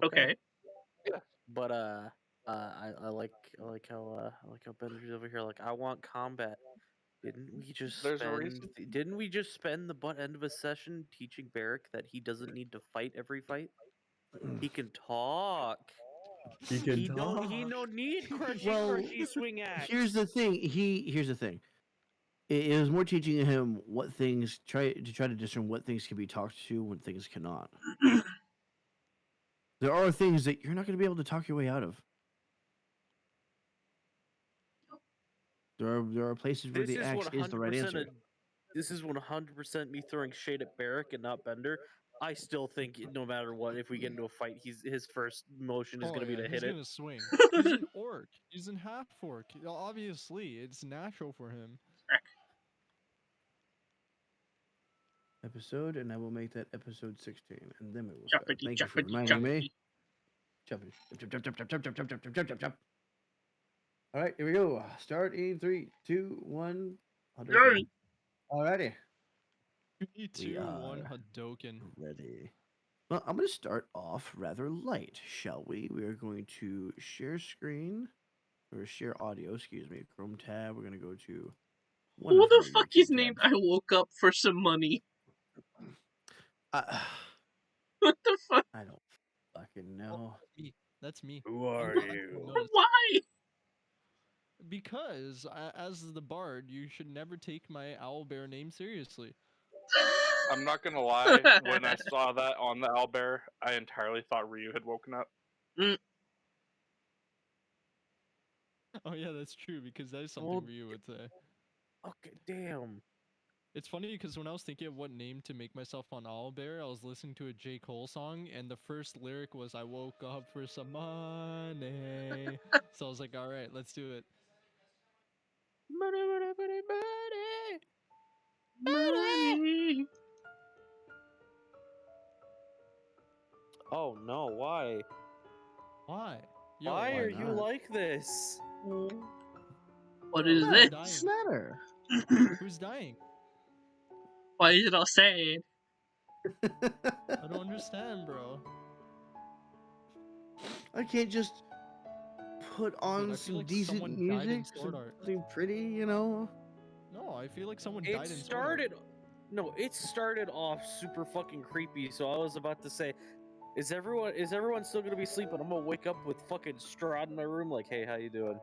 Okay. But I like how Bender's over here. Like, I want combat. Didn't we just There's a spend? reason. Didn't we just spend the butt end of a session teaching Barrick that he doesn't need to fight every fight? He can talk. He can He talk. no need crunchy Well, crunchy swing axe. Here's the thing. Here's the thing. It was more teaching him what things try to discern what things can be talked to, when things cannot. There are things that you're not going to be able to talk your way out of. There are places where This the is axe is the right 100% answer. This is 100% me throwing shade at Barrick and not Bender. I still think no matter what, if we get into a fight, his first motion is going to be to hit he's it. gonna swing. He's an orc. He's in half orc. Obviously, it's natural for him. Episode, and I will make that episode 16, and then we will start. Jumpity, Thank you for jumpity, reminding me. jumpity. Jump. All right, here we go. Start in 3, 2, 1. Yay. Alrighty. 3, 2, 1, Hadouken. Ready. Well, I'm going to start off rather light, shall we? We are going to share screen, or share audio, excuse me. Chrome tab. We're going to go to one Who of the our fuck YouTube is named tabs. I woke up for some money? What the fuck? I don't fucking know. That's me. Who are you? Why? Because as the bard, you should never take my owlbear name seriously. I'm not gonna lie. When I saw that on the owlbear, I entirely thought Ryu had woken up. Oh yeah, that's true, because that is something Ryu would say. Okay, damn. It's funny because when I was thinking of what name to make myself on Owlbear, I was listening to a J. Cole song, and the first lyric was "I woke up for some money." So I was like, "All right, let's do it." Money. Oh no, why? Why? Why are you not? like this? What Yo, is who's this? dying? Matter. Who's dying? Why is it all sad? I don't understand, bro. I can't just put on Dude, I feel some like decent someone died in music, Sword Art. something pretty, you know? No, I feel like someone It died in Sword Art. started. No, it started off super fucking creepy. So I was about to say, is everyone still gonna be sleeping? I'm gonna wake up with fucking Strahd in my room. Like, hey, how you doing?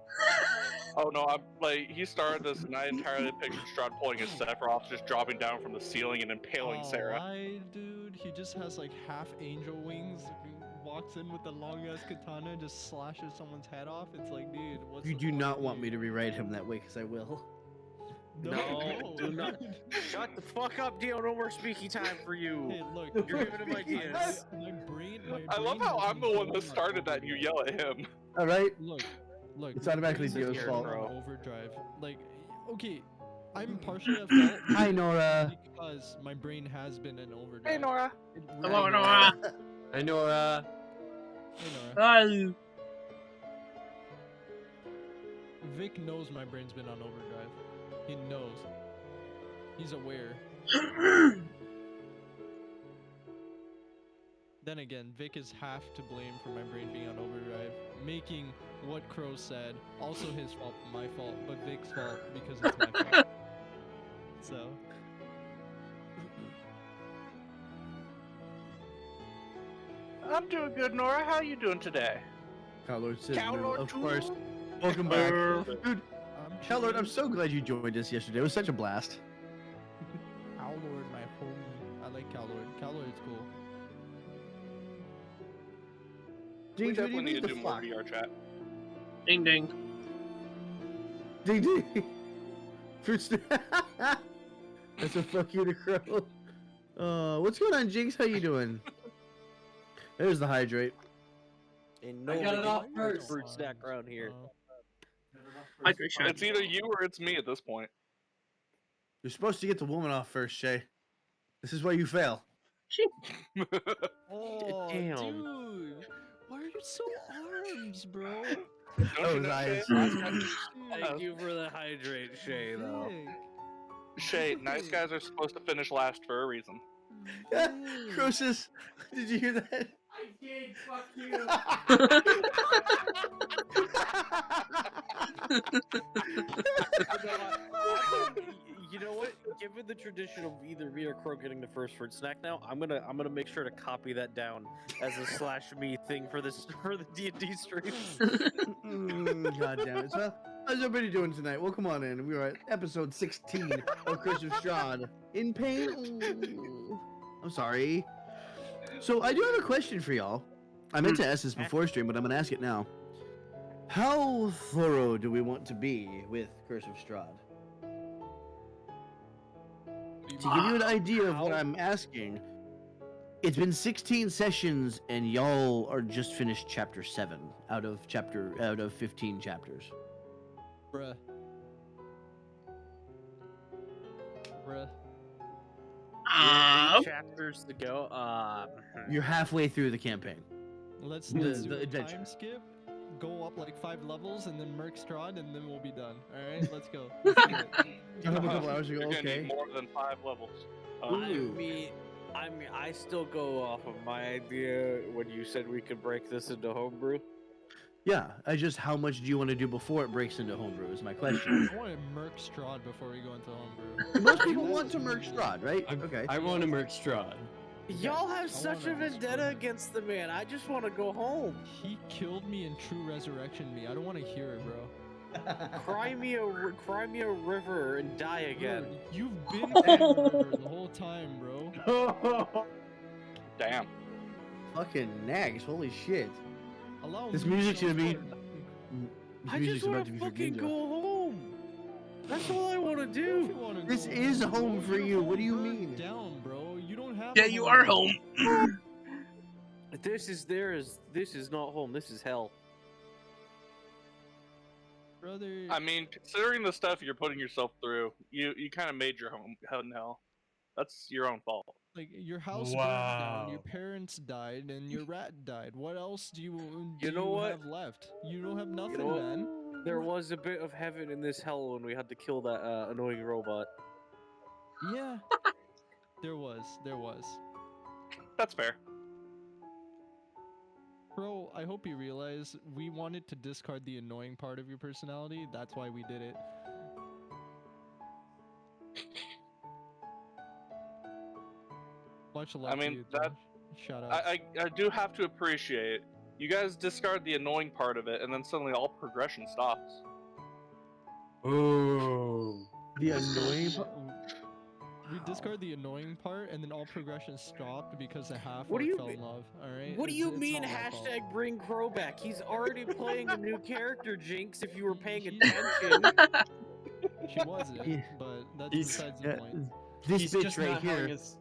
Oh no, I'm like he started this, and I entirely pictured Strahd pulling his Zephyr off, just dropping down from the ceiling and impaling Sarah. Why, dude? He just has like half angel wings. He walks in with the long ass katana, and just slashes someone's head off. It's like, dude, what's You the do point, not want me dude? to rewrite him that way, because I will. No, do not. Shut the fuck up, Dio. No more speaking time for you. Hey, look, You're giving him ideas. my brain. I love how I'm the one that started that, and you yell at him. All right. Look. It's automatically my brain's Dio's been fault. on overdrive. Like, okay, I'm partially at fault. Hi, Nora. Because my brain has been in overdrive. Hey Nora. Hello, Nora. Hey, Nora. Hey, Nora. Hi. Vic knows my brain's been on overdrive. He knows. He's aware. Then again, Vic is half to blame for my brain being on overdrive, making what Crow said also his fault, my fault, but Vic's fault because it's my fault. So. I'm doing good, Nora. How you doing today? Cowlord says, Cowlord of too. course. Welcome back. Dude, Cowlord, I'm so glad you joined us yesterday. It was such a blast. Cowlord, my homie. I like Cowlord. Cowlord's cool. We Jinx, what do definitely you need need to the do more fuck? VR chat. Ding ding. Ding ding. Fruit That's a fuck you to Crow. What's going on, Jinx? How you doing? There's the hydrate. And I got it off gets first. fruit snack around here. Hydration. It's either you or it's me at this point. You're supposed to get the woman off first, Shay. This is why you fail. Oh, Damn. dude. Why are you so arms, bro? Don't you Those know, eyes. Shay? Thank you for the hydrate, Shay, though. Vic. Shay, nice guys are supposed to finish last for a reason. Crow says, did you hear that? kid. Fuck you. You know what? Given the tradition of either me or Crow getting the first fruit snack now, I'm gonna make sure to copy that down as a /me thing for this for the D&D stream. God damn it. So, how's everybody doing tonight? Welcome on in. We are at episode 16 of Curse of Strahd. In pain? Ooh. I'm sorry. So, I do have a question for y'all. I meant to ask this before stream, but I'm going to ask it now. How thorough do we want to be with Curse of Strahd? To give you an idea of what I'm asking, it's been 16 sessions and y'all are just finished chapter 7 out of 15 chapters. Bruh. Bruh. 8 chapters to go. You're halfway through the campaign. Let's The- do the a adventure. time skip. Go up like 5 levels and then Merc Strahd and then we'll be done. Alright, let's go. Let's do it. A couple hours ago, You're gonna okay. need more than 5 levels. Ooh. I still go off of my idea when you said we could break this into homebrew. Yeah, how much do you want to do before it breaks into homebrew is my question. I want to Merc Strahd before we go into homebrew. Most people want to merge Strahd, right? I'm- Okay. I want to merc Strahd. Y'all have such a wanna vendetta destroy- against the man. I just want to go home. He killed me and true resurrection me. I don't want to hear it, bro. Cry me a river and die again. Bro, you've been crying the river the whole time, bro. Damn. Fucking nags, holy shit. Allow This me to music's gonna be- transport- This I music's just about want to to be for fucking Ginjo. go home. That's all I want to If do. you wanna This go is home, home bro, for your you. What do you burned mean? Down, bro. You don't have. Yeah, a you are now. home. This is not home. This is hell. Brother. I mean, considering the stuff you're putting yourself through, you kind of made your home in hell. That's your own fault. Like your house burned down, your Wow. parents died, and your rat died. What else do you know what? have left? You don't have nothing, You know what? man. There was a bit of heaven in this hell when we had to kill that annoying robot. Yeah. There was. That's fair. Bro, I hope you realize we wanted to discard the annoying part of your personality. That's why we did it. Much love I mean, to you, that- Josh. Shout out. I do have to appreciate you guys discard the annoying part of it, and then suddenly all progression stops. Ooh. The annoying part. We discard the annoying part, and then all progression stopped because a half What do you fell in mean- love. All right. What do you It's mean not my fault. hashtag bring Crow back? He's already playing a new character, Jinx, if you were paying He- attention. She wasn't, Yeah. but that's He's- besides the point. This He's bitch just right not here, having his-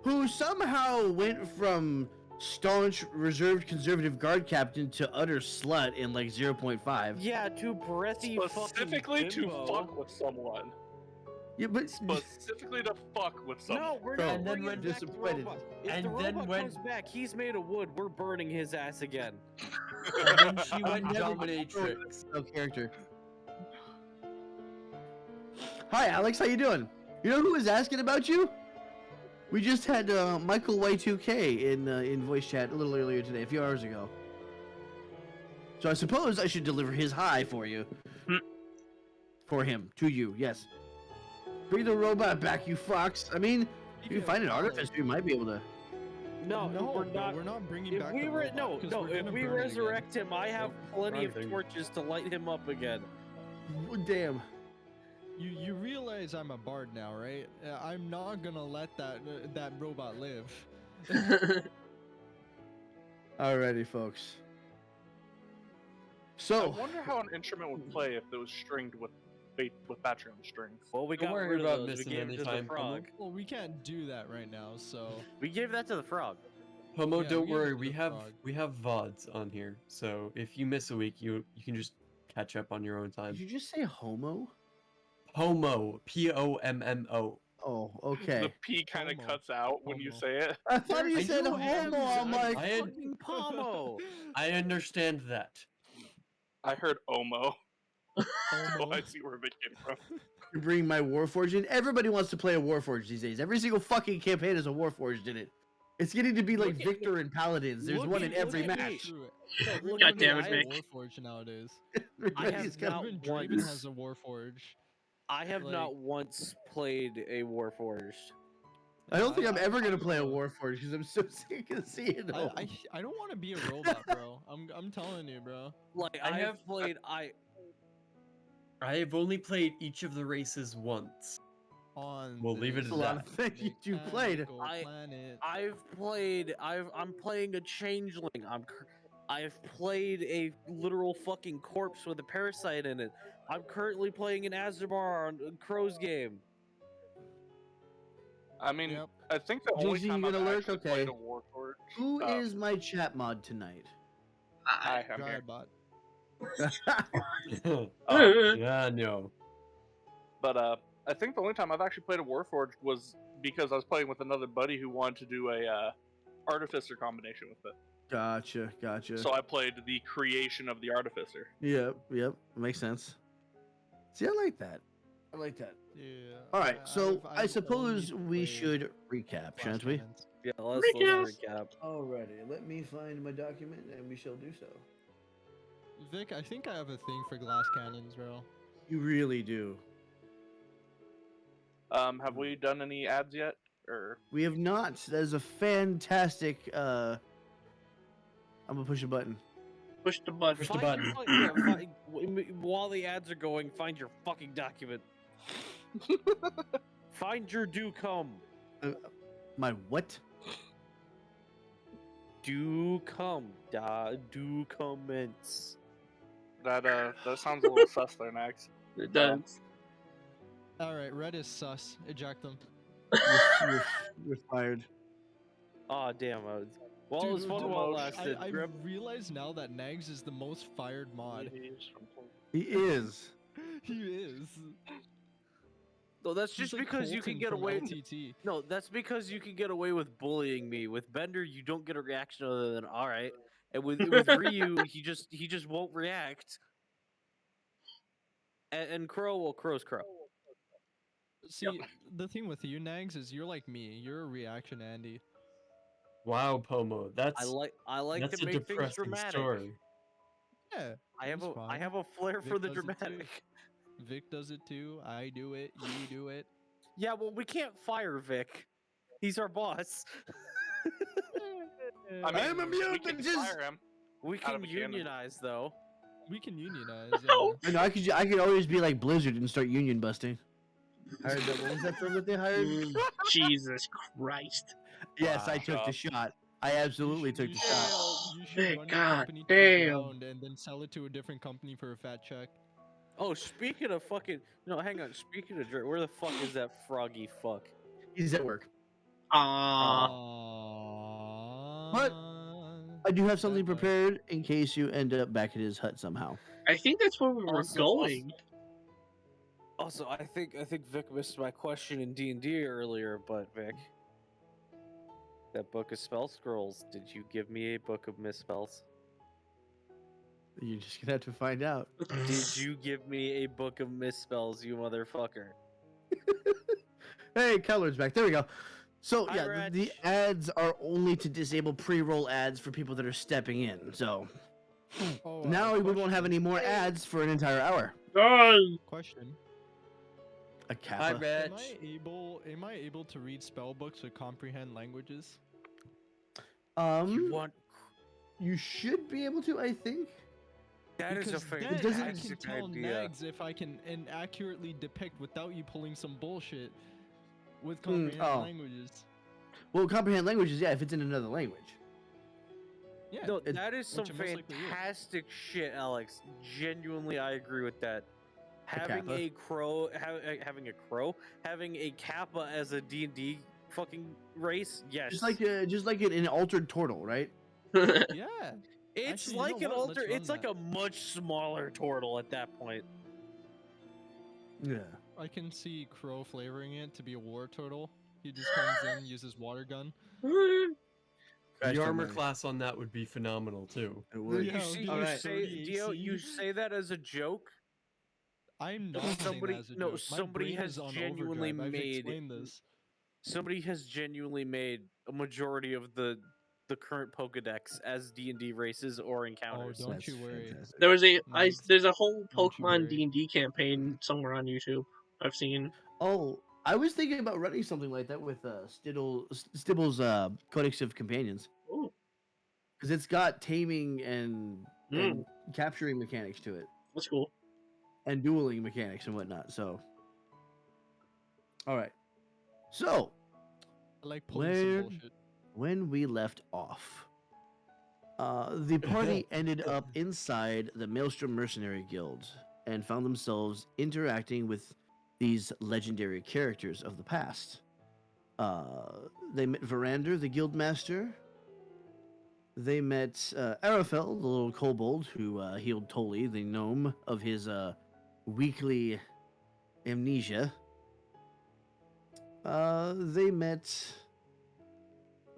who somehow went from staunch reserved conservative guard captain to utter slut in like 0.5. Yeah, too breathy Specifically fucking to bimbo. fuck with someone. Yeah, but Specifically to fuck with someone. No, we're Bro, not and then bringing when back the disappointed. robot. If And the then robot when- comes back, he's made of wood. We're burning his ass again. And then she went Never dominatrix. no character. Hi, Alex. How you doing? You know who was asking about you? We just had Michael Y2K in voice chat a little earlier today, a few hours ago. So I suppose I should deliver his hi for you. For him, to you, yes. Bring the robot back, you fox. I mean, if you find an artifice, we might be able to. No, we're not. We're not bringing If back we the were robot, 'cause no, we're if gonna we burn it again. resurrect him, I have plenty of Run, torches to light him up again. Damn. You realize I'm a bard now, right? I'm not gonna let that robot live. Alrighty, folks. I So, wonder how an instrument would play if it was stringed with Patreon strings. Well, we Don't got worry rid of about those. We missing gave any it to the time, frog. Well, we can't do that right now, so We gave that to the frog. Homo, Yeah, don't we worry. have We the have frog. we have VODs on here, so if you miss a week, you can just catch up on your own time. did you just say homo? Homo, Pommo. Oh, The okay. P kind of Homo. cuts out when you Homo. say it. I thought you I said do homo. have I'm that. like, I had- Fucking Pomo. I understand that. I heard Omo, so Homo. I see where it came from. you bring my Warforged in. Everybody wants to play a Warforged these days. Every single fucking campaign has a Warforged in it. It's getting to be like Look at- Victor and Paladins. There's look one at- in every look at me. match. True. No, look God at me, damn it, I Vic. have- Warforge nowadays. Everybody's have not Even once- Draven has a Warforge. I have Like- not once played a Warforged. I don't think I'm ever gonna I play a will. Warforge because I'm so sick of seeing them. I don't want to be a robot, bro. I'm telling you, bro. Like I I have- have played. I have only played each of the races once. On We'll leave it this a lot of that. things you played. mechanical I- planet. I'm playing a changeling. I've played a literal fucking corpse with a parasite in it. I'm currently playing an Azumar on Crow's game. I mean, Yep. I think the only JC, time you I've gonna lurk? actually played a Okay. Warforged. Who is my chat mod tonight? I am here. Dryadbot. Yeah, no. But I think the only time I've actually played a Warforged was because I was playing with another buddy who wanted to do a Artificer combination with it. Gotcha. So I played the creation of the Artificer. Yep. Makes sense. See, I like that. Yeah. All right, so I I've suppose only we played should recap, Flash shan't we? Cannons. Yeah, let's recap. Alrighty, let me find my document and we shall do so. Vic, I think I have a thing for glass cannons, bro. You really do. Have we done any ads yet? Or We have not. That is a fantastic. I'm gonna push a button. Push the button. Push the Find your button. while the ads are going, find your fucking document. Find your do come. My what? Do come. Do comments. that sounds a little sus there, Nax. It does. All right, red is sus. Eject them. You're fired. Oh damn. Well, it was Dude, fun dude, while it lasted. I Grab- realize now that Nags is the most fired mod. He is. He is. No, that's He's just like because you can Colton get from away. LTT. No, that's because you can get away with bullying me. With Bender, you don't get a reaction other than all right. And with Ryu, he just won't react. And Crow, well, Crow's Crow. See, the thing with you, Nags, is you're like me. You're a reaction Andy. Wow, Pomo, that's I like that's to a make things depressing dramatic. story. Yeah. I have he's a fine. flair for Vic the does it too. dramatic. Vic does it too. I do it. You do it. Yeah, well, we can't fire Vic. He's our boss. I mean, I'm a we mutant, can just- fire him. We Out of can a cannon. unionize though. We can unionize. No. Yeah. I know. I could always be like Blizzard and start union busting. Hired that. What was that firm that they hired? Jesus Christ. Yes, I Wow. took the shot. I absolutely took the shot. You should Vic, run your God company to the damn. ground and then sell it to a different company for a fat check. Oh, speaking of fucking no, hang on. Speaking of Drake, where the fuck is that froggy fuck? He's at work. Aww. But I do have something Bad luck. prepared in case you end up back at his hut somehow. I think that's where we were Also- going. Also, I think Vic missed my question in D&D earlier, but Vic, that book of spell scrolls. Did you give me a book of misspells? You're just gonna have to find out. Did you give me a book of misspells, you motherfucker? Hey, Colored's back. There we go. So Hi, yeah, Reg. the ads are only to disable pre-roll ads for people that are stepping in. So Oh, now we won't have any more ads for an entire hour. Oh, Question. A Hi, kappa. Reg. Am I able to read spell books or comprehend languages? You want? You should be able to, I think. That is a Because then doesn't- I can fantastic tell idea. Nags if I can accurately depict without you pulling some bullshit with comprehend oh. languages. Well, comprehend languages, yeah, if it's in another language. Yeah. No, It- that is some which it most likely is. fantastic shit, Alex. Genuinely, I agree with that. Having kappa. having a kappa as a D&D fucking race, yes. Just like an altered turtle, right? Yeah. it's Actually, you like know an what? alter. Let's run It's like that. a much smaller turtle at that point. Yeah. I can see Crow flavoring it to be a war turtle. He just comes in, uses water gun. Crash The on armor mine. class on that would be phenomenal too. It would. Yeah, You Alright. say, 30 Dio, you AC. say that as a joke. I'm not Somebody- saying that as a no, joke. My somebody brain has is on genuinely overdrive. I've made- explained this. Somebody has genuinely made a majority of the current Pokedex as D&D races or encounters. don't That's you worry. fantastic. There was Mike, there's a whole don't you Pokemon worry. D&D campaign somewhere on YouTube. I've seen. Oh, I was thinking about running something like that with Stibble's Codex of Companions, Oh, because it's got taming and capturing mechanics to it, that's cool. and dueling mechanics and whatnot. So, all right. So I like pulling some Where- bullshit. when we left off, the party ended up inside the Maelstrom Mercenary Guild and found themselves interacting with these legendary characters of the past. They met Verander, the guild master. They met Arafel, the little kobold who healed Toli, the gnome, of his weekly amnesia. They met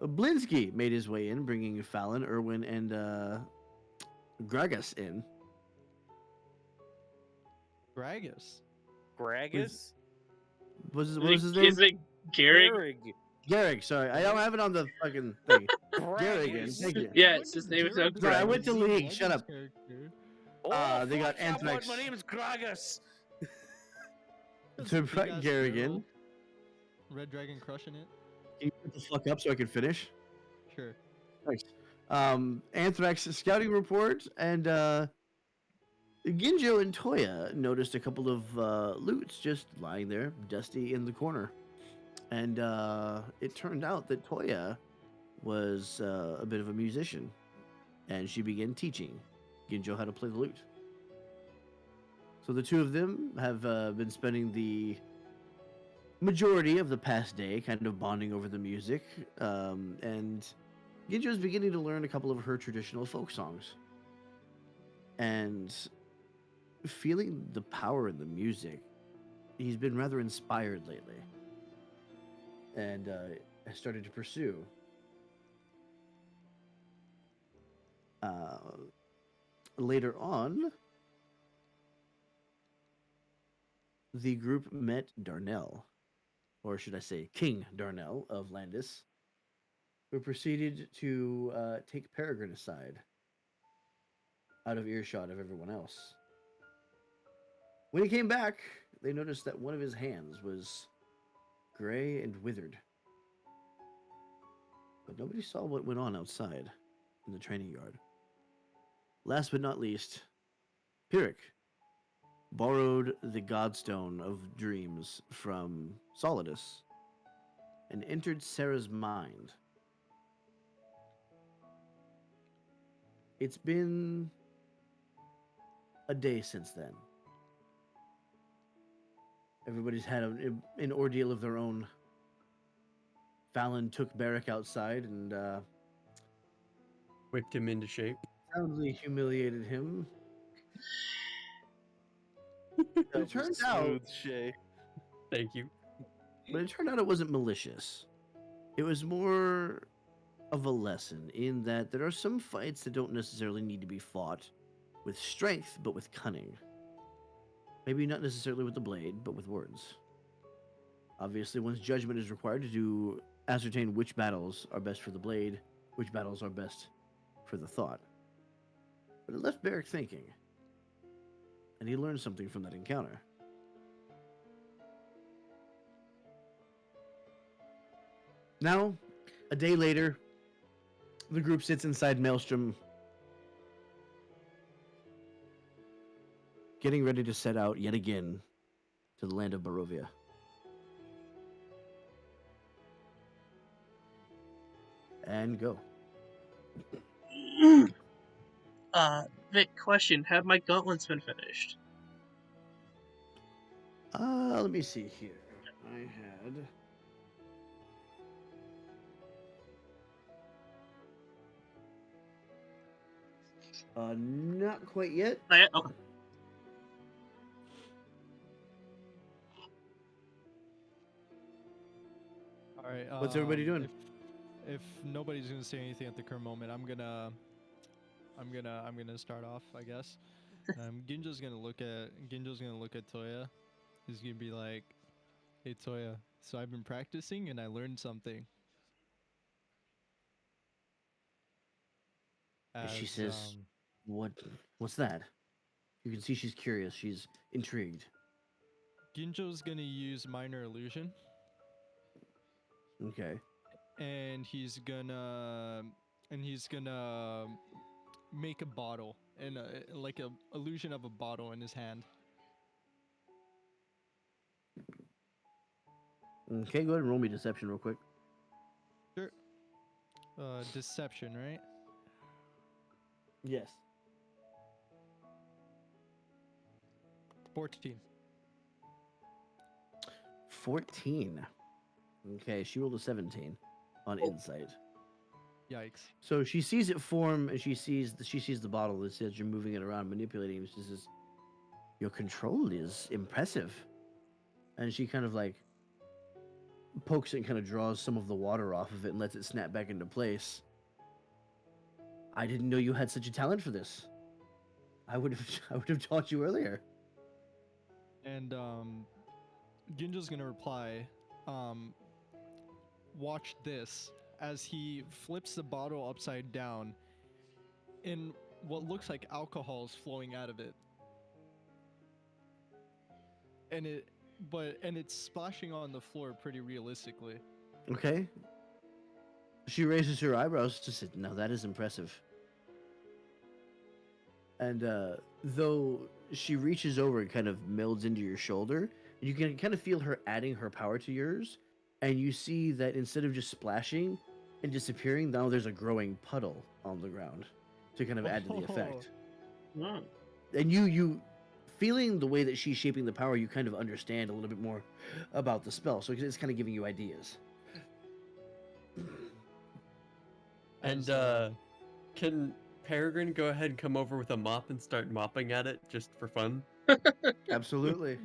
Blinsky, made his way in, bringing Fallon, Irwin, and Gragas in. Gragas. Gragas? What was his name? Is it Garrick? Garrig. Garrick. Sorry, I don't have it on the fucking thing. Garrigan. Gragas. Thank you. Yeah, When it's his did name is Gerald Sorry, I become went to a League, Legends shut up. character? Oh, They got fuck, yeah, boy, Anthrax. my name is Gragas. That's To a big fight ass Garrigan. girl. Red Dragon crushing it. Can you put the fuck up so I can finish? Sure. Thanks. Anthrax scouting report, and Ginjo and Toya noticed a couple of loots just lying there, dusty in the corner. And it turned out that Toya was a bit of a musician, and she began teaching Ginjo how to play the lute. So the two of them have been spending the majority of the past day kind of bonding over the music, and Ginjo's beginning to learn a couple of her traditional folk songs. And feeling the power in the music, he's been rather inspired lately, and has started to pursue later on. The group met Darnell, or should I say King Darnell of Landis, who proceeded to take Peregrine aside, out of earshot of everyone else. When he came back, they noticed that one of his hands was gray and withered. But nobody saw what went on outside in the training yard. Last but not least, Pyrrhic borrowed the Godstone of Dreams from Solidus and entered Sarah's mind. It's been a day since then. Everybody's had an ordeal of their own. Fallon took Barrack outside and Whipped him into shape. soundly humiliated him. That It turned was out, smooth, Shay. Thank you. but it turned out it wasn't malicious. It was more of a lesson in that there are some fights that don't necessarily need to be fought with strength, but with cunning. Maybe not necessarily with the blade, but with words. Obviously, one's judgment is required to ascertain which battles are best for the blade, which battles are best for the thought. But it left Barrack thinking, and he learned something from that encounter. Now, a day later, the group sits inside Maelstrom, getting ready to set out yet again to the land of Barovia. And go. Vic, question: have my gauntlets been finished? Let me see here. I had. Not quite yet. Not yet? Okay. All right. What's everybody doing? If nobody's gonna say anything at the current moment, I'm gonna start off, I guess. Ginjo's gonna look at Toya. He's gonna be like, "Hey Toya, so I've been practicing and I learned something." And she As says, What's that? You can see she's curious. She's intrigued. Ginjo's gonna use minor illusion, Okay. and he's gonna make a bottle and like a illusion of a bottle in his hand. Okay, go ahead and roll me deception real quick. Sure. Deception, right? Yes. 14. 14. Okay, she rolled a 17 on Oh. insight. Yikes. So she sees it form, and she sees the bottle that says you're moving it around, manipulating it. She says, "Your control is impressive," and she kind of like pokes it and kind of draws some of the water off of it and lets it snap back into place. I didn't know you had such a talent for this. I would have taught you earlier. And Ginjo's gonna reply, watch this, as he flips the bottle upside down and what looks like alcohol is flowing out of it. And it's splashing on the floor pretty realistically. Okay. She raises her eyebrows to say, "Now that is impressive." And though she reaches over and kind of melds into your shoulder, and you can kind of feel her adding her power to yours, and you see that instead of just splashing and disappearing, now there's a growing puddle on the ground to kind of add to the effect. Mm. And you feeling the way that she's shaping the power, you kind of understand a little bit more about the spell. So it's kind of giving you ideas. And As, can Peregrine go ahead and come over with a mop and start mopping at it just for fun? Absolutely.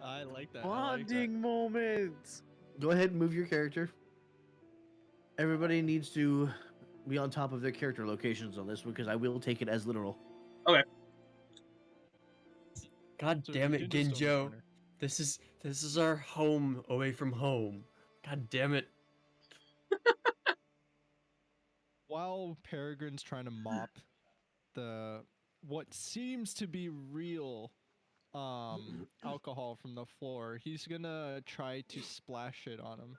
I like that. I like that. Bonding moments. Go ahead and move your character. Everybody needs to be on top of their character locations on this one because I will take it as literal. God So damn it, Ginjo's still in the Ginjo. corner. This is our home away from home. God damn it. While Peregrine's trying to mop the what seems to be real alcohol from the floor, he's gonna try to splash it on him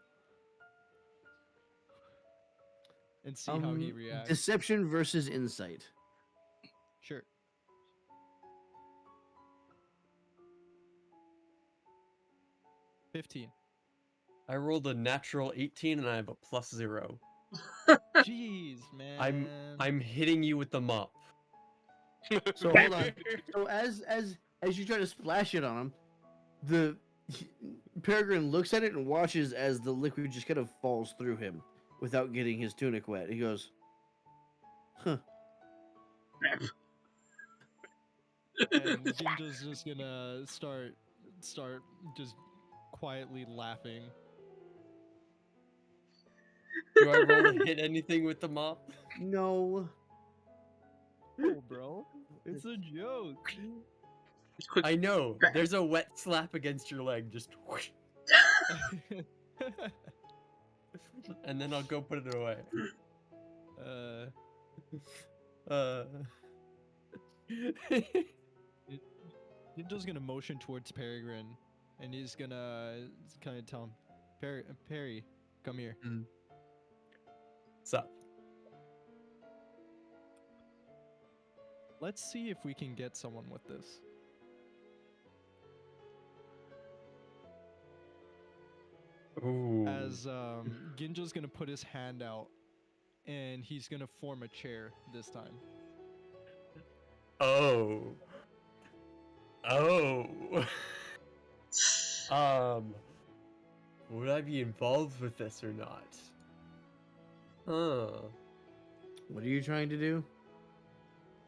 and see how he reacts. Deception versus insight. Sure. $15. I rolled a natural 18 and I have a +0. Jeez, man. I'm hitting you with the mop. So hold on. So as you try to splash it on him, the Peregrine looks at it and watches as the liquid just kind of falls through him without getting his tunic wet. He goes, "Huh." And Ginjo's just gonna start just quietly laughing. Do I roll to hit anything with the mop? No. Oh, bro, it's a joke. Quick. I know. There's a wet slap against your leg. Just whoosh, and then I'll go put it away. Uh. Ginjo's gonna motion towards Peregrine, and he's gonna kind of tell him, Perry, come here. Sup? Let's see if we can get someone with this. Ooh. As Ginjo's gonna put his hand out, and he's gonna form a chair this time. Oh. Would I be involved with this or not? What are you trying to do?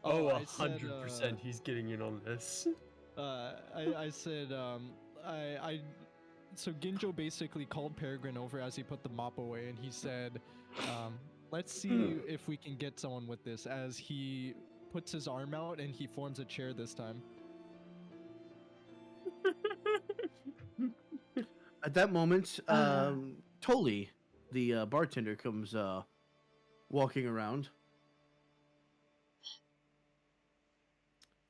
Oh, I said, 100% he's getting in on this. I said, so Ginjo basically called Peregrine over as he put the mop away, and he said, let's see if we can get someone with this, as he puts his arm out and he forms a chair this time. At that moment, Tolly, the bartender, comes walking around.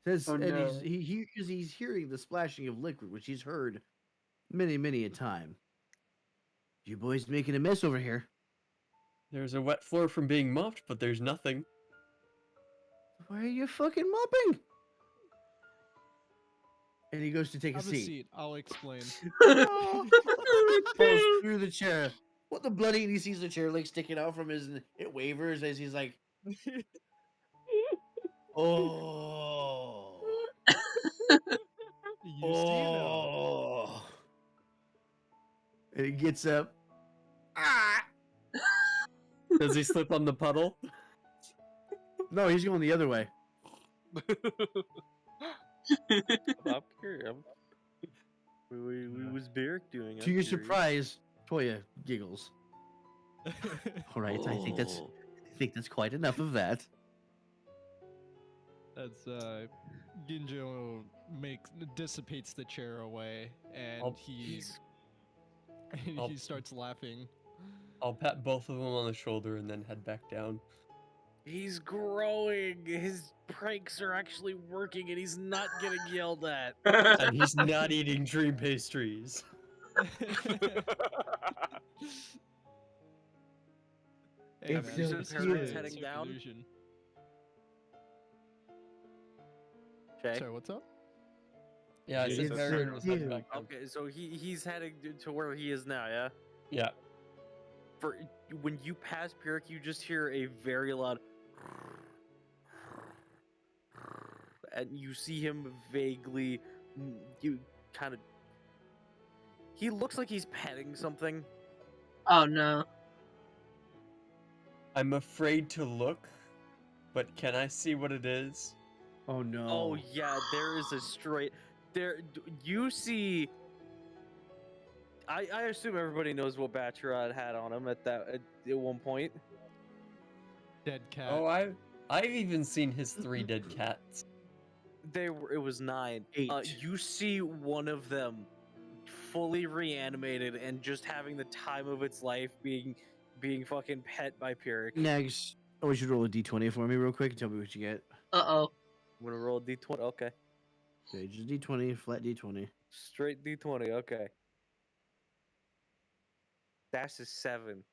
Says, Oh, and no. he's hearing the splashing of liquid, which he's heard many a time. You boys making a mess over here. There's a wet floor from being mopped, but there's nothing. Why are you fucking mopping? And he goes to take a Have a seat. seat. I'll explain. Falls through the chair. What the bloody? And he sees the chair leg sticking out from his. And it wavers as he's like, "Oh, You see now. oh." And he gets up. Ah! Does he slip on the puddle? No, he's going the other way. I'm curious. What was Barrick doing? To your surprise, Toya giggles. All right, I think that's quite enough of that. That's Ginjo dissipates the chair away, and I'll- he I'll- starts laughing. I'll pat both of them on the shoulder and then head back down. He's growing. His pranks are actually working, and he's not getting yelled at. And he's not eating dream pastries. Hey, If man, you this is hear a it. heading down? illusion. Okay. Sorry, what's up? Yeah, I Jesus. said Peregrine was heading Ew. back down. Okay, so he's heading to where he is now, yeah? Yeah. For when you pass Pyrrhic, you just hear a very loud and you see him vaguely you kind of he looks like he's petting something. Oh no. I'm afraid to look, but can I see what it is? Oh no. Oh yeah, there is a straight there you see I assume everybody knows what Baturad had on him at one point. Dead cat. Oh, I've even seen his 3 dead cats. It was 9. 8. You see one of them fully reanimated and just having the time of its life being fucking pet by Pyrrhic. Next, I want you to roll a d20 for me real quick and tell me what you get. Uh-oh. I'm gonna roll a d20. Okay. Okay, just d20, flat d20. Straight d20. Okay. That's a 7.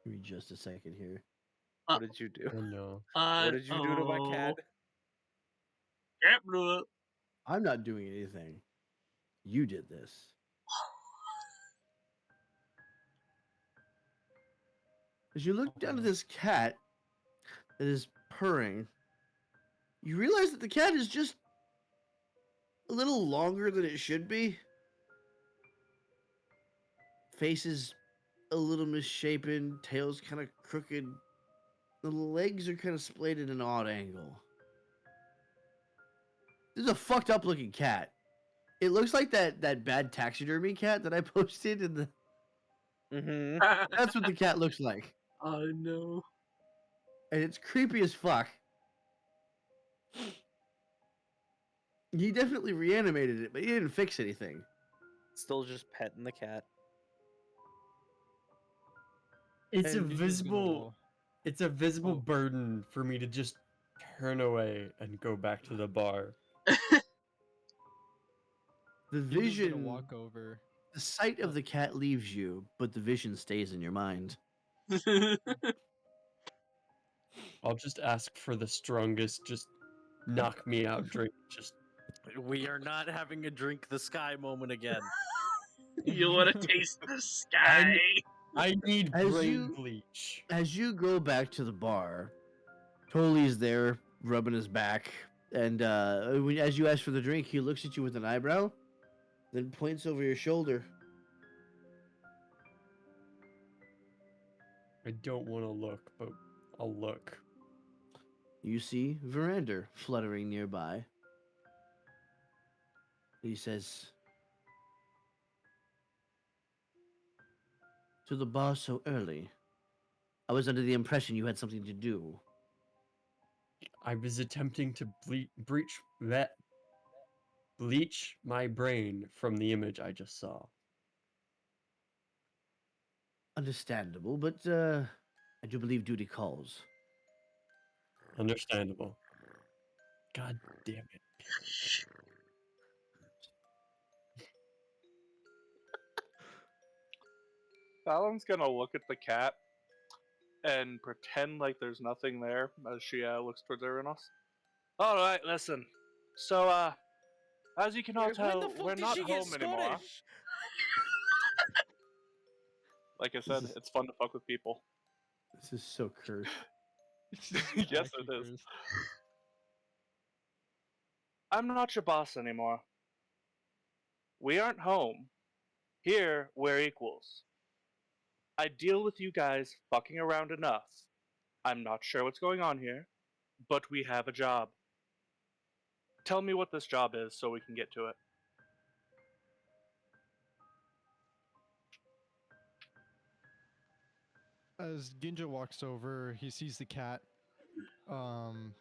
Give me just a second here. What did you do? Oh no. What did you do to my cat? Cat blew up. I'm not doing anything. You did this. As you look down at this cat that is purring, you realize that the cat is just a little longer than it should be. Face is a little misshapen, tail's kind of crooked. The legs are kind of splayed at an odd angle. This is a fucked up looking cat. It looks like that bad taxidermy cat that I posted in the. Mm-hmm. That's what the cat looks like, Oh no. and it's creepy as fuck. He definitely reanimated it, but he didn't fix anything. Still just petting the cat. It's a And He's just gonna visible it's a visible Oh. burden for me to just turn away and go back to the bar. The Ginjo's gonna vision, walk over. the sight of the cat leaves you, but the vision stays in your mind. I'll just ask for the strongest, just knock me out drink. Just We are not having a drink the sky moment again. You want to taste the sky? I need As brain you- bleach. As you go back to the bar, Toli's there, rubbing his back, and as you ask for the drink, he looks at you with an eyebrow, then points over your shoulder. I don't want to look, but I'll look. You see Verander fluttering nearby. He says, "To the bar so early? I was under the impression you had something to do." I was attempting to bleach my brain from the image I just saw. Understandable, but I do believe duty calls. Understandable. God damn it. Fallon's gonna look at the cat and pretend like there's nothing there as she looks towards everyone else. All right, listen. So, as you can all Wait, when tell, the fuck we're did not she get home anymore. Scottish? Like I said, is- it's fun to fuck with people. This is so cursed. It's just Yes, actually it is. cursed. I'm not your boss anymore. We aren't home. Here, we're equals. I deal with you guys fucking around enough. I'm not sure what's going on here, but we have a job. Tell me what this job is so we can get to it. As Ginja walks over, he sees the cat. Um,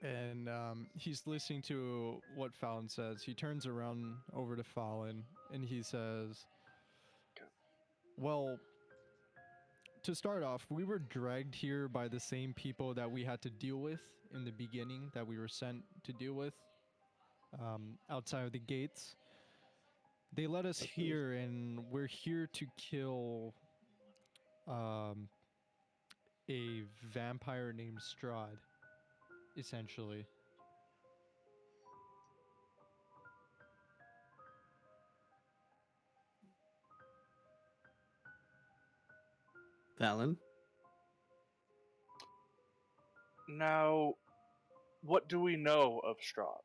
and he's listening to what Fallon says. He turns around over to Fallon and he says, well, to start off, we were dragged here by the same people that we had to deal with in the beginning, that we were sent to deal with outside of the gates. They led us here, and we're here to kill um, a vampire named Strahd, essentially. Fallon? Now, what do we know of Strahd?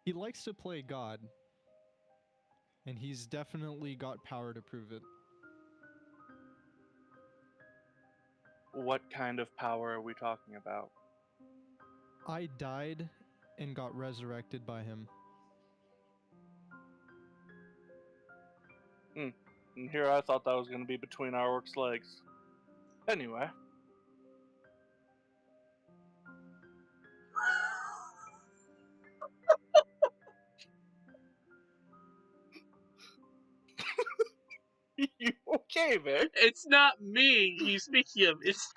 He likes to play God, and he's definitely got power to prove it. What kind of power are we talking about? I died and got resurrected by him. And here I thought that was going to be between our orc's legs. Anyway. You okay, man? It's not me you speaking of. It's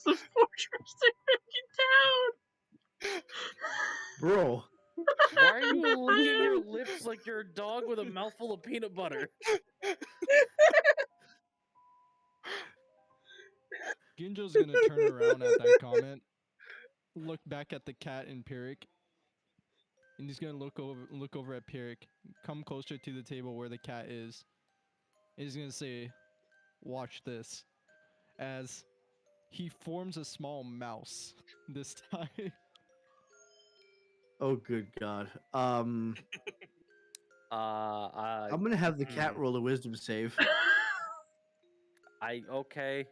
the fortress in town. Bro. Why are you licking your lips like you're a dog with a mouthful of peanut butter? Ginjo's gonna turn around at that comment, look back at the cat and Pirik, and he's gonna look over at Pirik, come closer to the table where the cat is. And he's gonna say, "Watch this," as he forms a small mouse this time. Oh, good God. I I'm gonna have the cat roll a wisdom save. okay.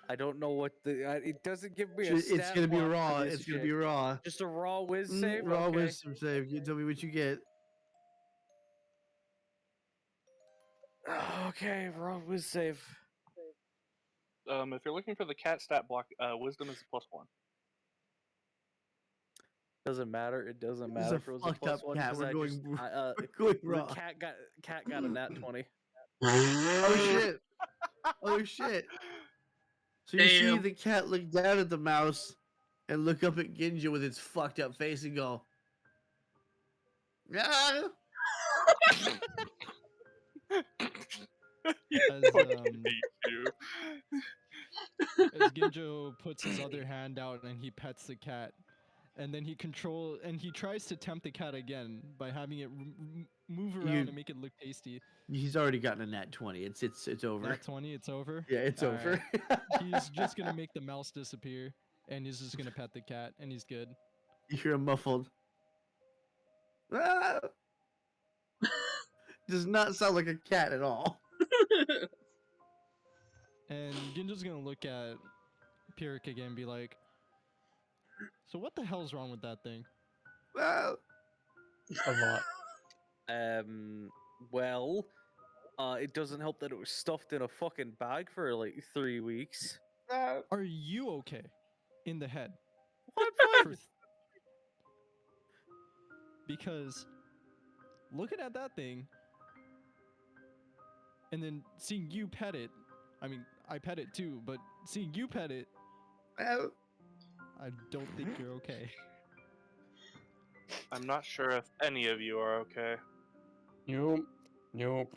I don't know what the it doesn't give me a It's stat gonna be block for raw. this It's gonna shit. be raw. Just a raw whiz save. Raw Okay. wisdom save. You tell me what you get. Okay, raw whiz save. If you're looking for the cat stat block, wisdom is a +1. Doesn't matter. It doesn't This is matter a if it was a fucked up +1 cat. because We're I going. just We're going the raw. cat got a nat 20. Oh shit! Oh shit! So you see Damn. the cat look down at the mouse and look up at Ginja with its fucked up face and go, "Ah!" As Fucking hate you. as Ginjo puts his other hand out and he pets the cat, and then he tries to tempt the cat again by having it move around You- and make it look tasty. He's already gotten a nat 20. It's over. Nat 20, it's over. Yeah, it's over. He's just gonna make the mouse disappear, and he's just gonna pet the cat, and he's good. You hear a muffled. "Ah!" Does not sound like a cat at all. And Ginjo's gonna look at Pirik again and be like, "So what the hell's wrong with that thing?" Ah! A lot. Well, it doesn't help that it was stuffed in a fucking bag for like 3 weeks. Are you okay in the head? I'm For fine. th- because looking at that thing, and then seeing you pet it, I mean, I pet it too, but seeing you pet it, Oh. I don't think you're okay. I'm not sure if any of you are okay. Nope. Nope.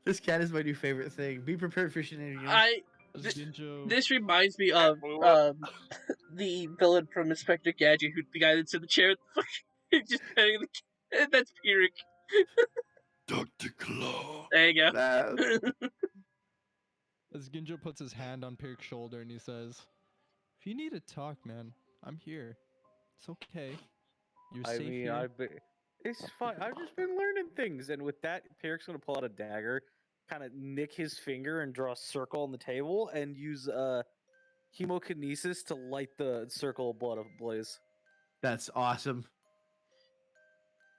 This cat is my new favorite thing. Be prepared for shenanigans. As Ginjo, This reminds me of the villain from Inspector Gadget, who the guy that's in the chair, just petting the cat. That's Pirik. Dr. Claw. There you No. go. as Ginjo puts his hand on Pirik's shoulder and he says, "If you need to talk, man, I'm here. It's okay. You're I safe mean, here." it's fine. I've just been learning things, and with that, Pirik's gonna pull out a dagger, kind of nick his finger and draw a circle on the table, and use hemokinesis to light the circle of blood ablaze. That's awesome.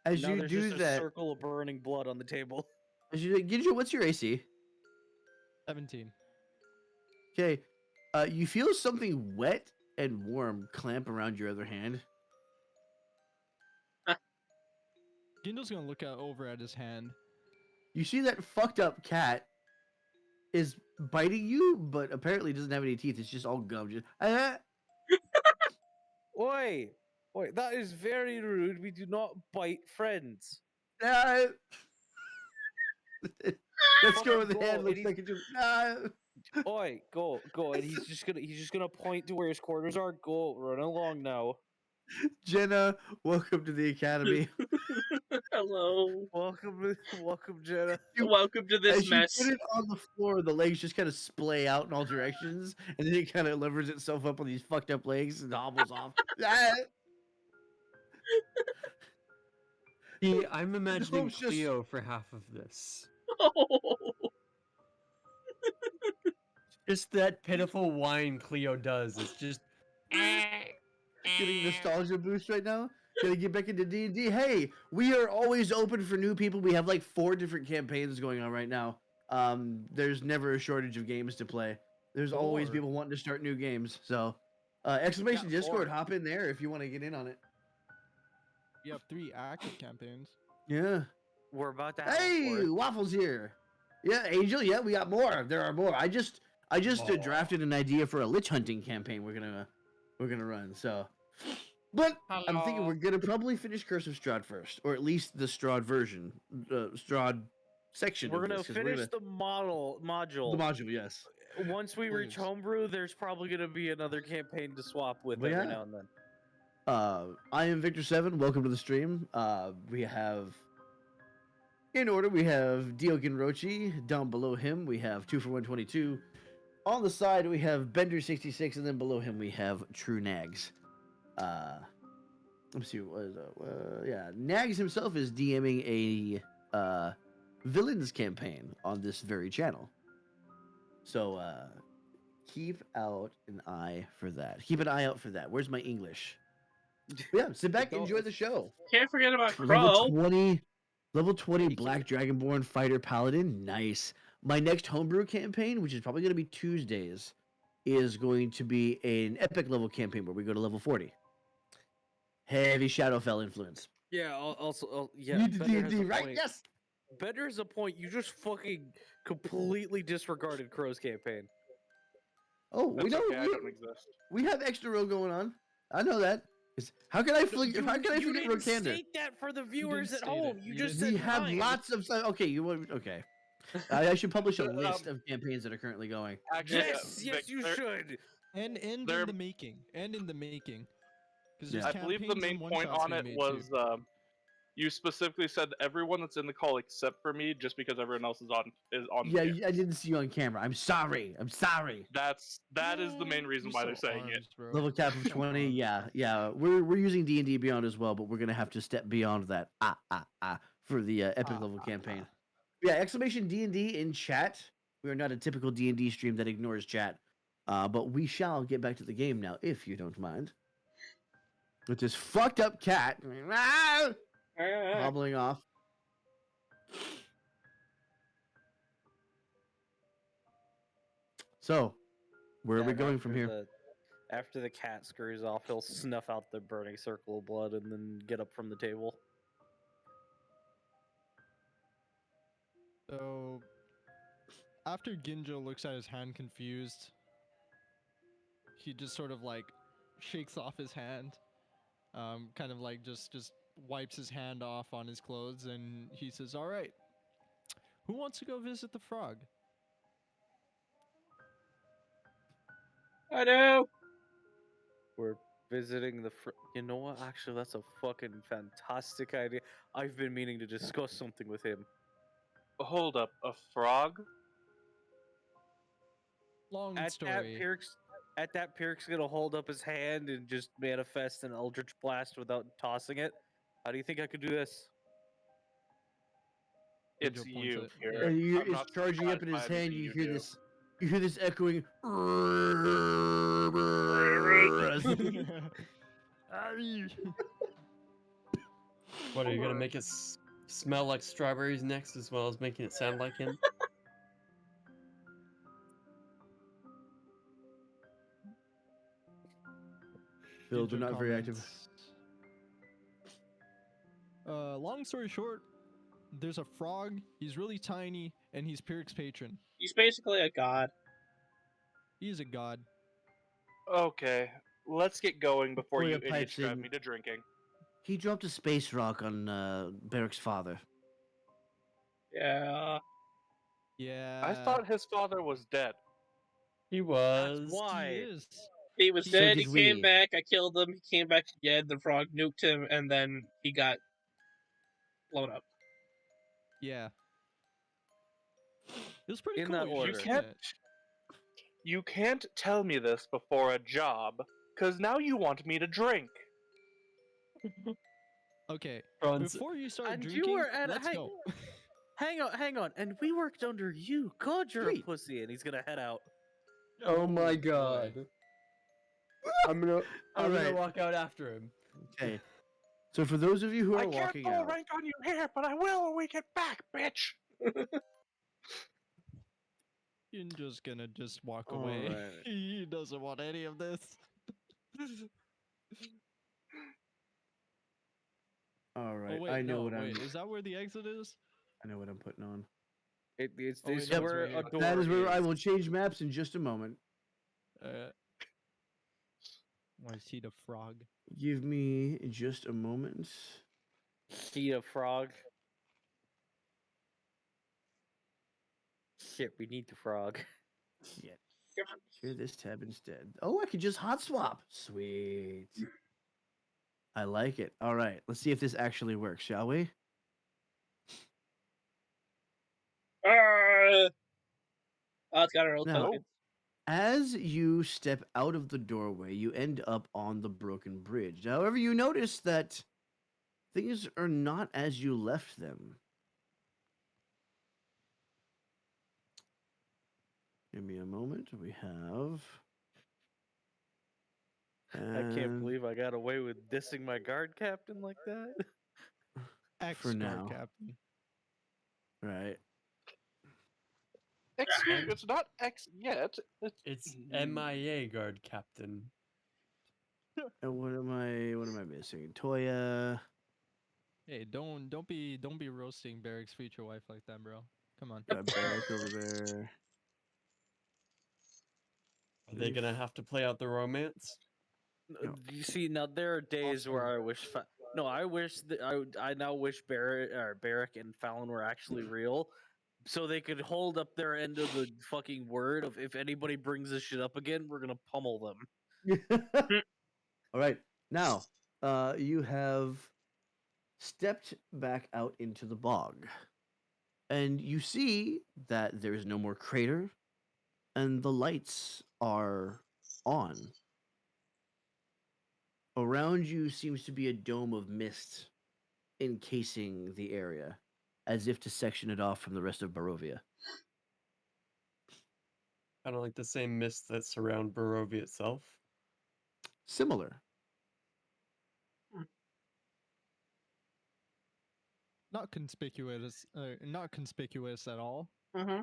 As Now you there's do just a that, circle of burning blood on the table. Ginjo, what's your AC? 17. Okay. You feel something wet and warm clamp around your other hand. Ginjo's gonna look out over at his hand. You see that fucked up cat is biting you, but apparently doesn't have any teeth. It's just all gum. Just Oi, that is very rude. We do not bite friends. ah. Let's go Fucking with the go, hand. and Looks he's- like it's ah. Oi, go, and he's just gonna point to where his quarters are. Go, run along now. Jenna, welcome to the academy. Hello. Welcome, Jenna. Welcome to this As you mess. put it on the floor, the legs just kind of splay out in all directions, and then it kind of levers itself up on these fucked up legs and hobbles off. Ah. See, I'm imagining rope's just- Cleo for half of this. Just that pitiful whine Cleo does. It's just. Getting nostalgia boost right now. Gotta get back into D&D. Hey, we are always open for new people. We have like 4 different campaigns going on right now. There's never a shortage of games to play. There's always 4. people wanting to start new games. So, exclamation Yeah, Discord, 4. hop in there if you want to get in on it. We have 3 active campaigns. Yeah. We're about to have a Hey, fourth. Waffles here. Yeah, Angel. Yeah, we got more. There are more. I just drafted an idea for a lich hunting campaign. We're gonna run. So, but I'm thinking we're gonna probably finish Curse of Strahd first, or at least the Strahd version, Strahd section. We're of gonna this, 'cause finish the module. the module. Yes. Once we reach Please. homebrew, there's probably gonna be another campaign to swap with Well, every yeah. now and then. I am VictorSeven. Welcome to the stream. We have, in order, we have Diogen Rochi. Down below him, we have 2 for 122. On the side, we have Bender66, and then below him, we have True Nags. Let's see, what is yeah, Nags himself is DMing a villains campaign on this very channel. So keep out an eye for that. Keep an eye out for that. Where's my English? Yeah, sit back, enjoy the show. Can't forget about Level Crow. 20, level 20 you Black Dragonborn Fighter Paladin. Nice. My next homebrew campaign, which is probably going to be Tuesdays, is going to be an epic level campaign where we go to level 40. Heavy Shadowfell influence. Yeah. Also, yeah. You did Bender has D&D, a right? point. Yes. Bender has a point. You just fucking completely disregarded Crow's campaign. Oh, we That's know okay, I don't exist. we have extra row going on. I know that. How can I forget? How can I You forget didn't Rokander? state that for the viewers at state it. home. You You just didn't said We have mine. lots of stuff. Okay, you want? Okay. I should publish a list of campaigns that are currently going. Actually, Yes, yes, you Victor, should. And There- in the making. And in the making. Because Yeah. there's I believe the campaigns main and point one-shots on we it made was too. you specifically said everyone that's in the call except for me, just because everyone else is on Yeah, the game. I didn't see you on camera. I'm sorry. I'm sorry. That is the main reason You're why they're so saying it. arms, bro. Level cap of Come 20. on. Yeah. We're using D&D Beyond as well, but we're gonna have to step beyond that. For the epic level campaign. Yeah, exclamation D&D in chat. We are not a typical D&D stream that ignores chat, but we shall get back to the game now, if you don't mind. With this fucked up cat hobbling off. So, where are we And going from here? After the cat scurries off, he'll snuff out the burning circle of blood and then get up from the table. So after Ginjo looks at his hand confused, he just sort of like shakes off his hand, kind of like just wipes his hand off on his clothes, and he says, "All right, who wants to go visit the frog?" I know. We're visiting the. You know what? Actually, that's a fucking fantastic idea. I've been meaning to discuss something with him. Hold up, a frog? Long At that, story. Pirk's gonna hold up his hand and just manifest an Eldritch Blast without tossing it. How do you think I could do this? It's Ginjo points you, it. Pierre. And you, I'm it's not charging up in his surprised by hand. anything You you hear do. this. You hear this echoing. What are you gonna make it smell like strawberries next, as well as making it sound like him? Phil, they're Ginjo not very active. comments, long story short, there's a frog. He's really tiny, and he's Pyrrhic's patron. He's basically a god. He's a god. Okay, let's get going before Toya you idiots pipes drive in. me to drinking. He dropped a space rock on Barrick's father. Yeah. Yeah. I thought his father was dead. He That's was. he why. is. He was So dead, he did came we. back, I killed him, he came back again, the frog nuked him, and then he got blown up. Yeah. It was pretty In cool. that You order. should have seen it. You can't tell me this before a job, cause now you want me to drink. Okay. Franz, Before you start And drinking, you were at let's go. hang on. And we worked under you. God, you're Sweet. a pussy. And he's gonna head out. oh my boy. god. I'm gonna Alright. walk out after him. Okay. So for those of you who are I can't walking pull out, rank on you here, but I will when we get back, bitch. You're just gonna just walk All away. right. He doesn't want any of this. all right, Oh wait, I know no, what wait. I'm. Is that where the exit is? I know what I'm putting on. It's Oh, wait, it's no, it's where right a here. door That is where I will change maps in just a moment. I see the frog. Give me just a moment. See a frog. Shit, we need the frog. Shit. Share this tab instead. Oh, I could just hot swap. Sweet. I like it. All right, let's see if this actually works, shall we? Oh, it's got a real Now, token. as you step out of the doorway, you end up on the broken bridge. However, you notice that things are not as you left them. Give me a moment. We have. I can't and believe I got away with dissing my guard captain like that. for Ex-guard now. captain. Right. Excuse, it's not X yet. It's MIA guard captain. And what am I missing? Toya. Hey, don't be roasting Barrick's future wife like that, bro. Come on. Got Barrick over there. Are they gonna have to play out the romance? No. You see, now there are days where I wish. No, I wish that I now wish Barrick and Fallon were actually real, so they could hold up their end of the fucking word of if anybody brings this shit up again, we're gonna pummel them. All right. Now, you have stepped back out into the bog. And you see that there is no more crater and the lights are on. Around you seems to be a dome of mist encasing the area, as if to section it off from the rest of Barovia. Kind of like the same mists that surround Barovia itself. Similar. Not conspicuous. Not conspicuous at all. Mm-hmm.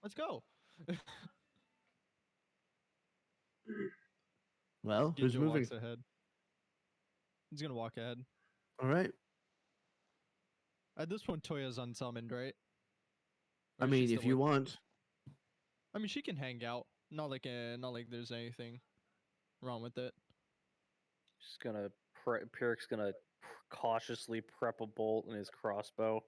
Let's go. Well, who's Ginjo moving? walks ahead. He's gonna walk ahead. All right. At this point, Toya's unsummoned, right? I Or is she mean, still if you with- want. I mean, she can hang out. Not like there's anything wrong with it. Just gonna Pyrrhic's gonna cautiously prep a bolt in his crossbow.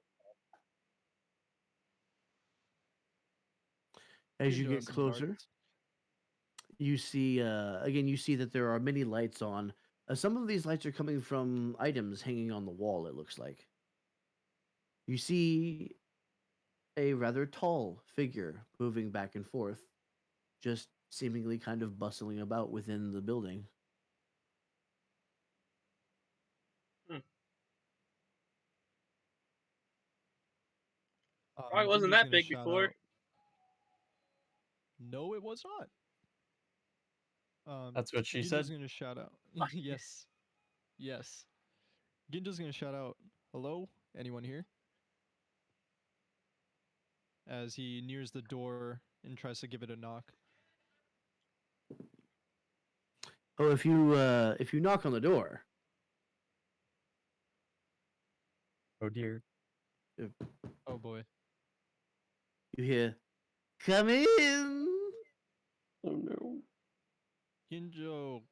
As you Ginjo get has some closer, darts. you see again. You see that there are many lights on. Some of these lights are coming from items hanging on the wall. It looks like. You see a rather tall figure moving back and forth, just seemingly kind of bustling about within the building. Probably wasn't Ginjo's that gonna big shout before. out. No, it was not. That's what she Ginjo's said. gonna shout out. Yes, yes. Ginjo's gonna shout out. Hello, anyone here? As he nears the door and tries to give it a knock. Oh, if you knock on the door, Oh dear. Oh boy. you hear, "Come in." Oh no. Ginjo.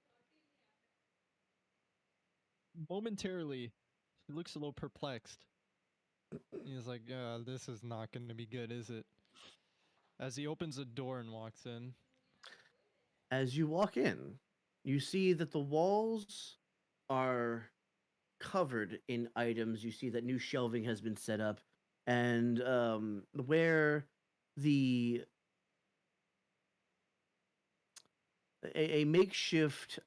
Momentarily, he looks a little perplexed. He's like, "Yeah, this is not going to be good, is it?" As he opens the door and walks in. As you walk in, you see that the walls are covered in items. You see that new shelving has been set up, and where the a makeshift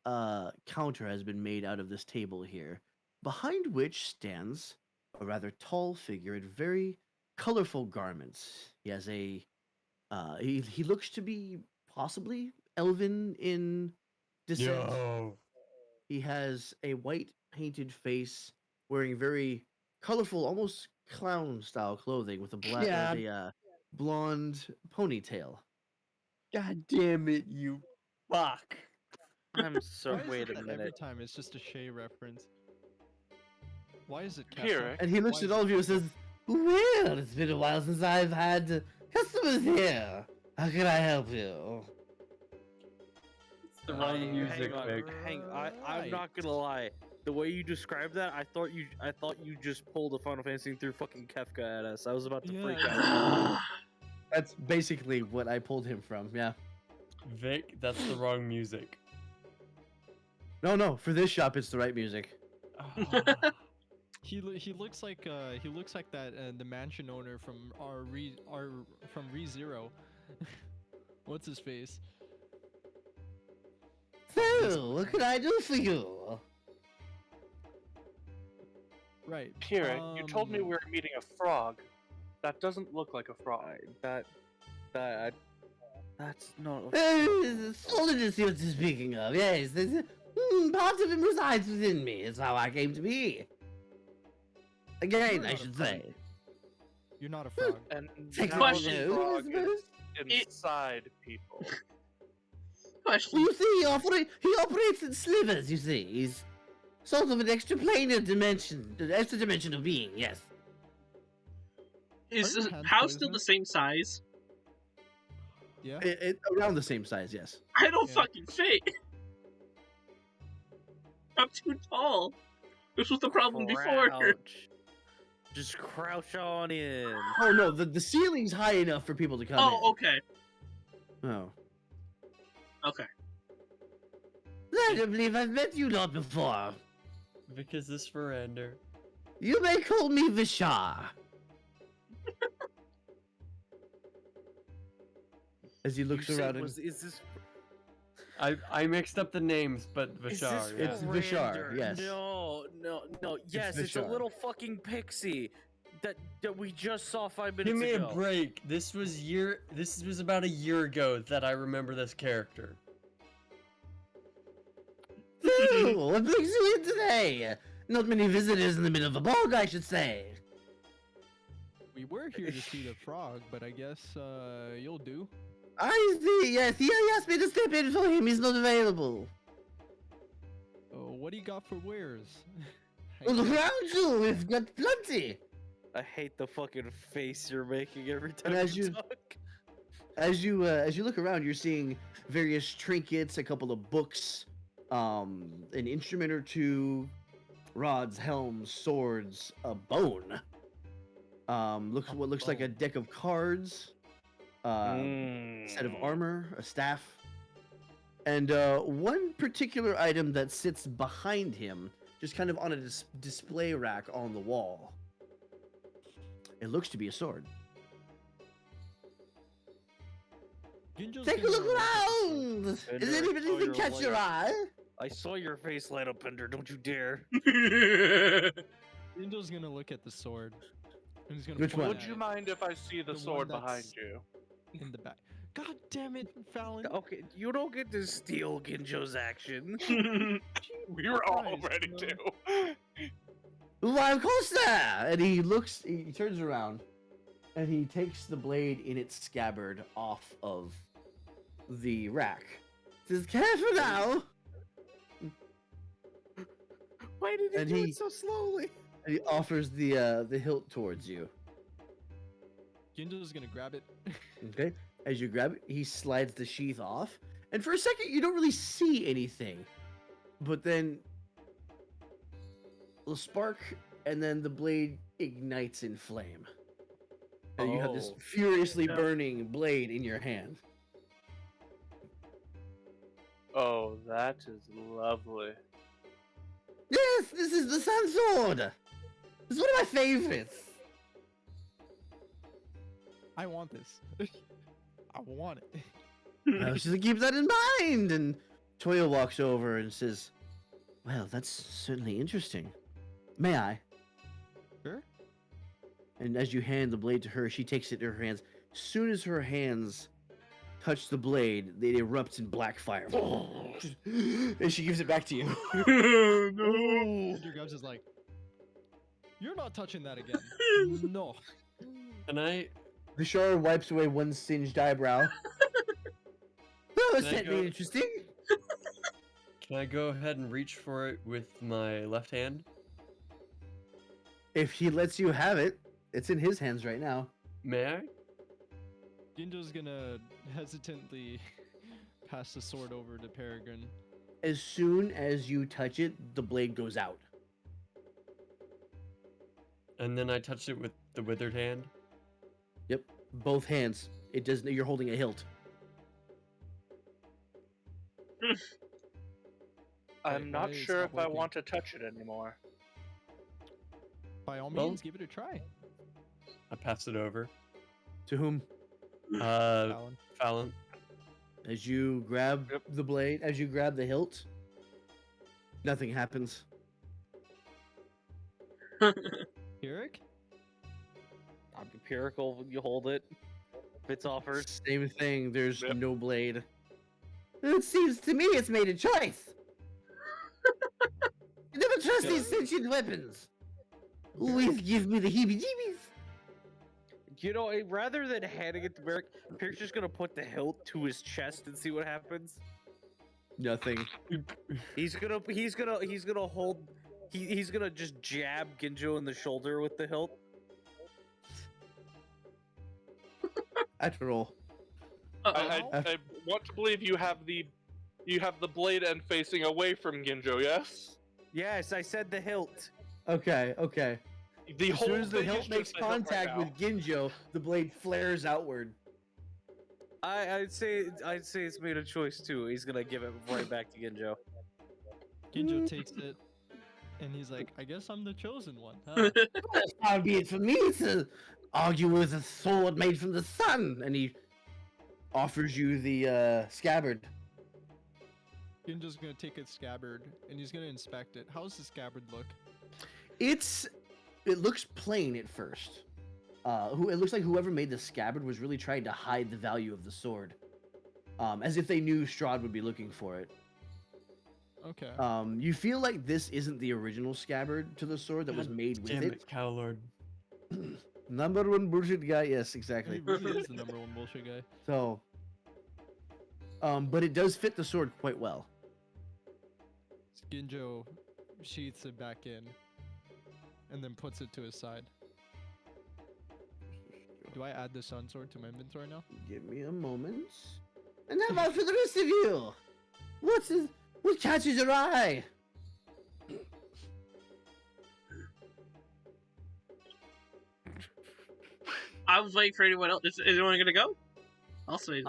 counter has been made out of this table here, behind which stands a rather tall figure in very colorful garments. He has a he looks to be possibly elven in descent. Yo. He has a white painted face, wearing very colorful, almost clown style clothing with a blonde ponytail. God damn it, you fuck. I'm so. Why is Wait it a that every minute. time it's just a Shay reference? Why is it Pyrrhic. And he Why looks is at all it of you and says, Captain? "Well, it's been a while since I've had customers here. How can I help you?" It's the wrong music, hang on, Vic. I'm Right. not gonna lie. The way you described that, I thought you just pulled a Final Fantasy through fucking Kefka at us. I was about to freak Yeah, out. That's basically what I pulled him from. Yeah. Vic, that's the wrong music. No, for this shop, it's the right music. he looks like that the mansion owner from from ReZero. What's his face? So, what can I do for you? Right. Pyrrhic, you told me we Um, were meeting a frog. That doesn't look like a frog. That's no. Solid is what you're speaking of. Yes, part of him resides within me. It's how I came to be. Again, You're I not a should frog. say. You're not a frog. And Take now question. the No, frog I is It- inside people. Question. You see, he operates in slivers, you see. He's sort of an extra-planar dimension, extra dimensional being, yes. Is Are your the hands house still the poisonous? same size? Yeah. Around the same size, yes. I don't Yeah. fucking fit. I'm too tall. This was the problem before. Crouch. Just crouch on in. Oh no, the ceiling's high enough for people to come in. Oh, okay. Oh. Okay. I don't believe I've met you lot before. Vic, is this Verander? You may call me Vishar. As he looks You said around and... is this I mixed up the names, but is Vishar, this yeah. It's Vishar, Verander? yes. No. Yes, it's a Vishar. little fucking pixie that we just saw 5 Give minutes me ago. a break. This was about a year ago that I remember this character. So, what brings you in today? Not many visitors in the middle of a bog, I should say. We were here to see the frog, but I guess you'll do. I see, yes, he asked me to step in for him, he's not available. Oh, what do you got for wares? Well, around you, we've got plenty. I hate the fucking face you're making every time And as you you- talk. as you look around, you're seeing various trinkets, a couple of books, an instrument or two, rods, helms, swords, a bone. What looks like a bone. deck of cards, set of armor, a staff, and one particular item that sits behind him, just kind of on a display rack on the wall. It looks to be a sword. Ginjo's Take a gonna look look at the sword. around! Does Bender, I saw anything your catch your light. eye? I saw your face light up, Bender. Don't you dare. Ginjo's gonna look at the sword. And he's gonna Which point one? Would at you it mind if I see the The sword one behind that's- you? in the back. God damn it, Fallon. Okay, you don't get to steal Ginjo's action. We were all Christ, ready no. to. Why, of course there! And he turns around, and he takes the blade in its scabbard off of the rack. Says, careful now! Why did he And do he- it so slowly? And he offers the hilt towards you. Ginjo's gonna grab it. Okay? As you grab it, he slides the sheath off, and for a second you don't really see anything. But then a spark, and then the blade ignites in flame. And you have this Oh. furiously Yeah. burning blade in your hand. Oh, that is lovely. Yes, this is the Sun Sword! It's one of my favorites! I want this. I want it. I was just keep that in mind. And Toya walks over and says, well, that's certainly interesting. May I? Sure. And as you hand the blade to her, she takes it in her hands. Soon as her hands touch the blade, it erupts in black fire. And she gives it back to you. Andrew Gubs is like, you're not touching that again. No. And I Bashar wipes away one singed eyebrow. That was Can I certainly go- interesting. can I go ahead and reach for it with my left hand? If he lets you have it, it's in his hands right now. May I? Ginjo's gonna hesitantly pass the sword over to Peregrine. As soon as you touch it, the blade goes out. And then I touch it with the withered hand. Yep, both hands. It doesn't. You're holding a hilt. I'm not why is sure that if I working? want to touch it anymore. By all Well- means, give it a try. I pass it over. To whom? Fallon. Fallon. As you grab Yep. the blade, as you grab the hilt, nothing happens. Eric? I'm empirical. You hold it. If it's offered. Same thing. There's Yep. no blade. It seems to me it's made a choice. You never trust these sentient weapons. Always give me the heebie-jeebies. You know, rather than handing it to Merrick, Pierre's just gonna put the hilt to his chest and see what happens. Nothing. He's gonna hold. He's gonna just jab Ginjo in the shoulder with the hilt. After all, I want to believe you have the blade end facing away from Ginjo. Yes. Yes, I said the hilt. okay. The As whole soon as the thing hilt is makes just the hilt right contact now. with Ginjo, the blade flares outward. I'd say it's made a choice too. He's gonna give it right back to Ginjo. Ginjo takes it, and he's like, I guess I'm the chosen one, huh? Far be it from me to argue with a sword made from the sun. And he offers you the scabbard. Ginjo's gonna take its scabbard, and he's gonna inspect it. How's the scabbard look? It looks plain at first. It looks like whoever made the scabbard was really trying to hide the value of the sword, as if they knew Strahd would be looking for it. Okay. You feel like this isn't the original scabbard to the sword that was God made with Damn it. it, Cowlord. Number one bullshit guy. Yes, He exactly. really is the number one bullshit guy. So, but it does fit the sword quite well. Ginjo sheaths it back in, and then puts it to his side. Do I add the sun sword to my inventory now? Give me a moment. And how about for the rest of you? What catches your eye? I was waiting for anyone else. Is anyone gonna go? I'll say.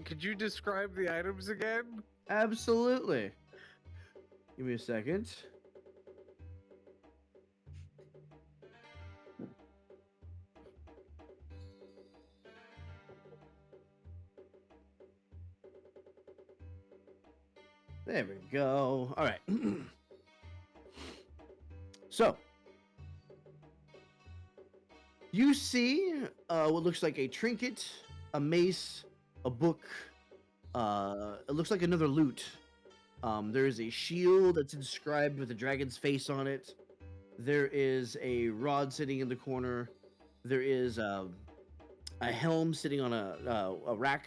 Could you describe the items again? Absolutely. Give me a second. There we go. All right. So, you see what looks like a trinket, a mace, a book. It looks like another loot. There is a shield that's inscribed with a dragon's face on it. There is a rod sitting in the corner. There is a helm sitting on a rack.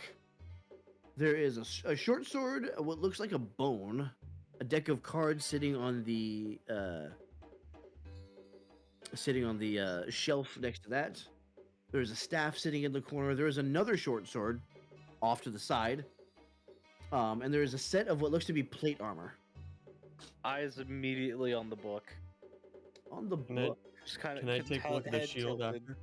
There is a short sword, what looks like a bone, a deck of cards sitting on the shelf next to that. There's a staff sitting in the corner. There is another short sword off to the side. And there is a set of what looks to be plate armor. Eyes immediately on the book. On the Can I- book. Just kind of. Can I take a look at the shield after?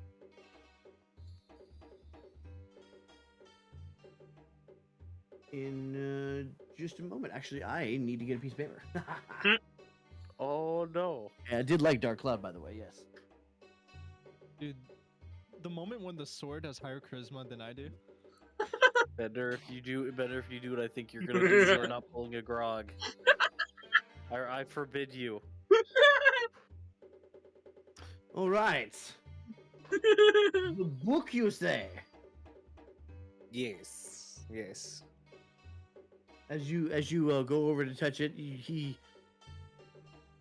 In just a moment. Actually, I need to get a piece of paper. Oh no! Yeah, I did like Dark Cloud, by the way. Yes. Dude, the moment when the sword has higher charisma than I do. Better if you do what I think you're gonna do. You're not pulling a grog. I forbid you. All right. The book, you say? Yes. Yes. As you go over to touch it, he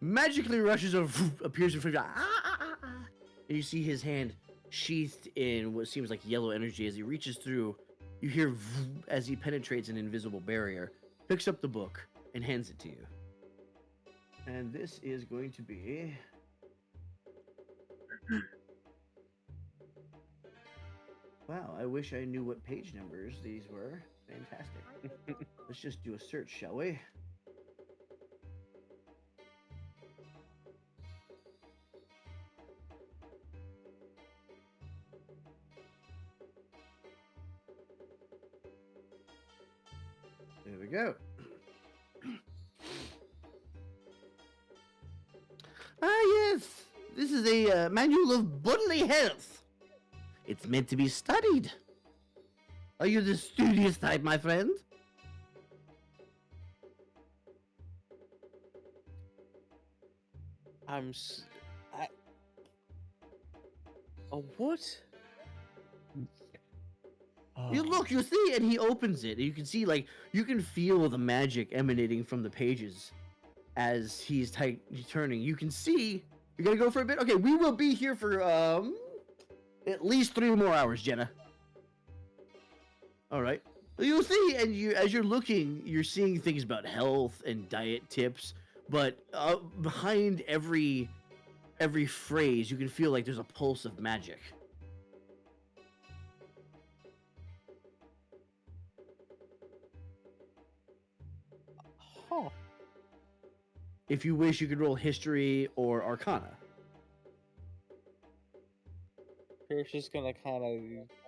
magically rushes over, appears in front of you. And you see his hand sheathed in what seems like yellow energy. As he reaches through, you hear as he penetrates an invisible barrier, picks up the book, and hands it to you. And this is going to be... Wow, I wish I knew what page numbers these were. Fantastic. Let's just do a search, shall we? There we go. Yes! This is a manual of bodily health. It's meant to be studied. Are you the studious type, my friend? Oh, what? You look, you see, and he opens it. And you can see, like, you can feel the magic emanating from the pages as he's turning. You can see. You're gonna go for a bit. Okay, we will be here for at least 3 more hours, Jenna. All right. You'll see, and as you're looking, you're seeing things about health and diet tips. But behind every phrase, you can feel like there's a pulse of magic. Huh. If you wish, you could roll history or arcana. Pierce just gonna kind of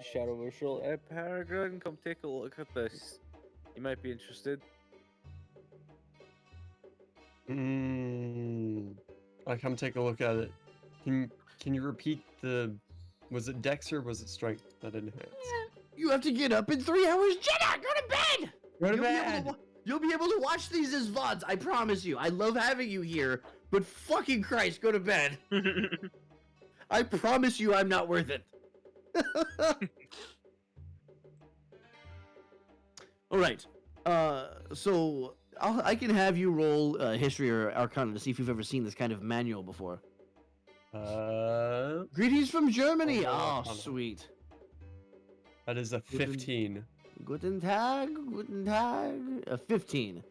shadow her shoulder. Hey, Paragon, come take a look at this. You might be interested. I come take a look at it. Can you repeat the? Was it Dex or was it Strength that enhanced? You have to get up in 3 hours, Jenna. Go to bed. Go to You'll bed. You'll be able to watch these as VODs. I promise you. I love having you here, but fucking Christ, go to bed. I promise you, I'm not worth it. All right. So I can have you roll history or arcana to see if you've ever seen this kind of manual before. Greetings from Germany. Oh, Arcana. sweet. That is a 15. Guten Tag. Guten Tag. 15.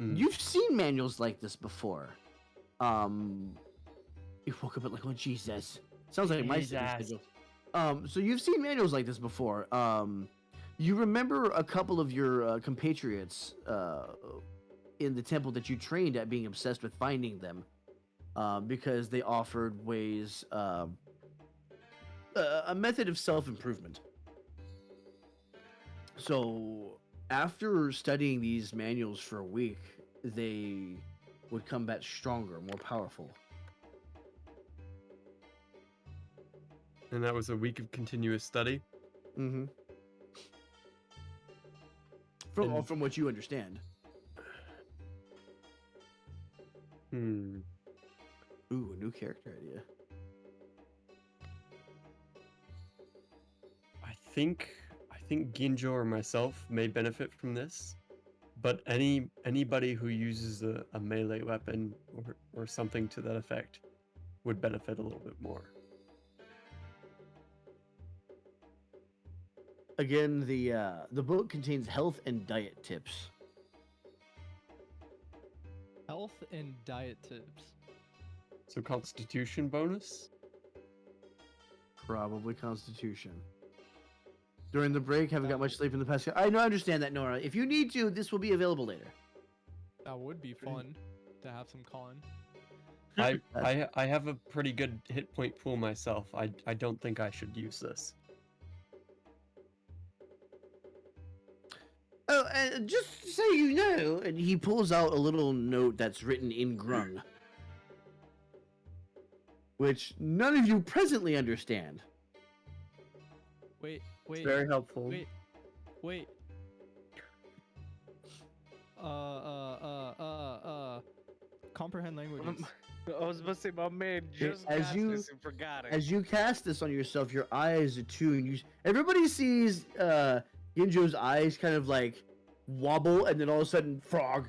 Mm. You've seen manuals like this before. You woke up at like, oh Jesus. Sounds like my sleeping Jesus. schedule. So you've seen manuals like this before. You remember a couple of your compatriots in the temple that you trained at being obsessed with finding them, because they offered ways, a method of self-improvement. So after studying these manuals for a week, they would come back stronger, more powerful. And that was a week of continuous study. Mm-hmm. And- From what you understand. Hmm. Ooh, a new character idea. I think Ginjo or myself may benefit from this, but anybody who uses a melee weapon or something to that effect would benefit a little bit more. Again, the book contains health and diet tips. Health and diet tips. So Constitution bonus. Probably Constitution. During the break, haven't got much sleep in the past. I understand that, Nora. If you need to, this will be available later. That would be fun to have some con. I have a pretty good hit point pool myself. I don't think I should use this. Oh, and just so you know, and he pulls out a little note that's written in Grung, which none of you presently understand. Wait. It's very helpful. Wait. Comprehend languages. I was about to say, my man just As got you- this and forgot it. As you cast this on yourself, your eyes attune. Everybody sees Ginjo's eyes kind of like wobble, and then all of a sudden, frog.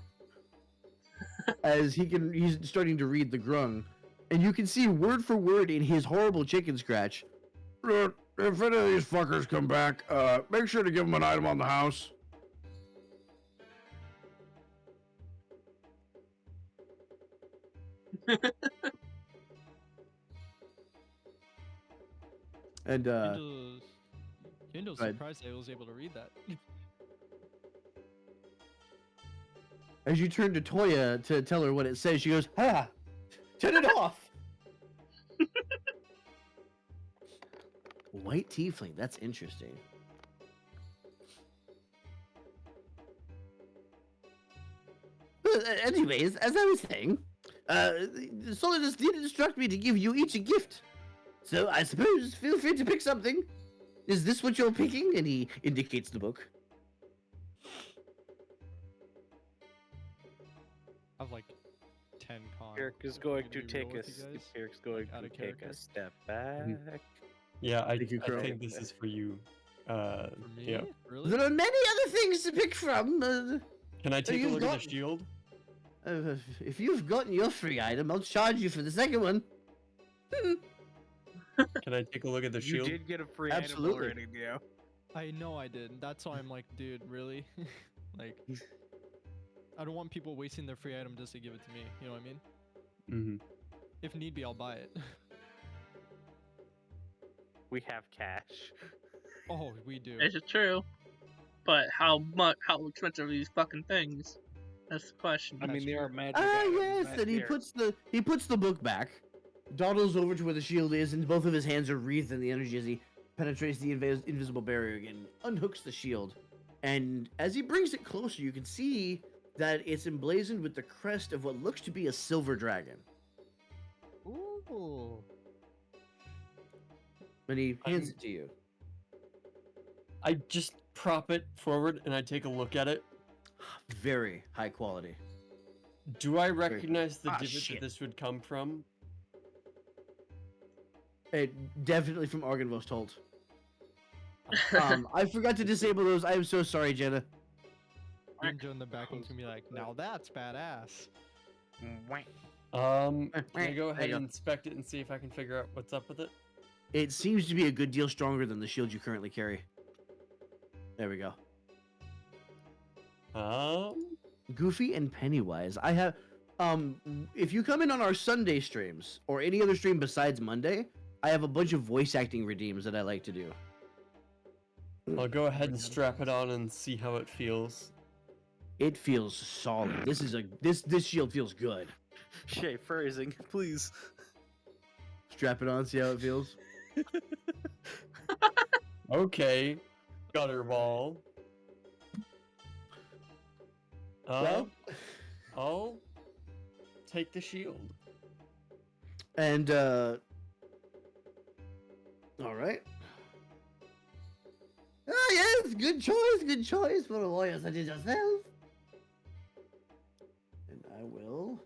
As he's starting to read the Grung, and you can see word for word in his horrible chicken scratch. If any of these fuckers come back, make sure to give them an item on the house. And Kindo's go ahead. surprised I was able to read that. as you turn to Toya to tell her what it says, she goes, "Ah, turn it off." White tiefling. That's interesting. Anyways, as I was saying, the Solidus did instruct me to give you each a gift. So I suppose feel free to pick something. Is this what you're picking? And he indicates the book. I have like 10 con. Eric is if I'm going gonna to be take real a with you guys. Eric's going out to of take character. a step back. Yeah, I Thank you, Crow. think this is for you. For me? Yeah. Really? There are many other things to pick from. Can I take a you've look at got- the shield? If you've gotten your free item, I'll charge you for the second one. Can I take a look at the You shield? did get a free Absolutely. item already, Neo. I know I did. That's why I'm like, dude, really? Like, I don't want people wasting their free item just to give it to me. You know what I mean? Mm-hmm. If need be, I'll buy it. We have cash. Oh, we do. This is true. But how expensive are these fucking things? That's the question. I mean, That's they are true. magic Ah, items. yes. that's And he fair. puts the book back, dawdles over to where the shield is, and both of his hands are wreathed in the energy as he penetrates the invisible barrier again, unhooks the shield, and as he brings it closer, you can see that it's emblazoned with the crest of what looks to be a silver dragon. Ooh. And he hands it to you. I just prop it forward and I take a look at it. Very high quality. Do I recognize the Ah, divot shit. that this would come from? It definitely from Argonvost Holt. I forgot to disable those. I am so sorry, Jenna. Ninja in the back looks gonna be like, now that's badass. Can I go There ahead you go. and inspect it and see if I can figure out what's up with it? It seems to be a good deal stronger than the shield you currently carry. There we go. Goofy and Pennywise. I have if you come in on our Sunday streams or any other stream besides Monday, I have a bunch of voice acting redeems that I like to do. I'll go ahead and strap it on and see how it feels. It feels solid. This shield feels good. Shay, phrasing, please. Strap it on, see how it feels. Okay, Gutterball. Well, I'll take the shield. and all right. Oh yes, good choice for a warrior such as yourself. And I will.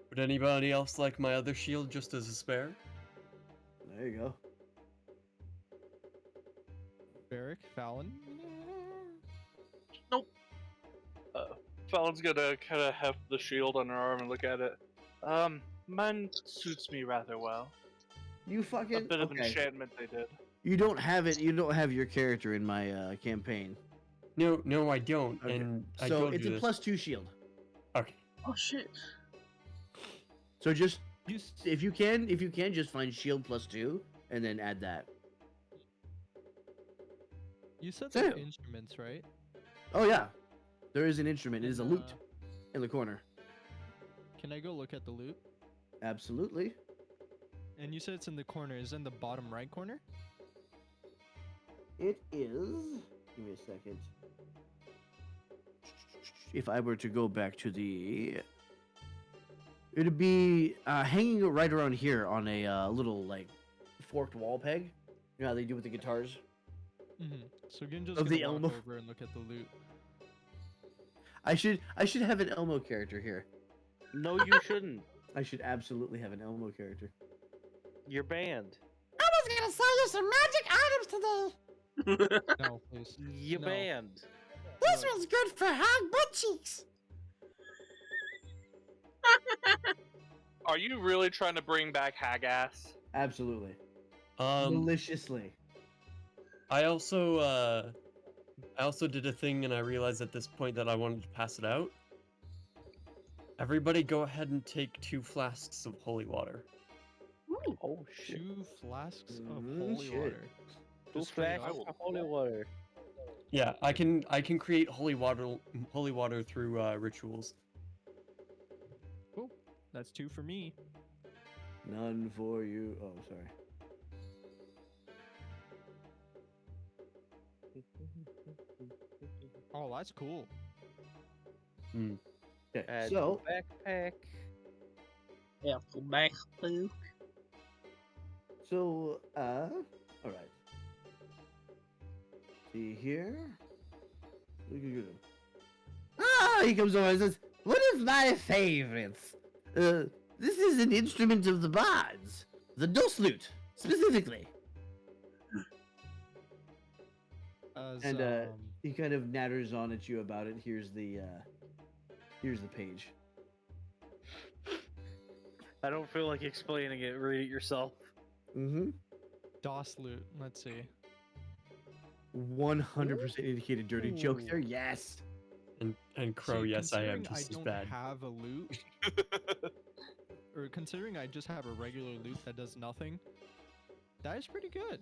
Would anybody else like my other shield just as a spare? There you go. Barrick, Fallon. Fallon's gonna kind of heft the shield on her arm and look at it. Mine suits me rather well. You A fucking bit of okay. enchantment they did. You don't have it. You don't have your character in my campaign. No, I don't. Okay. And I So told it's you a this. +2 shield. Okay. Oh shit. So just You, if you can, just find shield +2 and then add that. you said So- they're instruments, right? Oh yeah, there is an instrument. It is a And, lute in the corner. Can I go look at the loot? Absolutely. And you said it's in the corner. Is it in the bottom right corner? It is. Give me a second. If I were to go back to the, it'd be hanging right around here on a little like forked wall peg. You know how they do with the guitars. Mm-hmm. So Ginjo's Of gonna the walk Elmo. over and look at the loot. I should have an Elmo character here. No, you shouldn't. I should absolutely have an Elmo character. You're banned. I was gonna sell you some magic items today. No, please. You No. banned. This No. one's good for hog butt cheeks. Are you really trying to bring back Hagass? Absolutely. Deliciously. I also did a thing and I realized at this point that I wanted to pass it out. Everybody go ahead and take 2 flasks of holy water. Oh shit. 2 flasks of Mm, holy shit. water. Two Just straight flasks up. of holy water. Yeah, I can create holy water through rituals. Cool. That's 2 for me. None for you. Oh, sorry. Oh, that's cool. Okay, Add so backpack. Yeah, full back blue. all right. See here. Ah, he comes over and says, "One of my favorites. This is an instrument of the bards, the dust lute, specifically." As, And he kind of natters on at you about it. Here's the page. I don't feel like explaining it. Read it yourself. Mm-hmm. DOS loot. Let's see. 100% indicated dirty joke Ooh. there. Yes. And Crow, See, yes, I am considering just as don't bad. have a loot, or considering I just have a regular loot that does nothing, that is pretty good.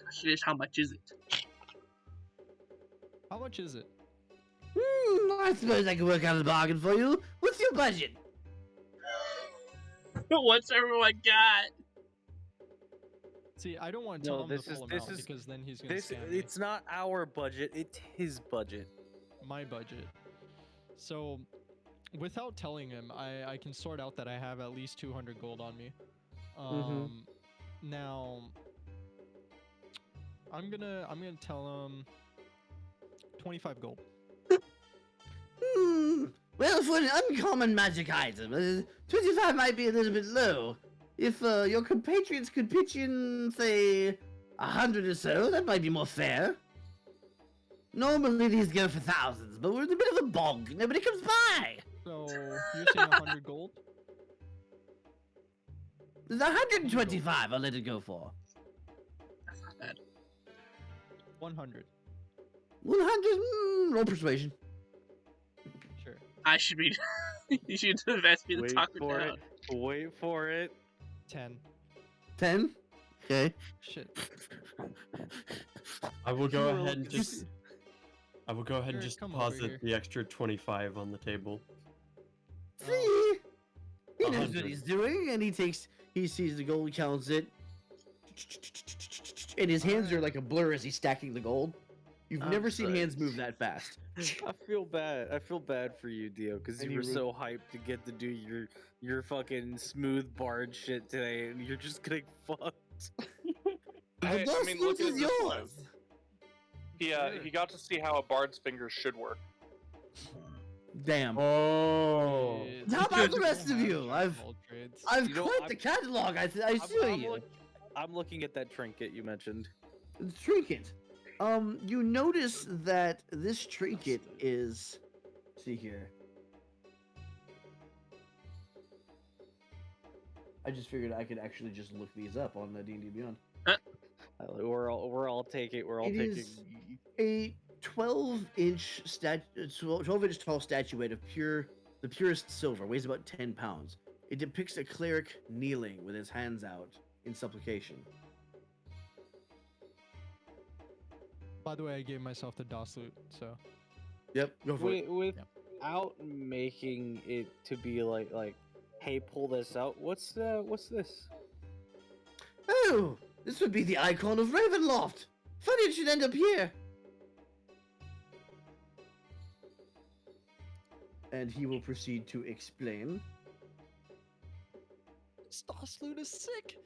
Question is, how much is it? How much is it? I suppose I can work out a bargain for you. What's your budget? What's everyone got? See, I don't want to No, tell him the this is- full this amount is- because then he's gonna This scam me. it's not our budget. It's his budget. My budget. So, without telling him, I can sort out that I have at least 200 gold on me. Now, I'm gonna tell him 25 gold. Well, for an uncommon magic item, 25 might be a little bit low. If your compatriots could pitch in, say, 100 or so, that might be more fair. Normally these go for thousands, but we're in a bit of a bog. Nobody comes by. So, you're saying 100 gold? There's 125 I'll let it go for. That's not bad. 100. 100, roll persuasion. Sure. I should be. You should have asked me to Wait talk it for down. it. Wait for it. 10. 10? Okay. Shit. I will go You're ahead and looking- just. I will go ahead and Eric, just come over deposit here. the extra 25 on the table. See? He knows 100. what he's doing, and he sees the gold, counts it, and his hands are like a blur as he's stacking the gold. You've I'm never seen sorry. hands move that fast. I feel bad. I feel bad for you, Dio, because And you were you were- so hyped to get to do your fucking smooth bard shit today, and you're just getting fucked. Hey, The I mean, look loot at is it this way. yours. He got to see how a bard's fingers should work. Damn. Oh. Shit. How about the You rest don't of have you? jack of all trades. I've You know, quite I'm- the catalog. I I'm, assure I'm, you. look, I'm looking at that trinket you mentioned. Trinket. You notice that this trinket is. See here. I just figured I could actually just look these up on the D&D Beyond. We're all taking. We're all It taking. is a 12-inch 12-inch tall statuette of the purest silver, weighs about 10 pounds. It depicts a cleric kneeling with his hands out in supplication. By the way, I gave myself the DOS loot, so. Yep, go for it. Without making it to be like, hey, pull this out. What's this? Oh, this would be the icon of Ravenloft. Funny it should end up here. And he will proceed to explain. This DOS loot is sick!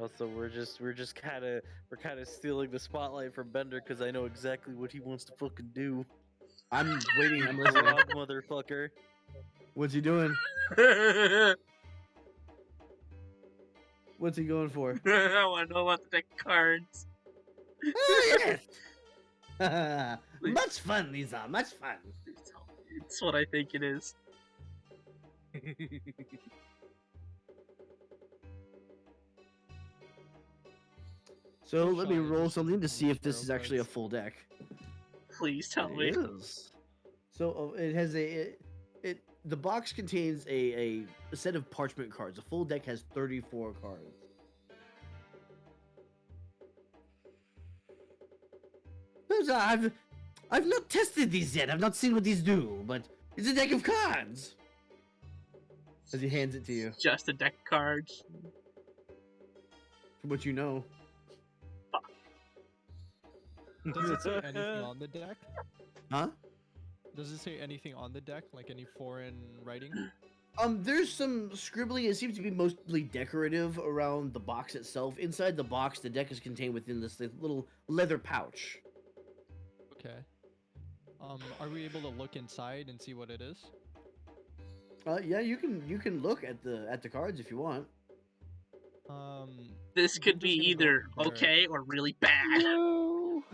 Also, we're just kind of stealing the spotlight from Bender because I know exactly what he wants to fucking do. I'm waiting. I'm listening. Rob, motherfucker. What's he doing? What's he going for? I want to know about the deck of cards. Oh, yes. Much fun, these are. Much fun. It's what I think it is. So I'm let me shy, roll just something to see if this tarot is actually a cards. full deck. Please tell me. It is. So it has the box contains a set of parchment cards. A full deck has 34 cards. Those are, I've not tested these yet. I've not seen what these do, but it's a deck of cards. As he hands it to you, Just a deck of cards. from what you know. Does it say anything on the deck? Huh? Does it say anything on the deck, like any foreign writing? There's some scribbling. It seems to be mostly decorative around the box itself. Inside the box, the deck is contained within this little leather pouch. Okay. Are we able to look inside and see what it is? Yeah, you can look at the cards if you want. This I'm could be just gonna go either there. okay or really bad.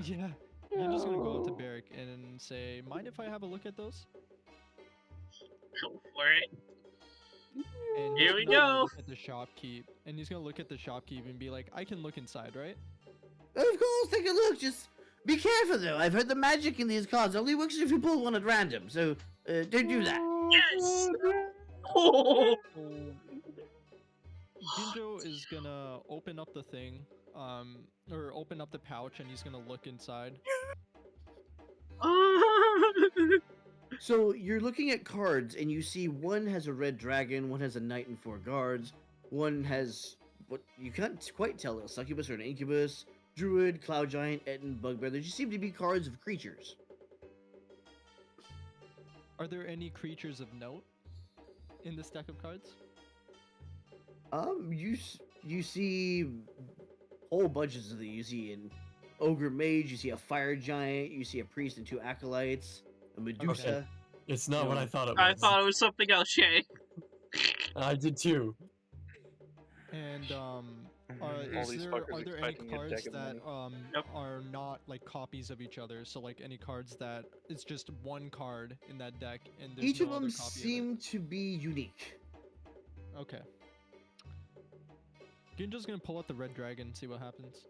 Yeah. I'm just gonna go up to Barrick and say, mind if I have a look at those? Go for it. And Here he's we gonna go. Look at the shopkeep, and he's gonna look at the shopkeep and be like, I can look inside, right? Of course, take a look. Just be careful though. I've heard the magic in these cards only works if you pull one at random. So don't do that. Yes! Oh! Ginjo is gonna open up the thing, or open up the pouch, and he's gonna look inside. So you're looking at cards, and you see one has a red dragon, one has a knight and 4 guards, one has what you can't quite tell a succubus or an incubus, druid, cloud giant, Etten, bugbear. There just seem to be cards of creatures. Are there any creatures of note in this deck of cards? You see whole bunches of these. You see an ogre mage, you see a fire giant, you see a priest and 2 acolytes, a Medusa. It's not what I thought it was. I thought it was something else, Shay. I did too. And All are these there fuckers any expecting a cards deck of that money. Yep. are not like copies of each other? So like any cards that it's just one card in that deck, and there's Each no of them other copy of seem to be unique. it. Okay. Ginjo's gonna pull out the red dragon, see what happens.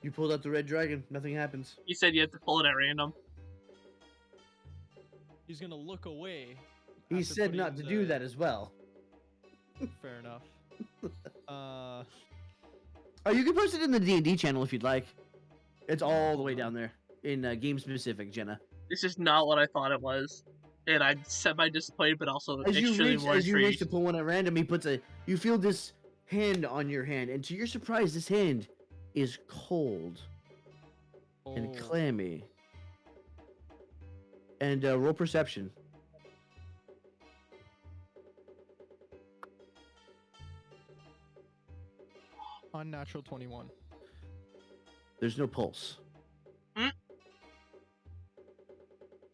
You pulled out the red dragon, nothing happens. You said you had to pull it at random. he's gonna look away. He after said not to putting do the- that as well. Fair enough. Oh, you can post it in the D&D channel if you'd like. It's all the way down there in game specific, Jenna. This is not what I thought it was, and I'm semi-disappointed, but also As you extremely more reach intrigued. to pull one at random, he puts you feel this hand on your hand, and to your surprise, this hand is cold and Oh. clammy. And roll perception. Unnatural 21. There's no pulse. As,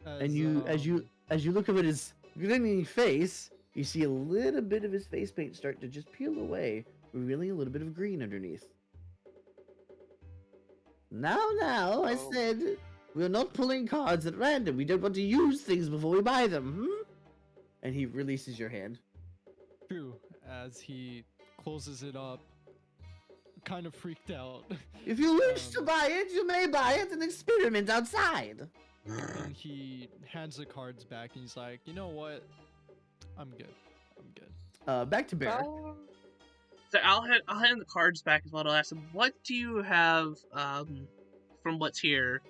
And as you look at his grinning face, you see a little bit of his face paint start to just peel away, revealing a little bit of green underneath. Now, I Oh. said we're not pulling cards at random. We don't want to use things before we buy them. And he releases your hand. True, as he closes it up, kind of freaked out. If you wish to buy it, you may buy it and experiment outside. And he hands the cards back and he's like, you know what? I'm good. Back to Bear. So I'll hand the cards back as well. I'll ask him, what do you have from what's here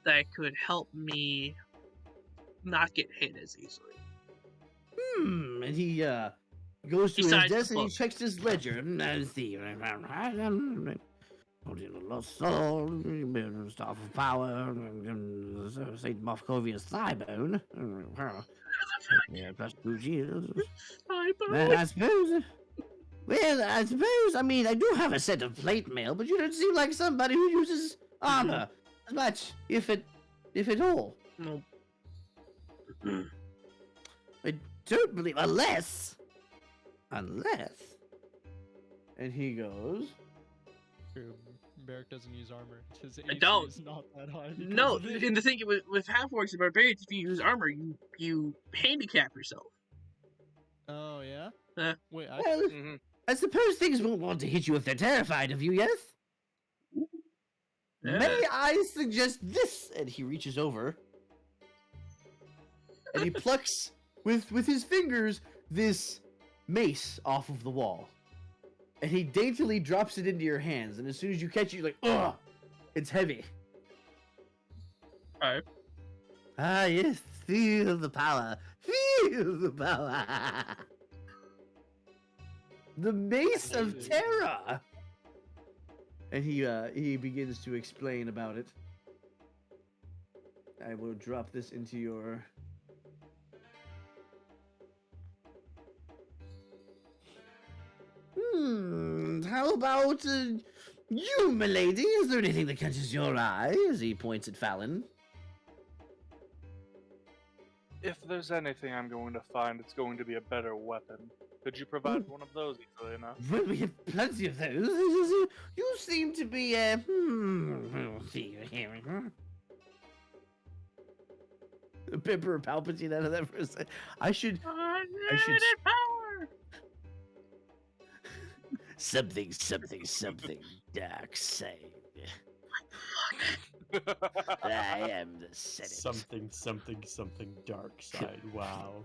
that could help me not get hit as easily? And he goes to Besides the his desk and he book. checks his ledger. Let's see. Lost soul, staff of power, Saint Moscovia's thigh bone. Yeah, plus 2 shields. Well, I suppose. I mean, I do have a set of plate mail, but you don't seem like somebody who uses armor as much, if at all. No. I don't believe, unless. And he goes. True. Barrick doesn't use armor. His I AC don't. is not that high. because No, of it. and the thing with half-orcs and barbarians, if you use armor, you handicap yourself. Oh yeah. Wait, Well, Mhm. I suppose things won't want to hit you if they're terrified of you, yes? Yeah. May I suggest this? And he reaches over. And he plucks with his fingers this mace off of the wall. And he daintily drops it into your hands, and as soon as you catch it, you're like, ugh! It's heavy. Alright. Ah, yes, feel the power. Feel the power. The Mace of Terror! And he begins to explain about it. I will drop this into your... How about you, milady? Is there anything that catches your eye? As he points at Fallon. If there's anything I'm going to find, it's going to be a better weapon. Could you provide one of those easily enough? Well, we have plenty of those. You seem to be we'll see you here. Pepper Palpatine out of that for a second. I should Unlimited power! something dark side. I am the Senate. Something dark side. Wow.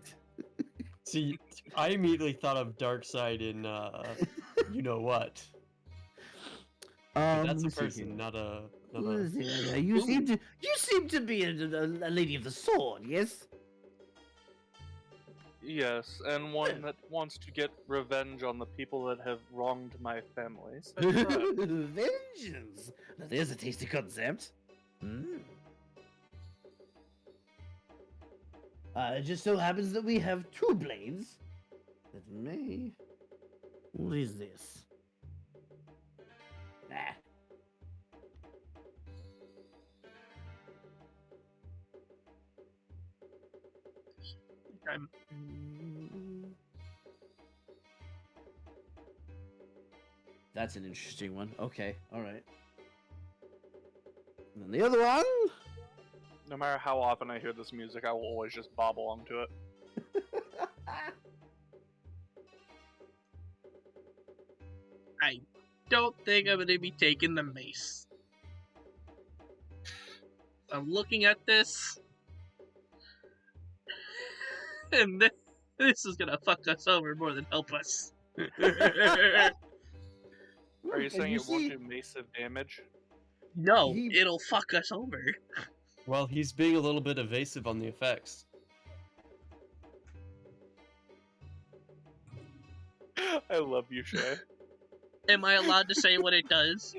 See, I immediately thought of dark side in you know what. But that's a person, not a. You seem to be a lady of the sword, yes? Yes, and one that wants to get revenge on the people that have wronged my family. So Strahd. Vengeance. Now there's a tasty concept. It just so happens that we have 2 blades. That may. What is this? Ah. I'm That's an interesting one. Okay, all right. And then the other one. No matter how often I hear this music, I will always just bob along to it. I don't think I'm going to be taking the mace. I'm looking at this. And this is gonna fuck us over more than help us. Are you And saying you it won't see- do massive damage? No, He- it'll fuck us over. Well, he's being a little bit evasive on the effects. I love you, Shay. Am I allowed to say what it does?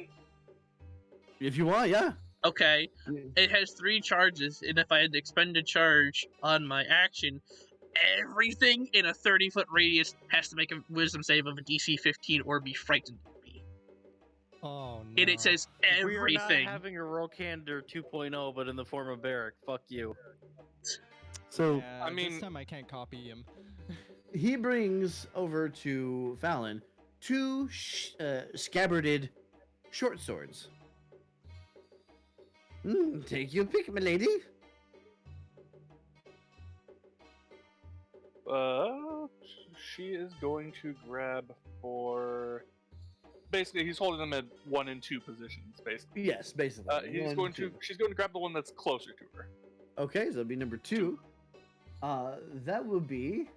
If you want, yeah. Okay. It has 3 charges, and if I had to expend a charge on my action, everything in a 30-foot radius has to make a wisdom save of a DC 15 or be frightened of me. Oh no. And it says We are not everything. having a Rokander 2.0, but in the form of Barrack. Fuck you. So Yeah, I mean- this time I can't copy him. he brings over to Fallon 2 scabbarded short swords. Take your pick, milady. She is going to grab for. Basically, he's holding them at 1 and 2 positions. Basically, Yes, basically. he's One, going two. to. She's going to grab the one that's closer to her. Okay, so that'll be number 2. That will be.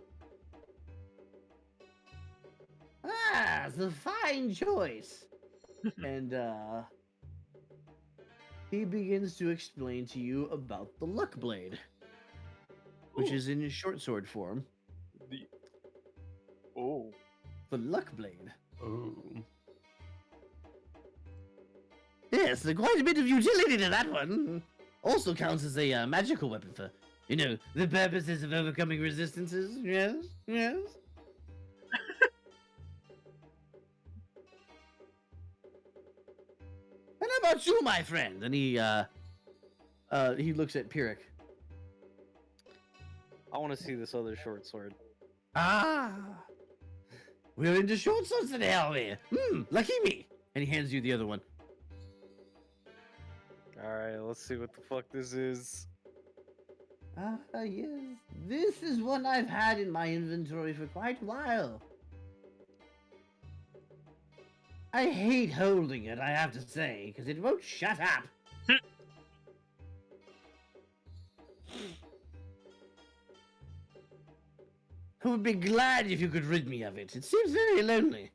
Ah, it's a fine choice. And he begins to explain to you about the luck blade, which Ooh. is in short sword form. The. Oh. The luck blade. Oh. Yes, there's quite a bit of utility to that one. Also counts as a magical weapon for, the purposes of overcoming resistances. Yes, yes. And how about you, my friend? And he looks at Pyrrhic. I want to see this other short sword. Ah, we're into short swords today, are we? Lucky me. And he hands you the other one. Alright, let's see what the fuck this is. Yes. This is one I've had in my inventory for quite a while. I hate holding it, I have to say, because it won't shut up. I would be glad if you could rid me of it. It seems very lonely.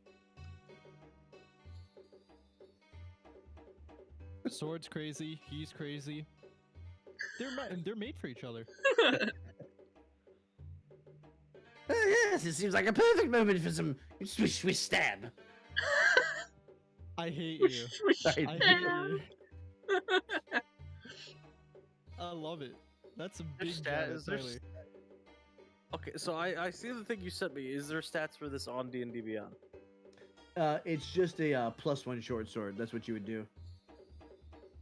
Sword's crazy. He's crazy. They're made for each other. Yes, it seems like a perfect moment for some swish swish stab. I hate you. I hate you. I love it. That's a big stat- jab, is there Tyler. Okay, so I see the thing you sent me. Is there stats for this on D&D Beyond? It's just a +1 short sword. That's what you would do.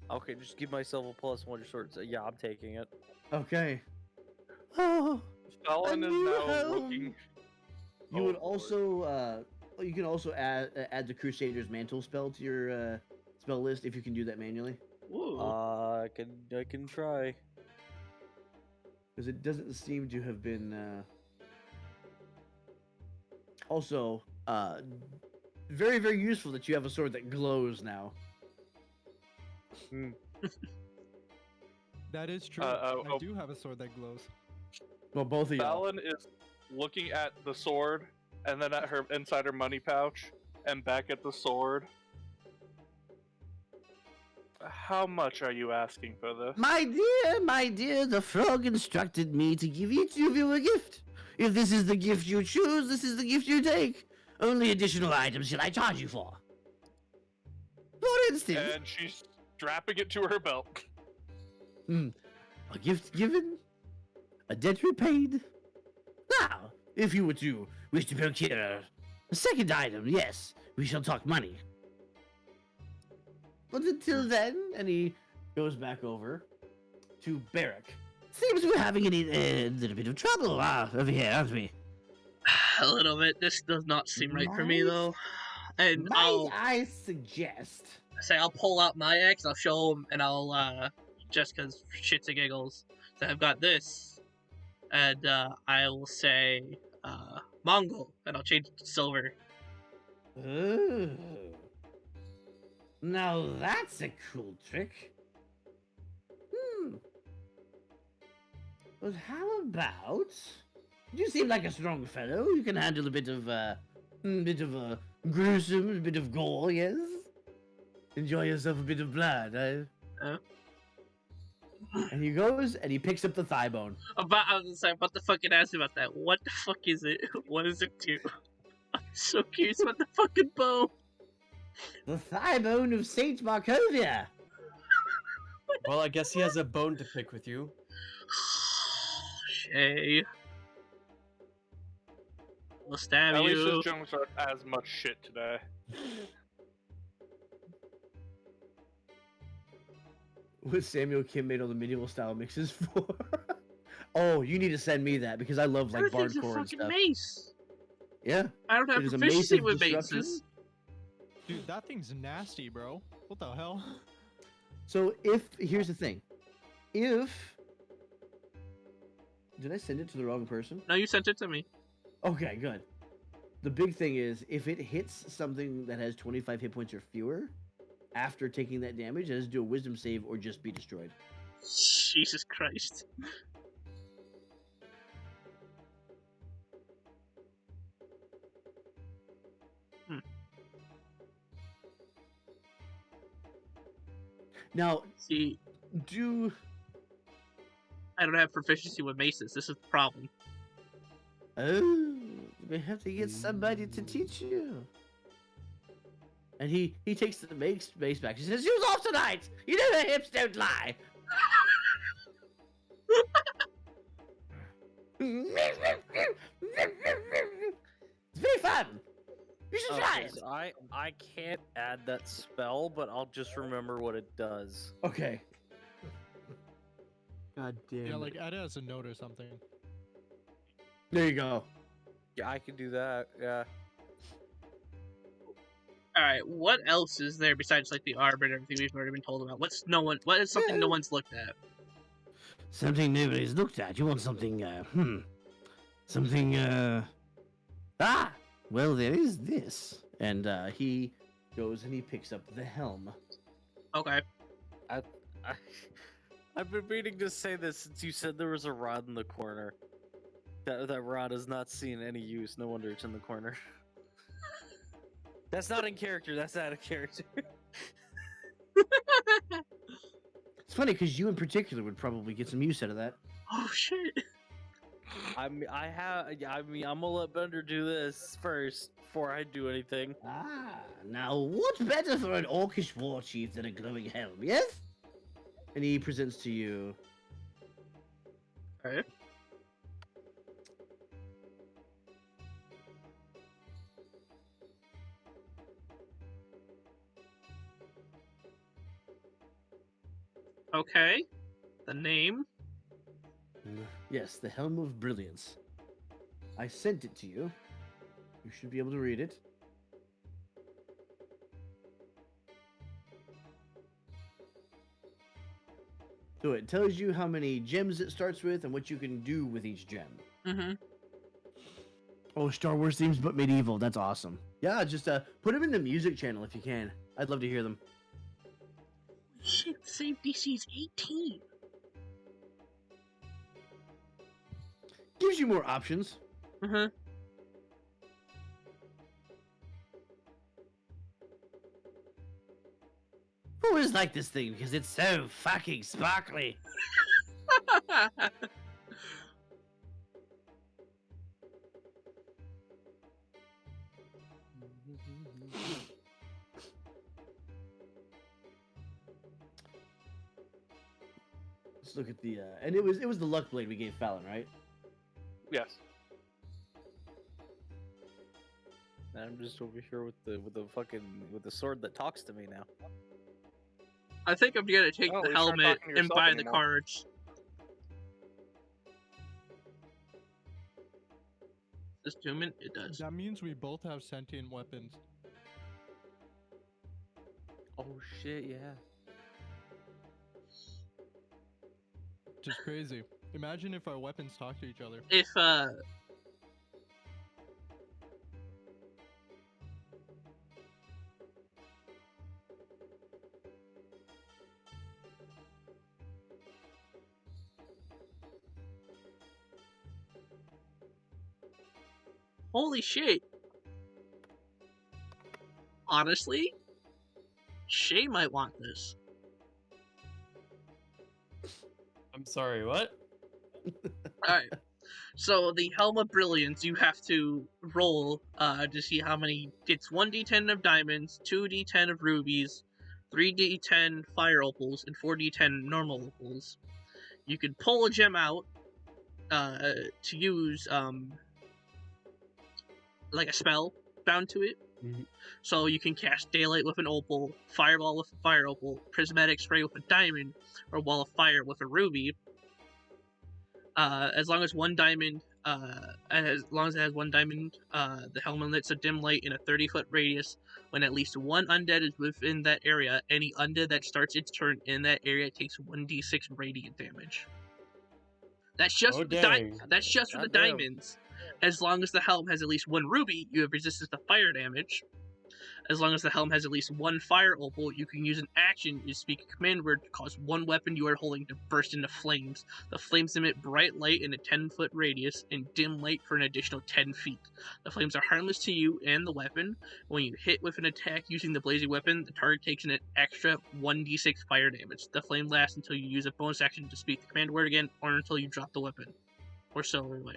Okay, just give myself a +1 short. So yeah, I'm taking it. Okay. Oh, Fallon A is new now home. looking. you Oh, would Lord. also you can also add the Crusader's Mantle spell to your spell list if you can do that manually, Ooh. I can try. because it doesn't seem to have been. Also, very very useful that you have a sword that glows now. That is true. oh, I oh. do have a sword that glows. Well, both of y'all. Fallon is looking at the sword, and then at her inside her money pouch, and back at the sword. How much are you asking for this? My dear, the frog instructed me to give each of you a gift. If this is the gift you choose, this is the gift you take. Only additional items shall I charge you for. For instance, And she's strapping it to her belt. a gift given, a debt repaid. Now, if you were to wish to procure a second item, yes, we shall talk money. But until then, and he goes back over to Barrack. Seems we're having a little bit of trouble over here, aren't we? A little bit. This does not seem right for me Might- though. And Might I suggest? I'll pull out my axe. I'll show him, and I'll just cause for shits and giggles. So I've got this, and I will say Mongol, and I'll change it to silver. Oh. Now that's a cool trick. But how about You seem like a strong fellow. You can handle a bit of gruesome, a bit of gore, yes? Enjoy yourself a bit of blood, Uh. And he goes and he picks up the thigh bone. I was about to fucking ask you about that. What the fuck is it? What does it do? I'm so curious about the fucking bone. The thigh bone of Saint Markovia. Well, I guess he has a bone to pick with you. Shay. We'll stab At least you. his jokes aren't as much shit today. What Samuel Kim made all the medieval style mixes for. Oh, you need to send me that because I love like Everything's a bardcore and fucking stuff. mace. Yeah. I don't have It is a proficiency mace of with disruption. maces. Dude, that thing's nasty, bro. What the hell? So here's the thing. Did I send it to the wrong person? No, you sent it to me. Okay, good. The big thing is if it hits something that has 25 hit points or fewer, after taking that damage, it has to do a wisdom save or just be destroyed. Jesus Christ. Now, See, I don't have proficiency with maces. This is the problem. Oh, we have to get somebody to teach you. And he takes the mace back. He says, "Use off tonight. You know the hips don't lie." It's very fun. You should try Okay, it. so I can't add that spell, but I'll just remember what it does. Okay. God damn. Yeah, it. like add it as a note or something. There you go. Yeah, I can do that. Yeah. Alright, what else is there besides like the arbor and everything we've already been told about? What is something no one's looked at? Something nobody's looked at. You want something, something, ah! Well, there is this. And, he goes and he picks up the helm. Okay. I've been meaning to say this since you said there was a rod in the corner. That rod has not seen any use. No wonder it's in the corner. That's not in character. That's out of character. It's funny because you in particular would probably get some use out of that. Oh shit. I'm gonna let Bender do this first before I do anything. Ah, now what's better for an orcish war chief than a glowing helm, yes? And he presents to you. Okay. Okay. The name. Yes, the Helm of Brilliance. I sent it to you. You should be able to read it. So it tells you how many gems it starts with and what you can do with each gem. Mm-hmm. Oh, Star Wars themes, but medieval. That's awesome. Yeah, just put them in the music channel if you can. I'd love to hear them. Shit, save DC is 18. Gives you more options. Mm-hmm. I always like this thing because it's so fucking sparkly. Let's look at the and it was the luck blade we gave Fallon, right? Yes. I'm just over here with the sword that talks to me now. I think I'm gonna take Oh, the at least you're not helmet talking to and yourself buy the anymore. cards. Does Tumen? It does. That means we both have sentient weapons. Oh shit, yeah. Just crazy. Imagine if our weapons talk to each other. If Holy shit. Honestly, Shay might want this. I'm sorry, what? Alright. So the Helm of Brilliance, you have to roll to see how many. It's 1d10 of diamonds, 2d10 of rubies, 3d10 fire opals, and 4d10 normal opals. You can pull a gem out to use like a spell bound to it. Mhm. So you can cast Daylight with an opal, Fireball with a fire opal, Prismatic Spray with a diamond, or Wall of Fire with a ruby. As long as it has one diamond, the helmet emits a dim light in a 30-foot radius. When at least one undead is within that area, any undead that starts its turn in that area takes 1d6 radiant damage. That's just Oh, for the dang. That's just for the Goddamn. diamonds. As long as the helm has at least one ruby, you have resistance to fire damage. As long as the helm has at least one fire opal, you can use an action to speak a command word to cause one weapon you are holding to burst into flames. The flames emit bright light in a 10-foot radius and dim light for an additional 10 feet. The flames are harmless to you and the weapon. When you hit with an attack using the blazing weapon, the target takes an extra 1d6 fire damage. The flame lasts until you use a bonus action to speak the command word again, or until you drop the weapon. Or so anyway.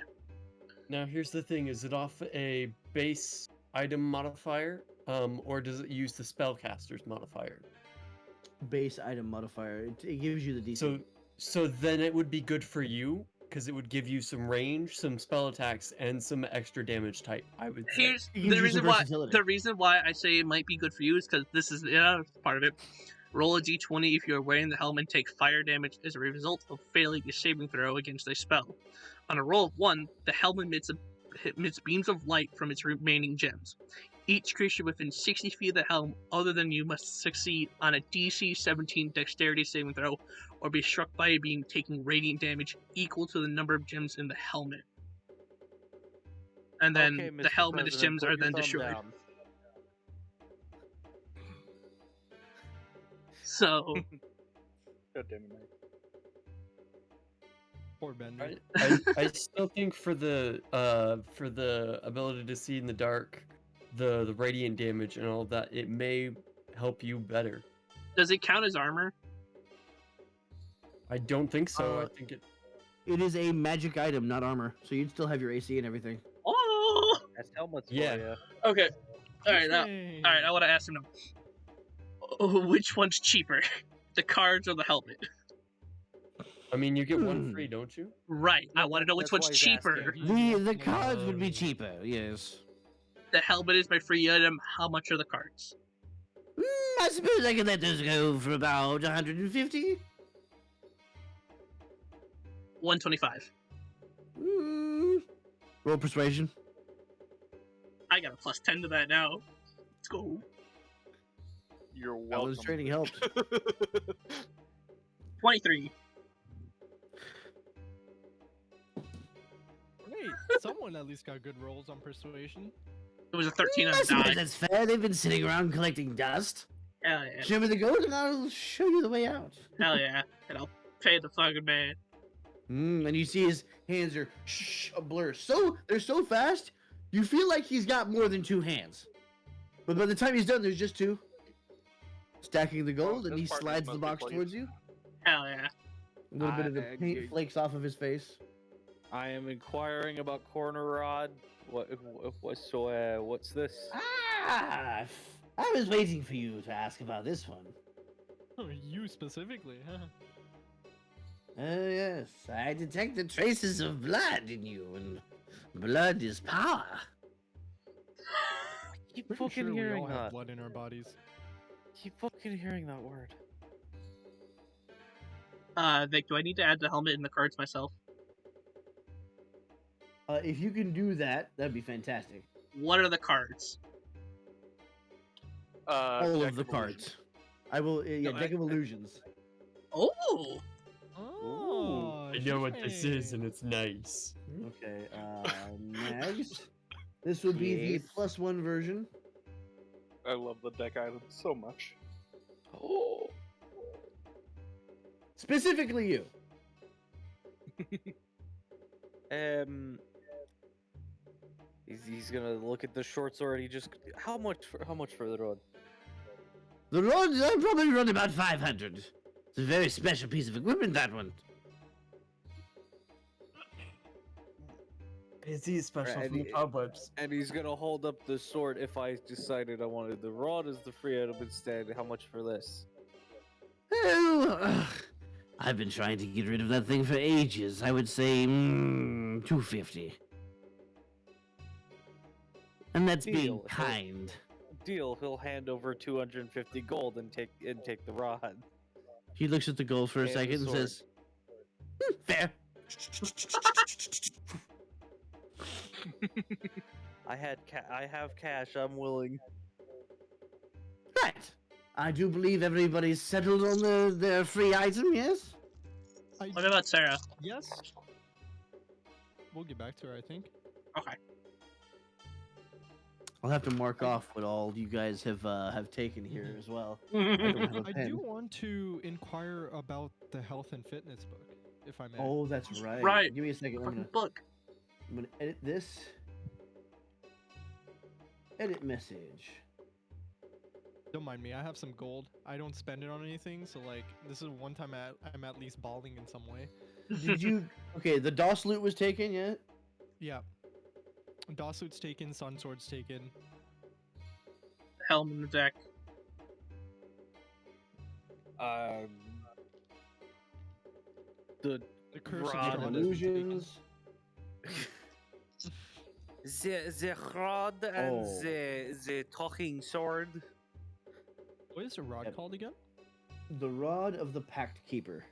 Now, here's the thing: is it off a base item modifier, or does it use the spellcaster's modifier? Base item modifier. It gives you the DC. So then it would be good for you because it would give you some range, some spell attacks, and some extra damage type. I would say. Here's It gives the you some reason why. versatility. The reason why I say it might be good for you is because this is part of it. Roll a d20 if you are wearing the helmet and take fire damage as a result of failing a saving throw against a spell. On a roll of 1, the helmet emits beams of light from its remaining gems. Each creature within 60 feet of the helm other than you must succeed on a DC 17 dexterity saving throw or be struck by a beam taking radiant damage equal to the number of gems in the helmet. And then Okay, the Mr. helmet and its President, gems put are your then thumb destroyed. down. So God damn it, Mike. Poor Bender. I still think for the ability to see in the dark, the radiant damage and all that, it may help you better. does it count as armor? I don't think so. I Uh, think it. It is a magic item, not armor. So you'd still have your AC and everything. Oh, That's helmets Yeah. for you. okay. All right, now, Yay. I want to ask him now. Which one's cheaper, the cards or the helmet? I mean, you get one Hmm. free, don't you? Right. I No, want to know which that's one's why he's cheaper. asking. The cards would be cheaper, yes. The helmet is my free item. How much are the cards? I suppose I can let those go for about 150. 125. Roll persuasion. I got a plus 10 to that now. Let's go. You're welcome. Paladin's training helped. 23. Wait, someone at least got good rolls on persuasion. It was a 13 on I the suppose die. that's fair. They've been sitting around collecting dust. Hell yeah. Show me the gold and I'll show you the way out. Hell yeah. And I'll pay the fucking man. And you see his hands are a blur. They're so fast, you feel like he's got more than 2 hands. But by the time he's done, there's just 2. Stacking the gold, and this he part is slides the mostly box pleasure. towards you. Hell yeah. A little bit of the paint you- flakes off of his face. I am inquiring about corner rod. What's this? Ah, I was waiting for you to ask about this one. Oh, you specifically, huh? Oh yes, I detect the traces of blood in you, and blood is power. Keep Pretty fucking sure we hearing all have that. blood in our bodies. Keep fucking hearing that word. Vic, do I need to add the helmet in the cards myself? If you can do that, that'd be fantastic. What are the cards? All Deck of the Illusion. cards. I will. Yeah, No, deck of illusions. Oh! Oh, I know what this is, shit. and it's nice. Okay. Next, this would be the Yes. +1 version. I love the deck items so much. Oh. Specifically you. he's gonna look at the short sword. He just how much for the road? The roads I probably run about 500. It's a very special piece of equipment, that one. Is he special And from the he- cobwebs? And he's gonna hold up the sword if I decided I wanted the rod as the free item instead. How much for this? Oh, I've been trying to get rid of that thing for ages. I would say 250. And that's being Deal. kind. Deal. He'll hand over 250 gold and take the rod. He looks at the gold for a And the second and sword. says, fair. I have cash. I'm willing. Right. I do believe everybody's settled on their free item, yes? What about Sarah? Yes. We'll get back to her, I think. Okay. I'll have to mark off what all you guys have taken here as well. I don't have a I pen. do want to inquire about the health and fitness book, if I may. Oh, that's right. Right. Give me a second. Fucking book. I'm gonna edit this. Edit message. Don't mind me. I have some gold. I don't spend it on anything, so like this is one time I'm at least balling in some way. Did you? Okay, the DOS loot was taken yet? Yeah. DOS loot's taken. Sun sword's taken. Helm in the deck. The The curse Rod of and Strahd has been taken. Illusions. the rod and Oh. the talking sword. What is the rod Yep. called again? The Rod of the Pact Keeper.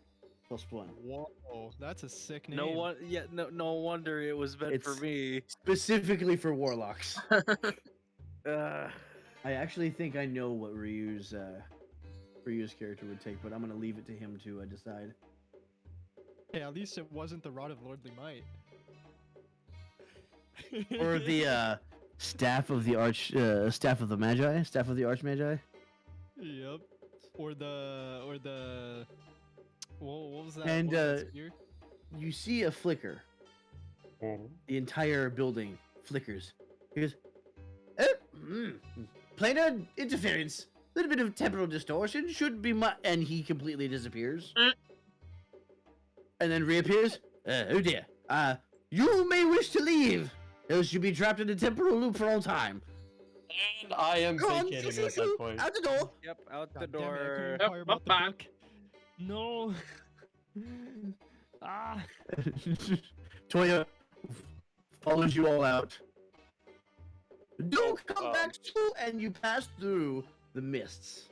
+1. Whoa, that's a sick name. No wonder it was meant for It's- me. Specifically for warlocks. Uh, I actually think I know what Ryu's character would take, but I'm gonna leave it to him to decide. Hey, at least it wasn't the rod of lordly might. Or the staff of the staff of the magi, staff of the archmagi. Yep. Or the. Whoa, what was that? And, what was that spear? You see a flicker. The entire building flickers. He goes, planar interference. A little bit of temporal distortion should be and he completely disappears. And then reappears. Oh dear. You may wish to leave. Else you'll be trapped in a temporal loop for all time. And I am Go on, vacating at that point. out the door. yep, out the God damn it, I couldn't door. inquire about the bye-bye. book. No. Ah. Toya follows you all out. Don't come Um, back soon, and you pass through the mists.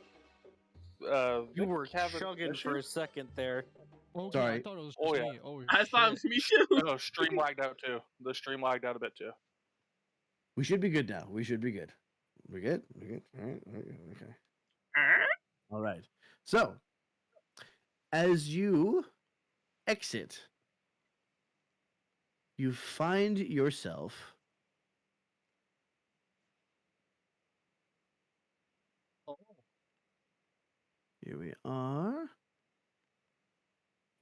You were Kevin, chugging is for she? a second there. Okay, Sorry. I thought it was Oh, just yeah. me. Oh, I thought it shit. was me too. No, stream lagged out too. The stream lagged out a bit too. We should be good now. We should be good. We're good. We're good. All right. Okay. All right. So, as you exit, you find yourself here we are.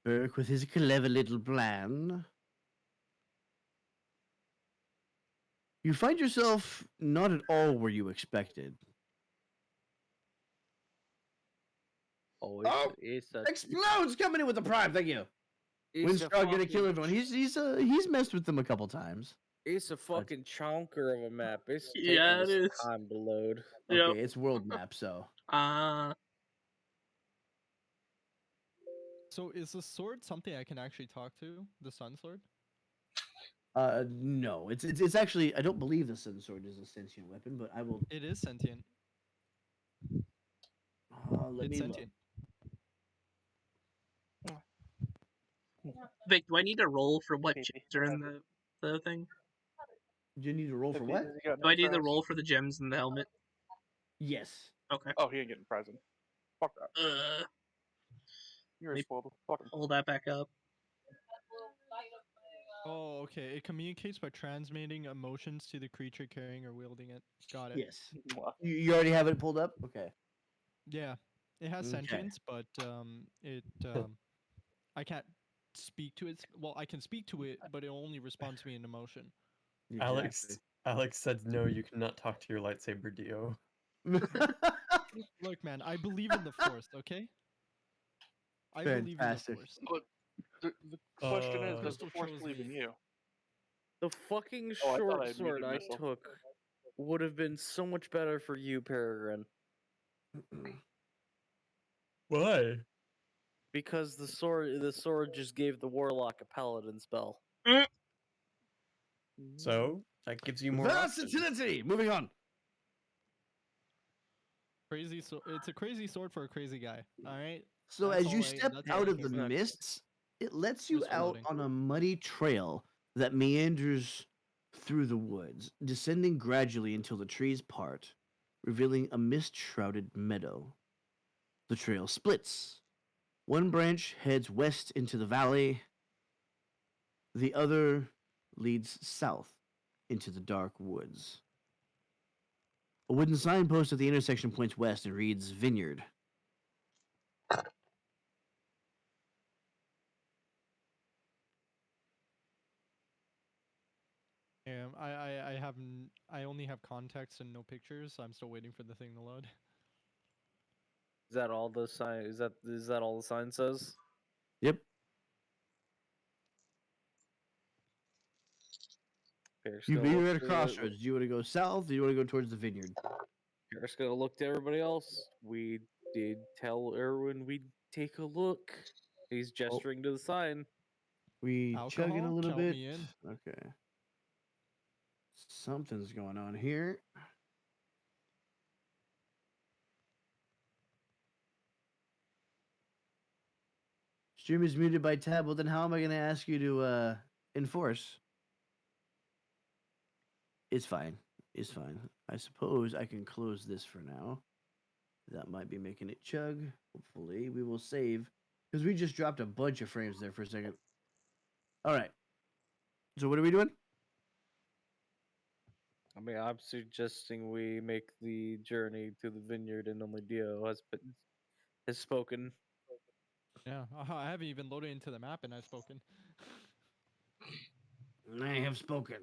Burke with his clever little plan. You find yourself not at all where you expected. Oh, Oh, it's a Explodes coming in with the prime. Thank you. it's a Windstrahd gonna kill fucking- everyone. He's messed with them a couple times. It's a fucking chonker of a map. It's Yeah, taking it us is. time to load. Yep. Okay, it's world map, so So is the sword something I can actually talk to? The sun sword? no, it's actually I don't believe the sun sword is a sentient weapon, but I will It is sentient. let It's me look. sentient. Vic, do I need to roll for what gems are in the thing? Do you need to roll for what? Do I need to roll for the gems in the helmet? Yes. Okay. Oh, he ain't getting present. Fuck that. You're a Maybe- spoiled. Fuck him. Hold that back up. Oh, okay. It communicates by transmitting emotions to the creature carrying or wielding it. Got it. Yes. Mwah. You already have it pulled up? Okay. Yeah. It has Okay. sentience, but I can't speak to it. Well, I can speak to it, but it only responds to me in emotion. Alex said no. You cannot talk to your lightsaber, Dio. Look, man, I believe in the Force. Okay. I believe in the Fantastic. Force. But the question is, does the Crystal Force chose believe in me. you? The fucking Oh, I thought short I had sword muted I myself. took would have been so much better for you, Peregrine. Why? Because the sword just gave the warlock a paladin spell. So that gives you more options. Versatility. Moving on. Crazy it's a crazy sword for a crazy guy. All right. So That's as you all step that's all out I of care the about. mists, it lets you Just out floating. on a muddy trail that meanders through the woods, descending gradually until the trees part, revealing a mist-shrouded meadow. The trail splits. One branch heads west into the valley, the other leads south into the dark woods. A wooden signpost at the intersection points west and reads Vineyard. Yeah, I haven't. I only have context and no pictures, so I'm still waiting for the thing to load. Is that all the sign? Is that all the sign says? Yep. You're at a crossroads. Do you want to go south or do you want to go towards the vineyard? Pierre's gonna look to everybody else. We did tell Erwin we'd take a look. He's gesturing to the sign. We chugging a Alcohol? little Count bit. me in. Okay. Something's going on here. Stream is muted by tab. Well, then how am I going to ask you to enforce? It's fine. It's fine. I suppose I can close this for now. That might be making it chug. Hopefully, we will save because we just dropped a bunch of frames there for a second. All right. So what are we doing? I mean, I'm suggesting we make the journey to the vineyard, and only Dio has spoken. Yeah, I haven't even loaded into the map and I've spoken. I have spoken.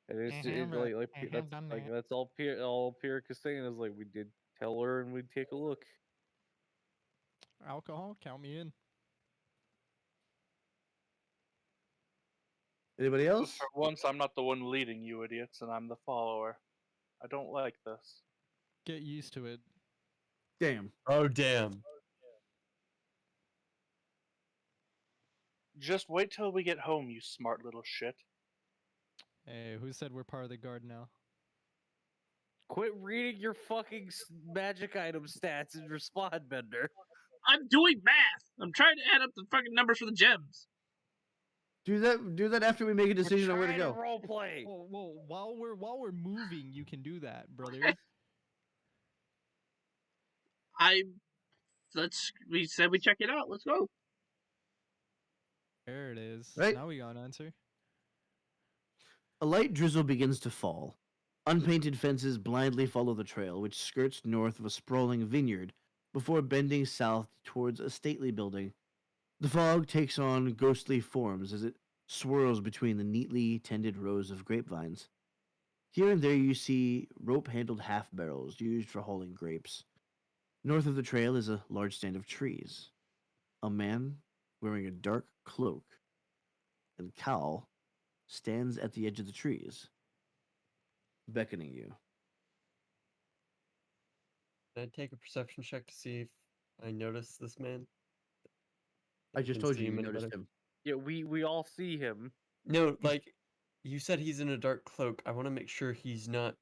And it's I have, I have done that. that's all Pierre is saying is like we did tell her and we'd take a look. Alcohol? Count me in. Anybody else? For once, I'm not the one leading you idiots, and I'm the follower. I don't like this. Get used to it. Damn. Oh damn. Just wait till we get home, you smart little shit. Hey, who said we're part of the guard now? Quit reading your fucking magic item stats and respond, Bender. I'm doing math. I'm trying to add up the fucking numbers for the gems. Do that after we make a decision on where to go. Role play. Well, while we're moving, you can do that, brother. We said we check it out. Let's go. There it is. Right. Now we got an answer. A light drizzle begins to fall. Unpainted fences blindly follow the trail, which skirts north of a sprawling vineyard before bending south towards a stately building. The fog takes on ghostly forms as it swirls between the neatly tended rows of grapevines. Here and there you see rope-handled half-barrels used for hauling grapes. North of the trail is a large stand of trees. A man wearing a dark cloak and cowl stands at the edge of the trees, beckoning you. Can I take a perception check to see if I notice this man? I just Can told see you you any noticed better? him. Yeah, we all see him. No, like you said he's in a dark cloak. I want to make sure he's not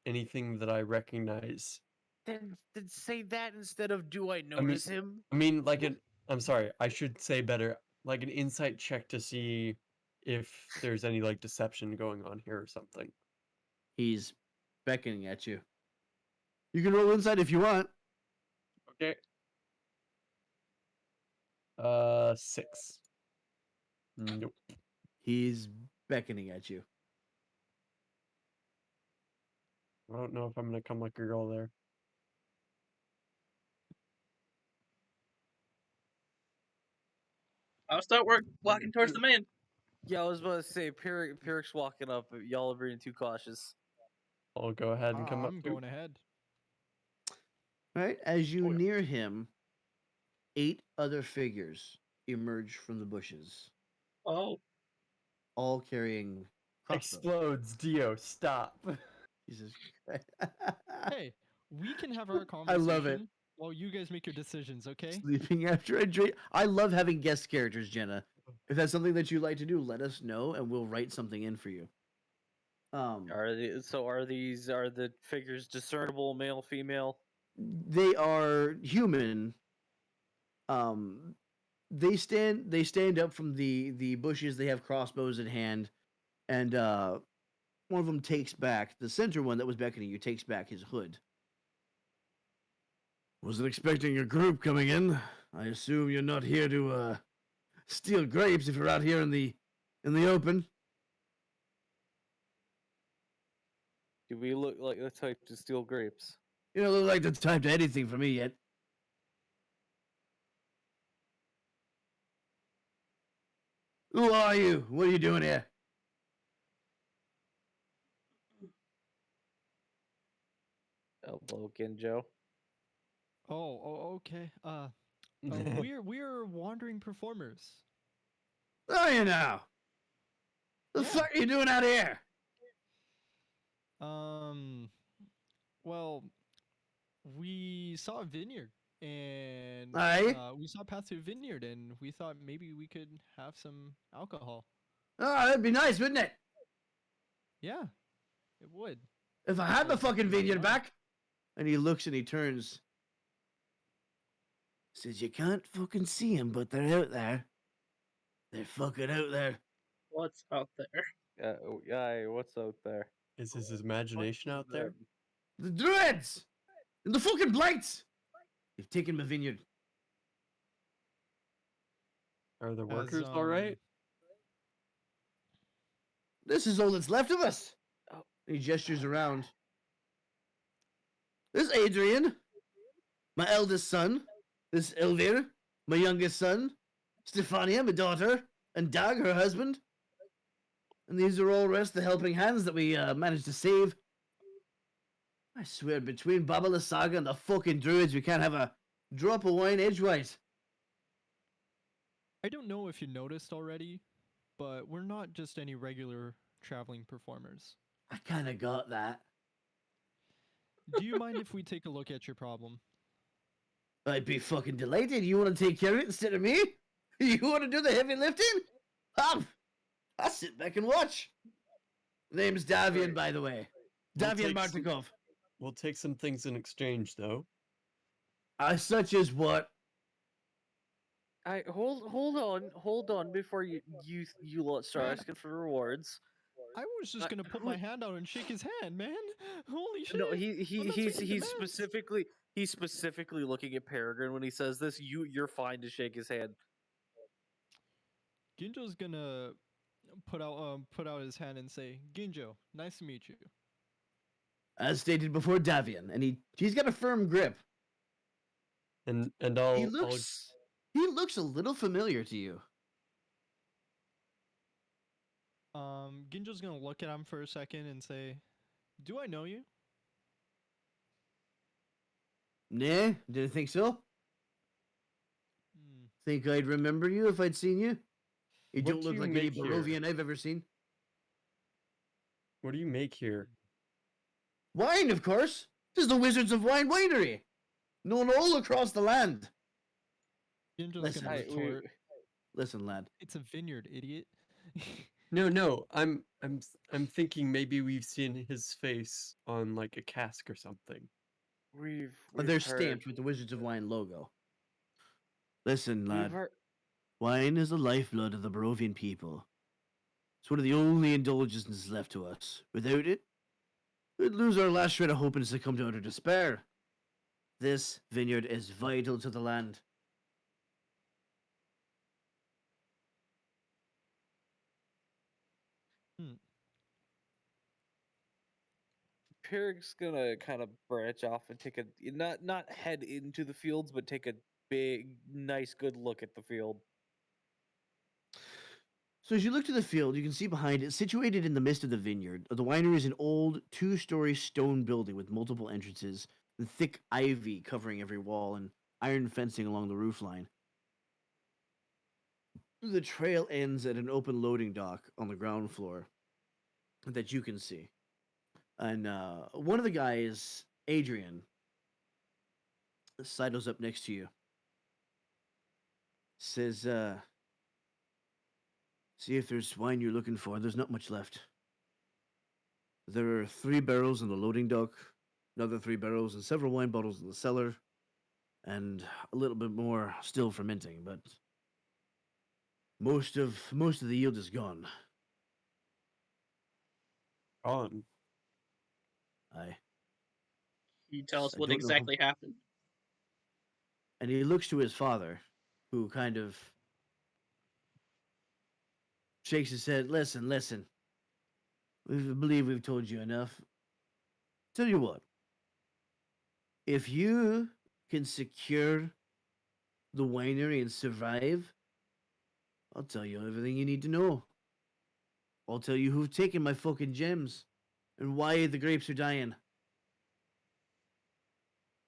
anything that I recognize. Then say that instead of do I notice him? I mean, like I'm sorry, I should say better, like an insight check to see if there's any like deception going on here or something. He's beckoning at you. You can roll inside if you want. Okay. 6. Nope. He's beckoning at you. I don't know if I'm gonna come like a girl there. I'll start walking towards the man. Yeah, I was about to say, Pyrrhic's walking up. But y'all are being too cautious. I'll go ahead and come up. I'm too. going ahead. Right? As you Oh, yeah. near him, 8 other figures emerge from the bushes, Oh, all carrying crossbows. Explodes, Dio, stop. Jesus Christ. Hey, we can have our I conversation love it. while you guys make your decisions, okay? Sleeping after I drink. I love having guest characters, Jenna. If that's something that you like to do, let us know and we'll write something in for you. Are the figures discernible, male, female? They are human. Um, they stand up from the bushes. They have crossbows in hand, and one of them takes back the center one that was beckoning you. Takes back his hood. Wasn't expecting a group coming in. I assume you're not here to steal grapes if you're out here in the open. Do we look like the type to steal grapes? You don't look like the type to anything for me yet. Who are you? What are you doing here? Elbow Ginjo. Okay. We're wandering performers. Are you now? The Yeah. fuck are you doing out here? Well, we saw a vineyard, and Aye? we saw a path to a vineyard, and we thought maybe we could have some alcohol. Oh, that'd be nice, wouldn't it? Yeah, it would. If I had my Well, fucking yeah. vineyard back. And he looks and he turns. Says you can't fucking see them, but they're out there. They're fucking out there. what's out there? Yeah, what's out there? Is his imagination out there? The druids! And the fucking blights! They've taken my vineyard. Are the As, workers all right? This is all that's left of us. Oh. He gestures around. This is Adrian, my eldest son. This is Elvir, my youngest son. Stefania, my daughter. And Dag, her husband. And these are all rest the helping hands that we managed to save. I swear, between Baba the Saga and the fucking druids, we can't have a drop of wine edgewise. I don't know if you noticed already, but we're not just any regular traveling performers. I kind of got that. Do you mind if we take a look at your problem? I'd be fucking delighted. You want to take care of it instead of me? You want to do the heavy lifting? I'll sit back and watch. Name's Davian, Right. by the way. We'll Davian take some- Martikov. We'll take some things in exchange, though. Such as what? I hold on before you lot start Man. asking for rewards. I was just Uh, gonna put who- my hand out and shake his hand, man. Holy shit! No, I'm not taking he's demands. specifically looking at Peregrine when he says this. You're fine to shake his hand. Ginjo's gonna put out his hand and say, "Ginjo, nice to meet you." As stated before, Davian, and he's got a firm grip. And He I'll looks a little familiar to you. Ginjo's gonna look at him for a second and say, "Do I know you?" Nah, didn't think so. Hmm. Think I'd remember you if I'd seen you? You What don't do look you like any make here? Barovian I've ever seen. What do you make here? Wine, of course. This is the Wizards of Wine winery, known all across the land. Ginjo's Listen, gonna I- we- retort, Listen, lad. "It's a vineyard, idiot." No. I'm thinking maybe we've seen his face on like a cask or something. We've They're heard- stamped with the Wizards of Wine logo. Listen, We've lad. heard. Wine is the lifeblood of the Barovian people. It's one of the only indulgences left to us. Without it, we'd lose our last shred of hope and succumb to utter despair. This vineyard is vital to the land. Pyrrhic's gonna kind of branch off and take a not head into the fields, but take a big, nice, good look at the field. So as you look to the field, you can see behind it, situated in the midst of the vineyard, the winery is an old two-story stone building with multiple entrances and thick ivy covering every wall and iron fencing along the roof line. The trail ends at an open loading dock on the ground floor that you can see. And one of the guys, Adrian, sidles up next to you. Says, see if there's wine you're looking for. There's not much left. There are 3 barrels in the loading dock, another 3 barrels, and several wine bottles in the cellar, and a little bit more still fermenting, but most of the yield is gone. On. I Can you tell us I what don't know. exactly happened? And he looks to his father, who kind of shakes his head. Listen. We believe we've told you enough. Tell you what. If you can secure the winery and survive, I'll tell you everything you need to know. I'll tell you who've taken my fucking gems and why the grapes are dying.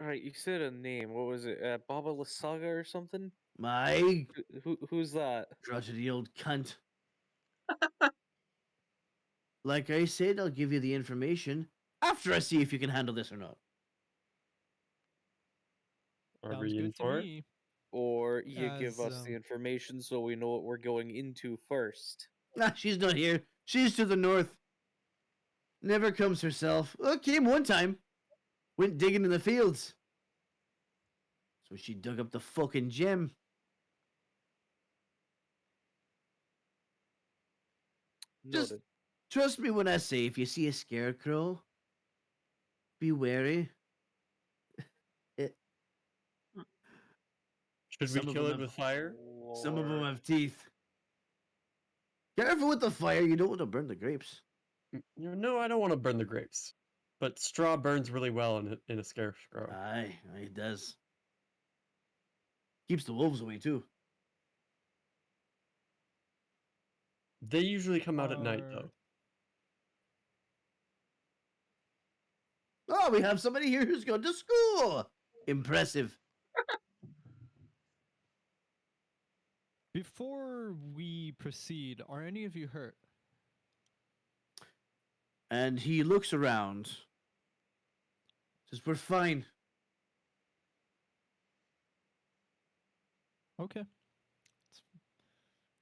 All right, you said a name. What was it? Baba Lasaga or something? My Who's that? crotchety old cunt. Like I said, I'll give you the information after I see if you can handle this or not. Are Sounds we in good to for it? me. Or you give As us the information so we know what we're going into first. Ah, she's not here. She's to the north. Never comes herself. Oh, came one time. Went digging in the fields. So she dug up the fucking gem. Just Noted. trust me when I say if you see a scarecrow, be wary. It, Should we Some of kill them it have- with fire? some of them have teeth. Careful with the fire. You don't want to burn the grapes. No, I don't want to burn the grapes. But straw burns really well in a scarecrow. Aye, it does. Keeps the wolves away too. They usually come out at night, Are- though. Oh, we have somebody here who's gone to school. Impressive. Before we proceed, are any of you hurt? And he looks around. Says, "We're fine." Okay.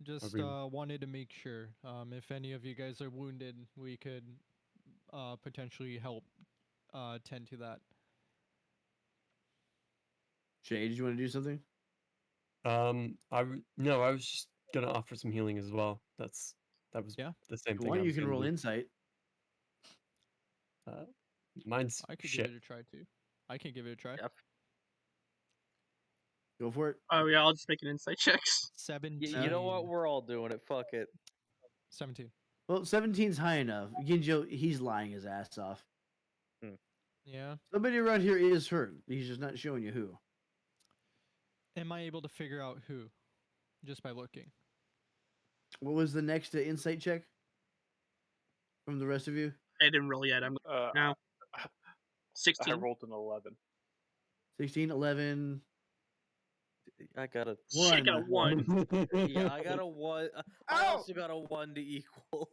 Just we- wanted to make sure. If any of you guys are wounded, we could potentially help tend to that. Shay, did you want to do something? No, I was just gonna offer some healing as well. That was Yeah. the same If you thing. want, I you was can gonna roll do. insight. Mine's I could shit. give it a try too. I can give it a try. Yeah. Go for it. Oh yeah, I'll just make an insight checks. 17. You know what? We're all doing it. Fuck it. 17. Well, 17's high enough. Ginjo, he's lying his ass off. Yeah. Somebody around here is hurt. He's just not showing you who. Am I able to figure out who? Just by looking. What was the next insight check from the rest of you? I didn't roll yet. I'm now I 16. rolled an 11. 16, 11, I got a. Shit, I got a 1. Yeah, I got a 1. I also got a 1 to equal.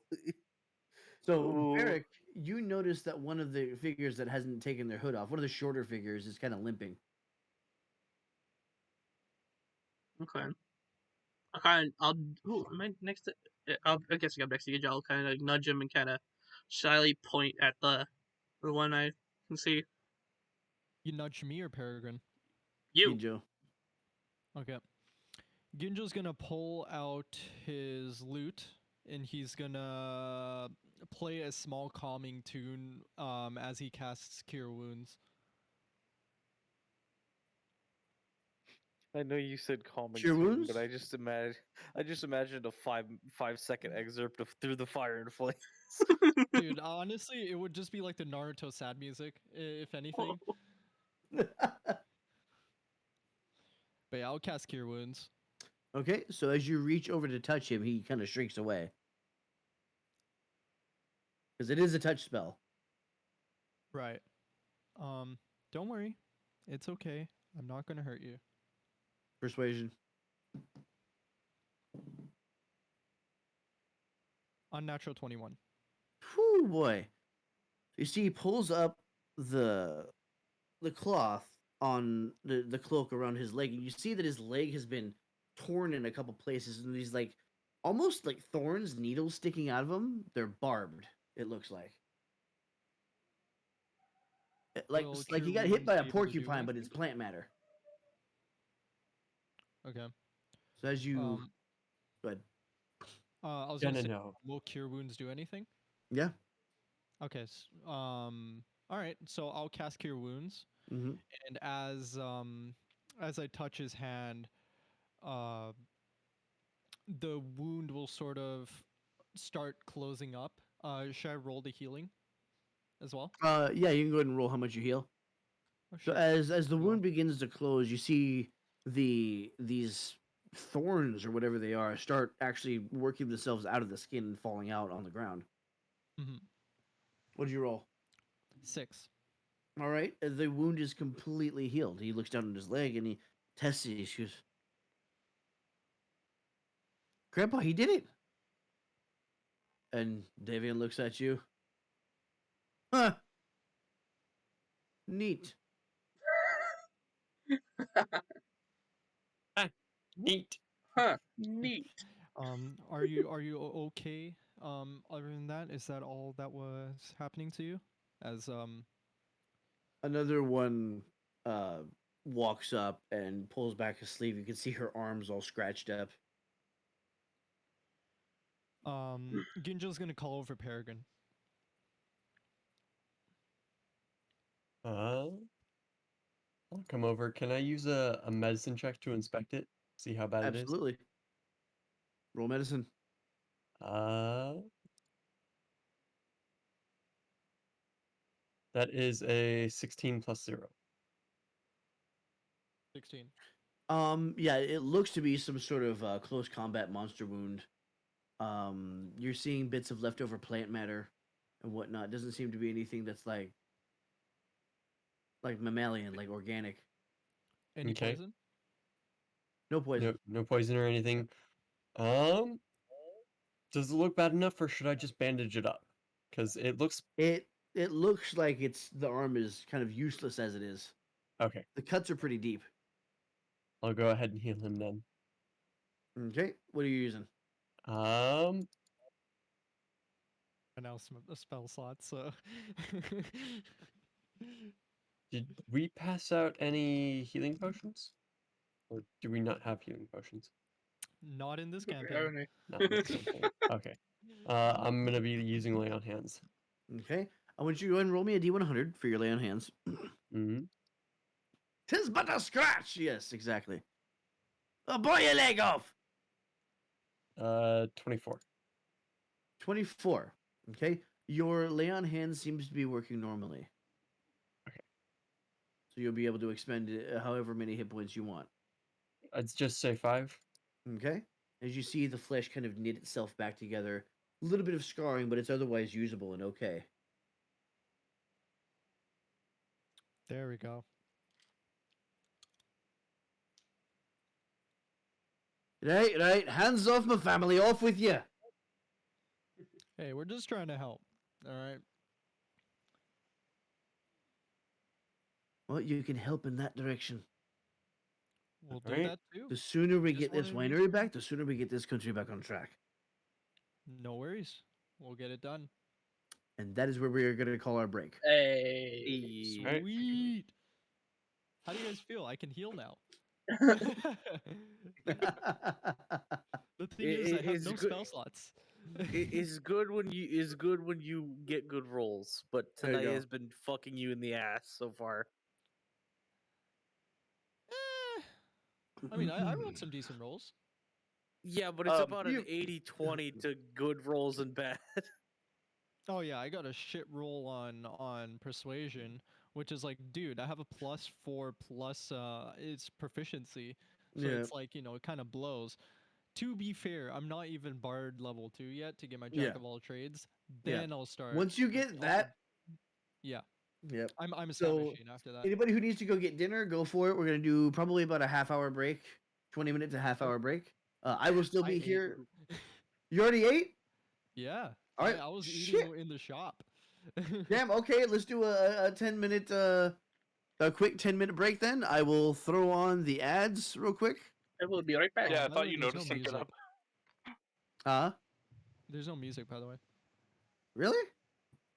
So, Ooh. Eric, you notice that one of the figures that hasn't taken their hood off, one of the shorter figures, is kind of limping. Okay. I'll. Ooh, am I next to? I guess I'm next to you. I'll kind of nudge him and kind of shyly point at the one I can see. You nudge me or Peregrine? You. Ginjo. Okay. Ginjo's gonna pull out his lute and he's gonna play a small calming tune as he casts Cure Wounds. I know you said calming Cure tune, wounds? but I just imagined a 5-second excerpt of Through the Fire and Flame. Dude, honestly, it would just be like the Naruto sad music, if anything. But yeah, I'll cast Cure Wounds. Okay, so as you reach over to touch him, he kind of shrinks away. Because it is a touch spell. Right. Don't worry. It's okay. I'm not gonna hurt you. Persuasion. Unnatural 21. Whew, boy. You see, he pulls up the cloth on the cloak around his leg, and you see that his leg has been torn in a couple places, and these like almost like thorns, needles sticking out of him. They're barbed. It looks like. Will Like Cure he got hit Wounds by a be able to do porcupine, but it's anything? plant matter. Okay. So as you, go ahead. I was gonna Gonna say, know. will Cure Wounds do anything? Yeah. Okay. All right. So I'll cast Cure Wounds, Mm-hmm. and as I touch his hand, uh, the wound will sort of start closing up. Should I roll the healing as well? Yeah, you can go ahead and roll how much you heal. Oh So shit. as the Well, wound begins to close, you see these thorns or whatever they are start actually working themselves out of the skin and falling out on the ground. mhm. What did you roll? 6. All right, the wound is completely healed. He looks down at his leg and he tests it. He goes, "Grandpa, he did it." And Davian looks at you. Huh? Neat. Neat. Huh. Neat. Okay? Other than that, is that all that was happening to you? As Another one walks up and pulls back his sleeve. You can see her arms all scratched up. Ginjo's gonna call over Peregrine. I'll come over. Can I use a medicine check to inspect it? See how bad it is? Absolutely. Roll medicine. Uh, that is a 16 plus 0. 16. Yeah, it looks to be some sort of close combat monster wound. You're seeing bits of leftover plant matter and whatnot. Doesn't seem to be anything that's like mammalian, like organic. Any Okay. poison? No poison. No poison or anything. Um, does it look bad enough, or should I just bandage it up? Because it looks It looks like the arm is kind of useless as it is. okay. The cuts are pretty deep. I'll go ahead and heal him then. Okay, what are you using? Um, I now a spell slot, so did we pass out any healing potions, or do we not have healing potions? not in this campaign. Irony. Not in this campaign. Okay. I'm gonna be using lay on hands. Okay, I want you to go ahead and roll me a D100 for your lay on hands. Mm-hmm. 'Tis but a scratch. Yes, exactly. Oh, boy, your leg off. 24. 24. Okay, your lay on hands seems to be working normally. Okay. So you'll be able to expend however many hit points you want. I'd just say 5. Okay, as you see the flesh kind of knit itself back together. A little bit of scarring, but it's otherwise usable and okay. There we go. Right. Hands off my family. Off with you. Hey, we're just trying to help. All right. Well, you can help in that direction. We'll do Alright. that too. The sooner we Just get this wanted to winery back, the sooner we get this country back on track. No worries. We'll get it done. And that is where we are going to call our break. Hey. Alright. Sweet. How do you guys feel? I can heal now. The thing is, I have It's no good- spell slots. It's good when you get good rolls, but There you tonight go. has been fucking you in the ass so far. Eh, I mean, I rolled some decent rolls. Yeah, but it's about an you- 80-20 to good rolls and bad. Oh yeah, I got a shit roll on persuasion, which is like, dude, I have a +4 plus it's proficiency. So Yeah. it's like, it kind of blows. To be fair, I'm not even bard level 2 yet to get my Yeah. jack of all trades. Yeah. Then I'll start. Once you get I'll- that, yeah, yep. I'm a stat So machine after that. anybody who needs to go get dinner, go for it. We're gonna do probably about a half-hour break, 20 minutes, a half-hour break. I will still I be ate. here. You already ate? Yeah, All right. I was Shit. eating in the shop. Damn. Okay, let's do a 10-minute a quick 10-minute break then. I will throw on the ads real quick. I will be right back. Yeah, I by the thought way, you there's no noticed sync it music. up. There's no music, by the way. Really?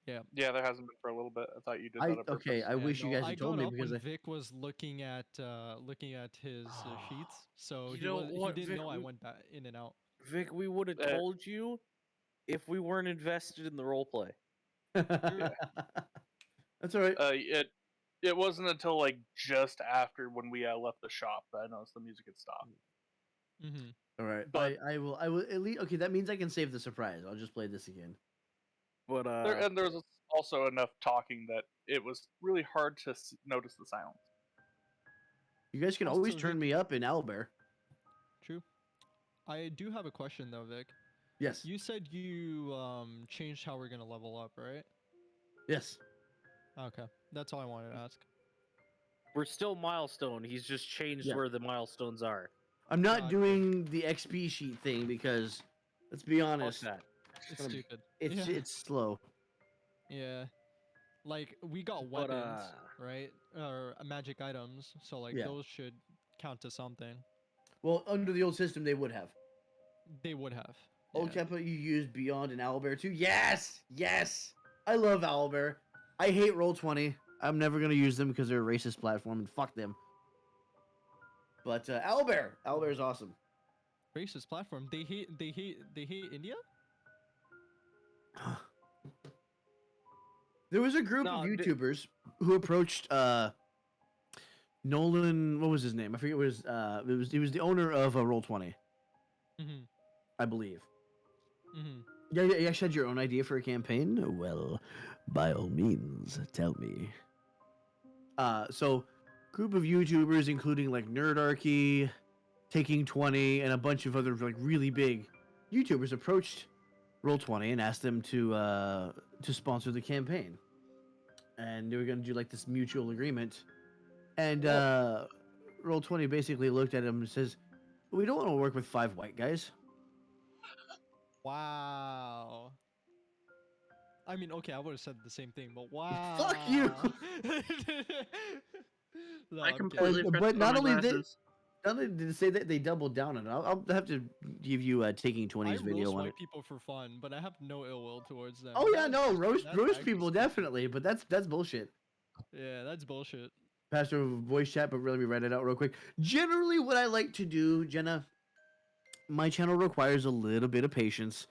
Yeah. Yeah, there hasn't been for a little bit. I thought you did that on purpose. Okay. I Yeah, wish you no, guys I had told got me up because when Vic was looking at his sheets, so You he know was what, he didn't Vic, know I we- went back in and out. Vic, we would have told you if we weren't invested in the roleplay. That's all right. It wasn't until like just after when we left the shop that I noticed the music had stopped. Mm-hmm. All right. but- I will at least. Okay, that means I can save the surprise. I'll just play this again. But And there was also enough talking that it was really hard to notice the silence. You guys can Also, always turn Vic- me up in Owlbear. True. I do have a question though, Vic. Yes. You said you changed how we're gonna level up, right? Yes. Okay, that's all I wanted to ask. we're still milestone. He's just changed Yeah. where the milestones are. I'm not Gotcha. doing the XP sheet thing because, let's be Fuck honest, that. It's gonna- stupid. it's Yeah. it's slow. Yeah. Like we got But, weapons, right? Or magic items, so like Yeah. those should count to something. Well, under the old system, they would have. They would have. Old yeah. Kappa, you used Beyond and Owlbear too. Yes, yes. I love Owlbear. I hate Roll20. I'm never gonna use them because they're a racist platform and fuck them. But Owlbear is awesome. Racist platform. They hate India? There was a group No, of the- YouTubers who approached Nolan. What was his name? I forget. What he was the owner of Roll20, Mm-hmm. I believe. Mm-hmm. Yeah, you actually had your own idea for a campaign? Well, by all means, tell me. So, group of YouTubers, including like Nerdarchy, Taking 20, and a bunch of other like really big YouTubers, approached Roll20 and asked them to sponsor the campaign. And they were gonna do like this mutual agreement. And Roll20 basically looked at him and says, "We don't want to work with 5 white guys." Wow. I mean, okay, I would have said the same thing, but wow. Fuck you! No, I I'm completely kidding. but forgot not my only did- glasses. Not only did they say that, they doubled down on it. I'll have to give you Taking I 20's video roast on white it. people for fun, but I have no ill will towards them. Oh yeah, That's no, just- roast that's roast actually people stupid. definitely, but that's bullshit. Yeah, that's bullshit. Pastor voice chat, but let me write it out real quick. Generally, what I like to do, Jenna, my channel requires a little bit of patience,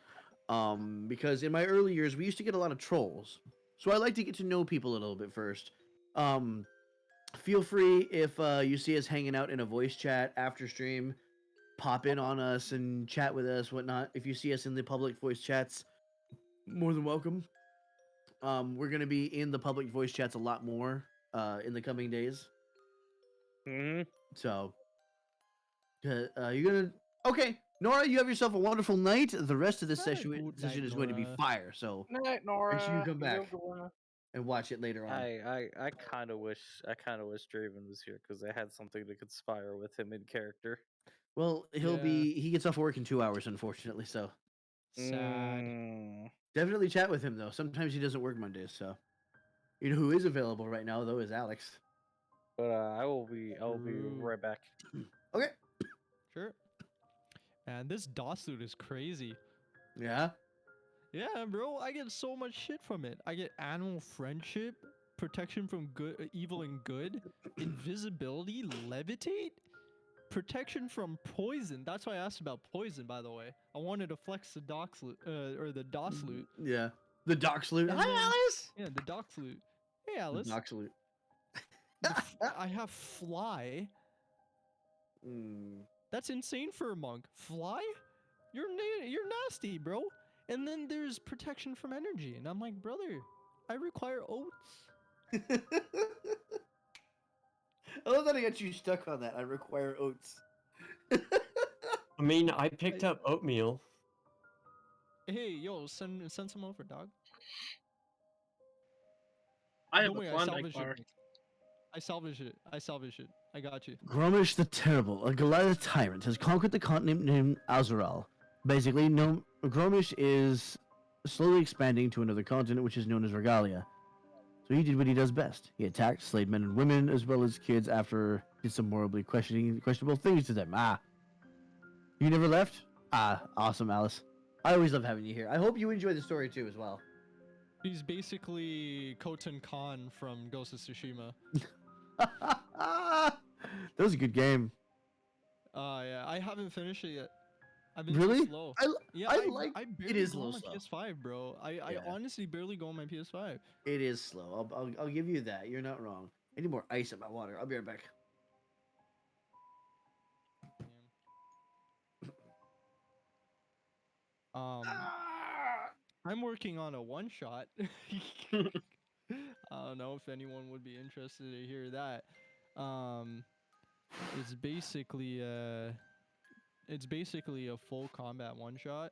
because in my early years we used to get a lot of trolls, so I like to get to know people a little bit first. Feel free if you see us hanging out in a voice chat after stream, pop in on us and chat with us, whatnot. If you see us in the public voice chats, more than welcome. We're gonna be in the public voice chats a lot more in the coming days. Mhm. So, you're gonna okay, Nora. You have yourself a wonderful night. The rest of this Have a session good night, is going to be Nora. fire. So Night, Nora. Make sure you come have a back. good one. and watch it later on. I kind of wish Draven was here because I had something to conspire with him in character. Well, he gets off work in 2 hours, unfortunately. So Sad. Mm. definitely chat with him though. Sometimes he doesn't work Mondays. So you know who is available right now though is Alex. But I will be Ooh. right back. Okay. Sure. Man, this DOS loot is crazy. Yeah. Yeah, bro, I get so much shit from it. I get animal friendship, protection from good, evil and good, invisibility, levitate, protection from poison. That's why I asked about poison, by the way. I wanted to flex the docs loot, or the DOS loot. Yeah. The doc salute. And Hi, then- Alice. Yeah, the docs loot. Hey, The Alice. doc salute. I have fly. Mm. That's insane for a monk. Fly? You're nasty, bro. And then there's protection from energy, and I'm like, brother, I require oats. I love that I got you stuck on that. I require oats. I mean, I picked up oatmeal. Hey, yo, send some over, dog. I have Don't a worry, I Klondike salvaged bar. it. I salvaged it. I salvaged it. I got you. Gromish the Terrible, a Goliath tyrant, has conquered the continent named Azeral. Basically, Gromish is slowly expanding to another continent, which is known as Regalia. So he did what he does best. He attacked, slayed men and women, as well as kids after did some morally questionable things to them. Ah. You never left? Ah, awesome, Alice. I always love having you here. I hope you enjoy the story too as well. He's basically Khotan Khan from Ghost of Tsushima. That was a good game. Yeah, I haven't finished it yet. I've been Really? too slow. Yeah, I like I it barely is go a on little my slow. PS5, bro. I Yeah. honestly barely go on my PS5. It is slow. I'll give you that. You're not wrong. I need more ice in my water. I'll be right back. I'm working on a one shot. I don't know if anyone would be interested to hear that. It's basically a full combat one shot,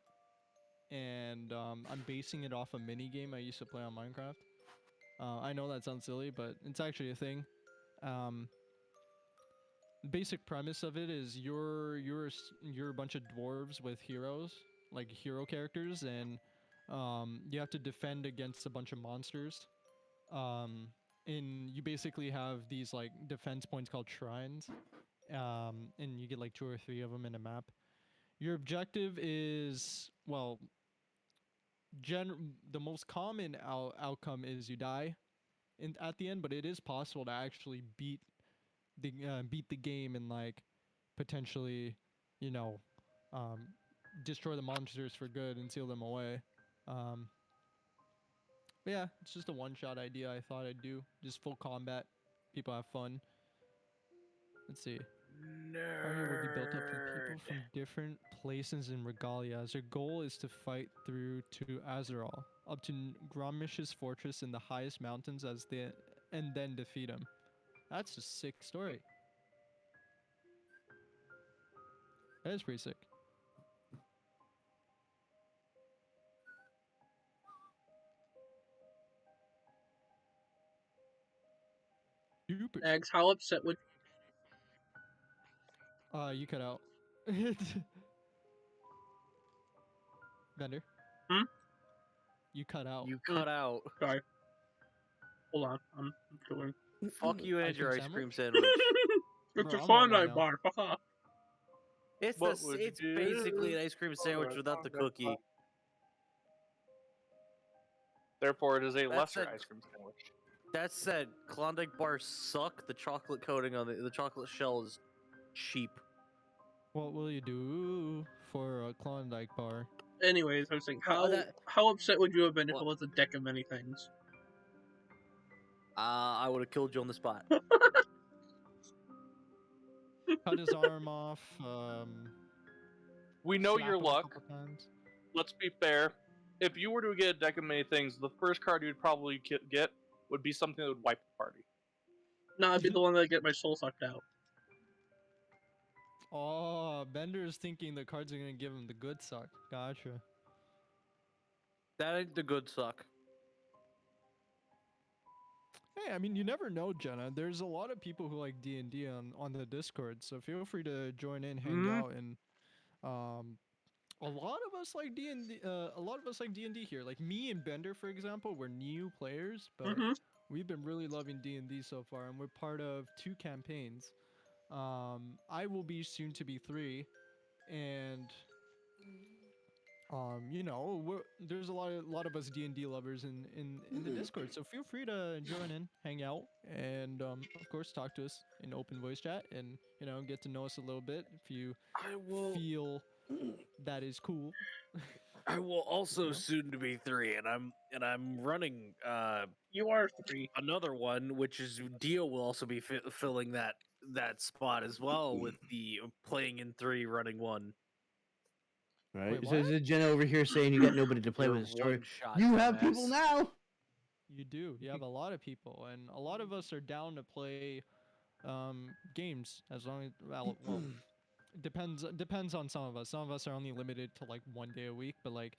and I'm basing it off a mini game I used to play on Minecraft. I know that sounds silly, but it's actually a thing. Basic premise of it is you're a bunch of dwarves with heroes, like hero characters, and you have to defend against a bunch of monsters. And you basically have these like defense points called shrines, and you get like 2 or 3 of them in a map. Your objective is, well, the most common outcome is you die at the end, but it is possible to actually beat the game and like potentially, you know, um, destroy the monsters for good and seal them away. But yeah, it's just a one-shot idea I thought I'd do. Just full combat. People have fun. Let's see. Army will be built up from people from different places in Regalia. Their goal is to fight through to Azeral, up to Gromish's fortress in the highest mountains and then defeat him. That's a sick story. That is pretty sick. Super. Eggs, how upset would You cut out. Bender. Hmm? You cut out. You cut out. Sorry. Hold on, I'm doing. Fuck you and Ice your cream ice sandwich? cream sandwich. It's Bro, a I'm on one Klondike now. bar. Fuck off. It's What would you it's do basically an ice cream sandwich for a without the Klondike cookie. bar? Therefore, it is a That's lesser it. ice cream sandwich. That said, Klondike bars suck. The chocolate coating on the chocolate shell is cheap. What will you do for a Klondike bar? Anyways, I was saying, Oh, how upset would you have been if What? it was a deck of many things? I would have killed you on the spot. Cut his arm off. We know slap your him a luck. couple times. Let's be fair. If you were to get a deck of many things, the first card you'd probably get would be something that would wipe the party. No, I'd be the one that get my soul sucked out. Oh, Bender's thinking the cards are gonna give him the good suck. Gotcha. That ain't the good suck. Hey, I mean, you never know, Jenna. There's a lot of people who like D&D on the Discord, so feel free to join in, hang out, and a lot of us like D&D. A lot of us like D&D here. Like me and Bender, for example, we're new players, but we've been really loving D&D so far, and we're part of 2 campaigns. I will be soon to be 3, and you know, there's a lot of us D&D lovers in the Discord, so feel free to join in, hang out, and of course talk to us in open voice chat, and you know, get to know us a little bit if you feel that is cool. I will also know? soon to be 3, and I'm running You are 3. another one, which is Dio will also be filling that spot as well with the playing in 3, running 1. Right. Wait, So what? is Jenna over here saying you got nobody to play You're with the story? one shot. You have people now. You do. You have a lot of people, and a lot of us are down to play games as long as well Depends on some of us. Some of us are only limited to like 1 day a week, but like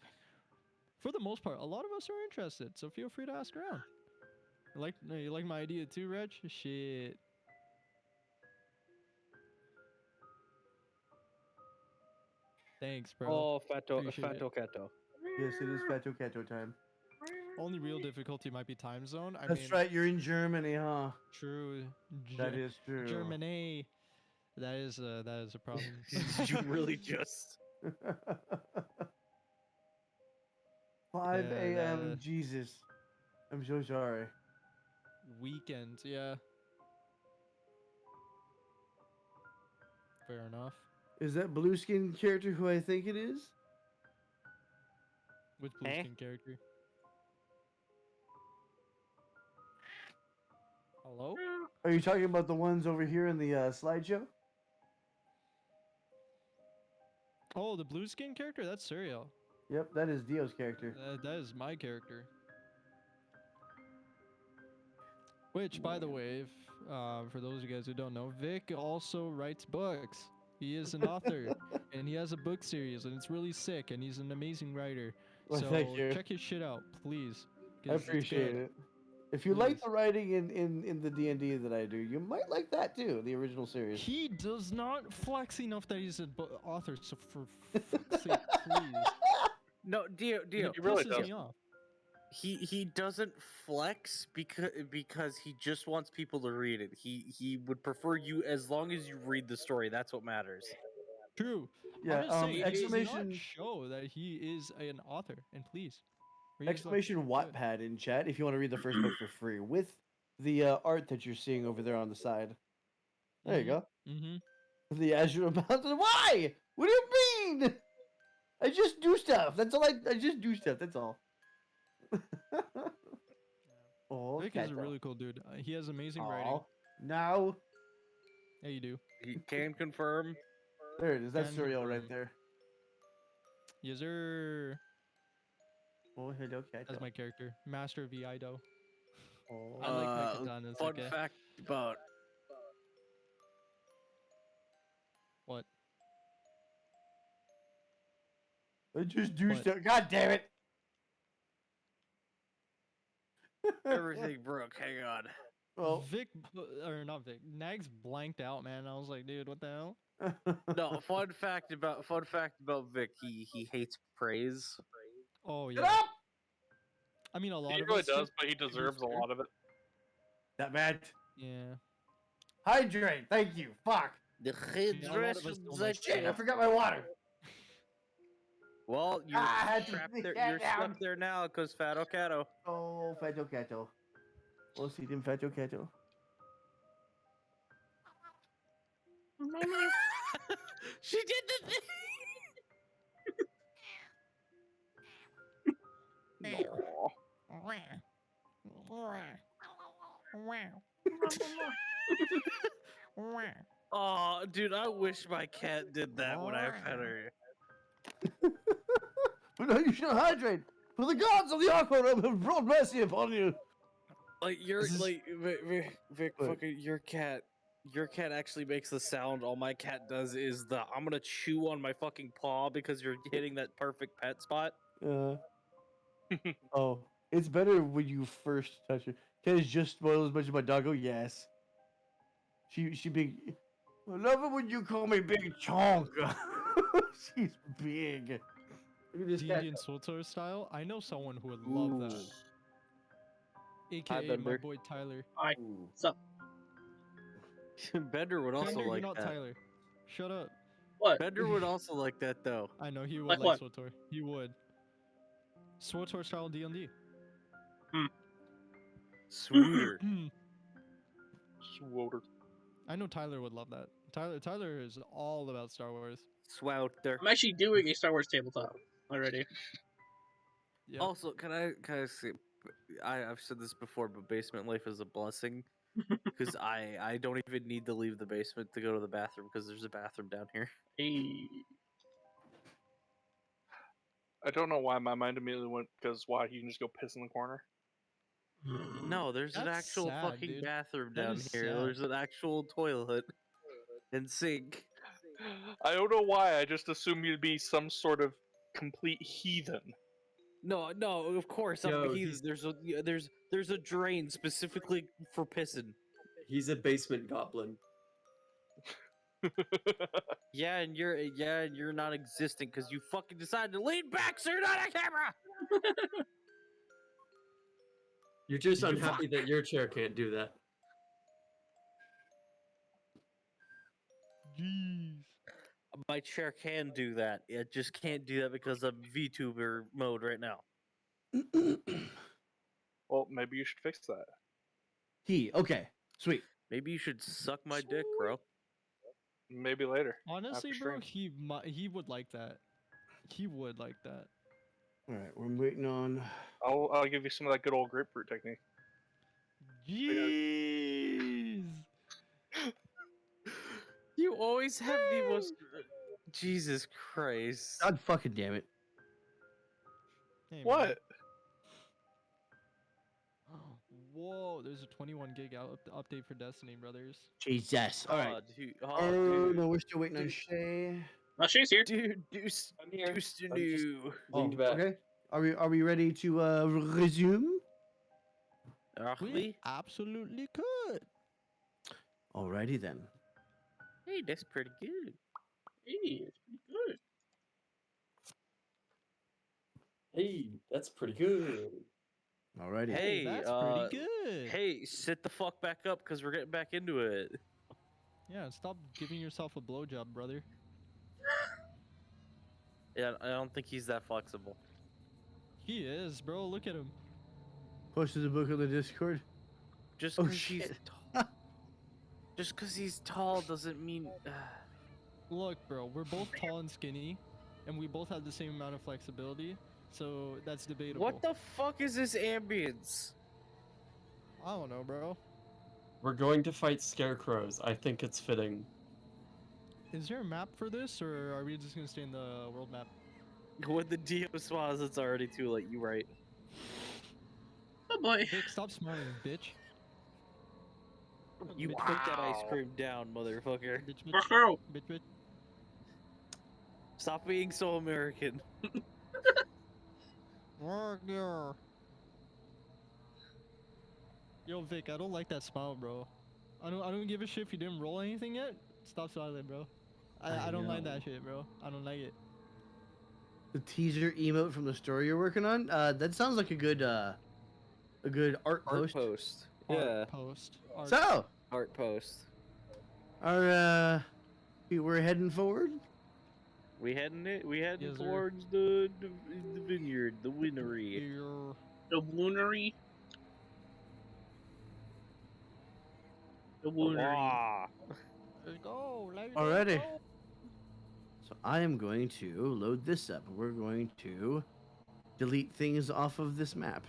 for the most part, a lot of us are interested. So feel free to ask around. You like my idea too, Reg? Shit. Thanks, bro. Oh, Fato Appreciate it. Cato. Yes, it is Fato Cato time. Only real difficulty might be time zone. I That's mean, right, you're in Germany, huh? true. That is true. Germany. That is a problem. Did you really just? 5 Yeah, a.m. Jesus. I'm so sorry. Weekends, yeah. Fair enough. Is that blue skin character who I think it is? With blue skin character. Hello? Are you talking about the ones over here in the slideshow? Oh, the blue skin character? That's Surreal. Yep, that is Dio's character. That is my character. Which, by the way, if, for those of you guys who don't know, Vic also writes books. He is an author, and he has a book series, and it's really sick, and he's an amazing writer. Well, so thank you. check his shit out, please. I 'cause it's appreciate good. it. If you like Please. the writing in the D&D that I do, you might like that too, the original series. He does not flex enough that he's an author, so for fuck's sake, please. No, Dio. He really Pisses does. me off. He doesn't flex because he just wants people to read it. He would prefer you as long as you read the story. That's what matters. True. Yeah, I'm just saying, it does exclamation- not show that he is an author, and please. read his book. Exclamation Good. Wattpad in chat if you want to read the first book for free with the art that you're seeing over there on the side. There you go. Mm-hmm. The Azure Mountain. Why? What do you mean? I just do stuff. That's all I just do stuff. That's all. Oh, Vic is a really cool dude. He has amazing writing. No. Yeah, you do. He can confirm. There it is. That's Can Surreal right confirm. there. Yes, sir. Oh, hello, cat. That's my character. Master of Ido. Oh. I like my katanas. Fun Okay. fact about What? I just do What? stuff. God damn it. everything broke. Hang on. Well, Vic, or not Vic. Nags blanked out, man. I was like, dude, what the hell? No, fun fact about Vic. He hates praise. Oh Get yeah. up! I mean, a lot He of really us do, does, but he to be deserves a fair. lot of it. That bad. Yeah. Hydrate. Thank you. Fuck. The Yeah, a lot of us don't like Shit, I forgot my water. Well, you're Ah, I had to trapped stick there. that You're down. stuck there now because Fato Cato. Oh, Fato Cato. We'll see them Fato Cato. She did the thing. Oh, dude, I wish my cat did that when I pet her. But no, you should hydrate. For the gods of the Aqua Realm have brought mercy upon you. Like you're This is- like Vic, What? fucking your cat actually makes the sound. All my cat does is the I'm gonna chew on my fucking paw because you're hitting that perfect pet spot. Oh, it's better when you first touch her. Cat is just spoiled as much as my doggo. Yes. She big. I love it when you call me Big Chonk. She's big. Look at this cat. D&D and Soul style. I know someone who would love that. Ooh. AKA my Bender. boy Tyler. Ooh. Bender would also Bender, like you're not that. Tyler. Shut up. What? Bender would also like that though. I know he would Like like what? SWTOR. He would. SWTOR style D&D. Sweeter. Swoter. I know Tyler would love that. Tyler is all about Star Wars. Swouter. I'm actually doing a Star Wars tabletop already. Yep. Also, can I say, I've said this before, but basement life is a blessing because I don't even need to leave the basement to go to the bathroom because there's a bathroom down here. Hey. I don't know why my mind immediately went because why you can just go piss in the corner. No, there's an That's actual sad, fucking dude. bathroom That down is here. sad. There's an actual toilet and sink. I don't know why. I just assumed you'd be some sort of complete heathen. No, of course I'm Yo, heathen. There's a drain specifically for pissing. He's a basement goblin. Yeah, and you're not existent because you fucking decided to lean back so you're not on camera. You're just You unhappy that your chair can't do that. Jeez. My chair can do that. It just can't do that because of VTuber mode right now. Well, maybe you should fix that. Okay, sweet. Maybe you should suck my dick, bro. Maybe later. Honestly, after bro, stream. he would like that. He would like that. All right, we're waiting on. I'll give you some of that good old grapefruit technique. Jeez. You always have the most. Jesus Christ. God fucking damn it! Hey, man. What? Whoa, there's a 21 gig update for Destiny, brothers. Jesus. All right. Dude. Oh, Dude. no, we're still waiting on Dude. Shay. Oh, she's here. Dude, deuce I'm here. deuce to I'm just new. leaned back. Okay. Are we ready to resume? We absolutely could. Alrighty then. Hey, that's pretty good. Hey, it's pretty good. Hey, that's pretty good. Alrighty. Hey, that's pretty good. Hey, sit the fuck back up because we're getting back into it. Yeah, stop giving yourself a blowjob, brother. Yeah, I don't think he's that flexible. He is, bro. Look at him. Posted the book on the Discord. Just Oh, because he's shit. tall. Just because he's tall doesn't mean. Look, bro. We're both tall and skinny, and we both have the same amount of flexibility. So that's debatable. What the fuck is this ambience? I don't know, bro. We're going to fight scarecrows. I think it's fitting. Is there a map for this, or are we just gonna stay in the world map? With the Dio swaz, it's already too late. You right. Oh boy. Vic, stop smiling, bitch. You Bitch, put that ice Wow. cream down, motherfucker. bitch, bitch, Woohoo. bitch, bitch. Stop being so American. Wagner. Yo, Vic, I don't like that smile, bro. I don't give a shit if you didn't roll anything yet. Stop smiling, bro. I don't like know. that shit, bro. I don't like it. The teaser emote from the story you're working on. That sounds like a good art Art post. post. Art Yeah, post. Art. So, art post. we're heading forward. We heading Yes, sir. towards the vineyard, the winery. Here. The Bloonery. The Bloonery. Ah. Let's go. Let's Alrighty. go. So I am going to load this up. We're going to delete things off of this map.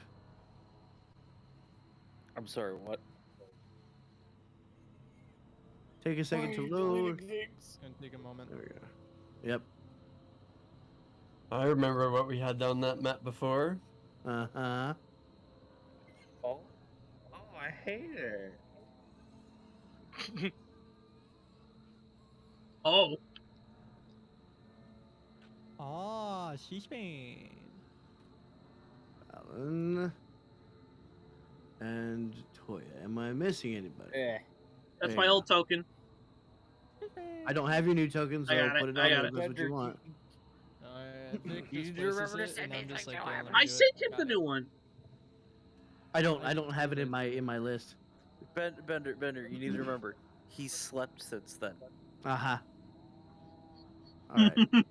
I'm sorry, what? Take a second to load. Gonna take a moment. There we go. Yep. I remember what we had down that map before. Uh-huh. Oh, I hate it. Oh. Ah, she's been. Alan. And Toya. Am I missing anybody? Eh. That's There my you old token. I don't have your new token, so I got put it, it I on got there it. if that's what you want. Vic You just do places remember it, to and I'm just like, yeah, let me I do it. sent him Got the it. new one. I don't have it in my list. Bender, you need to remember, he slept since then. Uh-huh. Alright.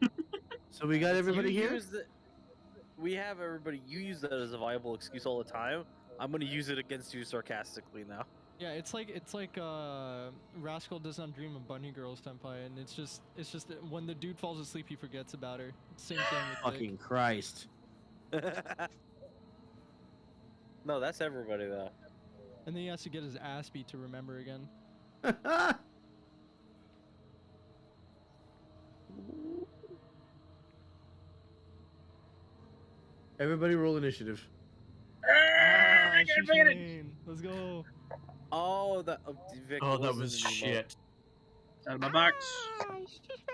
So we got everybody You here? use the- we have everybody. You use that as a viable excuse all the time. I'm gonna use it against you sarcastically now. Yeah, it's like Rascal does not dream of bunny girls senpai, and it's just that when the dude falls asleep, he forgets about her. Same thing with Vic. Fucking Christ. No, that's everybody though. And then he has to get his ass beat to remember again. Everybody roll initiative. Ah, I can't make it. Shane. Let's go. Oh, Vic, Oh, that wasn't was an emote. shit. Out of my box.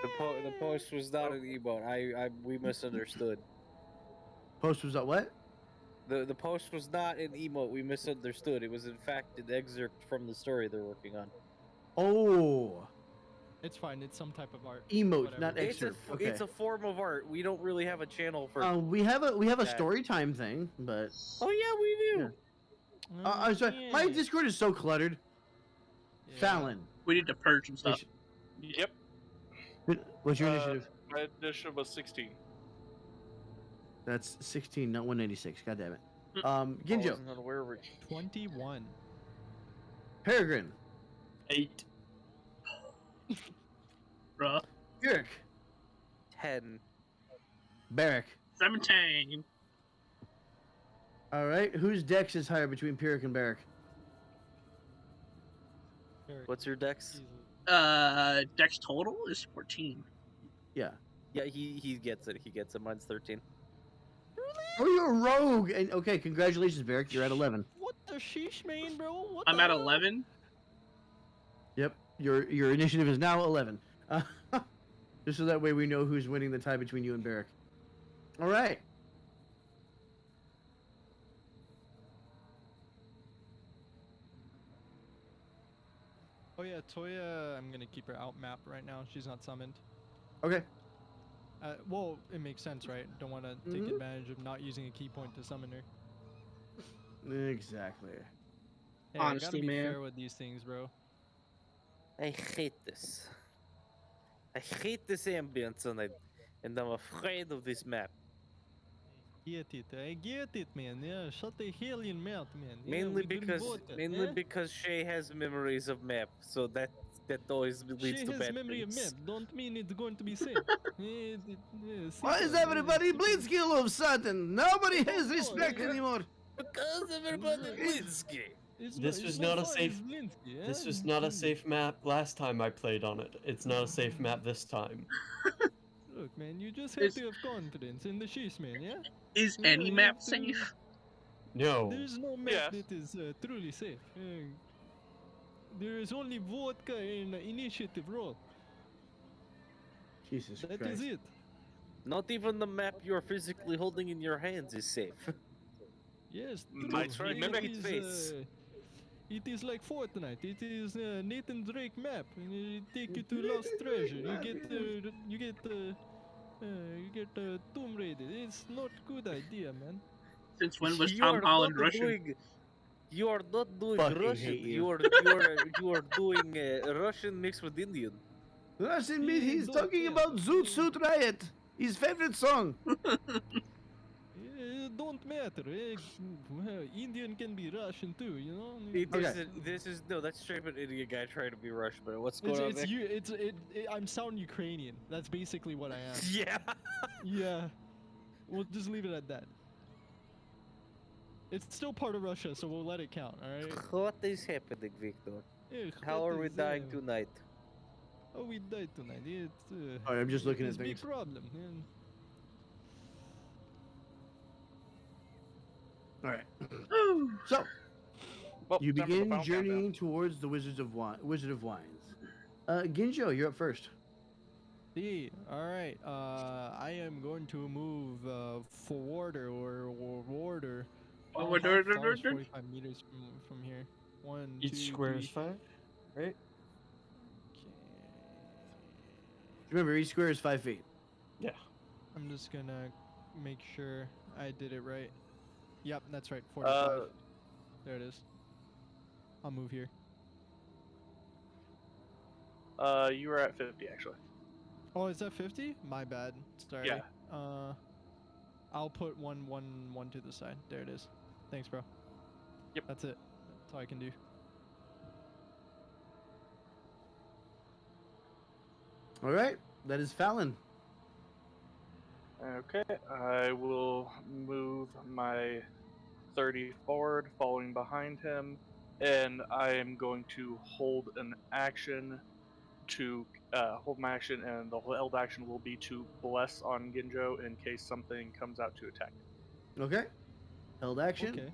The post was not an emote. We misunderstood. Post was that what? The post was not an emote. We misunderstood. It was in fact an excerpt from the story they're working on. Oh, It's fine. It's some type of art. emote, Whatever. not excerpt. Okay. It's a form of art. We don't really have a channel for. We have a that. story time thing, but Oh yeah, we do. Yeah. I'm sorry. My Discord is so cluttered. Yeah. Fallon, We need to purge some stuff. Yep. what's your initiative? My initiative was 16. That's 16, not 196. God damn it. I Ginjo, wasn't unaware of it. 21. Peregrine, 8. Bruh. Eric, 10. Barrack. 17. All right, whose dex is higher between Pyrrhic and Barrack? What's your dex? Dex total is 14. Yeah. Yeah, he gets it. He gets it. Mine's 13. Oh, you're a rogue. And okay, congratulations, Barrack. You're at 11. What the sheesh, man, bro? What I'm the at hell? 11. Yep. Your initiative is now 11. Just so that way we know who's winning the tie between you and Barrack. All right. Oh yeah, Toya, I'm gonna keep her out map right now. She's not summoned. Okay. Well, it makes sense, right? Don't want to take Mhm. advantage of not using a key point to summon her. Exactly. Hey, Honesty, I gotta be man. fair with these things, bro. I hate this. I hate this ambience, and I'm afraid of this map. Get it, I get it, man. Yeah, shut the hell in mouth, man. Yeah, Mainly we drink because vodka, because Shay has memories of map, so that always leads She to has bad memory of things. map. Don't mean it's going to be safe. Why is everybody Blitzky all of a sudden? Nobody has respect anymore. Because everybody Blitzky. This was not a safe. This was not a safe map last time I played on it. It's not a safe map this time. Look, man, you just have Is- to have confidence in the sheesh, man, yeah? Is Yeah, any you map have to- safe? No. There's no map Yes. that is truly safe. There is only vodka and initiative roll. Jesus That Christ. is it. Not even the map you're physically holding in your hands is safe. Yes, My true. trick It mimic is, face. It is like Fortnite. It is Nathan Drake map. And it take you to Lost Treasure. You get Tomb Raider. It's not good idea, man. Since when was You Tom are Holland not Russian? You are not doing Fucking Russian. hate you. You are doing Russian mixed with Indian. Russian meat, he's Don't talking care. about Zoot Suit Riot. His favorite song. Don't matter. Indian can be Russian too, you know. This is no, that's straight up an Indian guy trying to be Russian. But what's It's, going on it's there? you. I'm sound Ukrainian. That's basically what I am. Yeah. Yeah. We'll just leave it at that. It's still part of Russia, so we'll let it count. All right. What is happening, Victor? How What are we is, dying tonight? Oh, we died tonight. It's All right, I'm just looking at it's a big things. problem. Man. All right. Ooh. So Well, you time for the begin final journeying towards the Wizard of Wines. Ginjo, you're up first. See, all right. I am going to move forwarder or warder. Oh, How we're far doing- is 45 meters from here? One, Each two, square three. is 5, right? Remember, each square is 5 feet. Yeah. I'm just gonna make sure I did it right. Yep, that's right. 45. There it is. I'll move here. You were at 50 actually. Oh, is that 50? My bad. Sorry. Yeah. I'll put one to the side. There it is. Thanks, bro. Yep. That's it. That's all I can do. All right. That is Fallon. Okay, I will move my 30 forward, following behind him, and I am going to hold an action to hold my action, and the held action will be to bless on Ginjo in case something comes out to attack. Okay. Held action. Okay.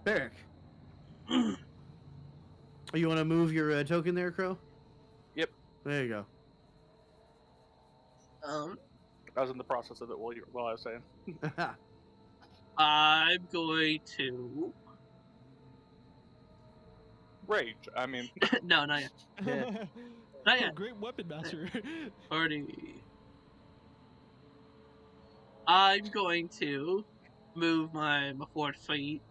Barrack. You want to move your token there, Crow? Yep. There you go. I was in the process of it while I was saying. I'm going to. Rage. I mean, No, not yet. Yeah. Not Oh, yet. great weapon master. Already. I'm going to move my 4 feet.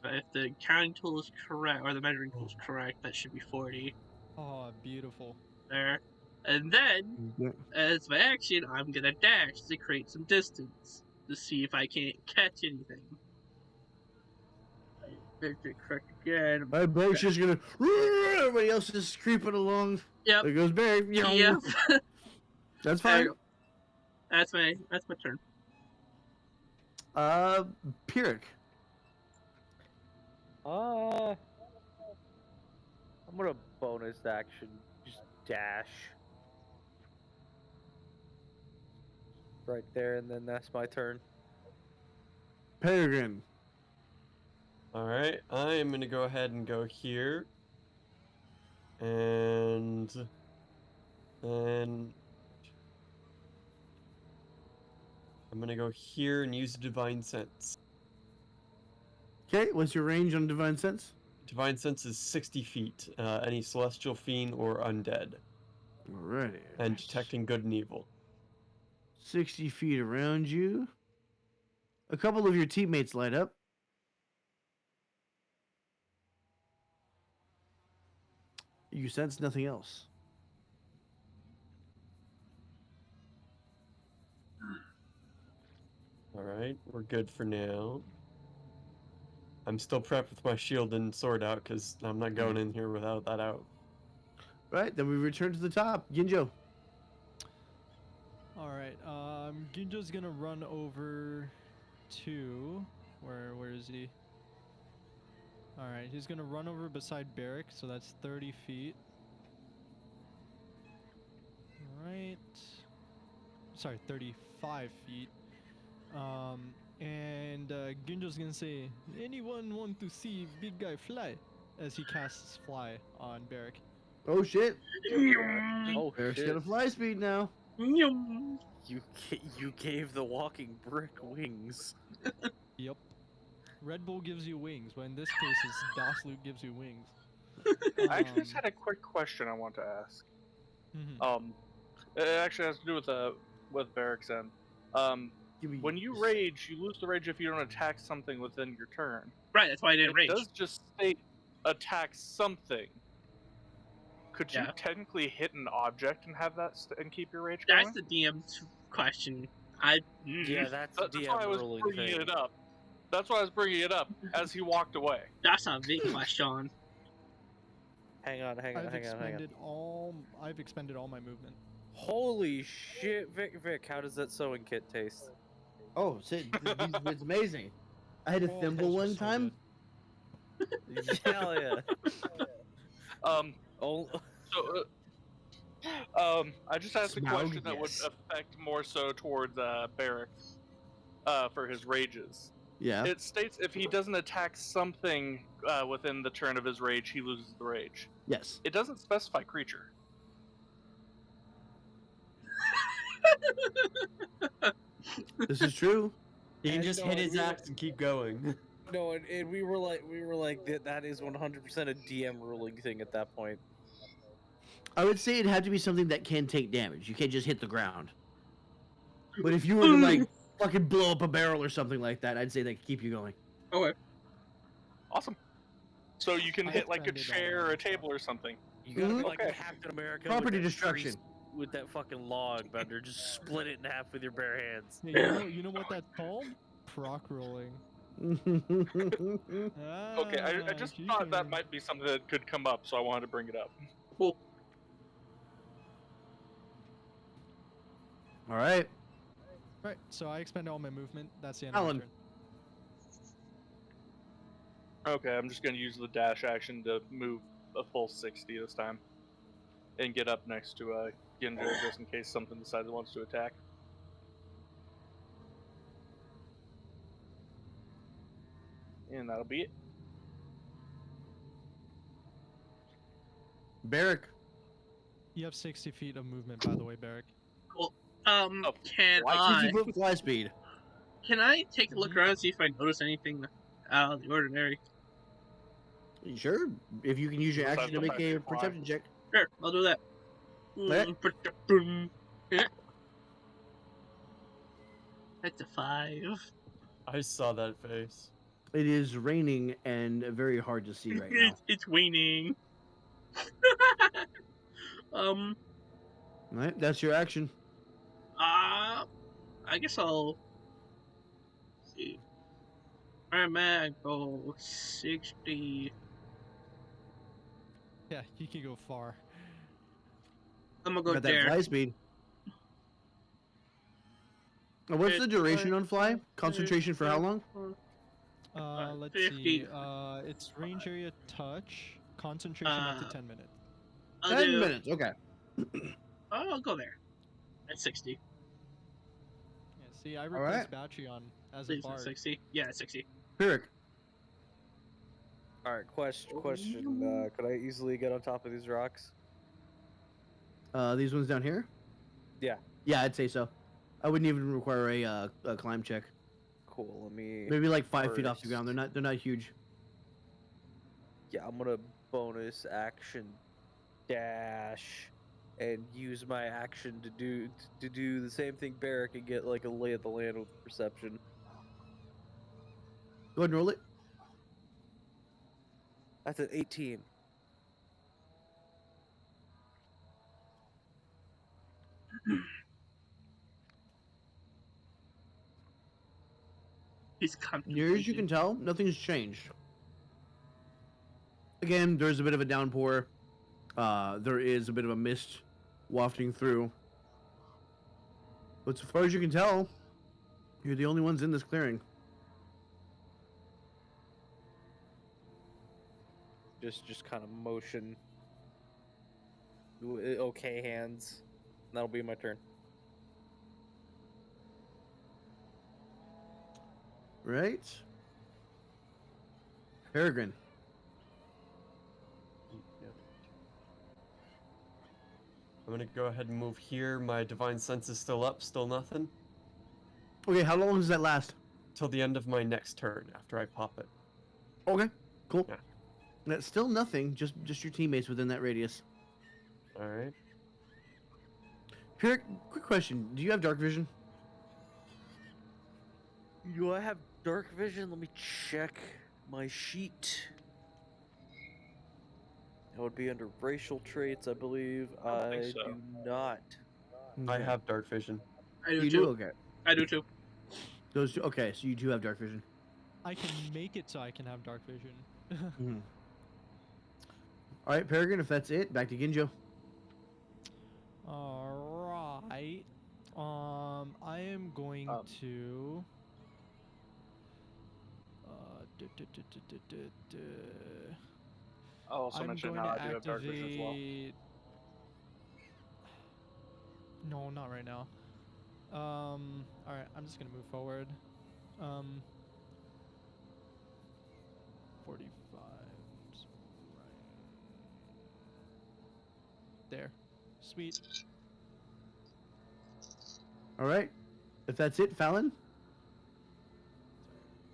If the counting tool is correct, or the measuring tool is correct, that should be 40 Oh, beautiful. there. And then, Yeah. as my action, I'm gonna dash to create some distance to see if I can't catch anything. There's it correct again. My Barry's just gonna. Everybody else is creeping along. Yep. There goes Barry. Yep. That's There fine. you go. That's my turn. Pyrrhic. I'm gonna bonus action, just dash. Right there, and then that's my turn. Peregrine. All right, I am gonna go ahead and go here, and then I'm gonna go here and use Divine Sense. Okay, what's your range on Divine Sense? Divine Sense is 60 feet. Any celestial fiend or undead, Alrighty. and detecting good and evil. 60 feet around you. A couple of your teammates light up. You sense nothing else. All right, we're good for now. I'm still prepped with my shield and sword out because I'm not going in here without that out. Right, then we return to the top. Ginjo. All right. Ginjo's gonna run over to where is he? All right, he's gonna run over beside Barrick, so that's 30 feet. All right. Sorry, 35 feet. And Ginjo's gonna say, "Anyone want to see big guy fly?" As he casts fly on Barrick. Oh shit. Oh Barrick's shit! got a fly speed now. Yum. You gave the walking brick wings. Yep. Red Bull gives you wings, but in this case, it's DOS Loot gives you wings. I actually just had a quick question I want to ask. Mhm. It actually has to do with Barrick's end. Give me When you rage, you lose the rage if you don't attack something within your turn. Right, that's why I didn't It rage. does just state attack something. Could you Yeah. technically hit an object and have that and keep your rage That's going? the DM's question. Yeah, that's That's DM why I was ruling bringing thing. it up. That's why I was bringing it up as he walked away. That's a big question. Hang on. I've expended all my movement. Holy shit, Vic, how does that sewing kit taste? Oh, it's amazing. I had a Oh, thimble those are one so time. Hell yeah. So, I just asked a question that would Smaug, affect more so towards Barrick, for his rages. Yeah. It states if he doesn't attack something within the turn of his rage, he loses the rage. Yes. It doesn't specify creature. This is true. He can And just no, hit and his we were- axe and keep going. No, and we were like that is 100% a DM ruling thing at that point. I would say it'd have to be something that can take damage. You can't just hit the ground. But if you were to like fucking blow up a barrel or something like that, I'd say that could keep you going. Okay. Awesome. So you can I hit like a expended all chair my or a stuff. table or something. You gotta be like Okay. Captain America. Property with that destruction. tree with that fucking log bender, just split it in half with your bare hands. Yeah, you know what that's called? Proc rolling. Okay, I just thought that Chicken. might be something that could come up, so I wanted to bring it up. Cool. All right. Right, so I expend all my movement. That's the end of Alan. my turn. Okay, I'm just gonna use the dash action to move a full 60 this time, and get up next to Ginjo just in case something decides it wants to attack. And that'll be it. Barrick. You have 60 feet of movement, by the way, Barrick. Cool. Oh, Can why? 60-foot fly speed. can I take a look around and see if I notice anything out of the ordinary? Sure. If you can use your Besides action to the make fact a you fly. perception check. Sure, I'll do that. Okay. That's a 5. I saw that face. It is raining and very hard to see right now. It's waning. um, All right, that's your action. I guess I'll see. I'm at go 60. Yeah, you can go far. I'm gonna go Got that there. fly speed. What's the duration on fly? Concentration for how long? Let's 50. see. It's range area touch. Concentration up to 10 minutes. 10 minutes. Okay. I'll go there. At 60. Yeah, see, I right. replaced battery on as a Please, at bard. 60. Yeah, at 60. Pyrrhic. All right, question. Could I easily get on top of these rocks? These ones down here? Yeah. Yeah, I'd say so. I wouldn't even require a climb check. Cool. Let me. Maybe like 5 feet off the ground. first- They're not huge. Yeah, I'm gonna bonus action dash and use my action to do the same thing Barrick and get like a lay of the land with perception. Go ahead and roll it. That's an 18. He's Near as you can tell, nothing's changed. Again, there's a bit of a downpour. There is a bit of a mist wafting through. But so far as you can tell, you're the only ones in this clearing. Just kind of motion. Okay, hands. That'll be my turn. Right? Peregrine. I'm gonna go ahead and move here. My divine sense is still up, still nothing. Okay, how long does that last? Till the end of my next turn after I pop it. Okay, cool. Yeah. That's still nothing, just your teammates within that radius. Alright. Pyrrhic, quick question. Do you have dark vision? Do I have dark vision? Let me check my sheet. That would be under racial traits, I believe. don't think I so. do not. I have dark vision. I do You too. do? Okay. I do too. Those two, okay, so you do have dark vision. I can make it so I can have dark vision. Mhm. Alright, Peregrine, if that's it, back to Ginjo. Alright. I am going to. I'll also I'm mention going now to I do have dark vision as well. activate. No, not right now. Alright, I'm just gonna move forward. 45. Right. There. Sweet. Alright. If that's it, Fallon?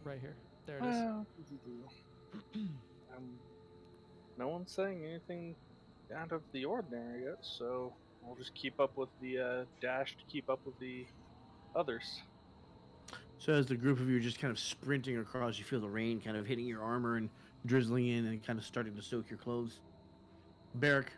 Right here. There it is. No one's saying anything out of the ordinary yet, so we'll just keep up with the dash to keep up with the others. So as the group of you are just kind of sprinting across, you feel the rain kind of hitting your armor and drizzling in and kind of starting to soak your clothes. Barrick.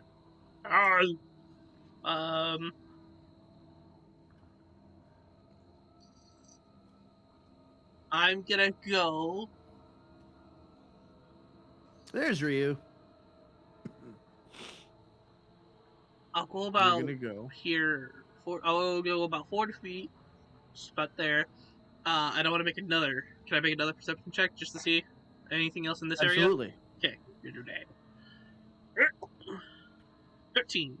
I'm gonna go. There's Ryu. I'll go You're about gonna go. here. I'll go about 40 feet. Just about there. I don't want to make another. Can I make another perception check just to see anything else in this area? Absolutely. Okay, you're your day. 13.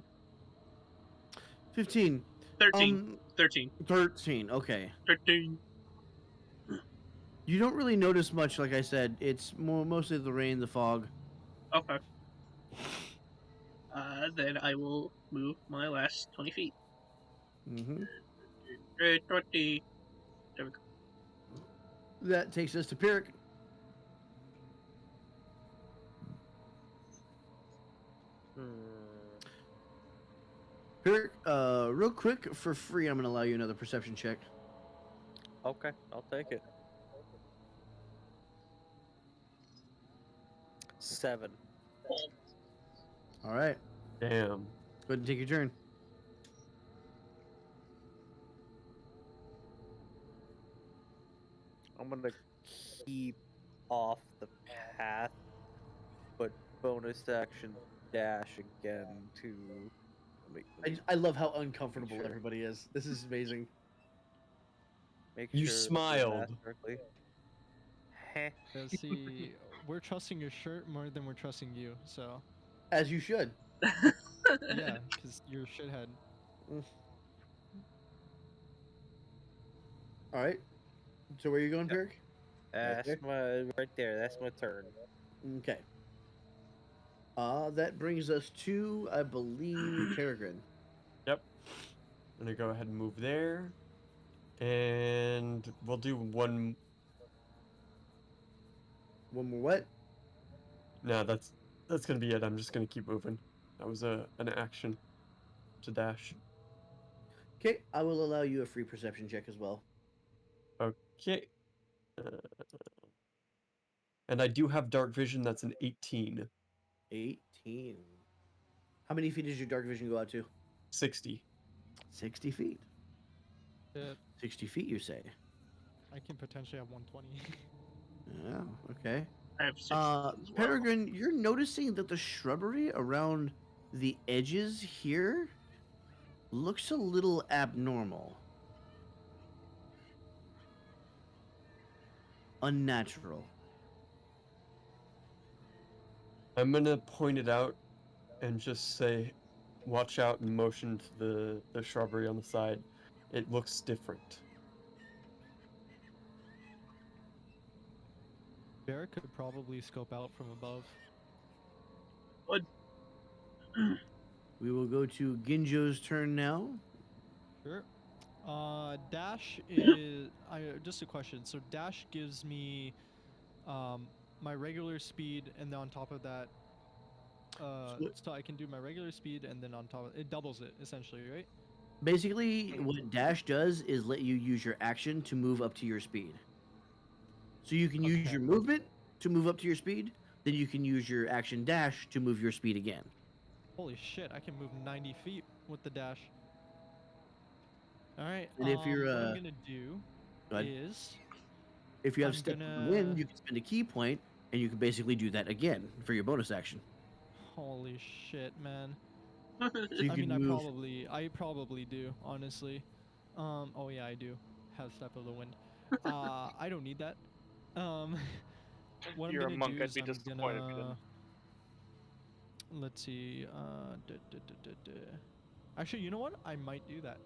15. 13. 13. 13. Okay. 13. You don't really notice much, like I said. It's mostly the rain, the fog. Okay. Then I will move my last 20 feet. Mm-hmm. 20. There we go. That takes us to Pyrrhic. Pyrrhic, real quick, for free, I'm going to allow you another perception check. Okay, I'll take it. 7. All right. Damn. Go ahead and take your turn. I'm gonna keep off the path, but bonus action dash again to. I love how uncomfortable sure. everybody is. This is amazing. Make You sure I do the smiled. math correctly. Heh. Yeah, see, we're trusting your shirt more than we're trusting you. So As you should. yeah, because you're a shithead. All right. So where are you going, Pyrrhic? That's there? my right there. That's my turn. Okay. That brings us to, I believe, Peregrine. Yep. I'm gonna go ahead and move there, and we'll do one. One more what? No, that's gonna be it. I'm just gonna keep moving. That was an action to dash. Okay, I will allow you a free perception check as well. Okay. Uh, and I do have dark vision. That's an 18. 18. How many feet does your dark vision go out to? 60. 60 feet. Yeah, 60 feet, you say? I can potentially have 120. Yeah, okay. I have 6 as well. Peregrine, you're noticing that the shrubbery around the edges here looks a little abnormal. Unnatural. I'm gonna point it out and just say, watch out, and motion to the shrubbery on the side. It looks different. Bear could probably scope out from above. Would. We will go to Ginjo's turn now. Sure. Dash is just a question. So dash gives me my regular speed, and then on top of that, so I can do my regular speed, and then on top of it doubles it essentially, right? Basically, what dash does is let you use your action to move up to your speed. So you can use Okay. your movement to move up to your speed, then you can use your action dash to move your speed again. Holy shit! I can move 90 feet with the dash. All right. And if you're what I'm gonna do go ahead. is If you have I'm step of the gonna- wind, you can spend a key point, and you can basically do that again for your bonus action. holy shit, man. So you I can mean, move. I probably do, honestly. Oh yeah, I do have step of the wind. I don't need that. What You're a I'm gonna monk, do I'd is be I'm disappointed if you gonna. didn't. Let's see. Actually, you know what? I might do that.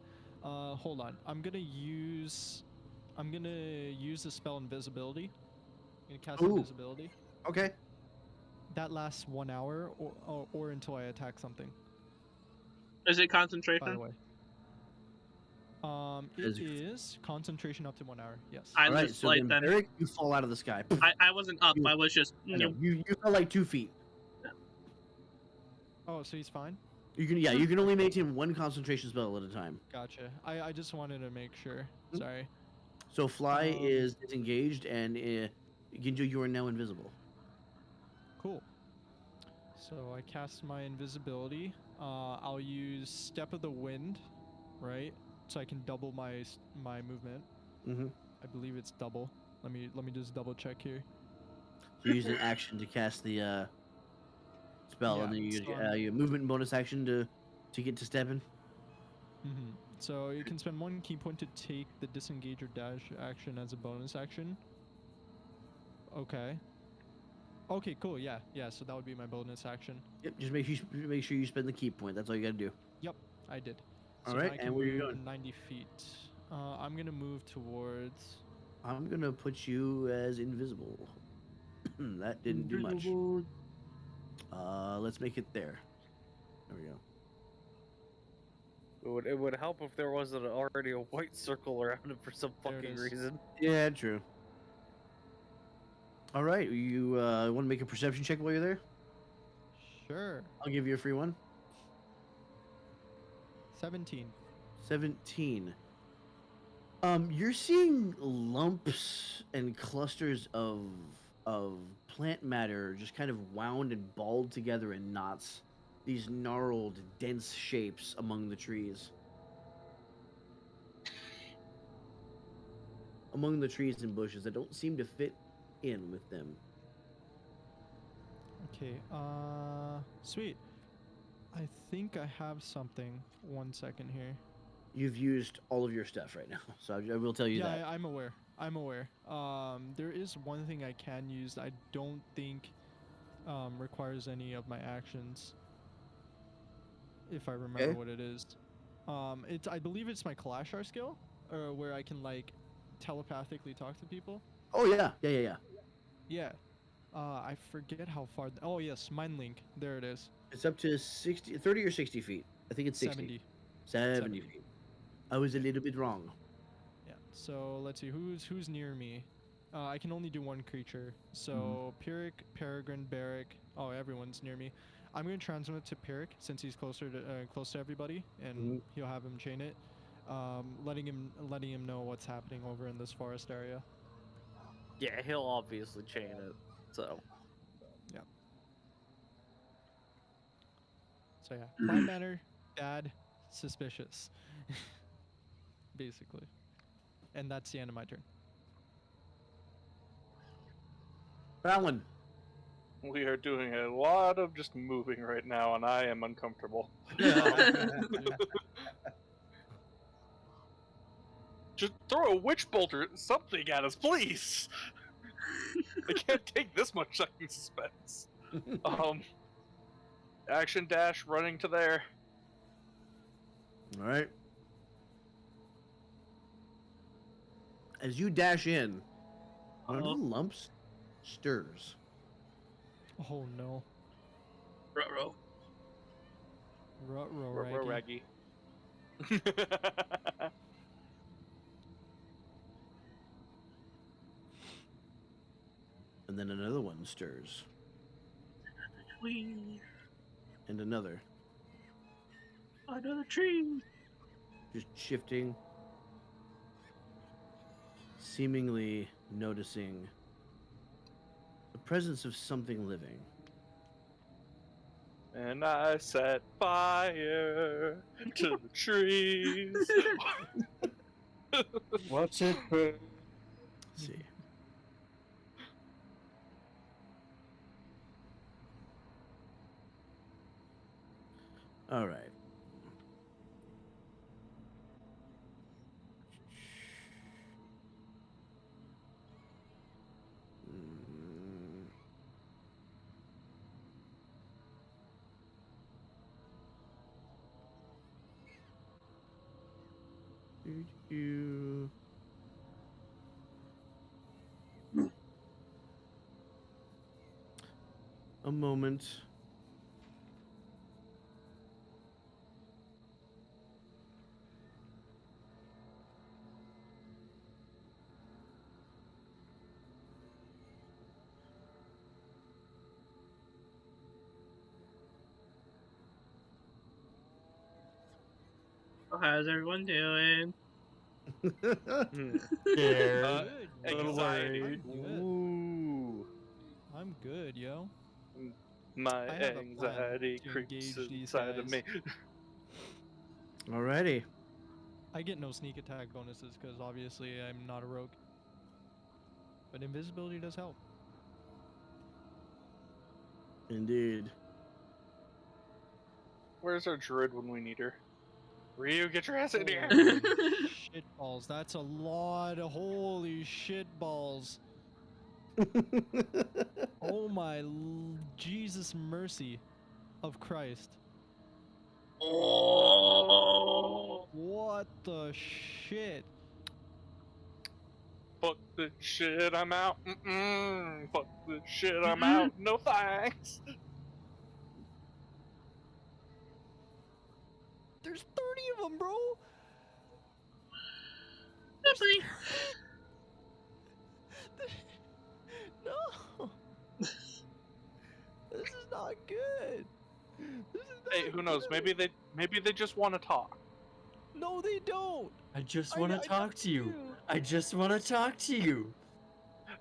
Hold on. I'm gonna use the spell invisibility. I'm gonna cast Ooh. invisibility. Okay. That lasts 1 hour, or until I attack something. Is it By the concentration? way. It is concentration up to 1 hour. Yes. I All right. lose So light then, then. Eric, you fall out of the sky. I wasn't up. You- I was just. I know. You fell like 2 feet. Oh, so he's fine. You can you can only maintain one concentration spell at a time. Gotcha. I just wanted to make sure. Hmm. Sorry. So fly is disengaged, and Ginjo, you are now invisible. Cool. So I cast my invisibility. I'll use Step of the Wind, right? So I can double my movement. Mm-hmm. I believe it's double. Let me just double check here. So you use an action to cast the spell, and then you use so I'm- your movement and bonus action to get to stepping. Mm-hmm. So you can spend 1 key point to take the disengage or dash action as a bonus action. Okay. Okay, cool. Yeah, so that would be my bonus action. Yep. Just make sure you spend the key point. That's all you got to do. Yep, I did. All So right, now I can and where you move going? 90 feet. I'm gonna move towards. I'm gonna put you as invisible. That didn't do much. Let's make it there. There we go. It would help if there wasn't already a white circle around it for some There it fucking is. reason. Yeah, true. All right, you want to make a perception check while you're there? Sure. I'll give you a free one. 17. 17. You're seeing lumps and clusters of plant matter just kind of wound and balled together in knots. These gnarled, dense shapes among the trees. Among the trees and bushes that don't seem to fit in with them. Okay. Sweet. I think I have something. 1 second here. You've used all of your stuff right now, so I will tell you Yeah, that. I'm aware. I'm aware. There is one thing I can use. I don't think requires any of my actions. If I remember Okay. what it is. I believe it's my Kalashar skill, or where I can like telepathically talk to people. Oh yeah, yeah. Yeah. I forget how far. Oh yes, Mind Link. There it is. It's up to 60, 30 or 60 feet. I think it's 60. 70. 70 feet. I was a little bit wrong. Yeah. So let's see who's near me. I can only do one creature. So Pyrrhic, Peregrine, Barrick. Oh, everyone's near me. I'm gonna transmit to Pyrrhic since he's close to everybody, and he'll have him chain it. Letting him know what's happening over in this forest area. Yeah, he'll obviously chain it. So Yeah. So yeah, plant matter, bad, suspicious, basically, and that's the end of my turn. Fallon. We are doing a lot of just moving right now, and I am uncomfortable. Just throw a witch bolt or something at us, please. I can't take this much fucking suspense. Action dash, running to there. All right. As you dash in, one of the lumps stirs. Oh no. Ruh-roh. Ruh-roh, Raggy. Raggy. And then another one stirs. Whee! And another. Another tree. Just shifting. Seemingly noticing the presence of something living. And I set fire to the trees. Watch it burn. Let's see. All right. You. A moment. Oh, how's everyone doing? Scared. Good. Little anxiety. worried. Good. ooh. I'm good, yo. My I have a plan anxiety to creeps engage these inside of guys. me. Alrighty. I get no sneak attack bonuses because obviously I'm not a rogue. But invisibility does help. Indeed. Where's our druid when we need her? Ryu, get your ass in here! Holy shit balls. That's a lot of holy shit balls. Oh my Jesus mercy of Christ. Oh. What the shit? Fuck this shit, I'm out. Fuck this shit, I'm out. No thanks. There's 30 of them, bro. Oopsie. No. This is not good. This is not Hey, who knows? good. Maybe they just want to talk. No, they don't. I just I- want I to talk to you. do. I just want to talk to you.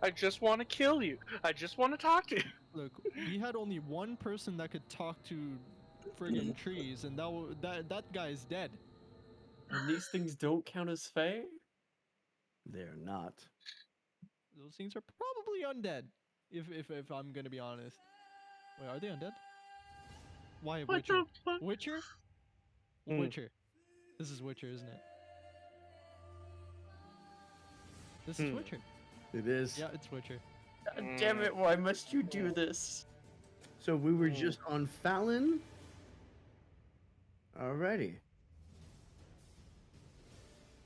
I just want to kill you. I just want to talk to you. Look, we had only one person that could talk to friggin' trees, and that guy's dead. And these things don't count as fae? They're not. Those things are probably undead. If I'm gonna be honest. Wait, are they undead? Why What Witcher? the fuck? Witcher? Hmm. Witcher. This is Witcher, isn't it? This is Hmm. Witcher. It is. Yeah, it's Witcher. God damn it, why must you do this? So we were just on Fallon. Alrighty.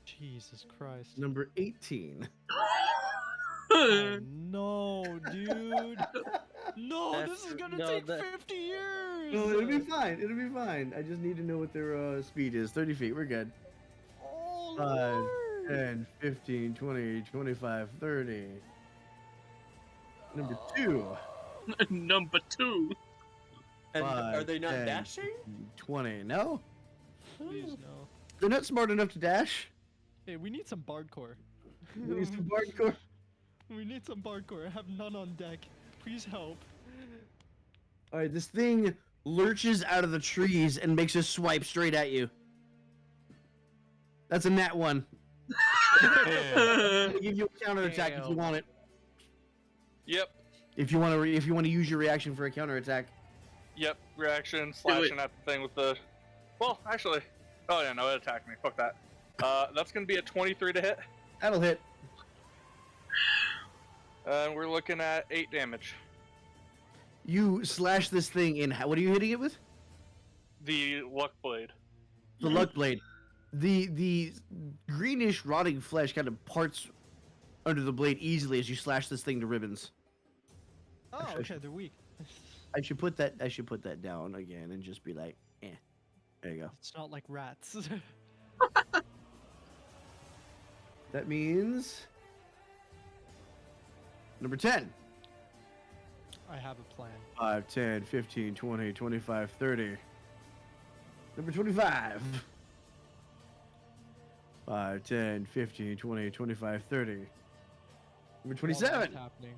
Jesus Christ. Number 18. Oh, no, dude. No, this is That's- gonna no, take that- 50 years. No, it'll be fine. It'll be fine. I just need to know what their speed is. 30 feet. We're good. Oh, 5, Lord. 10, 15, 20, 25, 30. Number 2. Number 2. And are 5, they not 10, dashing? 20. No? Please, no. They're not smart enough to dash. Hey, we need some bardcore. We need some hardcore. We need some bardcore. I have none on deck. Please help. Alright, this thing lurches out of the trees and makes a swipe straight at you. That's a nat 1. I'll give you a counterattack if you want it. Yep. If you want to use your reaction for a counterattack. Yep. Reaction, slashing at the thing with the. Well, actually. Oh yeah, no, it attacked me. Fuck that. That's gonna be a 23 to hit. That'll hit. And we're looking at 8 damage. You slash this thing in. What are you hitting it with? The luck blade. The luck blade. The greenish rotting flesh kind of parts under the blade easily as you slash this thing to ribbons. Oh, Actually, I okay, should- they're weak. I should put that down again and just be like, eh. There you go. It's not like rats. That means number 10. I have a plan. 5, 10, 15, 20, 25, 30. Number 25. 5, 10, 15, 20, 25, 30. Number While 27. that's happening,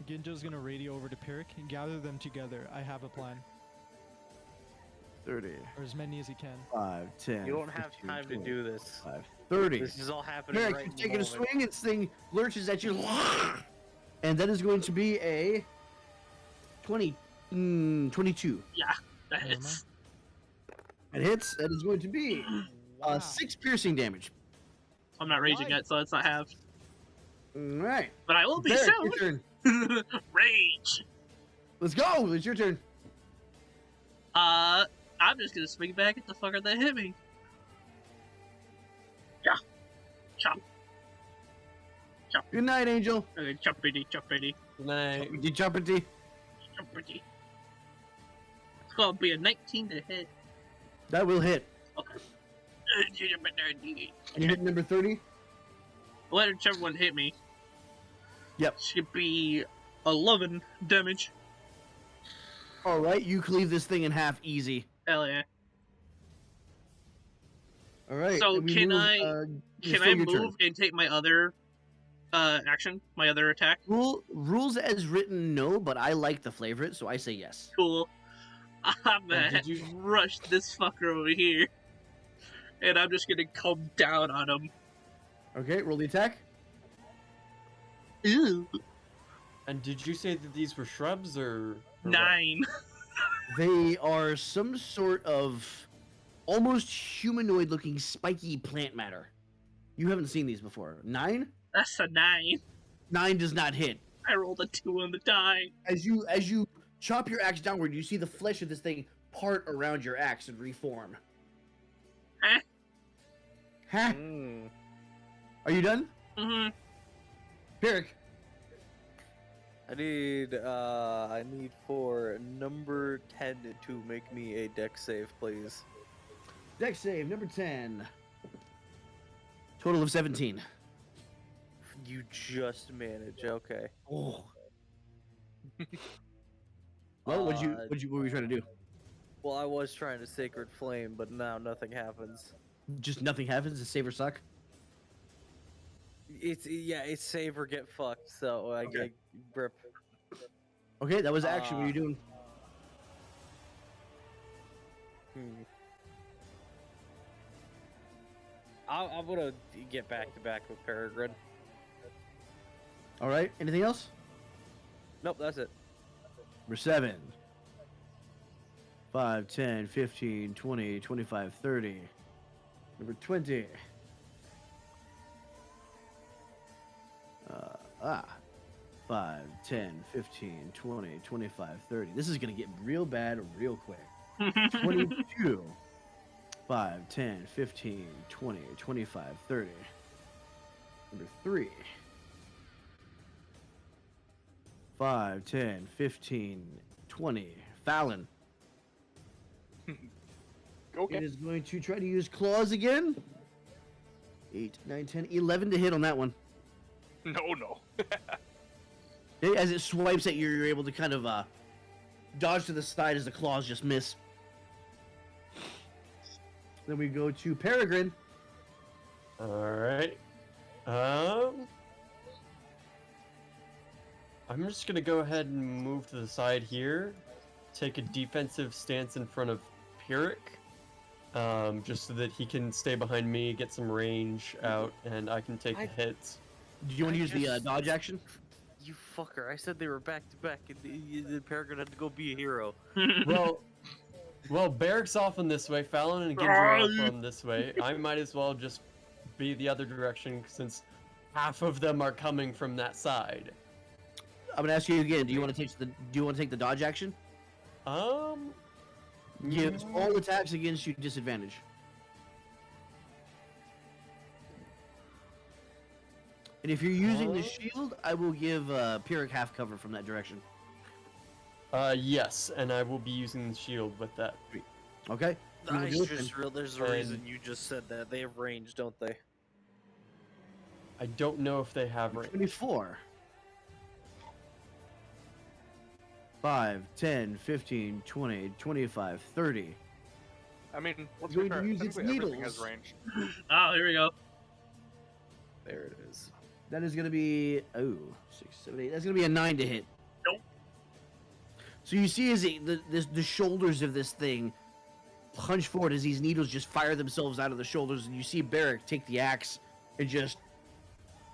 Ginjo's gonna radio over to Pirik and gather them together. I have a plan. 30. Or as many as he can. 5, 10. You don't have 15, time to 20, do this. 5, 30. This is all happening Eric, right you're in the taking a moment. swing, and this thing lurches at you. And that is going to be a 22. That Never hits. It hits. That is going to be Wow. 6 piercing damage. I'm not raging Why? yet, so it's not halved. All right. But I will be Derek, soon. your turn. Rage. Let's go. It's your turn. I'm just gonna swing back at the fucker that hit me. Yeah. Chop. Good night, Angel. Okay, choppity, choppity, Good night. Did Chumpity? choppity. It's gonna be a 19 to hit. That will hit. Okay. And you hit number 30? Whichever one hit me. Yep. Should be 11 damage. All right. You cleave this thing in half easy. Hell yeah. All right. So and we can move, I- it's Can still I your turn. move and take my other action? My other attack? Rules as written, no, but I like the flavor it, so I say yes. Cool. I'm gonna did you- rush this fucker over here. And I'm just gonna come down on him. Okay, roll the attack. Ew. And did you say that these were shrubs or what? 9. They are some sort of almost humanoid-looking spiky plant matter. You haven't seen these before. 9? That's a 9. 9 does not hit. I rolled a 2 on the die. As you chop your axe downward, you see the flesh of this thing part around your axe and reform. Huh? Huh? Mm. Are you done? Mm-hmm. Pirik. I need for number 10 to make me a deck save, please. Dex save number 10. Total of 17. You just manage. Okay. Oh. Well, what were you trying to do? Well, I was trying to Sacred Flame, but now nothing happens. Just nothing happens. It's save or suck. It's save or get fucked. So I Okay. rip. Okay, that was action. What are you doing? I'm gonna get back to back with Peregrine. All right. Anything else? Nope, that's it. Number 7. 5, 10, 15, 20, 25, 30. Number 20. 5, 10, 15, 20, 25, 30. This is going to get real bad real quick. 22. 5, 10, 15, 20, 25, 30. Number 3. 5, 10, 15, 20. Fallon. Okay. It is going to try to use claws again. 8, 9, 10, 11 to hit on that one. No. As it swipes at you, you're able to kind of dodge to the side as the claws just miss. Then we go to Peregrine. Alright. I'm just gonna go ahead and move to the side here. Take a defensive stance in front of Pyrrhic. Just so that he can stay behind me, get some range out, and I can take the hits. Do you want to use the dodge action? You fucker! I said they were back to back, and the Peregrine had to go be a hero. Well, Barrick's off in this way, Fallon and Ginger are off on this way. I might as well just be the other direction since half of them are coming from that side. I'm gonna ask you again. Do you want to take the dodge action? Gives all attacks against you disadvantage. And if you're using the shield, I will give Pyrrhic half cover from that direction. Yes, and I will be using the shield with that. Okay? There's a reason you just said that. They have range, don't they? I don't know if they have range. 24. 5, 10, 15, 20, 25, 30. I mean, let's Going be to fair. use its Technically, everything needles. has range. Oh, here we go. There it is. That is going to be 6, 7, 8. That's going to be a 9 to hit. Nope. So you see as the shoulders of this thing punch forward as these needles just fire themselves out of the shoulders, and you see Barrick take the axe and just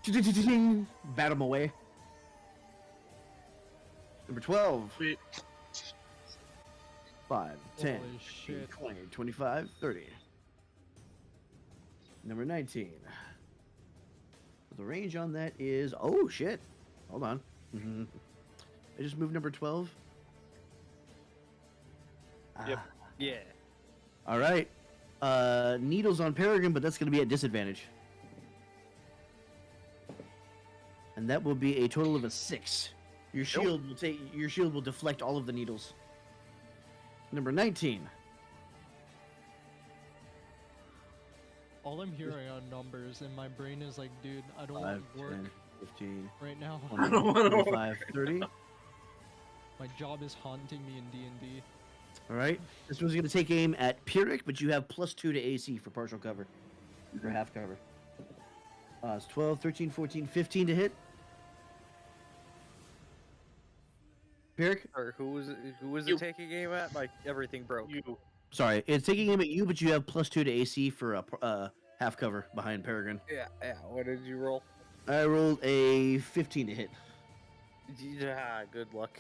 bat him away. Number 12. Sweet. 5, 10, Holy 15, shit. 20, 25, 30. Number 19. The range on that is... Oh, shit. Hold on. I just moved number 12. Yep. Yeah. All right. Needles on Peregrine, but that's going to be at disadvantage. And that will be a total of a 6. Your shield will deflect all of the needles. Number 19. All I'm hearing are numbers, and my brain is like, dude, I don't 5, want to work 10, 15, right now. 20, 25, 30. My job is haunting me in D&D. All right. This one's going to take aim at Pyrrhic, but you have +2 to AC for partial cover. Or half cover. It's 12, 13, 14, 15 to hit. Pyrrhic? Or who was You. it taking aim at? Like everything broke. You. Sorry, it's taking aim at you, but you have +2 to AC for a half cover behind Peregrine. Yeah. What did you roll? I rolled a 15 to hit. Yeah. Good luck.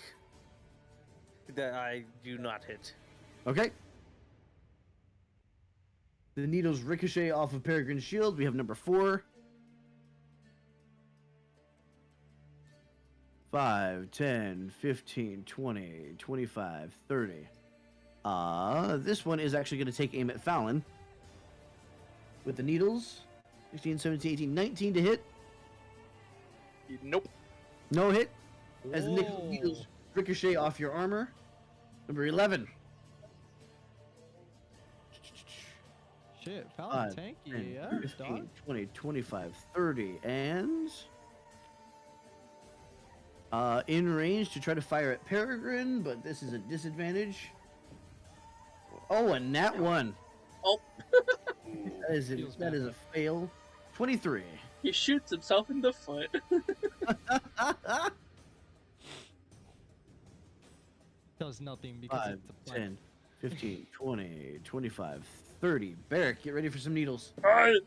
That I do not hit. Okay. The needles ricochet off of Peregrine's shield. We have number 4. 5, 10, 15, 20, 25, 30. This one is actually going to take aim at Fallon. With the needles. 16, 17, 18, 19 to hit. Nope. No hit. As the Whoa. needles ricochet off your armor. Number 11. Shit, found 5, the tanky. 10, Yeah, 15, dog. 20, 25, 30, and in range to try to fire at Peregrine, but this is a disadvantage. Oh, and that one. Oh. Feels That bad, is a fail. 23. He shoots himself in the foot. Does nothing because 5, it's a flank. 10, 15, 20, 25, 30. Barrick, get ready for some needles. Alright.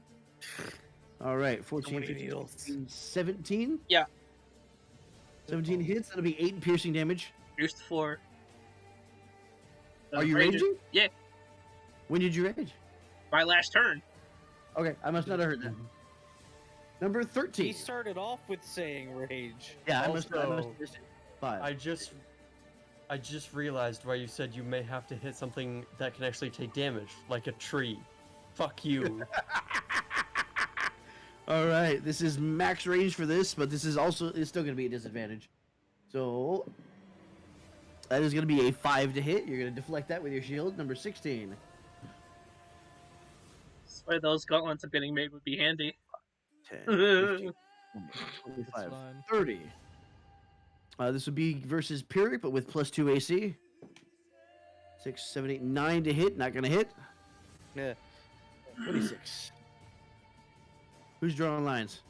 All right, 14, many 15, needles. 16, 17. Yeah. 17 hits. That'll be 8 piercing damage. Here's the 4. Are you raging? Yeah, When did you rage? my last turn. Okay, I must not have heard that. Number 13. He started off with saying rage. Yeah, I must have Also, missed it. 5. I just realized why you said you may have to hit something that can actually take damage, like a tree. Fuck you. All right, this is max range for this, but this is also it's still going to be a disadvantage. So that is going to be a 5 to hit. You're going to deflect that with your shield. Number 16. That's why those gauntlets I'm getting made would be handy. 10, 15, 25, That's fine. 30. This would be versus Pyrrhic, but with +2 AC. 6, 7, 8, 9 to hit. Not going to hit. Yeah. 26. Who's drawing lines?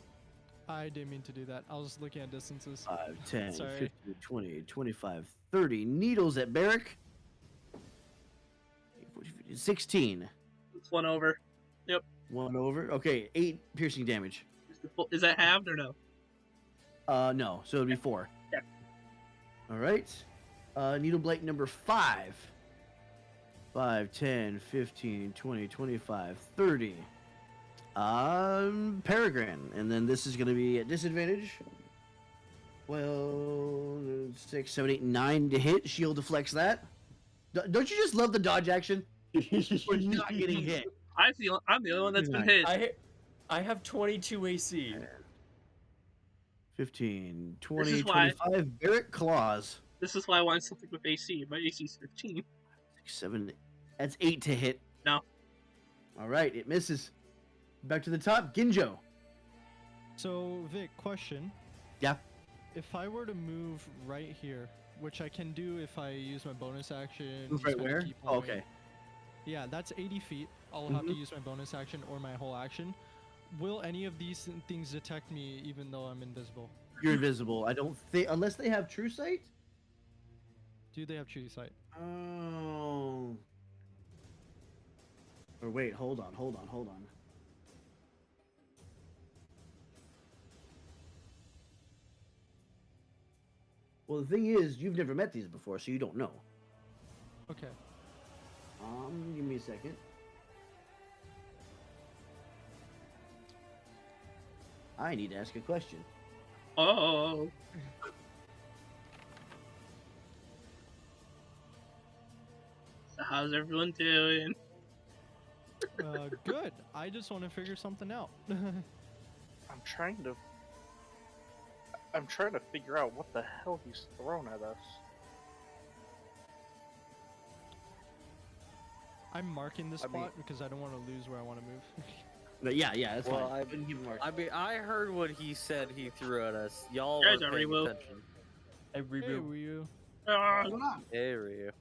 I didn't mean to do that. I was looking at distances. 5, 10, Sorry. 15, 20, 25, 30. Needles at Barrick. 16. It's 1 over. 1 over. Okay, 8 piercing damage. Is that halved or no? No, so it'd be 4. Yeah. All right. Needle Blade number 5. 5, 10, 15, 20, 25, 30. Peregrine. And then this is going to be at disadvantage. Well, 6, 7, 8, 9 to hit. Shield deflects that. Don't you just love the dodge action? We're not getting hit. I'm the only one that's been hit. I have 22 AC. 15, This 20, is why- 25. Barrick claws. This is why I want something with AC. My AC's 15. 6, 7. That's 8 to hit. No. All right, it misses. Back to the top. Ginjo. So, Vic, question. Yeah. If I were to move right here, which I can do if I use my bonus action. Move right spend a where? key Oh, point. okay. Yeah, that's 80 feet. I'll have to Mhm. use my bonus action or my whole action. Will any of these things detect me even though I'm invisible? You're invisible. I don't think, unless they have true sight. Do they have true sight? Oh. Or wait, hold on. Well, the thing is, you've never met these before, so you don't know. Okay. Give me a second. I need to ask a question. Oh. So how's everyone doing? Good. I just want to figure something out. I'm trying to figure out what the hell he's thrown at us. I'm marking this I spot mean- because I don't want to lose where I want to move. But yeah, that's Well, fine. I didn't give him mark. I mean, I heard what he said he threw at us. Y'all Guys weren't are paying removed. attention. I Hey, reboot. Ryu. Ah, Hey, Ryu.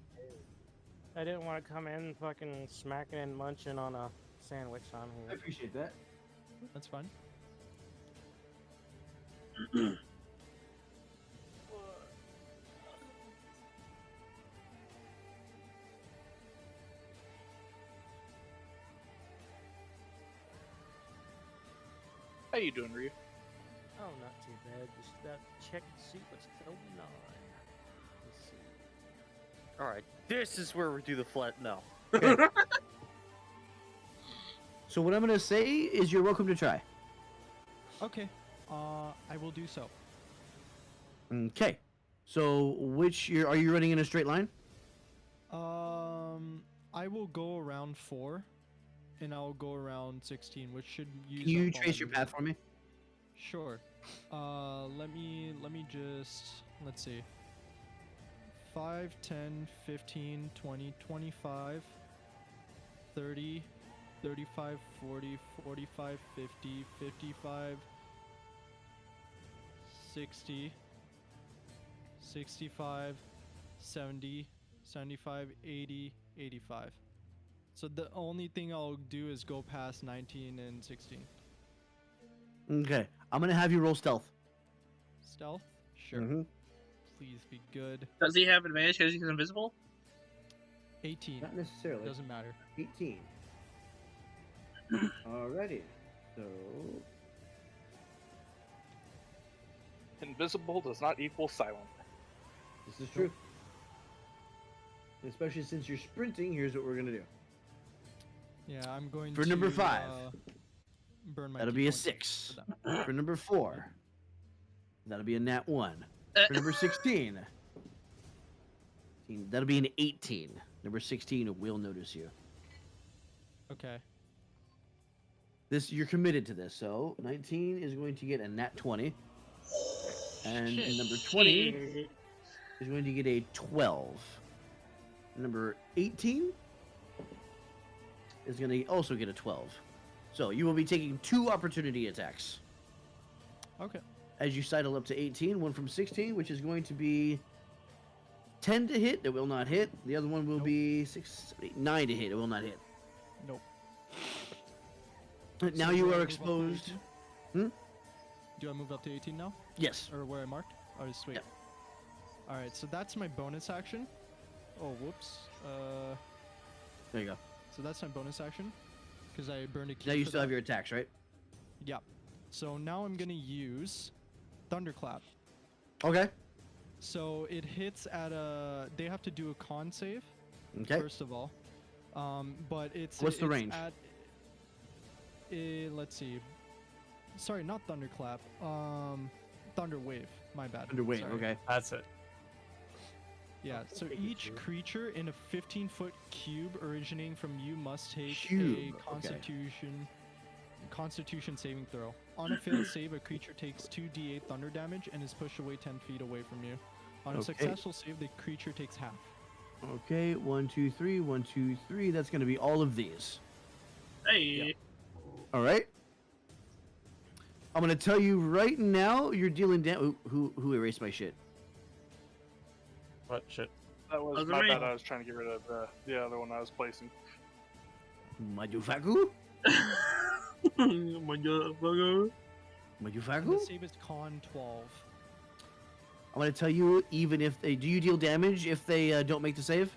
I didn't want to come in fucking smacking and munching on a sandwich on I here. appreciate that. That's fine. How you doing, Ryu? Oh, not too bad. Just about check to see what's going on. Let's see. All right, this is where we do the flat. No. So what I'm gonna say is you're welcome to try. Okay. I will do so. Okay. So are you running in a straight line? I will go around 4, and I'll go around 16, which should use. Can you up all trace my your movement. path for me? Sure. Let me just let's see. 5, 10, 15, 20, 25, 30, 35, 40, 45, 50, 55, 60, 65, 70, 75, 80, 85. So the only thing I'll do is go past 19 and 16. Okay, I'm gonna have you roll stealth. Stealth? Sure. Mhm. Please be good. Does he have advantage because he's invisible? 18. Not necessarily. Doesn't matter. 18. Alrighty. So Invisible does not equal silent. this is true. Especially since you're sprinting, here's what we're gonna do. Yeah, I'm going For to number 5. burn my That'll key be a points 6. for that. For number 4, that'll be a nat 1. For number 16, that'll be an 18. Number 16 will notice you. Okay. This you're committed to this, so 19 is going to get a nat 20, and Shit. number 20 is going to get a 12. Number 18 is going to also get a 12. So you will be taking 2 opportunity attacks Okay. as you sidle up to 18. One from 16, which is going to be 10 to hit. That will not hit. The other one will Nope. be 6, 8, 9 to hit. It will not hit. Nope. Now So you do I are move up to exposed. 18? Do I move up to 18 now? Yes. Or where I marked? Oh, sweet. Yep. Alright, so that's my bonus action. Oh, whoops. There you go. So that's my bonus action. Because I burned a key. Now you for still that. have your attacks, right? Yeah. So now I'm gonna use Thunderclap. Okay. So it hits at a. They have to do a con save Okay. first of all. But it's. What's the it's range? At, let's see. Sorry, not Thunderclap. Thunder Wave. My bad. Under wave. Sorry. Okay. That's it. Yeah, so each creature in a 15-foot cube originating from you must take Cube, a okay. constitution saving throw. On a failed save, a creature takes 2d8 thunder damage and is pushed away 10 feet away from you. On a Okay. successful save, the creature takes half. Okay. 1, 2, 3. 1, 2, 3. That's going to be all of these. Hey. All right. I'm going to tell you right now. You're dealing down. Who erased my shit? What shit? That was Those are my me. bad. I was trying to get rid of the other one I was placing. Majufaku. Motherfucker. And Majufaku. the save is con 12. I'm going to tell you. Even if they do, you deal damage if they don't make the save.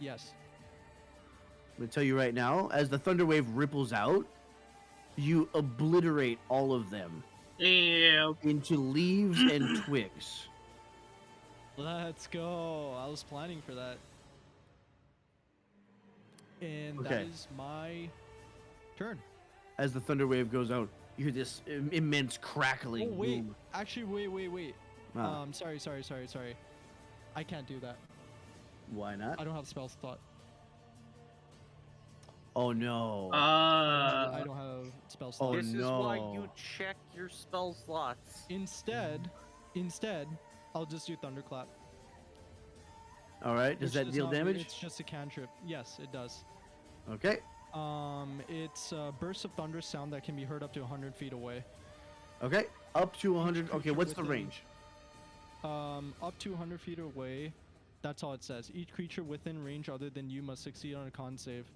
Yes. I'm going to tell you right now. As the thunder wave ripples out, you obliterate all of them Yeah. into leaves and twigs. Let's go. I was planning for that. And that Okay. is my turn. As the thunder wave goes out, you hear this immense crackling. Oh, wait. boom. Actually, wait. Ah, Sorry. I can't do that. why not? I don't have spell slot. Oh no. I don't have spell Oh, slot. This is why you no. check your spell slots. Instead, I'll just do Thunderclap. All right. Does which that does deal not- damage? It's just a cantrip. Yes, it does. Okay. It's a burst of thunder sound that can be heard up to 100 feet away. Okay. Up to 100. Okay. creature What's the within- range? Up to 100 feet away. That's all it says. Each creature within range other than you must succeed on a con save.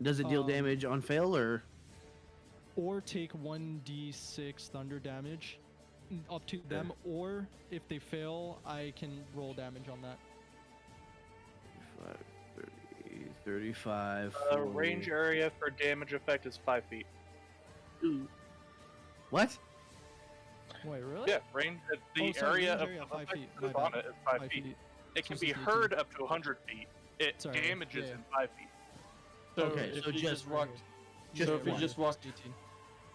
Does it deal damage on fail or? Or take 1d6 thunder damage up to them, or if they fail, I can roll damage on that. 30, 35. Range 40. area for damage effect is 5 feet. Ooh. What? Wait, really? Yeah, range. The Oh, sorry, area range of area, the 5 effect feet, that is my on bad. it is 5 5 feet. feet. It can So be it's 18. heard up to 100 feet. It Sorry, damages yeah. in 5 feet. So Okay, if so you just- walked, Just so if you one. just walked, 18.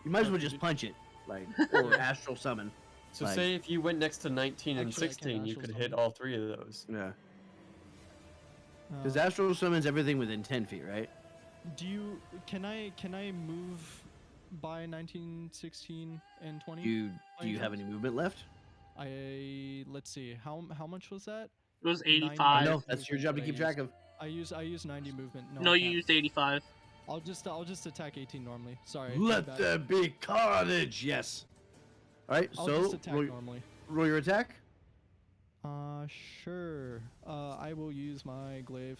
You might as well just punch it, like, or astral summon. so Like- say if you went next to 19 and Actually, I can 16, you astral could hit summon. all 3 of those. Yeah. Because Uh, astral summons everything within 10 feet, right? do you? Can I move by 19, 16, and 20? Do you have any movement left? Let's see. How much was that? It was 90. 85. No, that's your job to keep track of. I use 90 movement. No, No, I you can't. used 85. I'll just attack 18 normally. Sorry. my Let bad. there be carnage. Yes. All right. I'll So just attack normally. roll your attack. Sure. I will use my glaive.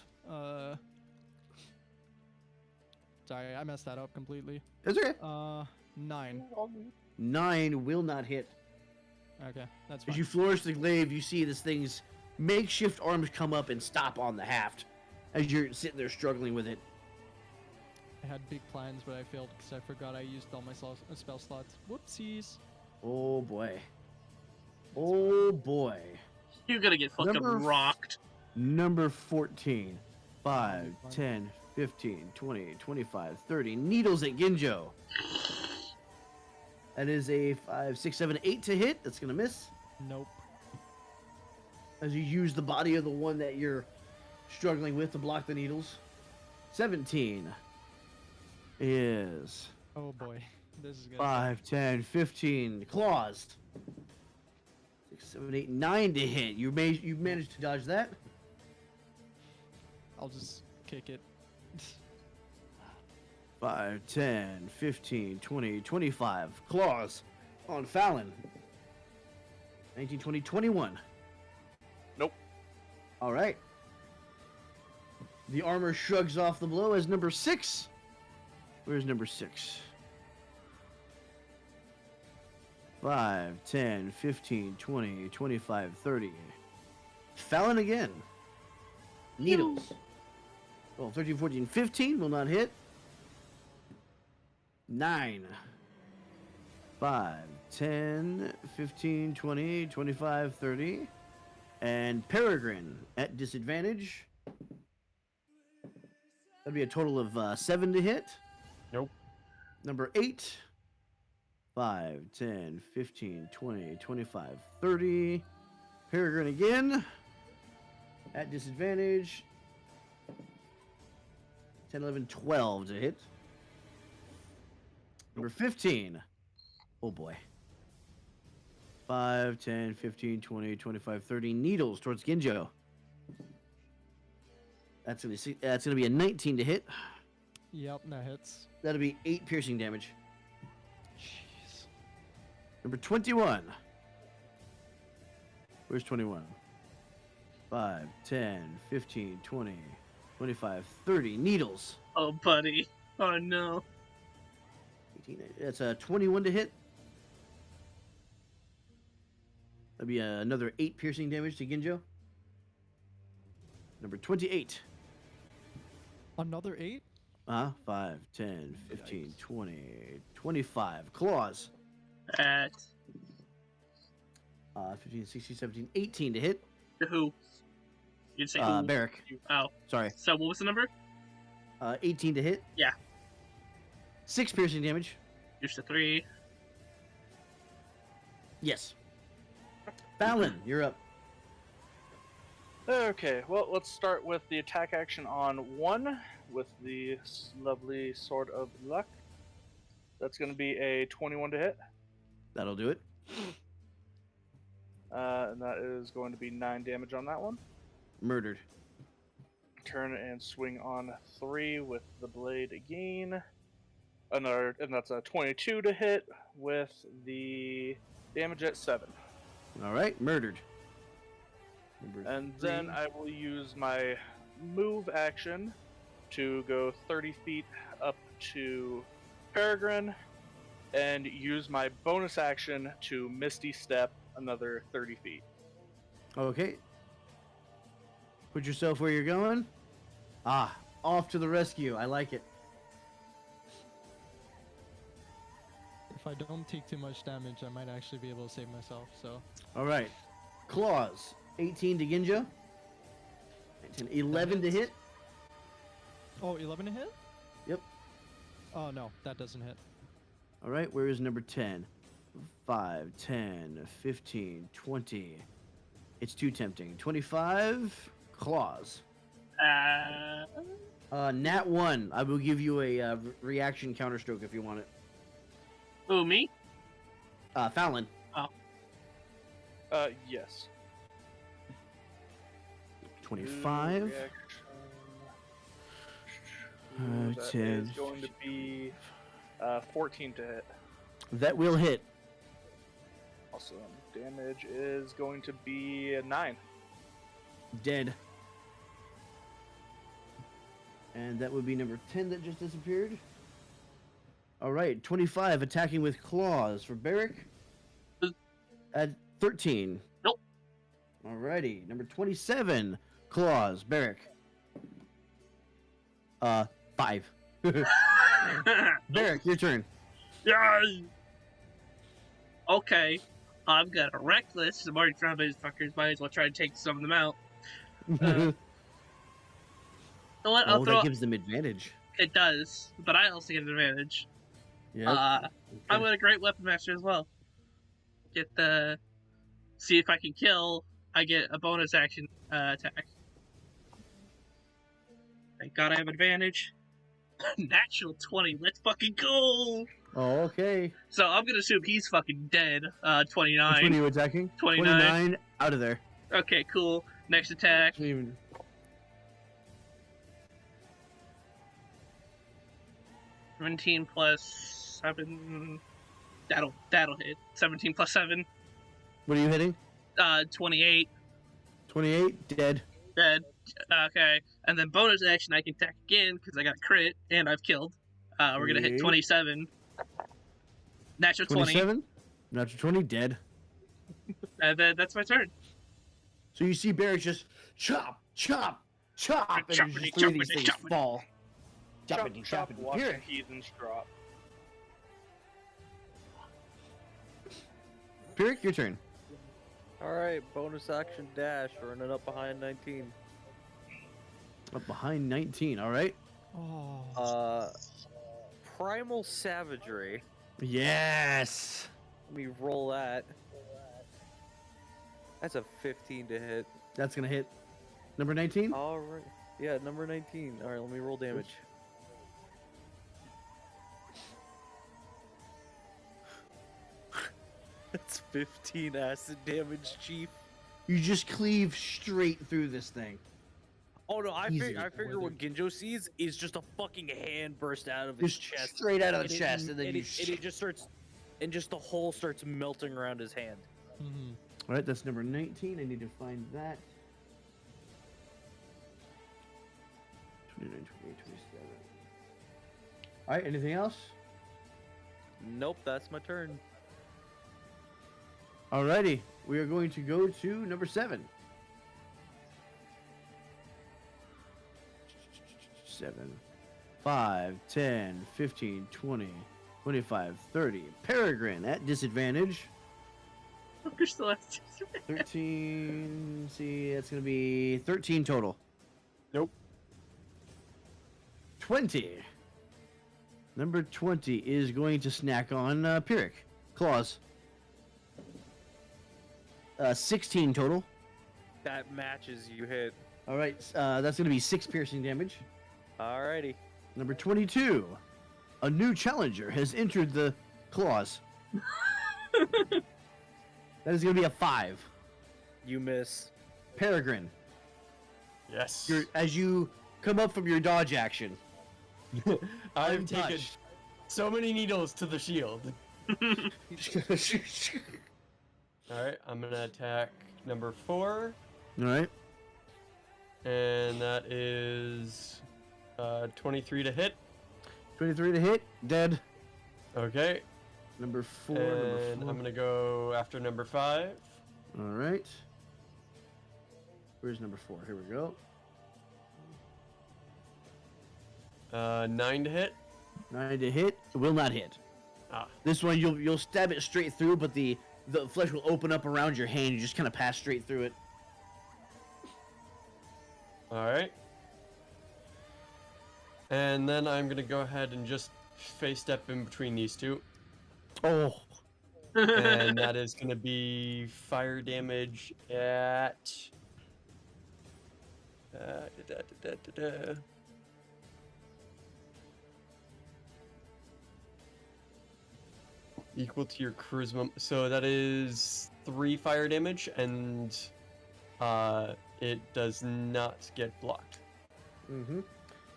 Sorry, I messed that up completely. It's okay. 9. 9 will not hit. Okay, that's As fine. you flourish the glaive, you see this thing's makeshift arms come up and stop on the haft as you're sitting there struggling with it. I had big plans, but I failed because I forgot I used all my spell slots. Whoopsies. Oh boy. Oh boy. You're gonna get fucking Number rocked. Number 14. 5, That'll be fun. 10, 15, 20, 25, 30. Needles at Ginjo. That is a 5, 6, 7, 8 to hit. That's going to miss. Nope. As you use the body of the one that you're struggling with to block the needles. 17 is Oh boy. This is good. 5, 10, 15. Claws. 6, 7, 8, 9 to hit. You managed to dodge that. I'll just kick it. 5, 10, 15, 20, 25. Claws on Fallon. 19, 20, 21. Nope. All right. The armor shrugs off the blow as number 6. Where's number 6? 5, 10, 15, 20, 25, 30. Fallon again. Needles. Oh, 13, 14, 15 will not hit. 9. 5, 10, 15, 20, 25, 30. And Peregrine at disadvantage. That'd be a total of 7 to hit. Nope. Number 8. 5, 10, 15, 20, 25, 30. Peregrine again. At disadvantage. 10, 11, 12 to hit. Number 15. Oh boy. 5, 10, 15, 20, 25, 30. Needles towards Ginjo. That's gonna be a 19 to hit. Yep, that hits. That'll be 8 piercing damage. Jeez. Number 21. Where's 21? 5, 10, 15, 20, 25, 30. Needles. Oh, buddy. Oh, no. 18, that's a 21 to hit. That'll be another 8 piercing damage to Ginjo. Number 28. Another 8? 5, 10, 15, 20, 25. Claws. At 15, 16, 17, 18 to hit. who? You'd say who? Barrack. Oh, Sorry. so what was the number? 18 to hit. Yeah. 6 piercing damage. Here's the 3. Yes. Fallon, you're up. Okay, well, let's start with the attack action on 1 with the lovely Sword of Luck. That's going to be a 21 to hit. That'll do it. And that is going to be 9 damage on that one. Murdered. Turn and swing on 3 with the blade again. And that's a 22 to hit with the damage at 7. All right, murdered. Number And 3. then I will use my move action to go 30 feet up to Peregrine and use my bonus action to Misty Step another 30 feet. Okay. Put yourself where you're going. Off to the rescue. I like it. If I don't take too much damage, I might actually be able to save myself, so... All right. Claws. 18 to Ginjo. 11 to hit. Oh, 11 to hit? Yep. Oh, no, that doesn't hit. All right, where is number 10? 5, 10, 15, 20. It's too tempting. 25. Claws. Nat 1. I will give you a reaction counterstroke if you want it. Who, me? Fallon. Yes. 25. Reaction. That 10, is going to be 14 to hit. That will hit. Awesome. Damage is going to be 9. Dead. And that would be number 10 that just disappeared. All right, 25 attacking with claws for Barrick. At 13. Nope. Alrighty, number 27 claws, Barrick. 5. Barrick, your turn. Yeah. Okay. I've got a reckless. I'm already trying to these fuckers. Might as well try to take some of them out. You know what? I'll Oh, throw. that gives them advantage. It does, but I also get an advantage. Yeah. I'm with a great weapon master as well. Get the. See if I can kill. I get a bonus action attack. Thank God I have advantage. Natural 20. Let's fucking go. Oh, okay. So I'm gonna assume he's fucking dead. 29. Which one are you attacking? 29. Out of there. Okay, cool. Next attack. Even. 17 plus 7. That'll hit. 17 plus 7. What are you hitting? 28. 28, dead. Dead. Okay. And then bonus action, I can attack again because I got crit and I've killed. We're gonna hit 27. Natural 20. 27? Natural 20, dead. And then that's my turn. So you see Barrick just chop, chop, chop, and Choppity, just 3 of these choppity, things choppity. fall. Chop, Choppity, chop, choppity. watch the Barrick. heathens drop. Barrick, your turn. Alright, bonus action dash, running up behind 19. Up behind 19, alright. Oh. Primal Savagery. Yes! Let me roll that. That's a 15 to hit. That's gonna hit. Number 19? Alright. Yeah, number 19. Alright, let me roll damage. That's 15 acid damage, Chief. You just cleave straight through this thing. Oh no, I Easy. figure what Ginjo sees is just a fucking hand burst out of his Just chest. straight out of the And it- chest, and then and you... it just starts, and just the hole starts melting around his hand. Mhm. Alright, that's number 19. I need to find that. 29, 28, 27. Alright, anything else? Nope, that's my turn. Alrighty, we are going to go to number 7. 7, 5, 10, 15, 20, 25, 30. Peregrine at disadvantage. You're still at 13. See, that's going to be 13 total. Nope. 20. Number 20 is going to snack on Pyrrhic. Claws. 16 total. That matches you hit. All right, that's going to be 6 piercing damage. Alrighty. Number 22. A new challenger has entered the claws. That is going to be a 5. You miss. Peregrine, Yes. as you come up from your dodge action. I've taken untouched. so many needles to the shield. Alright, I'm gonna attack number 4, All right. and that is 23 to hit. 23 to hit. Dead. Okay, Number 4. and Number 4. I'm gonna go after number 5. All right. Where's number 4? Here we go. 9 to hit. 9 to hit. Will not hit. Ah. This one you'll stab it straight through, but the flesh will open up around your hand. You just kind of pass straight through it. Alright. And then I'm gonna go ahead and just face step in between these two. Oh. And that is gonna be fire damage at equal to your charisma. So that is 3 fire damage, and it does not get blocked. Mm-hmm.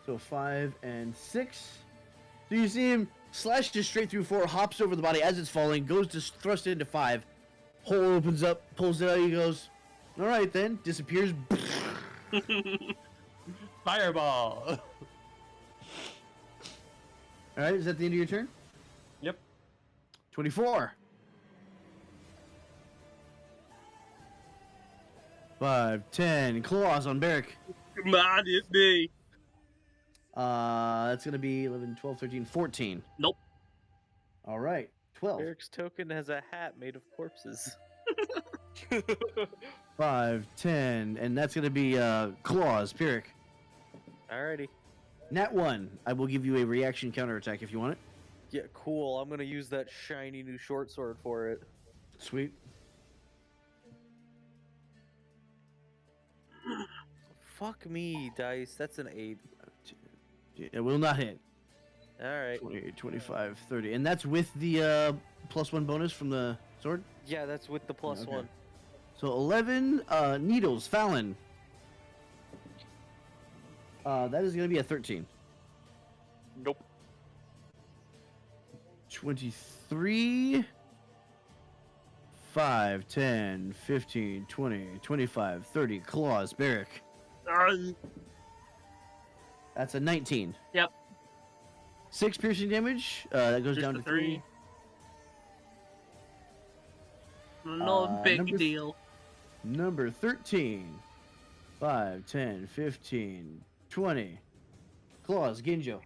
So 5 and 6. So you see him slashes straight through 4, hops over the body as it's falling, goes to thrust it into 5. Hole opens up, pulls it out. He goes, "All right then," disappears. Fireball. All right, is that the end of your turn? Yep. 24. 5, 10, claws on Barrick. Come on, it's me. That's gonna be 11, 12, 13, 14. Nope. All right, 12. Eric's token has a hat made of corpses. 5, 10, and that's gonna be claws, Pyrrhic. Alrighty. Nat 1. I will give you a reaction counterattack if you want it. Yeah, cool. I'm gonna use that shiny new short sword for it. Sweet. Fuck me, dice. That's an 8. It will not hit. Alright. 28, 25, 30. And that's with the +1 bonus from the sword? Yeah, that's with the plus Okay. 1. So 11 needles, Fallon. That is going to be a 13. Nope. 23. 5, 10, 15, 20, 25, 30. Claws, Barrick. That's a 19. Yep. 6 piercing damage. That goes Just down a to 3. No big number deal. Number 13. 5, 10, 15, 20. Claws, Ginjo.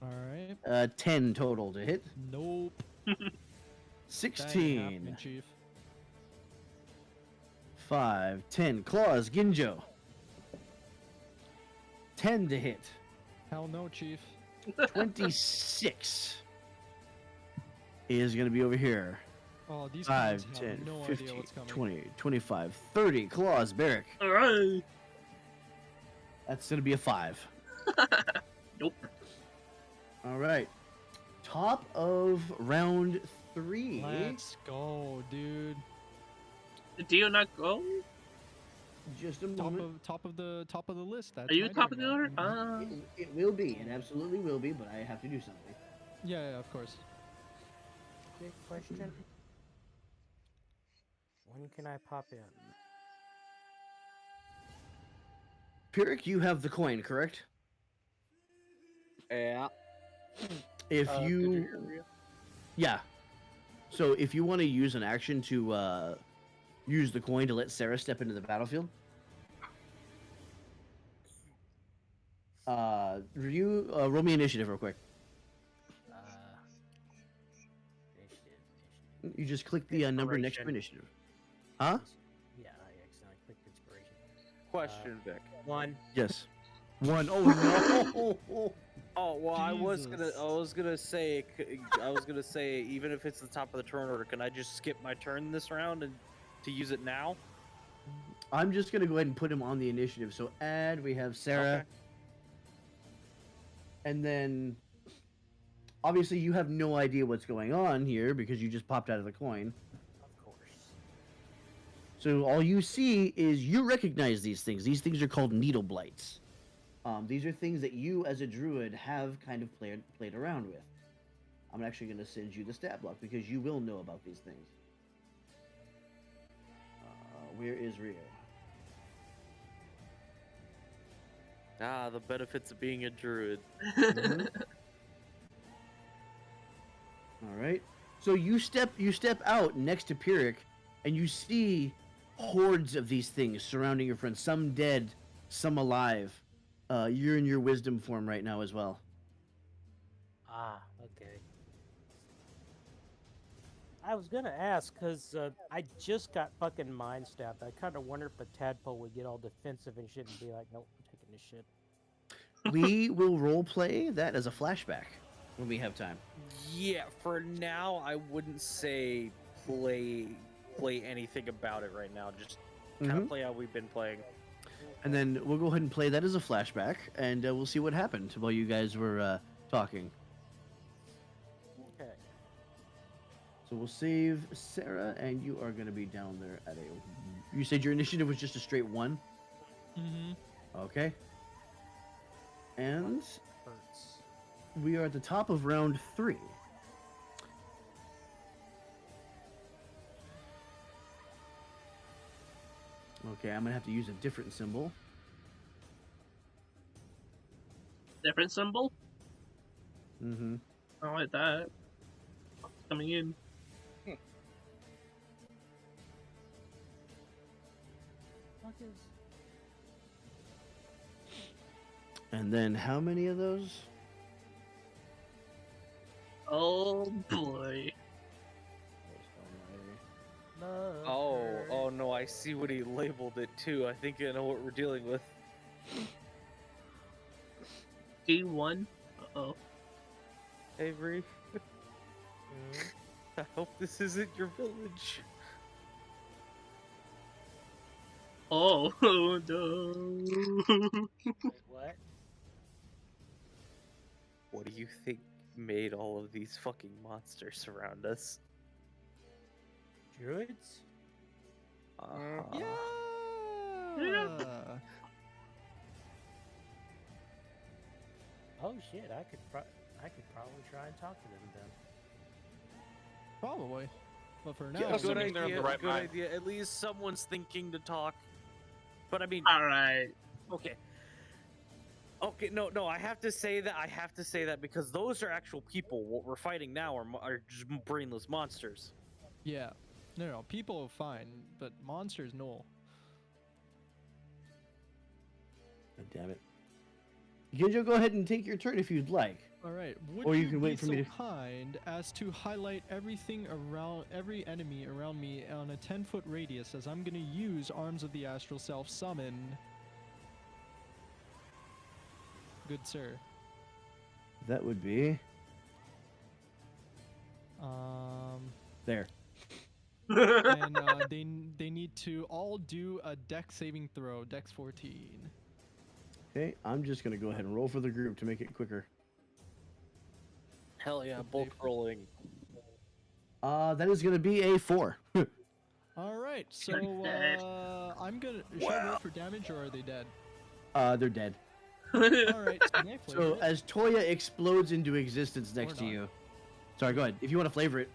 Alright. 10 total to hit. Nope. That ain't happening, 16. Chief. 5, 10. Claws, Ginjo. 10 to hit. Hell no, Chief. 26 is going to be over here. Oh, these 5, guys 10, have no 15, idea what's coming. 20, 25, 30. Claws, Barrick. Alright. That's going to be a 5. Nope. All right. Top of round 3. Let's go, dude. Do you not go? Just a Top moment. of the list. That's Are you my top turn of the now. order? It will be. It absolutely will be, but I have to do something. Yeah, of course. Big question. When can I pop in? Pyrrhic, you have the coin, correct? Yeah. If you... Yeah. So if you want to use an action to use the coin to let Sarah step into the battlefield, roll me initiative real quick. Initiative. You just click the number next to Inspiration. initiative. Huh? Yeah, I accidentally clicked inspiration. Question, Vic. 1. Yes. 1. Oh no! Oh well, I was Jesus. gonna say, even if it's the top of the turn order, can I just skip my turn this round and to use it now? I'm just gonna go ahead and put him on the initiative. So add, we have Sarah, Okay. and then obviously you have no idea what's going on here because you just popped out of the coin. Of course. So all you see is you recognize these things. These things are called needle blights. These are things that you, as a druid, have kind of played around with. I'm actually going to send you the stat block because you will know about these things. Where is Rio? Ah, the benefits of being a druid. Mhm. All right. So you step out next to Pyrrhic, and you see hordes of these things surrounding your friend. Some dead, some alive. You're in your wisdom form right now as well. Ah, okay. I was gonna ask because I just got fucking mind stabbed. I kind of wonder if a tadpole would get all defensive and shit and be like, "Nope, I'm taking this shit." We will role play that as a flashback when we have time. Yeah, for now, I wouldn't say play anything about it right now. Just kind of Mhm. play how we've been playing. And then we'll go ahead and play that as a flashback, and we'll see what happened while you guys were talking. Okay. So we'll save Sarah, and you are going to be down there at a... You said your initiative was just a straight 1? Mm-hmm. Okay. And Hurts. we are at the top of round 3. Okay, I'm gonna have to use a different symbol. Different symbol? Mm-hmm. I don't like that. Coming in. Fuck is... And then how many of those? Oh boy. Oh no, I see what he labeled it too. I think I know what we're dealing with. D1. Uh-oh. Avery, I hope this isn't your village. Oh no. Wait, what? What do you think made all of these fucking monsters surround us? Druids? Yeah. Oh shit, I could probably try and talk to them then. Probably. But for now, Yeah, Good assuming they're in idea. the right Good mind. idea. At least someone's thinking to talk. But I mean, Alright. okay. Okay, no, I have to say that because those are actual people. What we're fighting now are just brainless monsters. yeah. No, people are fine, but monsters, no. God damn it. Ginjo, go ahead and take your turn if you'd like. All right. Would Or you you can be wait for me so to- kind as to highlight everything around every enemy around me on a 10-foot radius, as I'm gonna use Arms of the Astral Self summon. Good sir. That would be there. And they need to all do a Dex saving throw, Dex 14. Okay, I'm just gonna go ahead and roll for the group to make it quicker. Hell yeah, bulk rolling. That is gonna be a 4. All right, so dead. I'm gonna. Should I roll for damage or are they dead? They're dead. All right, so they So flavor it. as Toya explodes into existence next to not. you. Sorry, go ahead. If you want to flavor it,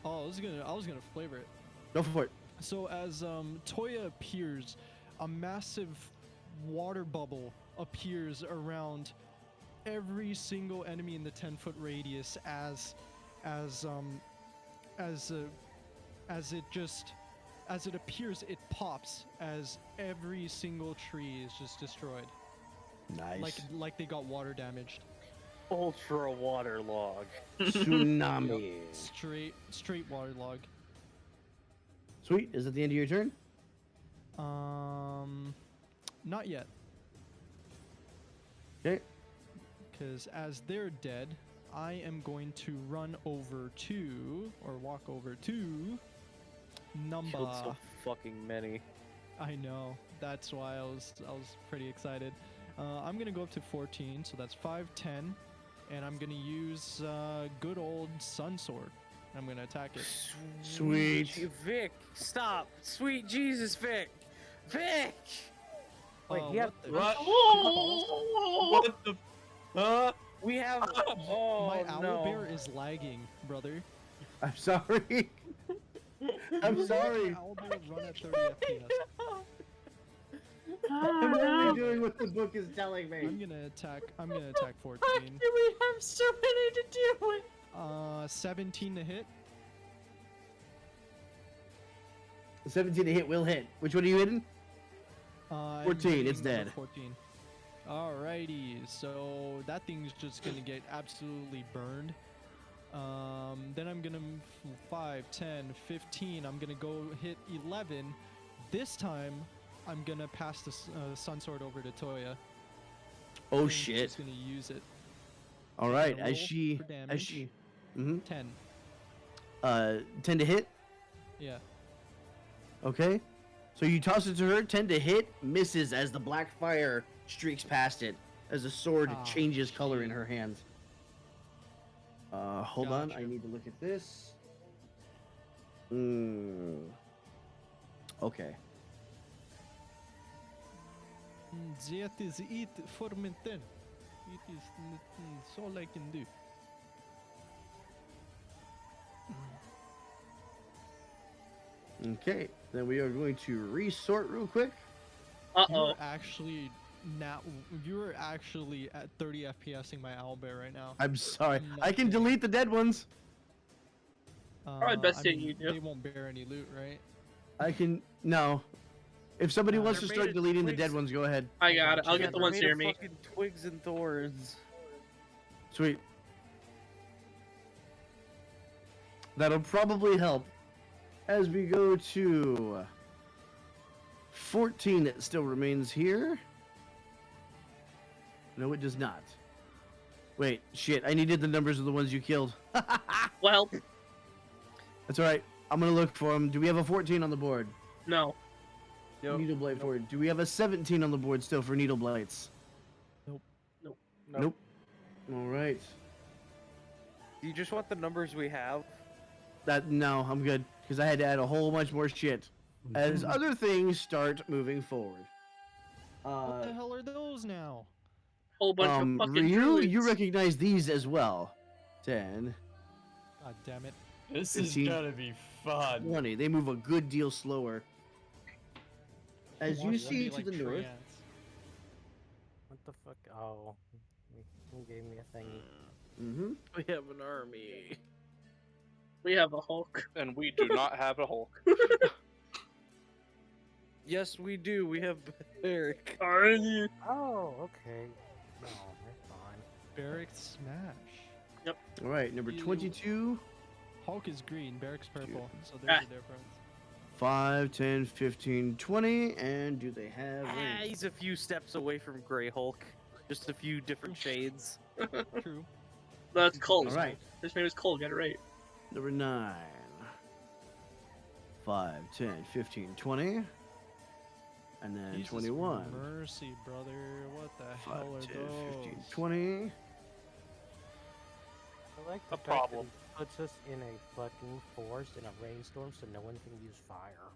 Oh, I was gonna flavor it. go for it. So as Toya appears, a massive water bubble appears around every single enemy in the 10-foot radius as it appears, it pops as every single tree is just destroyed. Nice. Like they got water damaged. Ultra waterlog. Tsunami. Straight waterlog. Sweet. Is that the end of your turn? Not yet. Okay. Because as they're dead, I am going to run over to, or walk over to, Killed so Numba. fucking many. I know. That's why I was pretty excited. I'm gonna go up to 14, so that's 5, 10, and I'm gonna use good old Sun Sword. I'm gonna attack it. Sweet. Vic, stop. Sweet Jesus, Vic. Vic! Wait, you have what the- What the? We have. Oh, My no. owlbear is lagging, brother. I'm sorry. I'm sorry. My owlbear run at 30 FPS. I'm only doing what the book is telling me. I'm gonna attack 14. We have so many to deal with. 17 to hit. 17 to hit will hit. Which one are you hitting? I'm 14, it's hitting number dead. 14. Alrighty, so that thing's just gonna get absolutely burned. Then I'm gonna 5, 10, 15. I'm gonna go hit 11. This time, I'm gonna pass the Sun Sword over to Toya. Oh and she's shit. just gonna use it. All right, gonna as roll she for damage. 10. 10 to hit. Yeah. Okay. So you toss it to her, 10 to hit, misses as the black fire streaks past it as the sword Ah, changes color in shit. her hands. Hold on, I Gotcha. need to look at this. Okay. That is it for me then. It is it's all I can do. Okay, then we are going to resort real quick. Uh You oh. are actually now. You are actually at 30 FPSing my owlbear right now. I'm sorry. I'm I not can kidding. delete the dead ones. Probably best I thing mean, you do. they won't bear any loot, right? I can no. If somebody wants to They're start made of deleting the dead twigs. ones, go ahead. I got it. I'll Yeah, get the they're ones made near of me. fucking twigs and thorns. Sweet. That'll probably help. As we go to 14 that still remains here. No, it does not. Wait, shit. I needed the numbers of the ones you killed. Well, That's alright. I'm gonna look for them. Do we have a 14 on the board? no. Needle blight for it. Do we have a 17 on the board still for needle blights? Nope. Alright. Do you just want the numbers we have? No, I'm good. Because I had to add a whole bunch more shit. As other things start moving forward. What the hell are those now? Whole bunch of fucking Ryu, druids. you recognize these as well. 10, God damn it. This is 15, gonna be fun. 20. They move a good deal slower. As you Watch them see be to like the north, treants. What the fuck? Oh, who gave me a thing? mm-hmm. We have an army. We have a Hulk. And we do not have a Hulk. Yes, we do. We have Eric. Arnie. Oh, okay. No, they're fine. Barrack smash. All right, number You- 22, Hulk is green, Barrack's purple, so Ah. there's a difference. 5, 10, 15, 20, and do they have range? He's a few steps away from Grey Hulk. Just a few different shades. True. No, it's Cole. All right, His name is Cole. Get it right. number 9, 5, 10, 15, 20, and then Jesus 21. Mercy, brother. What the 5, hell are 10, those? 15, 20. I like the A fact problem. that it puts us in a fucking forest in a rainstorm so no one can use fire.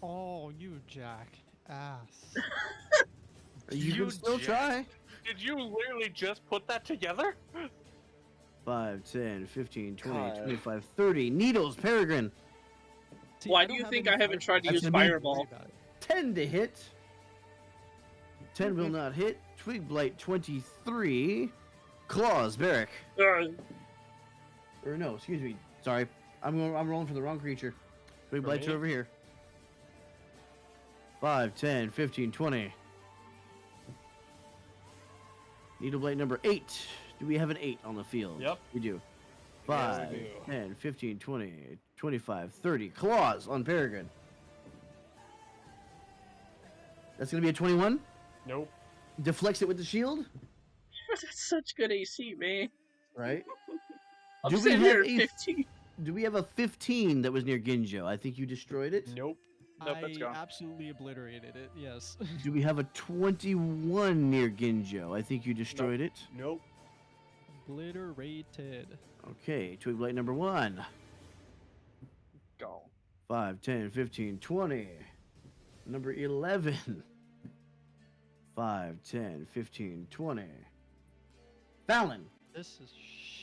Oh, you jack ass. You You can still jack. try. Did you literally just put that together? 5, 10, 15, 20, God. 25, 30. Needles, Peregrine. See, Why I do don't you have think any I haven't tried to fireballs use to Fireball? worry about it. 10 to hit. 10 will not hit. Twig Blight 23. Claws, Barrack. Or no, excuse me. Sorry. I'm rolling for the wrong creature. Twig For Blight's me? over here. 5, 10, 15, 20. Needle Blight number 8. Do we have an 8 on the field? Yep. We do. Yes, 5, we do. 10, 15, 20, 25, 30. Claws on Peregrine. That's going to be a 21. Nope. Deflects it with the shield. That's such good AC, man. Right. I'm Do we sitting have here at a 15. Do we have a 15 that was near Ginjo? I think you destroyed it. Nope. Nope, it's I gone. absolutely obliterated it, yes. Do we have a 21 near Ginjo? I think you destroyed it. Nope. Obliterated. Okay, Twig Blight number 1. Gone. 5, 10, 15, 20. Number 11. 5, 10, 15, 20. Fallon. This is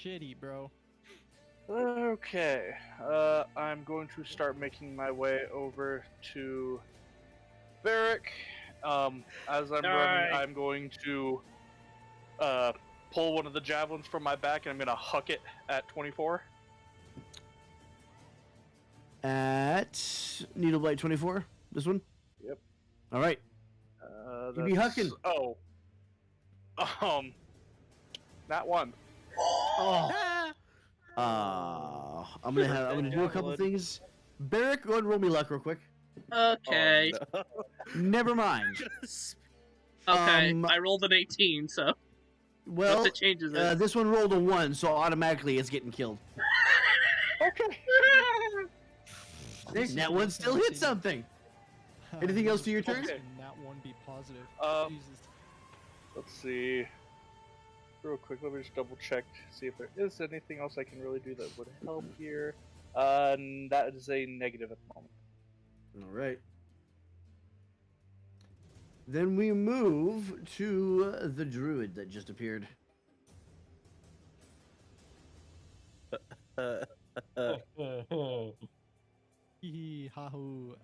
shitty, bro. Okay. I'm going to start making my way over to Barrack. As I'm running, Alright. I'm going to pull one of the javelins from my back and I'm gonna huck it at 24. At Needle Blight 24. This one? Yep. All right. You be That's- hucking. Oh. That one. Oh. I'm gonna do a couple things. Barrack, go ahead and roll me luck real quick. Okay. Oh, Never mind. Okay. Um, I rolled an 18, so Well, once it changes it. this one rolled a 1, so automatically it's getting killed. Okay. Hey, that one still hit something. Anything else to your turn? Okay. That one be positive. Um, Jesus. Let's see. Real quick, let me just double check, see if there is anything else I can really do that would help here. That is a negative at the moment. All right. Then we move to the druid that just appeared. Hee ha hoo.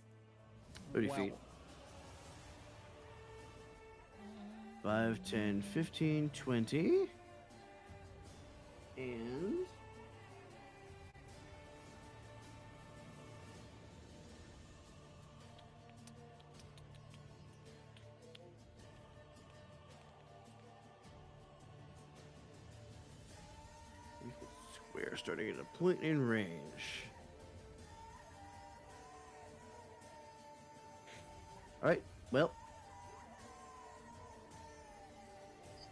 30 feet. 5, 10, 15, 20. And... square starting at a point in range. Alright, well.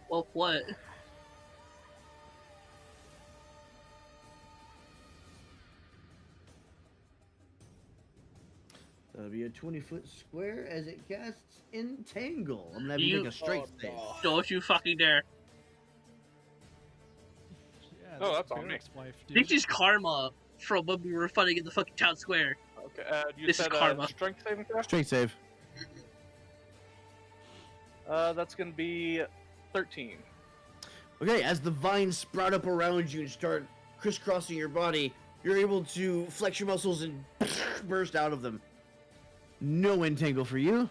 Well, what? That'll be a 20-foot square as it casts Entangle. I'm gonna have you make a strength save. Don't you fucking dare. Yeah, Oh, that's on me. Barrett's wife, dude. This is karma from when we were fighting in the fucking town square. Okay, you This is said karma. strength saving throw? Strength save. That's gonna be 13. Okay, as the vines sprout up around you and start crisscrossing your body, you're able to flex your muscles and burst out of them. No entangle for you.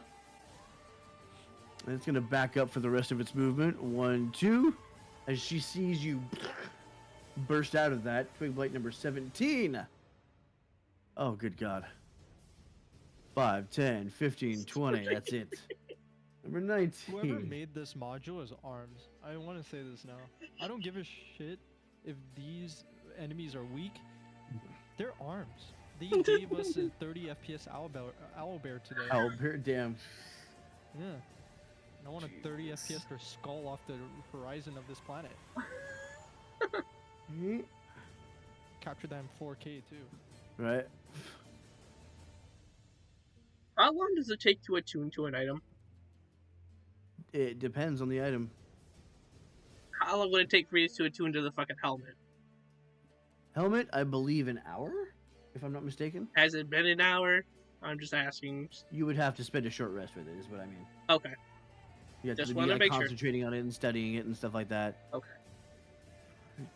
And it's going to back up for the rest of its movement. 1, 2. As she sees you burst out of that. Twig Blight number 17. Oh, good God. 5, 10, 15, 20. That's it. Number 19. Whoever made this module is arms. I want to say this now. I don't give a shit if these enemies are weak. They're arms. They gave us a 30 FPS owlbear today. Owlbear, damn. Yeah. And I want a 30 FPS for skull off the horizon of this planet. Capture that in 4K too. Right. How long does it take to attune to an item? It depends on the item. How long would it take for you to attune to the fucking helmet? Helmet, I believe an hour, if I'm not mistaken. Has it been an hour? I'm just asking. You would have to spend a short rest with it, is what I mean. Okay. You have Just to be wanna like, make sure. concentrating on it and studying it and stuff like that. Okay.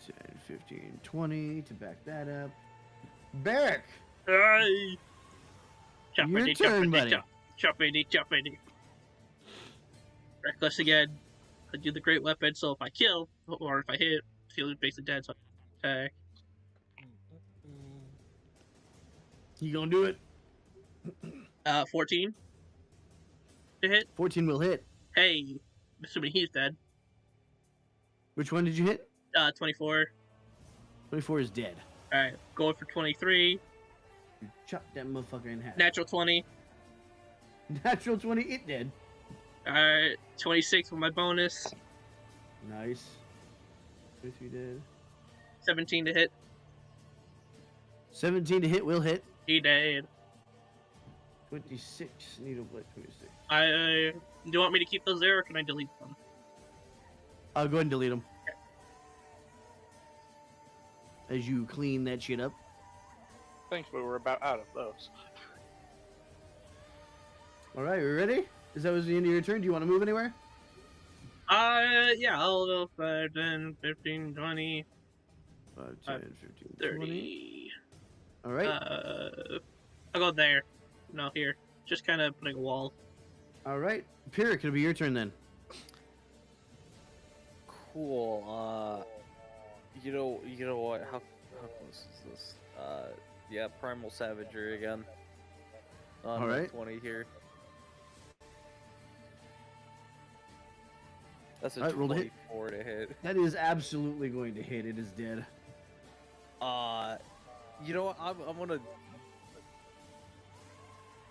10, 15, 20 to back that up. Barrack! Hey! Your turn, buddy. Choppity. Reckless again. I do the great weapon, so if I kill, or if I hit, feel basically dead, so I attack. You gonna do it? 14 to hit. 14 will hit. Hey, assuming he's dead. Which one did you hit? 24. 24 is dead. Alright, going for 23. You chop that motherfucker in half. Natural 20. Natural 20, it did. Alright, 26 with my bonus. Nice. 23 dead. 17 to hit. 17 to hit will hit. He dead. 26, needle blight 26. Do you want me to keep those there, or can I delete them? I'll go ahead and delete them. As you clean that shit up. Thanks, but we're about out of those. Alright, we ready? Is that was the end of your turn? Do you want to move anywhere? Yeah, I'll go 5, 10, 15, 20, 5, 10, 15, 20. 30. Alright. I'll go there. No, here. Just kind of putting a wall. Alright. Pyrrhic, it'll be your turn then. Cool. You know what? How close is this? Yeah, Primal Savagery again. On All right. 20 here. That's a All right, roll to hit. 24 to hit. That is absolutely going to hit. It is dead. You know what? I'm gonna.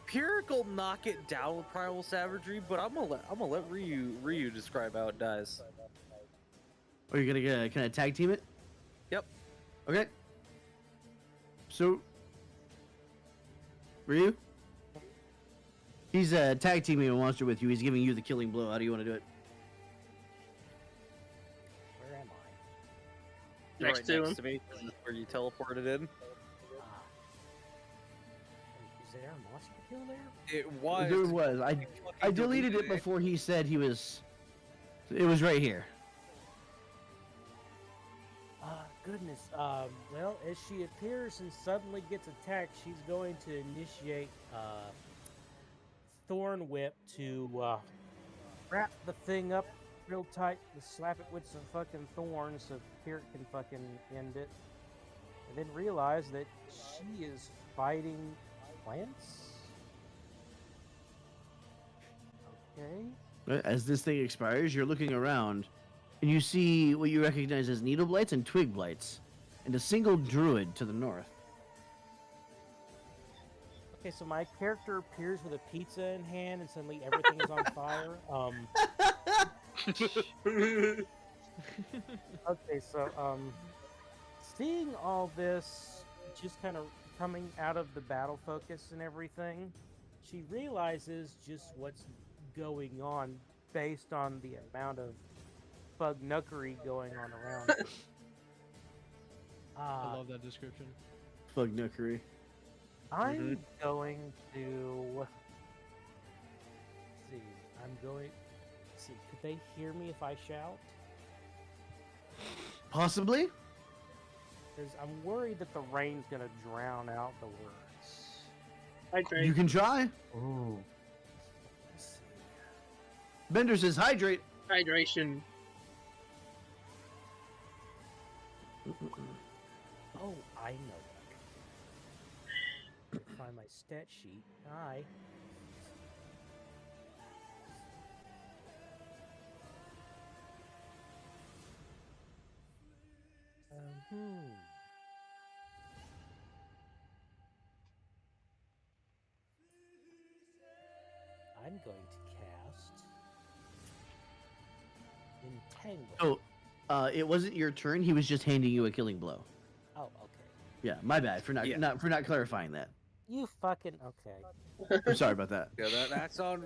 Pyrrhic will knock it down with Primal Savagery, but I'm gonna let Ryu describe how it dies. Are you gonna kind of tag team it? Yep. Okay. So, Ryu, he's tag teaming a monster with you. He's giving you the killing blow. How do you want to do it? Where am I? You're Next right to next him. to me. This is where you teleported in. Ah. Wait, is there a monster? kill there? It was. There was. I fucking deleted it it. before he said he was. It was right here. Goodness. Well, as she appears and suddenly gets attacked, she's going to initiate Thorn Whip to wrap the thing up real tight and slap it with some fucking thorns so Pirate can fucking end it. And then realize that she is fighting plants. Okay. As this thing expires, you're looking around, and you see what you recognize as needle blights and twig blights, and a single druid to the north. Okay, so my character appears with a pizza in hand, and suddenly everything is on fire. Okay, so seeing all this just kind of coming out of the battle focus and everything, she realizes just what's going on based on the amount of bugnuckery going on around her. I love that description. Bugnuckery. I'm going to see. I'm going. See, could they hear me if I shout? Possibly. Because I'm worried that the rain's gonna drown out the words. Hydrate. You can try. Ooh. Let's see. Bender says hydrate. Hydration. Oh, I know what I can do. Find my stat sheet. Hi. I'm going to cast Entangle. Oh, it wasn't your turn. He was just handing you a killing blow. Oh, okay. Yeah, my bad for not Yeah. not clarifying that. You fucking okay. I'm sorry about that. Yeah, that's on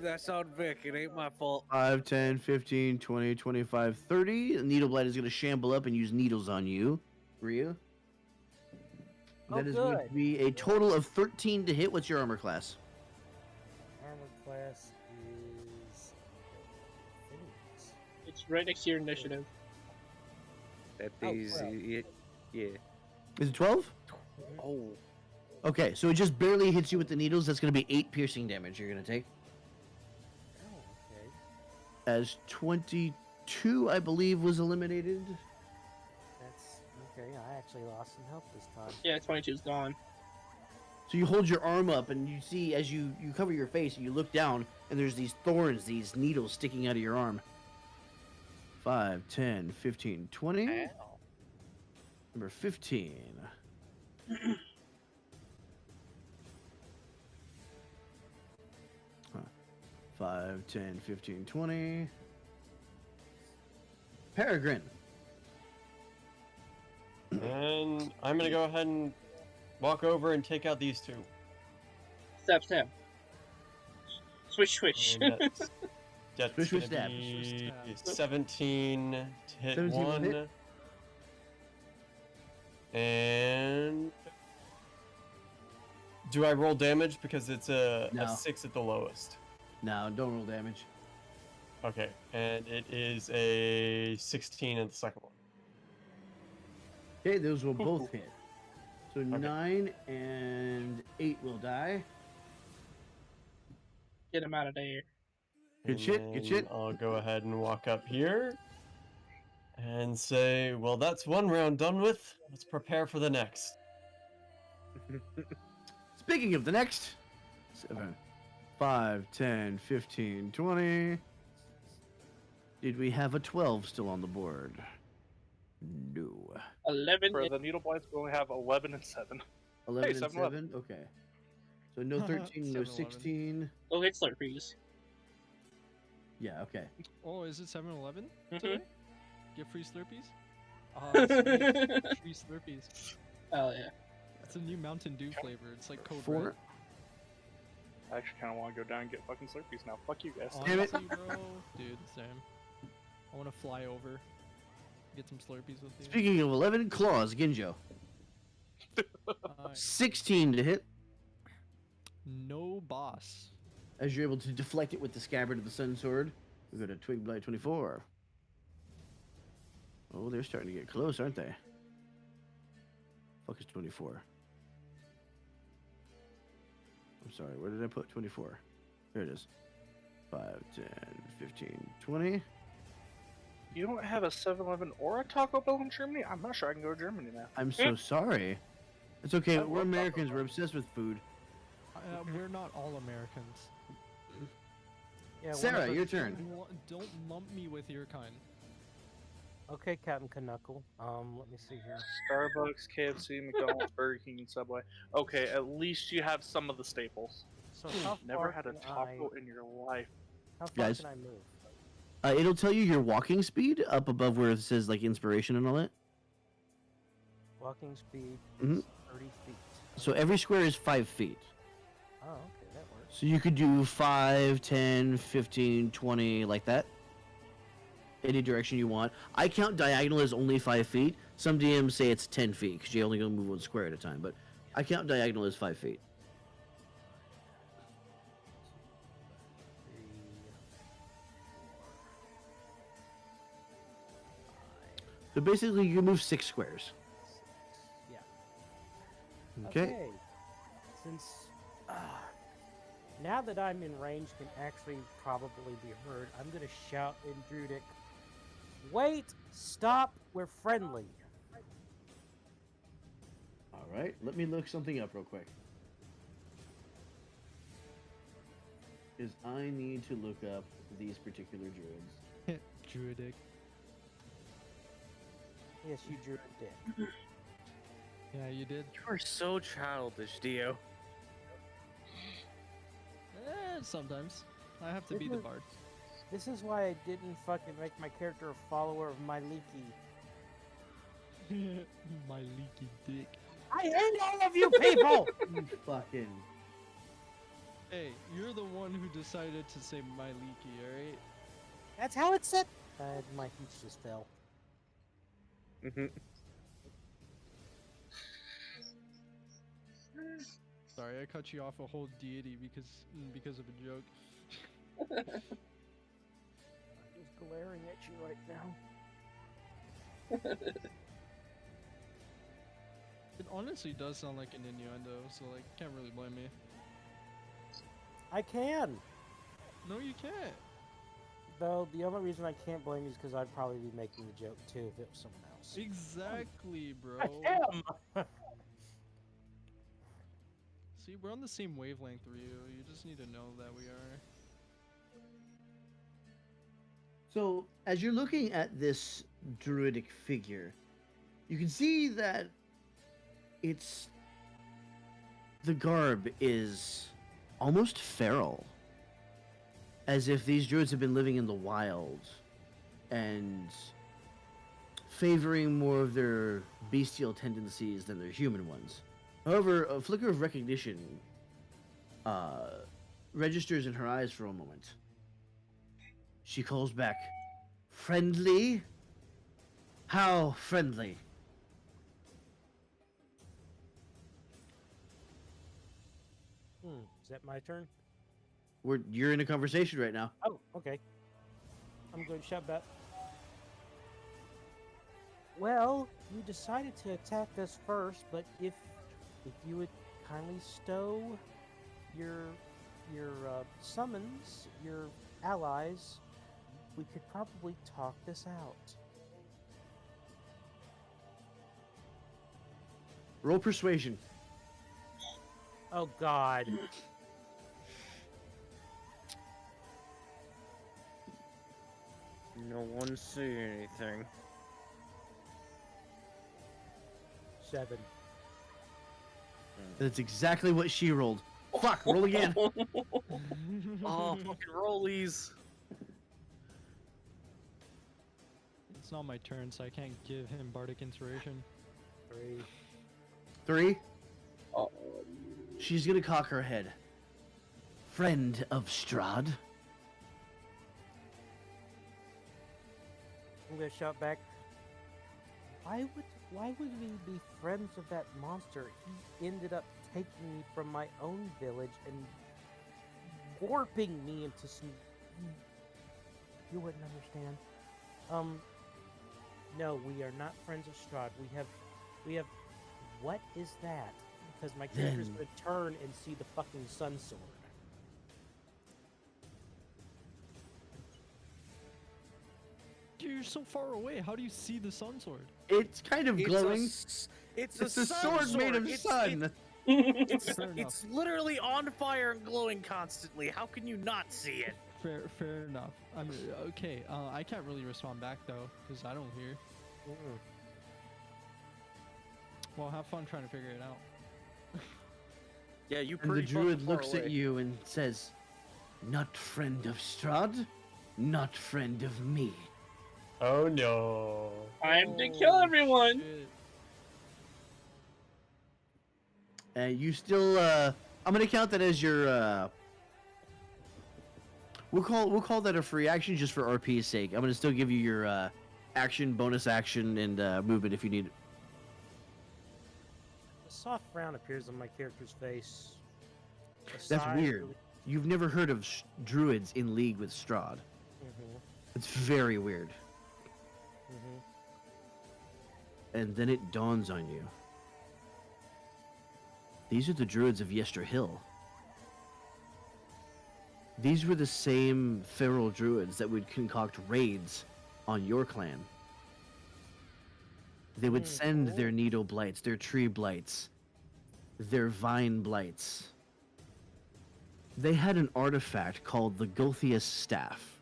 Vic. It ain't my fault. 5, 10, 15, 20, 25, 30. The needle blight is going to shamble up and use needles on you. Ryu. Oh, That is going to good. be a total of 13 to hit. What's your armor class? Armor class is. It's right next to your initiative. That Oh, is well. yeah. Is it 12? Oh, Okay, so it just barely hits you with the needles. That's going to be 8 piercing damage you're going to take. Oh, okay. As 22, I believe, was eliminated. That's okay. I actually lost some health this time. Yeah, 22's gone. So you hold your arm up, and you see as you cover your face, and you look down, and there's these thorns, these needles sticking out of your arm. 5, 10, 15, 20. ow. Number 15. Huh. 5, 10, 15, 20. Peregrine. And I'm gonna go ahead and walk over and take out these two. Stab, stab. Switch, switch. And that's Swish, swish, gonna stab. be Swish, stab. 17 to hit 17 will one. hit. And do I roll damage because it's a No. 6 at the lowest? No, don't roll damage. Okay, and it is a 16 at the second one. Okay, those will both hit. So 9 and 8 will die. Get him out of there. Good And shit, good then shit. I'll go ahead and walk up here and say, well, that's one round done with. Let's prepare for the next. Speaking of the next, 7, 5, 10, 15, 20. Did we have a 12 still on the board? No. 11. For the needle blights, we only have 11 and 7. 11 and 7, 7? Okay. So no 13, no 7, 11. 16. Oh, it's Slurpees. Yeah, okay. Oh, is it 7-Eleven Mhm. today? Get free Slurpees? Oh, sweet. Free Slurpees. Oh, yeah. It's a new Mountain Dew flavor. It's like Code 4. Red. I actually kind of want to go down and get fucking Slurpees now. Fuck you guys. Damn it. Honestly, bro. Dude, Sam. I want to fly over. Get some Slurpees with you. Speaking of 11, claws, Ginjo. Uh, 16 to hit. No boss. As you're able to deflect it with the scabbard of the Sun Sword, we go to Twig Blight 24. Oh, they're starting to get close, aren't they? Fuck is 24. I'm sorry, where did I put 24? Here it is. 5, 10, 15, 20. You don't have a 7-Eleven or a Taco Bell in Germany? I'm not sure I can go to Germany now. I'm so sorry. It's okay, I we're love Taco Americans, Bell. we're obsessed with food. We're not all Americans. Yeah, one Sarah, of your us- turn. Don't lump me with your kind. Okay, Captain Knuckle. Let me see here. Starbucks, KFC, McDonald's, Burger King, and Subway. Okay, at least you have some of the staples. So how Never far had a can taco in your life. How far Guys. can I move? It'll tell you your walking speed up above where it says like inspiration and all that. Walking speed Mhm. is 30 feet. So every square is 5 feet. Oh, okay, that works. So you could do 5, 10, 15, 20, like that. Any direction you want. I count diagonal as only 5 feet. Some DMs say it's 10 feet because you only gonna move one square at a time. But I count diagonal as 5 feet. 3, 4, So basically, you can move 6 squares. 6. Yeah. Okay. Since now that I'm in range, can actually probably be heard, I'm gonna shout in Druidic. Wait! Stop! We're friendly. All right. Let me look something up real quick. Because I need to look up these particular druids. Druidic. Yes, you Druid did. Yeah, you did. You are so childish, Dio. Sometimes. I have to This be the is- bard. This is why I didn't fucking make my character a follower of my leaky. My leaky dick. I hate all of you people! You fucking. Hey, you're the one who decided to say my leaky, alright? That's how it's said. My feet just fell. Sorry, I cut you off a whole deity because of a joke. I'm just glaring at you right now. It honestly does sound like an innuendo, so like, can't really blame me. I can! No, you can't. Though, the only reason I can't blame you is because I'd probably be making the joke too if it was someone else. Exactly, bro. I am! See, we're on the same wavelength, Ryu. You just need to know that we are. So, as you're looking at this druidic figure, you can see that the garb is almost feral. As if these druids have been living in the wild and favoring more of their bestial tendencies than their human ones. However, a flicker of recognition registers in her eyes for a moment. She calls back, "Friendly? How friendly?" Is that my turn? You're in a conversation right now. Oh, okay. I'm going to shout back. Well, you decided to attack us first, but if you would kindly stow your summons, your allies, we could probably talk this out. Roll persuasion. Oh God. No one see anything. 7. That's exactly what she rolled. Fuck, roll again. Oh, fucking rollies. It's not my turn, so I can't give him bardic inspiration. 3. 3. She's gonna cock her head. Friend of Strahd. I'm gonna shout back. Why would we be friends of that monster? He ended up taking me from my own village and warping me into some. You wouldn't understand. No, we are not friends of Strahd. We have. What is that? Because my character's Then- gonna turn and see the fucking sun sword. You're so far away. How do you see the sun sword? It's kind of glowing. It's It's a sword made of sun. It's literally on fire and glowing constantly. How can you not see it? Fair enough. I mean, okay. I can't really respond back though, because I don't hear. Mm-mm. Well, have fun trying to figure it out. Yeah, you And the pretty fucking druid far looks away. at you and says, "Not friend of Strahd, not friend of me." Oh no. Time to kill everyone. Shit. You still, I'm gonna count that as your, we'll call that a free action just for RP's sake. I'm gonna still give you your, action, bonus action, and, movement if you need it. A soft frown appears on my character's face. A That's sigh weird. really- You've never heard of druids in league with Strahd. Mhm, It's very weird. mhm. And then it dawns on you. These are the druids of Yester Hill. These were the same feral druids that would concoct raids on your clan. They would send their needle blights, their tree blights, their vine blights. They had an artifact called the Gulthius Staff.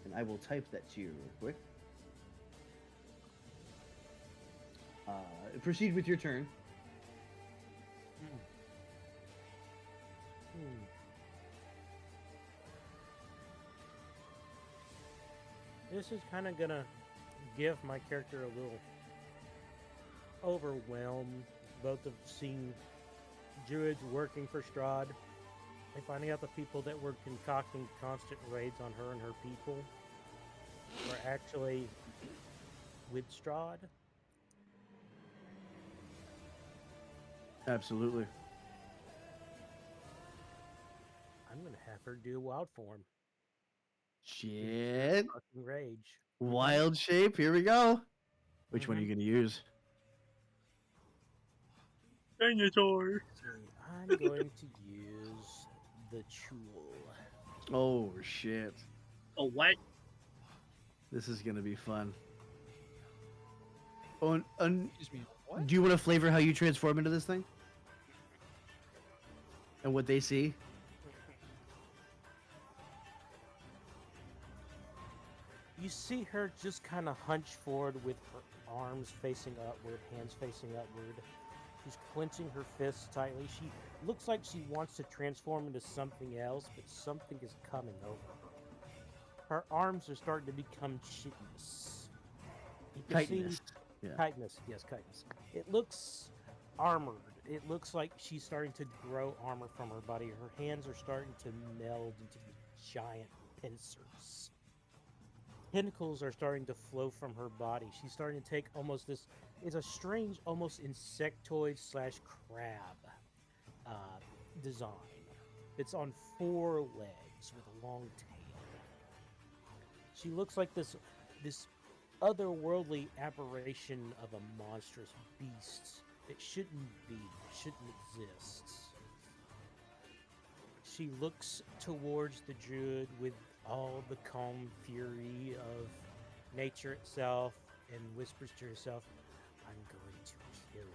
And I will type that to you real quick. Proceed with your turn. Hmm. This is kind of gonna give my character a little overwhelm, both of seeing druids working for Strahd and finding out the people that were concocting constant raids on her and her people were actually with Strahd. Absolutely. I'm gonna have her do wild form. Shit. Fucking rage. Wild shape. Here we go. Which one are you going to use? Dinosaur. I'm going to use the Chul. Oh, shit. Oh, what? This is going to be fun. Oh, and Excuse me. What? do you want to flavor how you transform into this thing? And what they see? You see her just kind of hunch forward with her arms facing upward, hands facing upward. She's clenching her fists tightly. She looks like she wants to transform into something else, but something is coming over her. Her arms are starting to become chitinous. You can see Chitinous. Yeah. chitinous. Yes, chitinous. It looks armored. It looks like she's starting to grow armor from her body. Her hands are starting to meld into these giant pincers. Tentacles are starting to flow from her body. She's starting to take almost this. It's a strange, almost insectoid slash crab design. It's on 4 legs with a long tail. She looks like this otherworldly aberration of a monstrous beast that shouldn't be, shouldn't exist. She looks towards the druid with all the calm fury of nature itself and whispers to herself, "I'm going to kill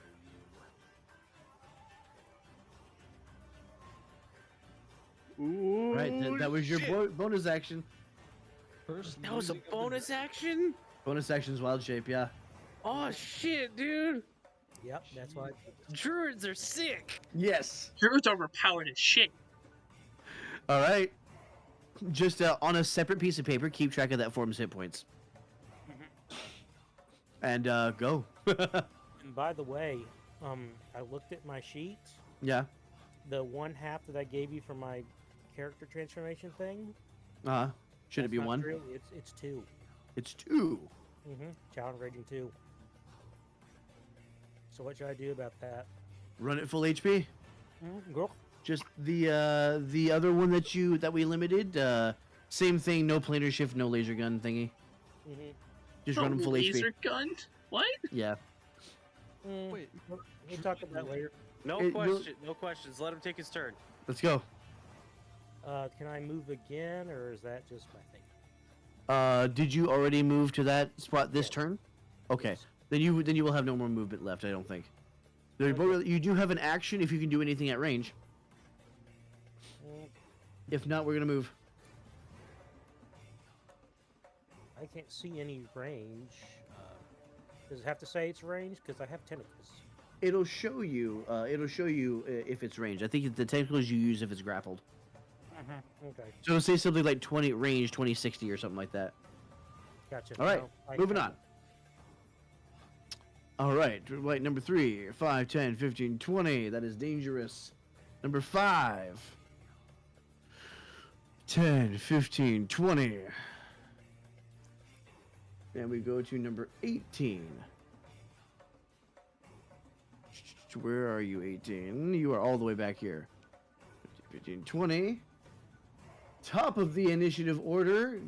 you." Ooh, Right, that was your bonus action. First, That was a losing of the bonus action? Bonus action's wild shape, yeah. Oh shit, dude. Yep, that's why. Druids are sick. Yes. Druids are overpowered as shit. All right. Just on a separate piece of paper, keep track of that form's hit points. And go. And by the way, I looked at my sheet. Yeah. The 1/2 that I gave you for my character transformation thing. Should it that's be not 1? true. It's 2. It's 2. Challenge raging 2. So what should I do about that? Run it full HP. Go. Just the other one that we limited. Same thing. No planar shift. No laser gun thingy. Just No run them full laser HP. gun? What? Yeah. Wait, We'll talk about that later. No It- question. No questions. Let him take his turn. Let's go. Can I move again, or is that just my thing? Did you already move to that spot this Yes. turn? Okay. Yes. Then you will have no more movement left. I don't think. You do have an action if you can do anything at range. Mm, If not, we're gonna move. I can't see any range. Does it have to say it's range? Because I have tentacles. It'll show you. If it's range. I think the tentacles you use if it's grappled. Okay, So it'll say something like 20 range, 2060 or something like that. gotcha. All right, No, I moving kinda- on. All right, right, number 3, 5, 10, 15, 20. That is dangerous. Number 5, 10, 15, 20. And we go to number 18. Where are you, 18? You are all the way back here. 15, 20. Top of the initiative order.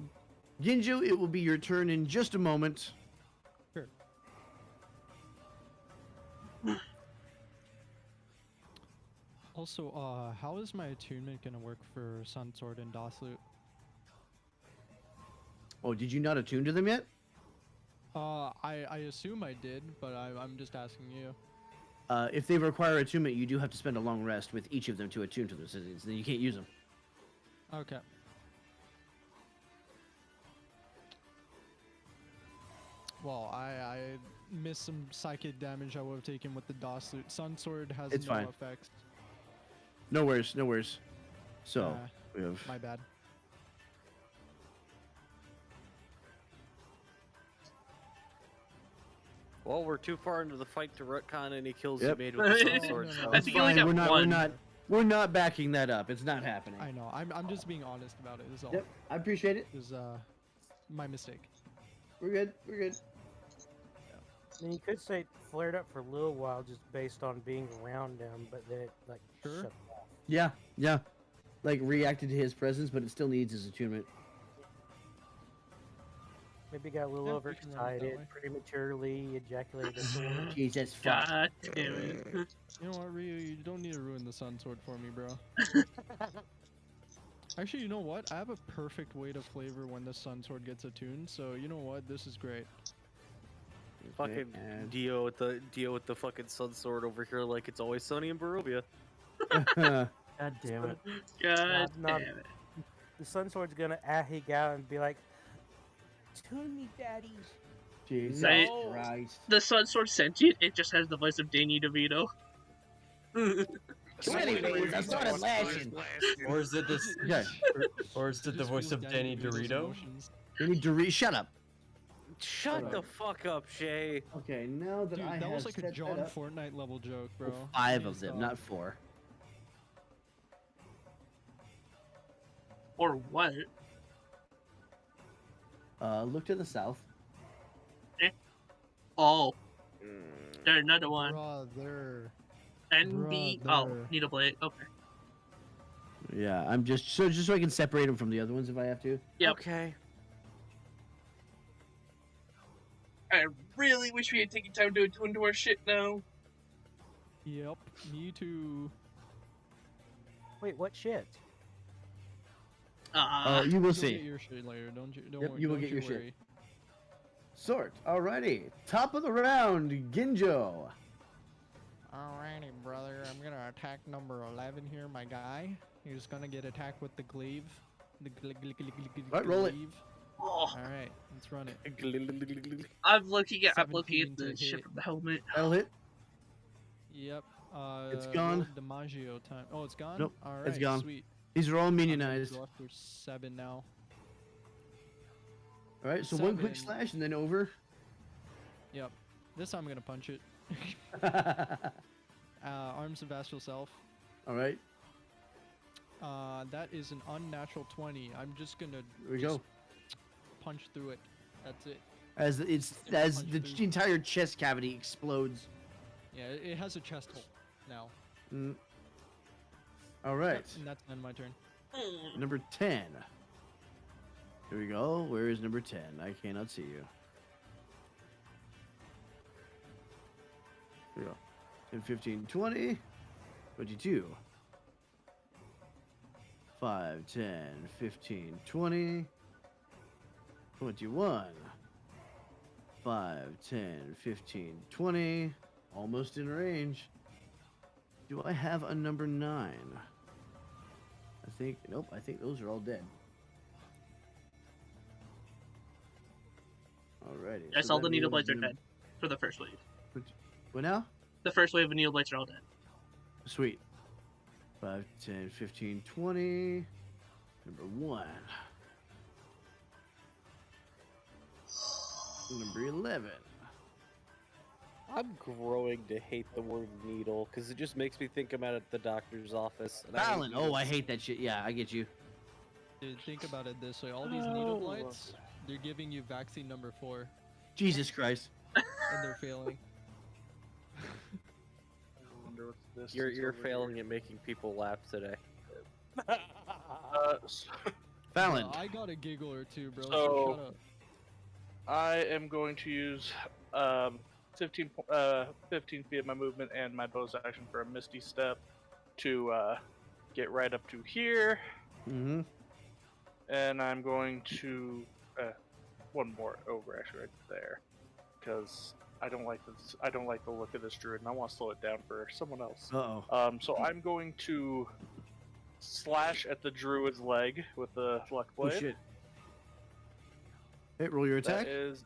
Ginjo, it will be your turn in just a moment. Sure. Also, how is my attunement gonna work for Sun Sword and Dosloot? Oh, did you not attune to them yet? I assume I did, but I'm just asking you. If they require attunement, you do have to spend a long rest with each of them to attune to them, so then you can't use them. Okay. Well, I missed some psychic damage I would have taken with the Dosloot. Sun Sword has It's no fine. effects. No worries, no worries. So, we have... My bad. Well, we're too far into the fight to retcon any kills Yep. you made with the Sun Sword. No, So. no, I That's think you only fine, got one. we're not backing that up. It's not happening. I know. I'm just being honest about it. Is all. Yep, I appreciate it. It was my mistake. We're good, we're good. I mean, you could say it flared up for a little while just based on being around him, but then it like Sure. shut off. Yeah, yeah. Like, reacted to his presence, but it still needs his attunement. Maybe got a little Yeah, we can run it that overexcited, way. prematurely ejaculated. Jesus, fuck. God damn it. You know what, Ryu? You don't need to ruin the Sun Sword for me, bro. Actually, you know what? I have a perfect way to flavor when the Sun Sword gets attuned. So you know what? This is great. Fucking And- Dio with the fucking Sun Sword over here, like it's always sunny in Barovia. God damn it. God Not- damn it. The Sun Sword's gonna ahig out and be like, "Tune me, daddy." Jesus Right. Christ. The Sun Sword sentient, it just has the voice of Danny DeVito. Anyways, I started lashing. Or is it this? Okay. Or is it the Just voice feels of Danny DeVito's Dorito? emotions. You need to shut up. Shut the fuck up, Shay. Okay, now that Dude, I that have was like a set John that up, Fortnite level joke, bro. well, 5 of Please them, stop. not 4. Or what? Look to the south. Oh. There's another one. Brother. NB. Oh, Brother. Needle Blade. Okay. Yeah, I'm just so I can separate them from the other ones if I have to. Yep. Okay. I really wish we had taken time to attune to our shit now. Yep. Me too. Wait, what shit? You will You'll see. get your shit later. Don't you? Don't Yep, worry, you will don't get your shit. worry. Sort. Alrighty. Top of the round, Ginjo. Alrighty, brother. I'm gonna attack number 11 here, my guy. He's gonna get attacked with the glaive. The Right, roll it. glaive. Oh, Alright, let's run it. I'm looking at 17 the to shit hit. from the helmet. That'll hit. Yep. It's gone. DiMaggio time. Oh, it's gone? Nope, Alright, it's gone. sweet. These are all I'm gonna minionized. go after 7 now. Alright, so one quick 7. slash and then over. Yep. This time I'm gonna punch it. Arms of Astral Self. Alright, That is an unnatural 20. I'm just gonna here we go. punch through it. That's it. As the punch through. entire chest cavity explodes. Yeah, it has a chest hole. now. Mm. All right. And that's then my turn. Number 10. Here we go. Where is number 10? I cannot see you. Here we go. 10, 15, 20, 22. 5, 10, 15, 20, 21. 5, 10, 15, 20. Almost in range. Do I have a number 9? I think, nope, I think those are all dead. Alrighty. Yes, so all the that needle means blades are dead for the first wave. What now? The first wave of needle blades are all dead. Sweet. 5, 10, 15, 20. Number 1. Number 11. I'm growing to hate the word needle because it just makes me think I'm at the doctor's office. And Fallon. Oh, I needles. hate that shit. Yeah, I get you. Dude, think about it this way. All these needle blights, they're giving you vaccine number 4, Jesus Christ. and they're failing. You're failing at making people laugh today. Fallon. I got a giggle or two, bro. So- shut up. I am going to use 15 feet of my movement and my bonus action for a Misty Step to get right up to here, Mm-hmm. and I'm going to one more over actually right there because I don't like this. I don't like the look of this druid, and I want to slow it down for someone else. Uh-oh. So I'm going to slash at the druid's leg with the luck Oh, blade. shit. Hey, roll your attack. That is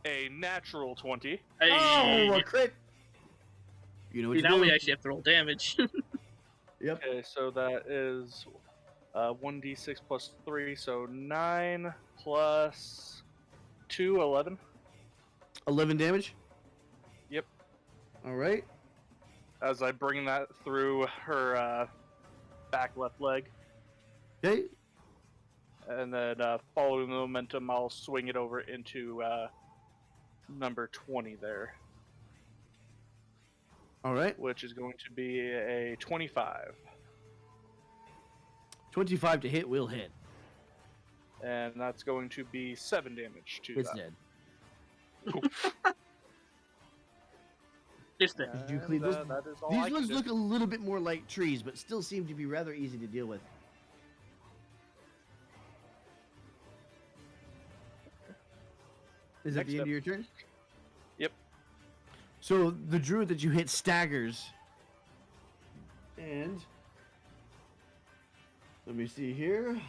a natural 20. Oh, a crit. You know what See, to now do. we actually have to roll damage. Yep. Okay, so that is 1d6 plus 3, so 9 plus 2, 11. 11 damage. Yep. All right. As I bring that through her back left leg. Okay. And then following the momentum, I'll swing it over into number 20 there, All right. which is going to be a 25. 25 to hit will hit. And that's going to be 7 damage to It's that. dead. It's dead. Did you And, clean those? that is all I These can ones do. look a little bit more like trees, but still seem to be rather easy to deal with. Is that Next the end up. of your turn? Yep. So the druid that you hit staggers. And let me see here.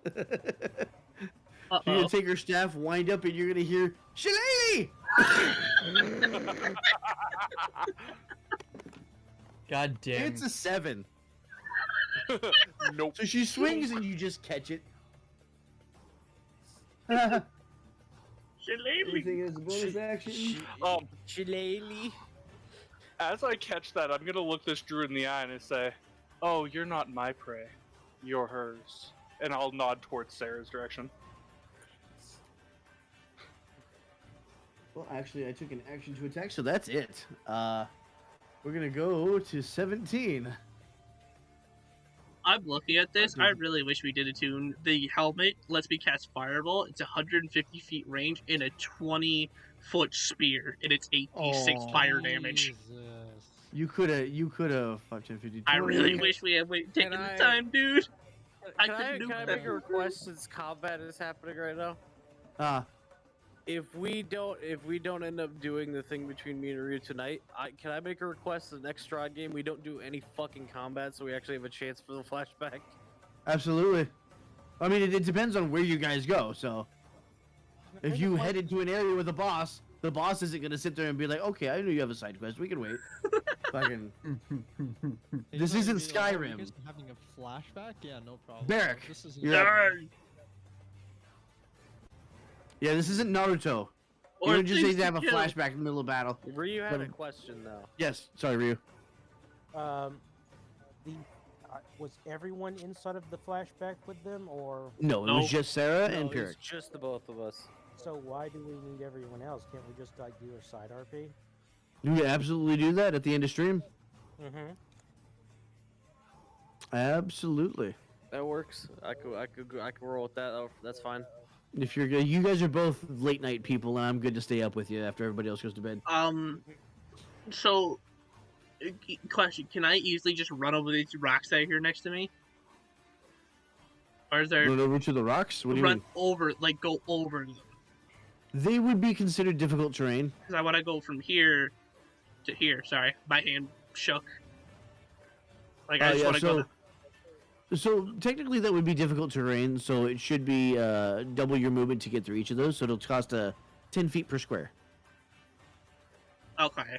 You're Uh-oh. gonna take her staff, wind up, and you're gonna hear Shillelagh! God damn. It's a 7. Nope. So she swings and you just catch it. Shillelagh. Anything as a bonus action? Shillelagh. As I catch that, I'm gonna look this druid in the eye and say, "Oh, you're not my prey. You're hers." And I'll nod towards Sarah's direction. Well, actually, I took an action to attack, so that's it. We're gonna go to 17. I'm looking at this. Okay. I really wish we did attune the helmet. Lets me cast Fireball. It's 150 feet range in a 20-foot spear, and it's 8d6 fire damage. Jesus. You could have 5, 10, 15, 20. I really wish we had taken Can the I- time, dude. I Can could I, nuke can I that. make a request since combat is happening right now? Ah, If we don't end up doing the thing between me and Ryu tonight, can I make a request the next Strahd game we don't do any fucking combat so we actually have a chance for the flashback? absolutely. I mean, it depends on where you guys go. So, if you head into an area with a boss, the boss isn't gonna sit there and be like, "Okay, I know you have a side quest. We can wait." Fucking He's This not isn't gonna be like, "Oh, you Skyrim." guys are having a flashback? Yeah, no problem. Barrack, This is you're up. Darn. Yeah, this isn't Naruto. You don't just things need to have a kill. flashback in the middle of battle. Ryu had a But- question though. Yes, sorry, Ryu. The was everyone inside of the flashback with them, or No, it No. was just Sarah No, and it was Pyrrhic. just the both of us. so why do we need everyone else? Can't we just like do a side RP? You can absolutely do that at the end of stream. Mm-hmm. Absolutely. That works. I could roll with that. That's fine. If you're good, you guys are both late night people, and I'm good to stay up with you after everybody else goes to bed. So, question: can I easily just run over these rocks that are here next to me, or is there Run over to the rocks. What do you run mean? over, like go over them? They would be considered difficult terrain. Because I want to go from here to here. Sorry, my hand shook. Like I just want to go. So technically that would be difficult terrain. So it should be double your movement to get through each of those. So it'll cost 10 feet per square. Okay.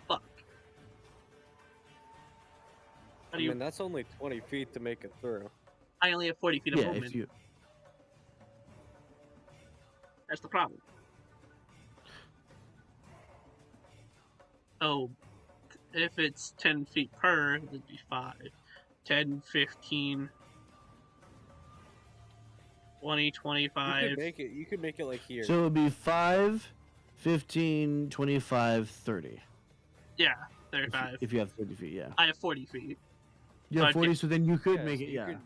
Fuck. How I do you? mean, that's only 20 feet to make it through. I only have 40 feet of Yeah, movement. if you. That's the problem. Oh, if it's 10 feet per, it'd be 5. 10, 15, 20, You 25. could make it like here. So it would be 5, 15, 25, 30. Yeah, 35. If you have 30 feet, yeah. I have 40 feet. You have I'd 40, get- so then you could Yeah, make so it, you yeah. could-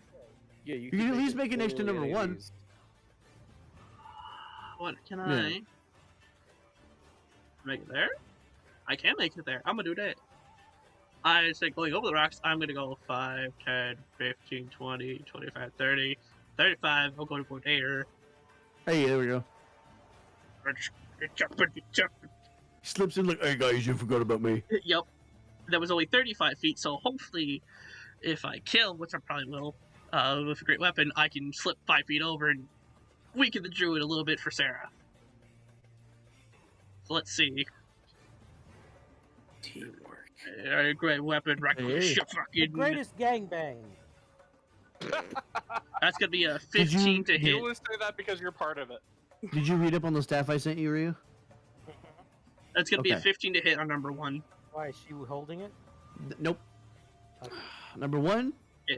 yeah, you could at least it make it next to totally number any of 1. these. What can I make it there? I can make it there. I'm gonna do that. I say going over the rocks, I'm gonna go 5, 10, 15, 20, 25, 30, 35. I'll go there. Hey, there we go. Slips in like, hey guys, you forgot about me. Yep. That was only 35 feet, so hopefully, if I kill, which I probably will, with a great weapon, I can slip 5 feet over and weaken the druid a little bit for Sarah. So let's see. Teamwork. Great weapon, Hey. The fucking. greatest gangbang. That's gonna be a Did you- 15 to You hit. only say that because you're part of it. Did you read up on the staff I sent you, Ryu? That's gonna be a Okay. 15 to hit on number 1. Why is she holding it? Nope. Okay. Number 1? Yeah.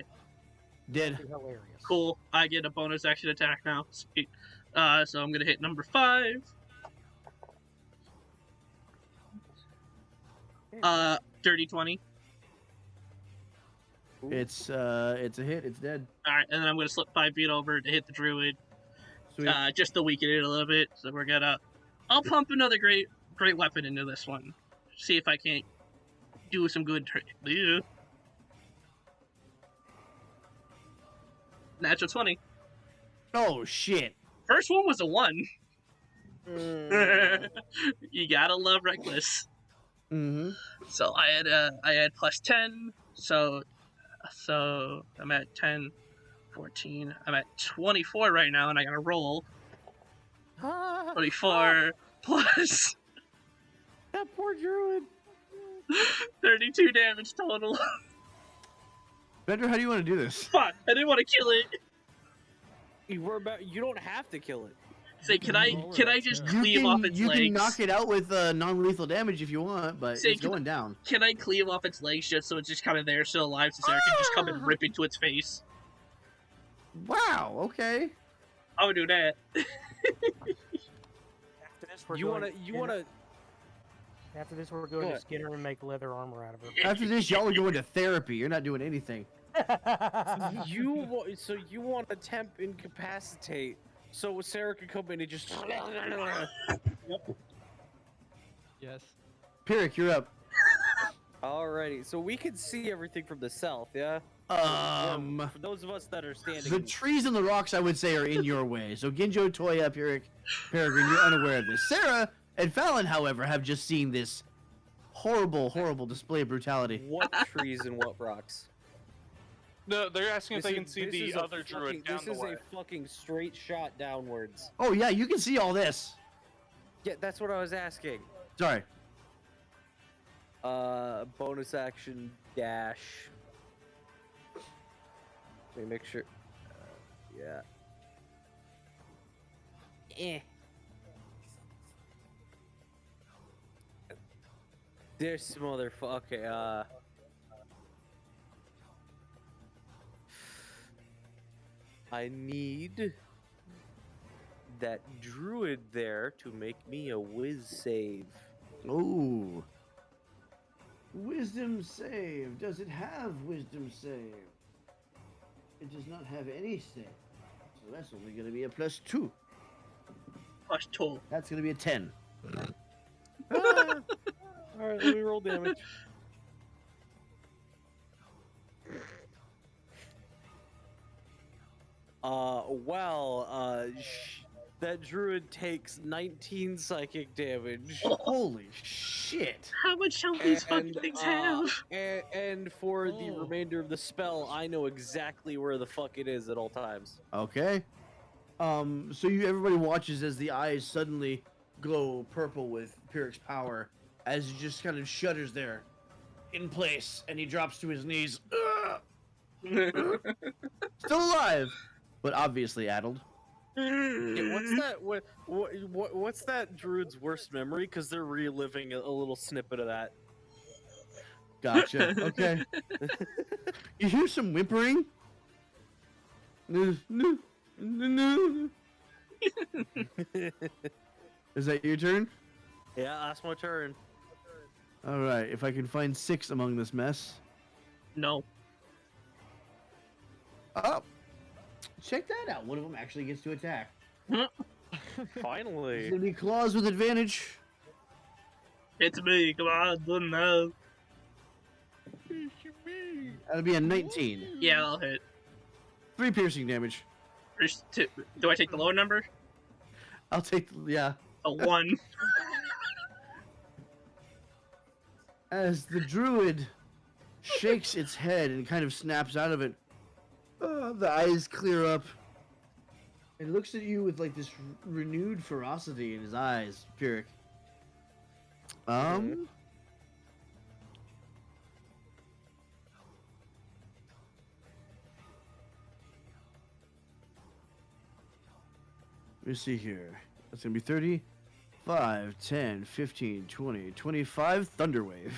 Dead. That'd be hilarious. Cool. I get a bonus action attack now. Sweet. So I'm gonna hit number 5. 30, 20. It's a hit. It's dead. Alright, and then I'm gonna slip 5 feet over to hit the druid. Sweet. Just to weaken it a little bit. So we're gonna. I'll pump another great weapon into this one. See if I can't do some good. Natural 20. Oh shit. First one was a 1. Mm. You gotta love reckless. Mm-hmm. So I had plus 10. So I'm at 10, 14. I'm at 24 right now, and I gotta roll 24 plus That poor druid. 32 damage total. Bender, how do you want to do this? Fuck! I didn't want to kill it. You don't have to kill it. Say, can I just You cleave off its you legs? can knock it out with non-lethal damage if you want, but Say, it's going down. Can I cleave off its legs just so it's just kind of there, still alive, so Sarah can just come and rip into its face? Wow. Okay. I would do that. After this, we're You going wanna After this, we're going Go to ahead. Skinner and make leather armor out of her. After this, y'all are going to therapy. You're not doing anything. you want to temp incapacitate so Sarah can come in and just Yes. Pyrrhic, you're up. Alrighty, so we can see everything from the south, yeah? For those of us that are standing The trees and the rocks, I would say, are in your way. So Ginjo, Toya, Pyrrhic, Peregrine, you're unaware of this. Sarah and Fallon, however, have just seen this horrible, horrible display of brutality. what trees and what rocks? No, they're asking if This they is- can see this the is a other fucking- druid down This the is way. a fucking straight shot downwards. Oh yeah, you can see all this. Yeah, that's what I was asking. Sorry. Bonus action dash. Let me make sure. Yeah. This motherfucker. Okay, I need that druid there to make me a whiz save. Ooh. Wisdom save. Does it have wisdom save? It does not have any save. So that's only going to be a +2. +2. That's going to be a 10. Ah! All right, let me roll damage. That druid takes 19 psychic damage. Holy shit. How much health these fucking things have? And for the Oh. remainder of the spell, I know exactly where the fuck it is at all times. Okay. So everybody watches as the eyes suddenly glow purple with Pyrrhic's power as he just kind of shudders there in place and he drops to his knees. Still alive, but obviously addled. Yeah, what's that druid's worst memory? Because they're reliving a little snippet of that. Gotcha. Okay. You hear some whimpering? No. Is that your turn? Yeah, that's my turn. All right. If I can find 6 among this mess. No. Oh, check that out. One of them actually gets to attack. It's Finally. gonna be claws with advantage. It's me. Come on, don't know. That'll be a 19. Yeah, I'll hit. 3 piercing damage. Do I take the lower number? I'll take. Yeah. A 1. As the druid shakes its head and kind of snaps out of it, the eyes clear up. It looks at you with like this renewed ferocity in his eyes, Pyrrhic. Let me see here. That's gonna be 30, 5, 10, 15, 20, 25 Thunderwave.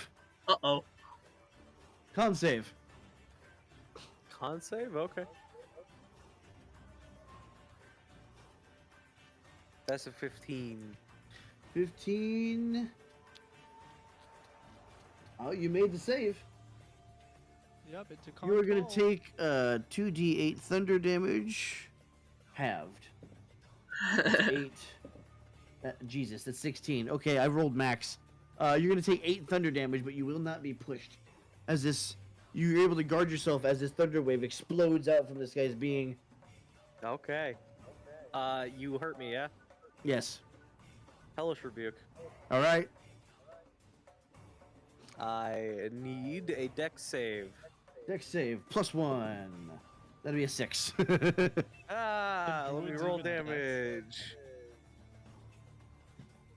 Uh-oh. Con save. Con save? Okay. That's a 15. 15. Oh, you made the save. Yep, it's a You are going call. to take 2d8 thunder damage, halved. That's 8. Jesus, that's 16. Okay, I rolled max. You're going to take 8 thunder damage, but you will not be pushed. As this, you're able to guard yourself as this thunder wave explodes out from this guy's being. Okay. You hurt me, yeah? Yes. Hellish Rebuke. All right. I need a dex save. Dex save +1. That'll be a 6. Ah, let me druid's roll even a dex. damage.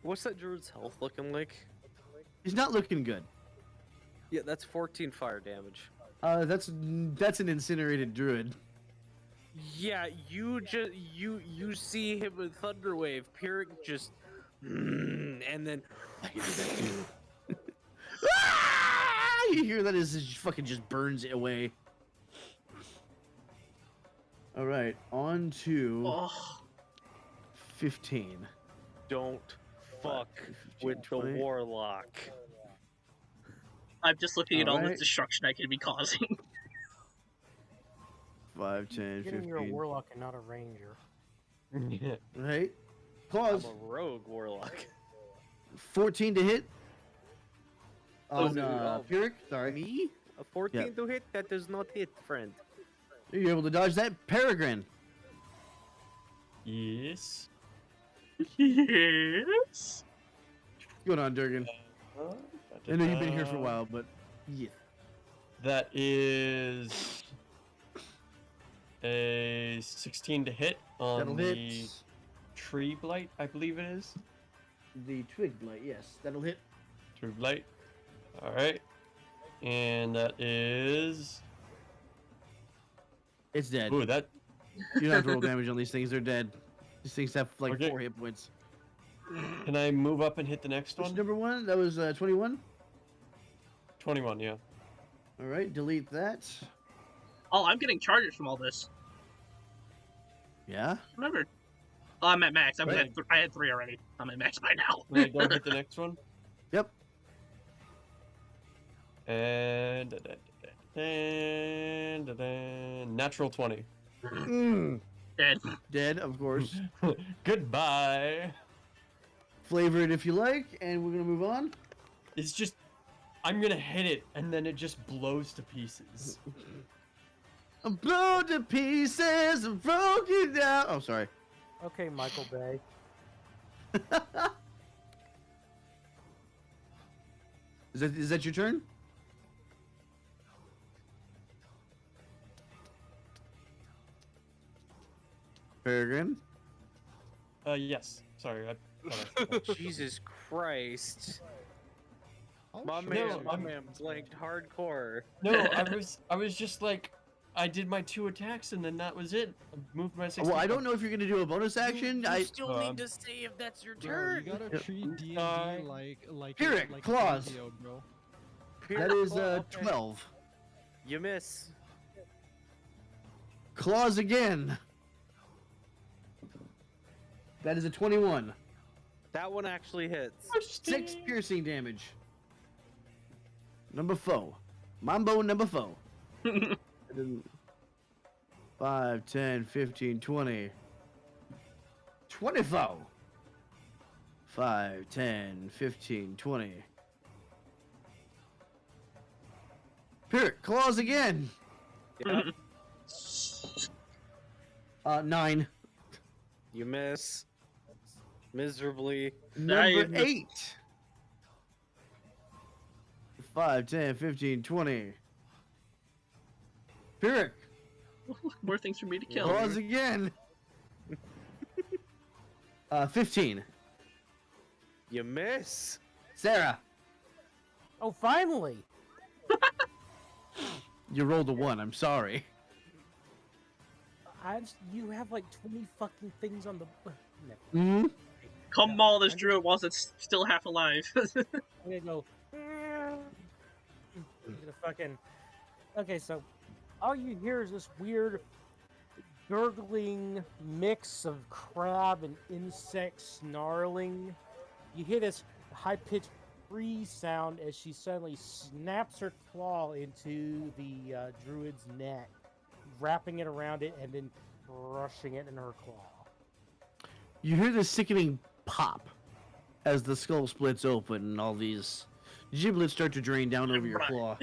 What's that druid's health looking like? He's not looking good. Yeah, that's 14 fire damage. That's an incinerated druid. Yeah, you see him with Thunderwave, Pyrrhic just and then You hear that as it fucking just burns it away. All right, on to Oh. 15. don't fuck 15, with the 20. warlock. I'm just looking at all the Alright. destruction I could be causing. 5, 10, Given you're a 15. warlock and not a ranger. Right? I'm Claws. a rogue warlock. 14 to hit. On dude, oh. Pyrrhic. Sorry. Me? A 14 Yep. to hit? That does not hit, friend. You're able to dodge that. Peregrine. Yes. Yes. What's going on, Durgan? I know you've been here for a while, but yeah. That is a 16 to hit on That'll the hit. tree blight, I believe it is. The twig blight, yes. That'll hit. Tree blight. All right, and that is. It's dead. Ooh, that. You don't have to roll damage on these things. They're dead. These things have like Okay. 4 hit points. Can I move up and hit the next Which one? number one? That was 21? 21, yeah. All right, delete that. Oh, I'm getting charges from all this. Yeah. Remember? Oh, I'm at max. Right. I had 3 already. I'm at max by now. Wait, don't hit the next one. Yep. And natural 20. Dead. Dead, of course. Goodbye. Flavor it if you like, and we're gonna move on. It's just, I'm gonna hit it, and then it just blows to pieces. I'm blown to pieces, I'm broken down. Oh, sorry. Okay, Michael Bay. Is that your turn? Peregrine. Yes. Sorry. I Jesus Christ. Oh, My shit. man, No, my I'm- man blanked hardcore. No, I was just like, I did my 2 attacks and then that was it. I moved my 60. Well, I don't know if you're gonna do a bonus action. You I still need to say if that's your Bro, turn. you gotta Yep. treat D&D like Pyrrhic, like claws. radio, bro. that is Oh, okay. 12. You miss. Claws again. That is a 21. That one actually hits. 6 piercing damage. Number 4. Mambo number 4. 5, 10, 15, 20. 24. 5, 10, 15, 20. Pyrrhic, claws again. Yep. 9. You miss. Miserably. Number Nice. 8. 5, 10, 15, 20. Pyrrhic, More things for me to kill. claws again. 15. You miss. Sarah, Oh, finally! you rolled a 1. I'm sorry. You have like 20 fucking things on the. No. Hmm. Come on, this druid whilst it's still half alive. I'm gonna go. I'm gonna fucking. Okay, so all you hear is this weird gurgling mix of crab and insect snarling. You hear this high-pitched freeze sound as she suddenly snaps her claw into the druid's neck, wrapping it around it and then crushing it in her claw. You hear this sickening pop as the skull splits open and all these giblets start to drain down over your Right. claw.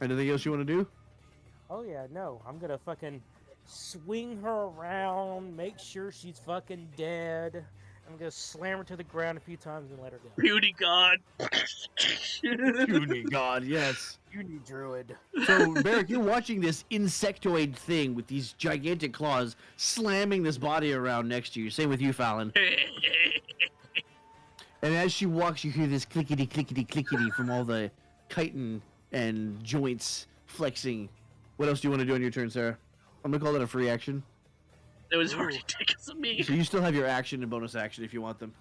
Anything else you want to do? Oh yeah, no, I'm gonna fucking swing her around, make sure she's fucking dead. I'm gonna slam her to the ground a few times and let her go. Beauty god. Puny God, yes. You need druid. So, Barrick, you're watching this insectoid thing with these gigantic claws slamming this body around next to you. Same with you, Fallon. And as she walks, you hear this clickety, clickety, clickety from all the chitin and joints flexing. What else do you want to do on your turn, Sarah? I'm gonna call that a free action. It was already taken of me. So you still have your action and bonus action if you want them.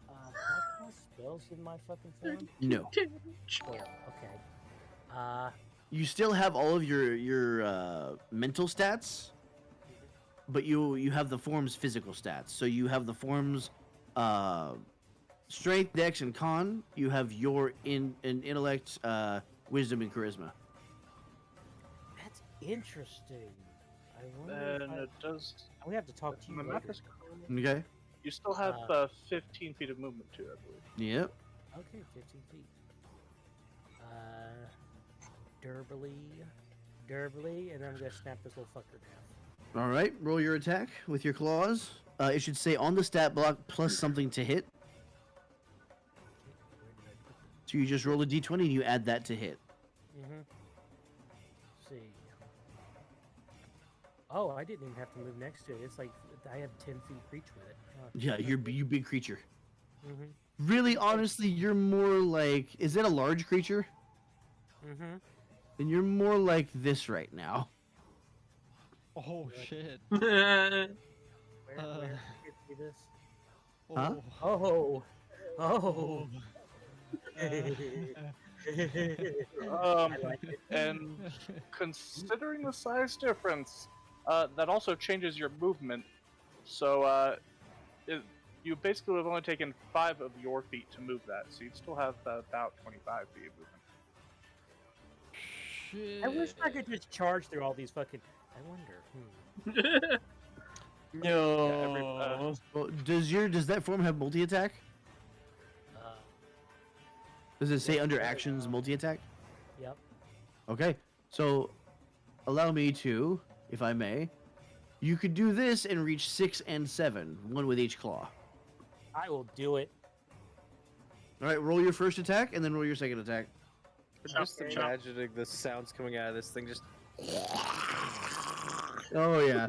Can I cast spells in my fucking form? No. Cool. Okay. You still have all of your mental stats, but you have the form's physical stats. So you have the form's strength, dex, and con. You have your intellect, wisdom, and charisma. That's interesting. I wonder And if it does. we have to talk to you My later. math is correct. Okay. You still have 15 feet of movement too, I believe. Yep. Okay, 15 feet. Durbly, and then I'm gonna snap this little fucker down. All right. Roll your attack with your claws. It should say on the stat block plus something to hit. So you just roll a d20 and you add that to hit. Mm-hmm. See. Oh, I didn't even have to move next to it. It's like I have 10 feet reach with it. Yeah, you big creature. Mm-hmm. Really, honestly, you're more like. Is it a large creature? Mm-hmm. Then you're more like this right now. Oh shit. Where, Uh. where? see this? Huh? Oh, oh. I like it. And considering the size difference, that also changes your movement. So you basically have only taken 5 of your feet to move that, so you'd still have about 25 feet of movement. Shit. I wish I could just charge through all these fucking. I wonder. No. Well, does that form have multi attack? Does it say Yes, under it does. actions multi attack? Yep. Okay, so allow me to, if I may, you could do this and reach 6 and 7, one with each claw. I will do it. All right, roll your first attack and then roll your second attack. Just imagining the sounds coming out of this thing, just. Oh yeah.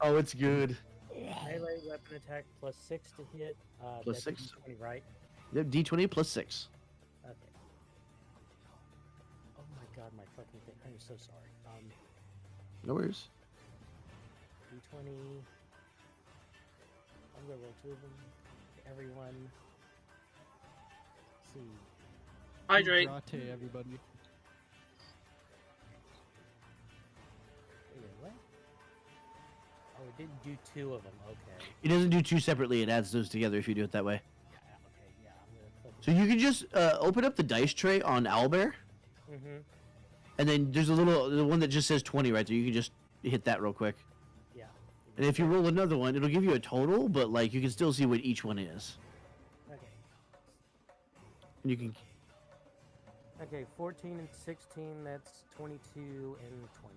Oh, it's good. Melee weapon attack plus 6 to hit. Plus that's 6? D20, right? Yep, D20 plus 6. Okay. Oh my god, my fucking thing. I'm so sorry. No worries. D20. I'm gonna roll 2 of them. Everyone. Let's see. Hydrate. Hydrate, everybody. Wait, what? Oh, it didn't do 2 of them. Okay. It doesn't do 2 separately. It adds those together if you do it that way. Yeah, okay, yeah. I'm gonna So you can just open up the dice tray on Owlbear, Mm-hmm. and then there's the one that just says 20 right there. You can just hit that real quick. Yeah. And if you roll another one, it'll give you a total, but like you can still see what each one is. Okay. And you can. Okay, 14 and 16, that's 22 and 20.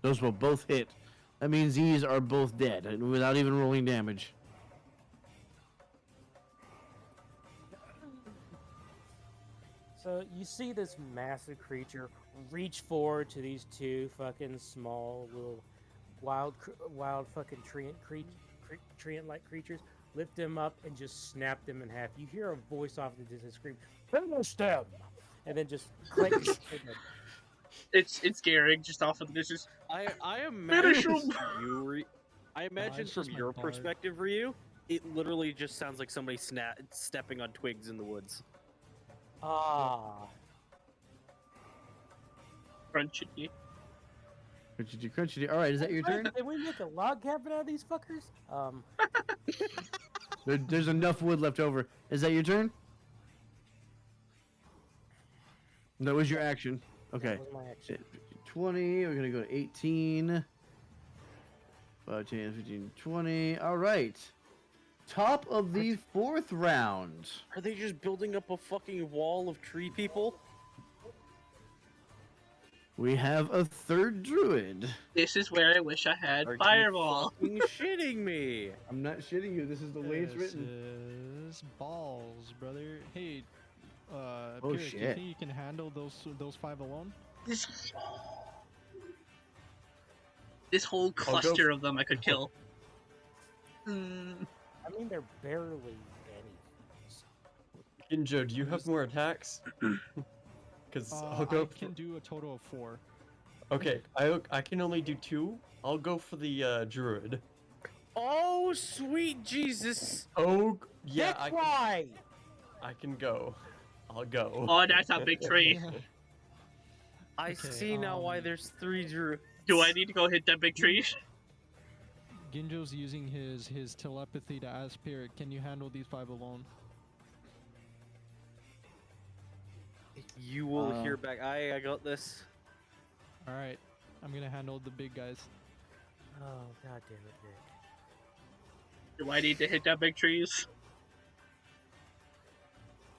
Those will both hit. That means these are both dead, and without even rolling damage. So you see this massive creature reach forward to these 2 fucking small little wild fucking treant-like creatures, lift them up and just snap them in half. You hear a voice off the distance scream, "Finish them!" And then just click. It's Garrick just off of the distance. I Finish imagine 'em! I imagine it's from just my your bard. perspective, Ryu, it literally just sounds like somebody stepping on twigs in the woods. Ah. Crunchy. Crunchy, crunchy. All right, is that your turn? Can we make a log cabin out of these fuckers? There's enough wood left over. Is that your turn? That was your action. Okay. That was my action. 20. We're gonna go to 18. 5, 10, 15, 20. All right. Top of the 4th round. Are they just building up a fucking wall of tree people? We have a 3rd druid. This is where I wish I had Are Fireball. you fucking shitting me? I'm not shitting you. This is the way it's This written. is balls, brother. Hey, Oh, Pyrrhic, do you shit. think you can handle those 5 alone? This whole cluster of them I could kill. I mean, they're barely any. Ginjo, do you have more attacks? Because I'll I go. can do a total of 4. Okay, I can only do 2. I'll go for the druid. Oh, sweet Jesus! Oh yeah, That's why. I can go. I'll go. Oh, that's a big tree. I Okay, see now why there's 3 druids. Do I need to go hit that big tree? Ginjo's using his telepathy to ask Pyrrhic, can you handle these 5 alone? You will hear back. I got this. Alright, I'm gonna handle the big guys. Oh, god damn it, Vic. Do I need to hit that big trees?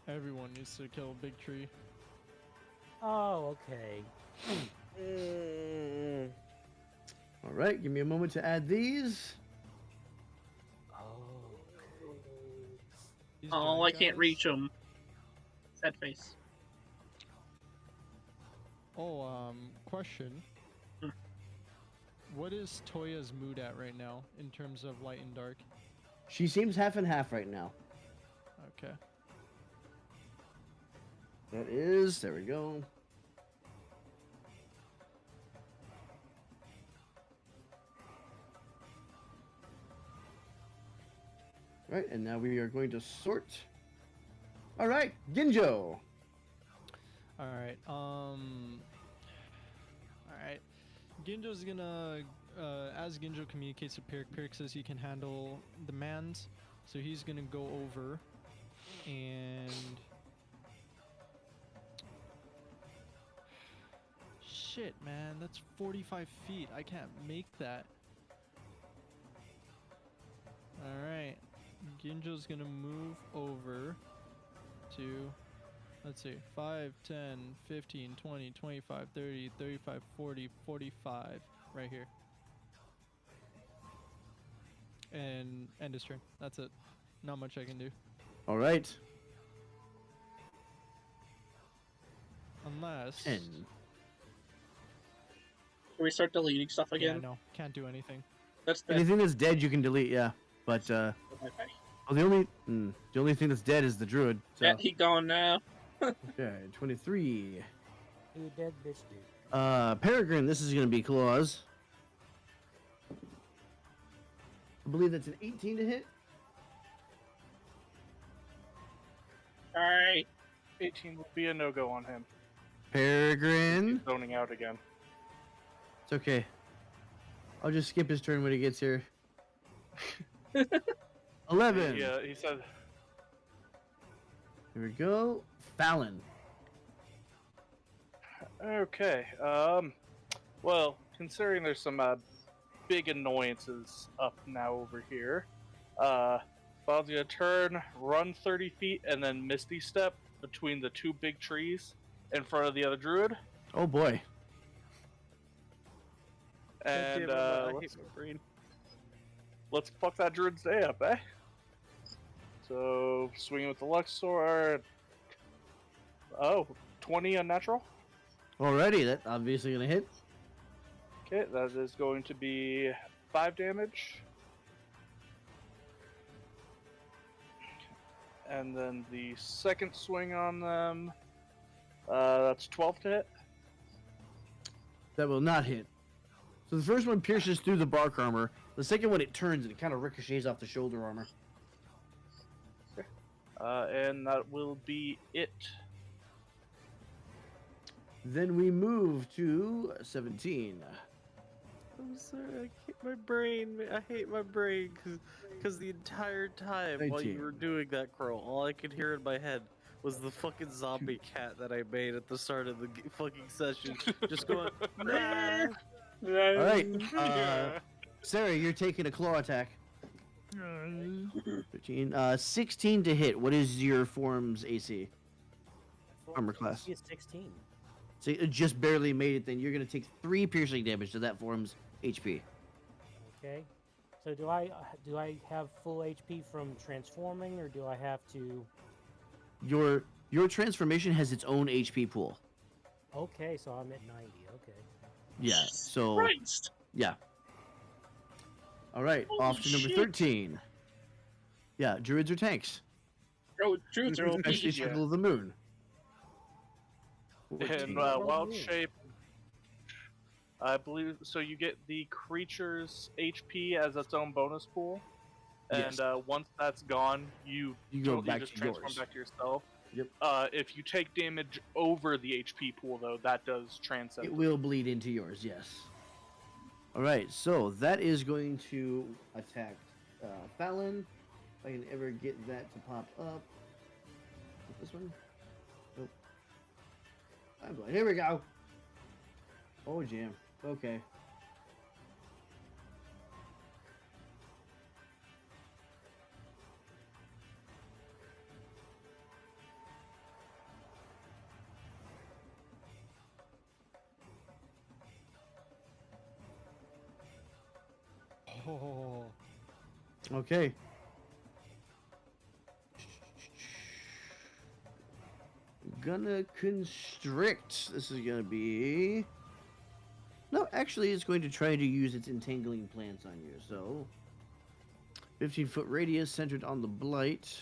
Everyone needs to kill a big tree. Oh, okay. All right, give me a moment to add these. Oh. These Oh, I giant can't guys- reach them. Sad face. Oh, question. Hmm. What is Toya's mood at right now in terms of light and dark? She seems half and half right now. Okay. That is, there we go. Right, and now we are going to sort. All right, Ginjo. All right. All right. Ginjo's gonna, as Ginjo communicates to Pirik, Pirik says he can handle demands, so he's gonna go over and. Shit, man, that's 45 feet. I can't make that. Alright. Ginjo's gonna move over to, let's see, 5, 10, 15, 20, 25, 30, 35, 40, 45. Right here. And end his turn. That's it. Not much I can do. All right. Unless... 10. Can we start deleting stuff Yeah, again? no. Can't do anything. That's Anything that's dead you can delete, yeah. But okay. the only thing that's dead is the druid. So. Yeah, he gone now. Okay, 23. Who dead this dude? Peregrine, this is going to be claws. I believe that's an 18 to hit. Alright. 18 will be a no-go on him. Peregrine. He's zoning out again. It's okay. I'll just skip his turn when he gets here. 11. Yeah, he said. Here we go. Fallon. Okay. Well, considering there's some big annoyances up now over here, Bob's gonna turn, run 30 feet, and then Misty Step between the two big trees in front of the other druid. Oh boy. And I hate my brain. let's fuck that druid's day up, eh? So, swinging with the Luxor. Oh, 20 unnatural. Alrighty, that obviously going to hit. Okay, that is going to be 5 damage. And then the second swing on them, that's 12 to hit. That will not hit. So the first one pierces through the bark armor. The second one, it turns and it kind of ricochets off the shoulder armor. And that will be it. Then we move to 17. I'm sorry, I hate my brain. I hate my brain because the entire time while 19. you were doing that, Crow, all I could hear in my head was the fucking zombie cat that I made at the start of the fucking session, just going, nah. All right, Sarah, you're taking a claw attack. 13, 16 to hit. What is your form's AC? Armor class. He is 16. So it just barely made it. Then you're gonna take 3 piercing damage to that form's HP. Okay. So do I have full HP from transforming, or do I have to? Your transformation has its own HP pool. Okay, so I'm at 90. Okay. Yeah. So Christ. yeah. All right, Holy off to number shit. 13. Yeah, druids are tanks. Oh, druids are OP. Especially Circle of the Moon. 14. And wild shape, I believe. So you get the creature's HP as its own bonus pool, and Yes. once that's gone, you go back just to transform yours. back to yourself. Yep. If you take damage over the HP pool, though, that does transcend. It will bleed into yours, yes. All right, so that is going to attack Fallon. If I can ever get that to pop up. This one? Nope. I'm blind. Here we go. Oh, jam. Okay. Oh. Okay. Gonna constrict. This is gonna be. No, actually, it's going to try to use its entangling plants on you. So, 15-foot radius centered on the blight.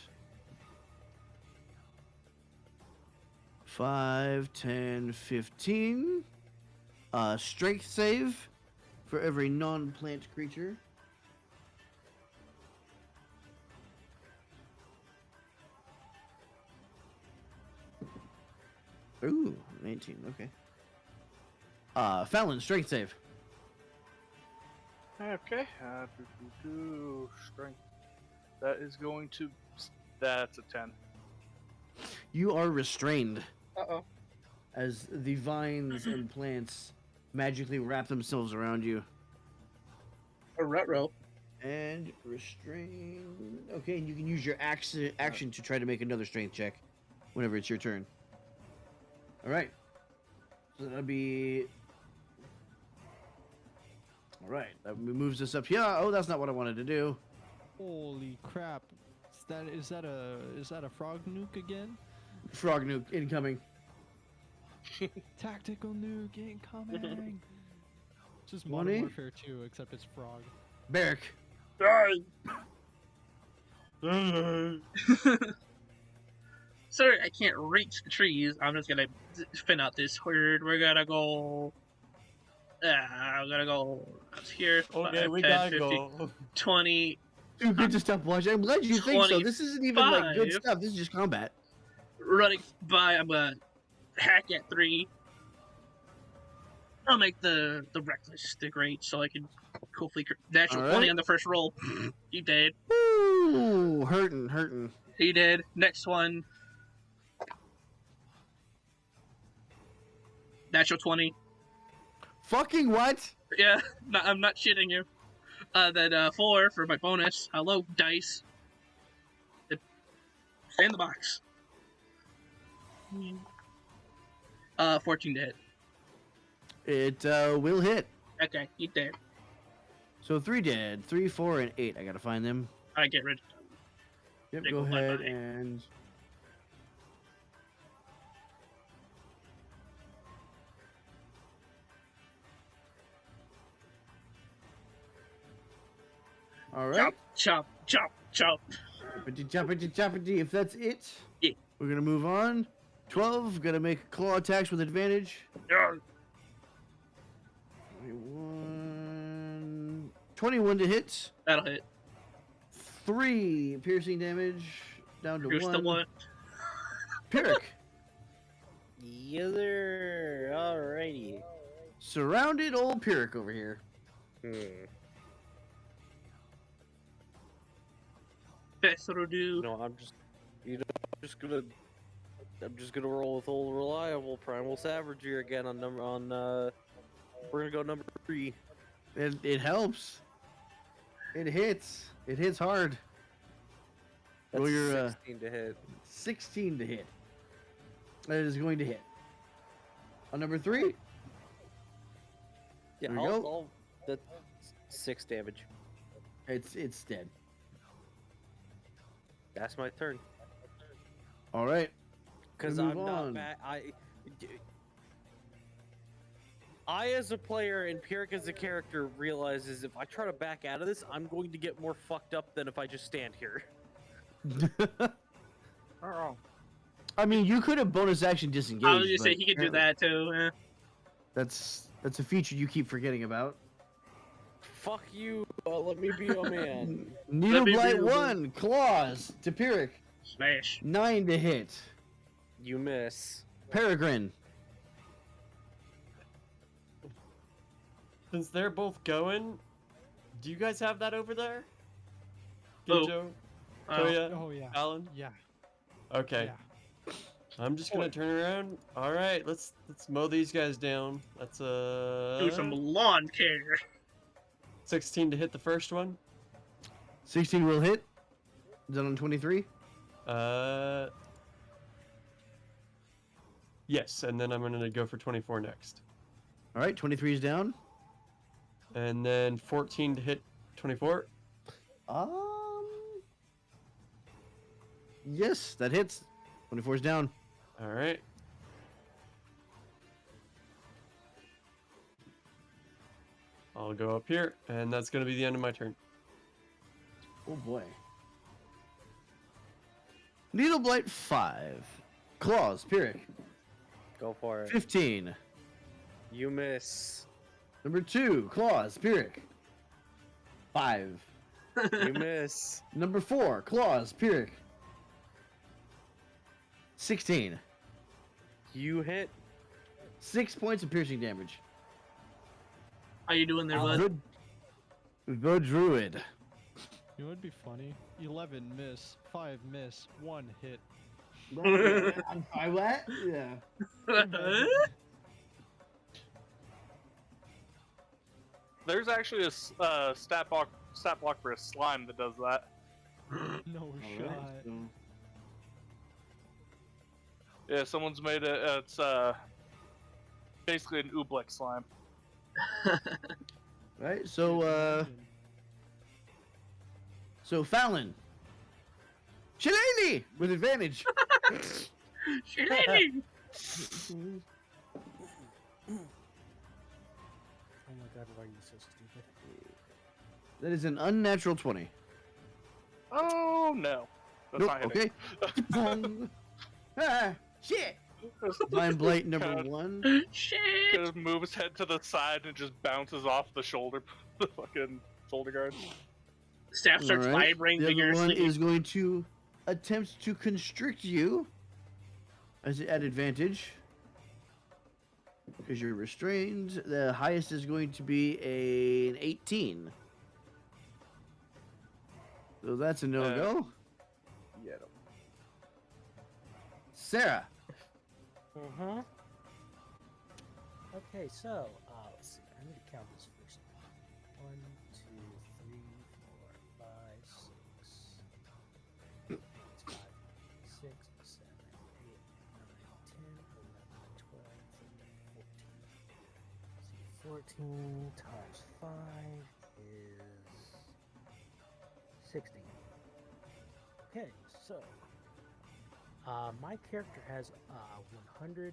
5, 10, 15. Strength save for every non-plant creature. Ooh, 19. Okay. Fallon, strength save. Okay. Strength. That is going to. That's a 10. You are restrained Uh-oh. as the vines and plants magically wrap themselves around you. A rut-row. And restrained. Okay, and you can use your action to try to make another strength check whenever it's your turn. All right. So that'll be. All right, that moves us up here. Oh, that's not what I wanted to do. Holy crap! Is that a frog nuke again? Frog nuke incoming. Tactical nuke incoming. Just Money? Modern Warfare 2, except it's frog. Barrick. Sorry, I can't reach the trees. I'm just gonna spin out this horde. We're gonna go. I'm gonna go out here. Okay, 5, we 10, gotta 50, go. 20. Too good to stop watching. I'm glad you think so. This isn't even like good 25. stuff. This is just combat. Running by, I'm gonna hack at 3. I'll make the reckless the great so I can hopefully natural 20 Alright. on the first roll. You did. Ooh, hurting. He did. Next one. Natural 20. Fucking what? Yeah, I'm not shitting you. Then 4 for my bonus. Hello, dice. Stay in the box. 14 to hit. It will hit. Okay, you did. So 3 dead, 3, 4, and 8. I gotta find them. I get rid of them. Yep, They go go ahead bye-bye. and. All right. Chop. Choppity. If that's it, Yeah. we're gonna move on. 12, gonna make claw attacks with advantage. Yeah. 21 to hit. That'll hit. 3 piercing damage. Down to Here's 1. the one. Pyrrhic. Yether. Alrighty. Surrounded old Pyrrhic over here. Best'll do. No, I'm just gonna roll with old reliable primal savagery again on we're gonna go number 3. It helps. It hits. It hits hard. That's Roll your 16 to hit. 16 to hit. That is going to hit. On number 3. Yeah, There we go. that's 6 damage. It's dead. That's my turn. All right. Because Move I'm on. not back. I, as a player and Pyrrhic as a character, realizes if I try to back out of this, I'm going to get more fucked up than if I just stand here. Oh. I mean, you could have bonus action disengaged. I was gonna say but he could do apparently that too. Eh. That's a feature you keep forgetting about. Fuck you. Let me be a man. Needle be Blight real. 1, claws to Pyrrhic. Smash. 9 to hit. You miss. Peregrine. Since they're both going, do you guys have that over there? Oh. Ginjo? Oh. Toya? Oh yeah. Alan? Yeah. Okay. Yeah. I'm just gonna turn around. All right, let's mow these guys down. That's Do some lawn care. 16 to hit the first one. 16 will hit. Is that on 23? Yes, and then I'm gonna go for 24 next, All right, 23 is down. and then 14 to hit 24. Yes, that hits. 24 is down. All right. I'll go up here, and that's gonna be the end of my turn. Oh boy. Needle Blight 5. Claws, Pyrrhic. Go for it. 15. You miss. Number 2, Claws, Pyrrhic. 5. You miss. Number 4, Claws, Pyrrhic. 16. You hit. 6 points of piercing damage. How you doing there, bud? The druid. You know what'd be funny? 11 miss, 5 miss, 1 hit. I what? Yeah. There's actually a stat block for a slime that does that. No All shot. right, so- Yeah, someone's made it. It's basically an oobleck slime. Right. So Fallon. Shillelagh with advantage. Shillelagh! Oh my god, why are you so stupid? That is an unnatural 20. Oh no, that's Nope, not hitting. okay. Boom. Ah, shit. Divine Blight number God. 1. Shit! Just move his head to the side and just bounces off the shoulder, the fucking shoulder guard. Staff starts All right. vibrating The other one vigorously. is going to attempt to constrict you as at advantage because you're restrained. The highest is going to be an 18. So that's a no-go. Yeah. Sarah. Mm-hmm. Okay, so, let's see. I need to count this first. 1, 2, 3, 4, 5, 6. 5, 6, 7, 8, 9, 10, 11, 12, 13, 14. See, 14 times 5 is 60. Okay, so my character has 120,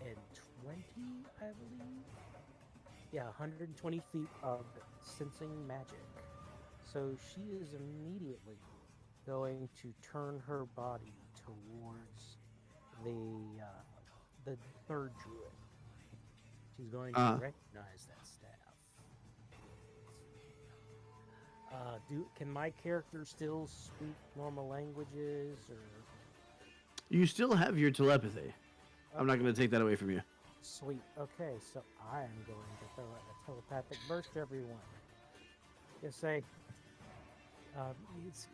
I believe. Yeah, 120 feet of sensing magic. So she is immediately going to turn her body towards the third druid. She's going to recognize that staff. Can my character still speak normal languages, or? You still have your telepathy. I'm not going to take that away from you. Sweet. Okay, so I am going to throw out a telepathic burst to everyone. Just say,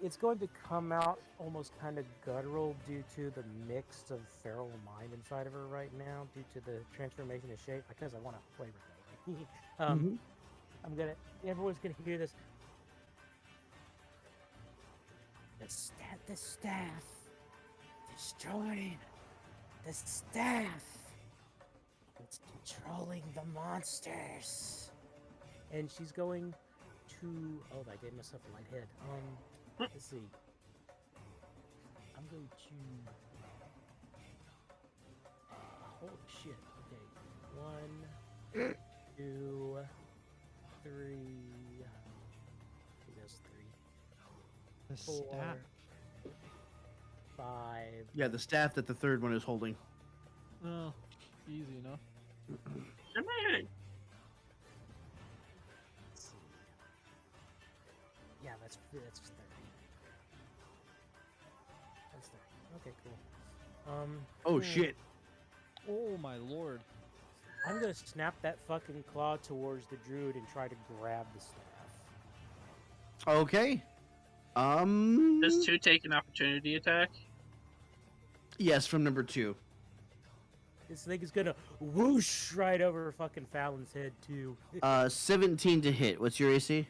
it's going to come out almost kind of guttural due to the mix of feral mind inside of her right now, due to the transformation of shape. Because I want to flavor that. Everyone's gonna hear this. The staff destroyed. The staff. It's controlling the monsters. And she's going to. Oh, I gave myself a light head. Let's see. I'm going to. Holy shit. Okay. 1, 2, 3. I think that's 3. The 4, staff. 5. Yeah, the staff that the third one is holding. Oh, easy enough. Shillelagh! Let's see. Yeah, that's 30. That's 30. Okay, cool. Oh, shit. Oh my lord. I'm gonna snap that fucking claw towards the druid and try to grab the staff. Okay. Does 2 take an opportunity attack? Yes, from number 2. This thing is gonna whoosh right over fucking Fallon's head too. 17 to hit. What's your AC?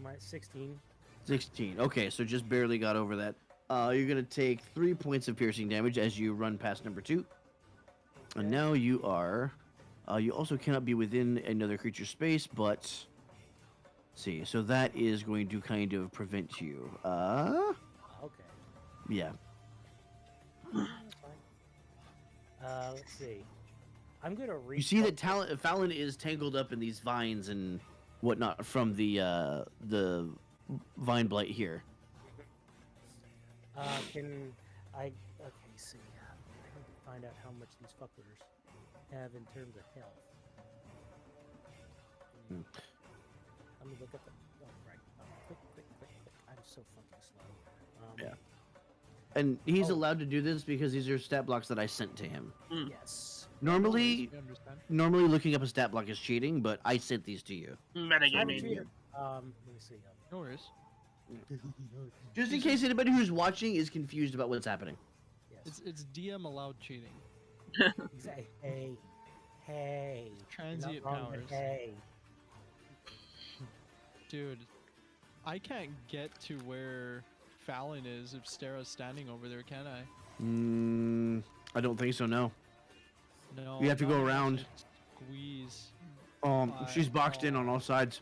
My 16. 16. Okay, so just barely got over that. You're gonna take 3 points of piercing damage as you run past number 2. And now you are. You also cannot be within another creature's space, but. Let's see, so that is going to kind of prevent you. Okay. Yeah. That's fine. Let's see. I'm gonna You see that Fallon is tangled up in these vines and whatnot from the vine blight here. Can I? Okay, see. I need to find out how much these fuckers have in terms of health. Let me look at the. Oh, right. Quick. I'm so fucking slow. Yeah. And he's Oh. allowed to do this because these are stat blocks that I sent to him. Yes. Normally, We understand. looking up a stat block is cheating, but I sent these to you. I'm a Metagaming. cheater. Let me see. No worries. Just in case anybody who's watching is confused about what's happening. Yes. It's DM allowed cheating. Exactly. Hey. Hey. Transient Not wrong, but powers. Hey. Dude, I can't get to where Fallon is if Stara's standing over there, can I? I don't think so. No. No. You have to go not unless around. I Squeeze. She's boxed in on all sides.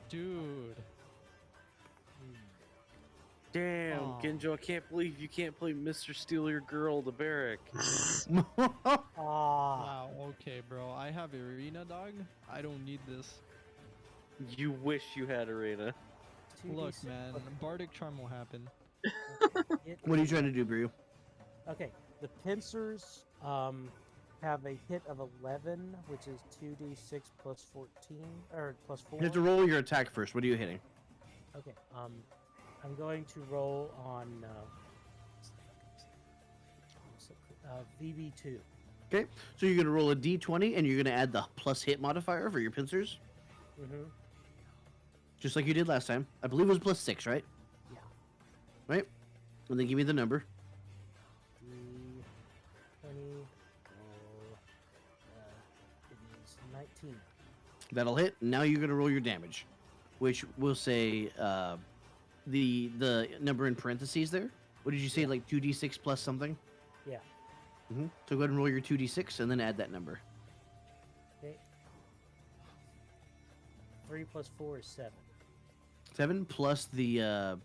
Dude. Damn, Aw. Genjo, I can't believe you can't play Mr. Steal Your Girl the Barrack. Ah. Wow, okay, bro. I have Arena, dog. I don't need this. You wish you had Arena. 2d6 Look, man, plus- Bardic Charm will happen. it What are you is- trying to do, Brew? Okay, the pincers have a hit of 11, which is 2d6 plus 14 or plus 4. You have to roll your attack first. What are you hitting? Okay, I'm going to roll on VB2. Okay, so you're gonna roll a d20 and you're gonna add the plus hit modifier for your pincers, Mm-hmm. just like you did last time. I believe it was plus 6, right? Yeah. Right. And then give me the number. 3, 20, it is 19. That'll hit. Now you're gonna roll your damage, which will say the number in parentheses there. What did you say? Yeah. Like 2d6 plus something. Yeah. So go ahead and roll your 2d6 and then add that number. Okay. 3 plus 4 is 7. 7 plus the in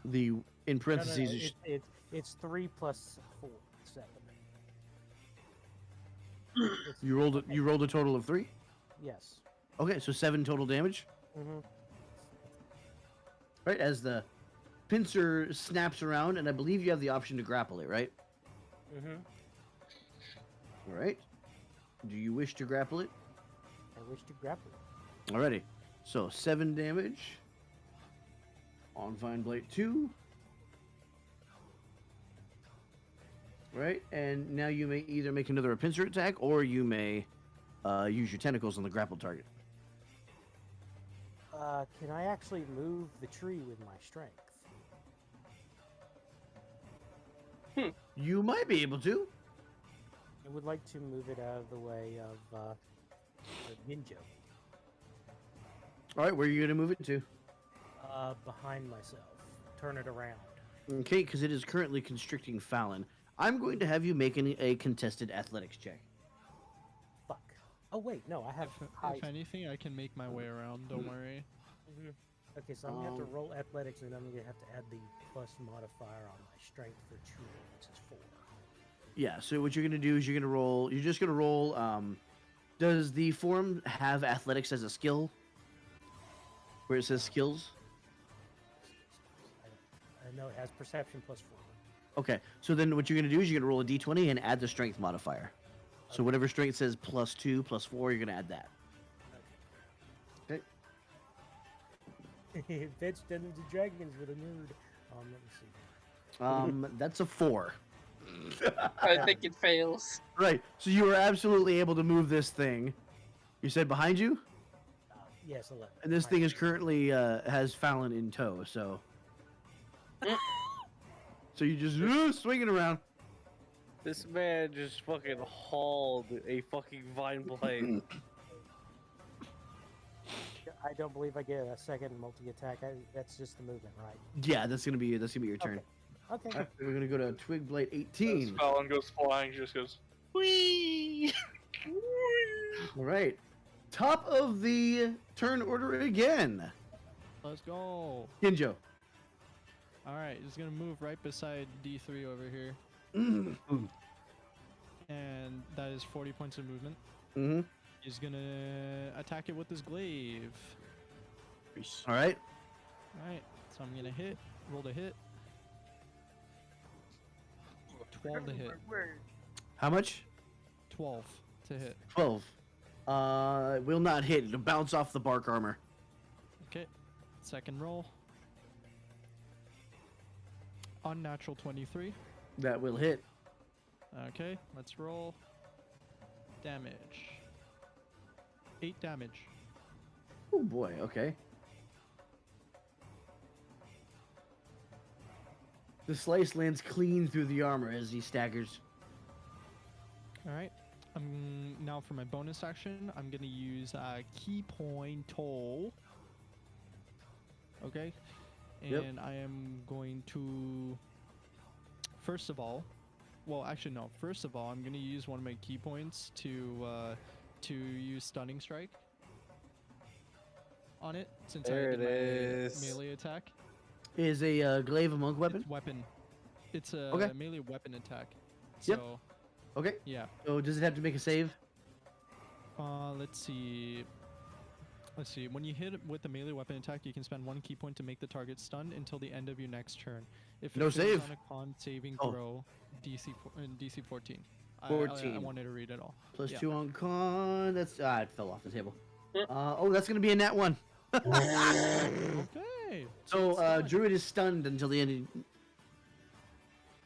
No, parentheses. no, is- it's 3 plus 4, 7. It's- you rolled a total of 3. Yes. Okay, so 7 total damage. Mm-hmm. Right, as the pincer snaps around, and I believe you have the option to grapple it, right? Mm-hmm. All right. Do you wish to grapple it? I wish to grapple it. Alrighty. So 7 damage on Vine Blade 2. Right, and now you may either make another pincer attack, or you may use your tentacles on the grapple target. Can I actually move the tree with my strength? You might be able to. I would like to move it out of the way of Ninja. All right, where are you going to move it to? Behind myself. Turn it around. Okay, because it is currently constricting Fallon. I'm going to have you make a contested athletics check. Fuck. Oh wait, no, I have If height. anything, I can make my way around. Don't worry. Mhm. Okay, so I'm gonna have to Um, roll athletics, and I'm gonna have to add the plus modifier on my strength for tree, which is 4. Yeah, so what you're going to do is you're just going to roll, does the form have athletics as a skill? Where it says skills? I know it has perception plus 4. Okay, so then what you're going to do is you're going to roll a d20 and add the strength modifier. So whatever strength says plus 2, plus 4, you're going to add that. Fetch Dungeons and Dragons with a nerd. Let me see. That's a 4. I think it fails. Right, so you were absolutely able to move this thing. You said behind you? Yes, 11. And this thing is currently, has Fallon in tow, so... So you just swinging around. This man just fucking hauled a fucking vine blade. I don't believe I get a second multi-attack. That's just the movement, right? Yeah, that's gonna be your turn. Okay. Alright, we're gonna go to Twig Blade 18. Fallon goes flying, she just goes, whee! All right, top of the turn order again. Let's go. Ginjo. All right, he's gonna move right beside D3 over here, and that is 40 points of movement. Mm-hmm. He's gonna attack it with his glaive. All right. All right, so I'm gonna hit. Roll to hit. 12 to hit. How much? 12 to hit. 12. Will not hit. It'll bounce off the bark armor. Okay. Second roll. Unnatural 23. That will hit. Okay, let's roll. Damage. 8 damage. Oh boy, okay. The slice lands clean through the armor as he staggers. Alright. Now for my bonus action, I'm gonna use Key Point Toll. Okay. And Yep. I am going to... First of all, I'm gonna use one of my key points to use Stunning Strike on it, since There I it did my is. melee attack. Is a glaive a monk weapon? It's weapon. It's a Okay. melee weapon attack. Yep. So, Okay. yeah. So does it have to make a save? Let's see. When you hit it with the melee weapon attack, you can spend 1 key point to make the target stunned until the end of your next turn. If it No fails save? on a con saving Oh. throw, DC 14. I 14. wanted to read it all. Plus Yeah. 2 on con. That's it fell off the table. Yep. Oh, that's gonna be a nat 1. Okay. So it's done. Druid is stunned until the end.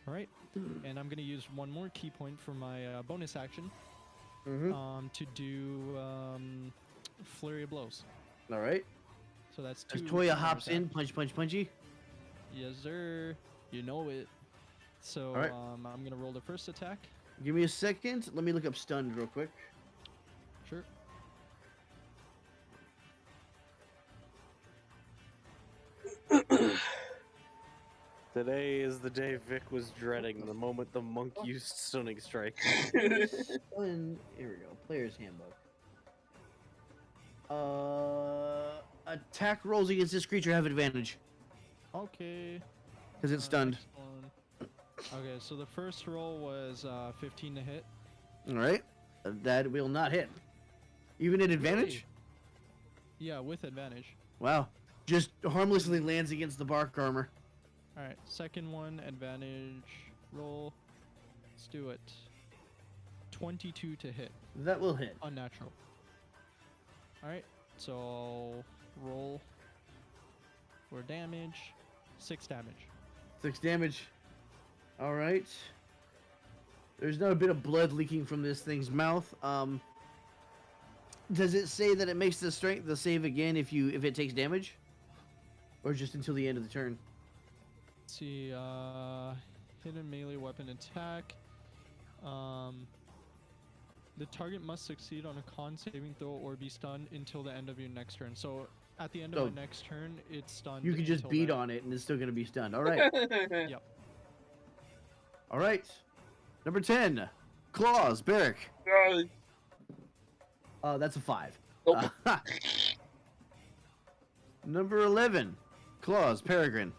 All right. And I'm gonna use 1 more key point for my bonus action. Mm-hmm. To do flurry of blows. All right. So that's As 2. Toya counter hops in, attacks. punchy. Yes, sir. You know it. So Alright. I'm gonna roll the first attack. Give me a second. Let me look up stunned real quick. Sure. Today is the day Vic was dreading, the moment the monk used Stunning Strike. Stunned. Here we go. Player's handbook. Attack rolls against this creature have advantage Okay. because it's stunned. Next one. Okay, so the first roll was 15 to hit. All right. That will not hit. Even at advantage? Yeah, with advantage. Wow. Just harmlessly lands against the bark armor. All right, second one, advantage roll. Let's do it. 22 to hit. That will hit. Unnatural. All right, so I'll roll for damage. 6 damage. 6 damage. All right. There's not a bit of blood leaking from this thing's mouth. Does it say that it makes the save again if it takes damage, or just until the end of the turn? Let's see, hidden melee weapon attack. The target must succeed on a con saving throw or be stunned until the end of your next turn. So at the end of So, my next turn, it's stunned. You can just until beat then. on it and it's still gonna be stunned. All right. Yep. All right. Number 10, Claws, Barrick. That's a 5. Nope. Number 11, Claws, Peregrine.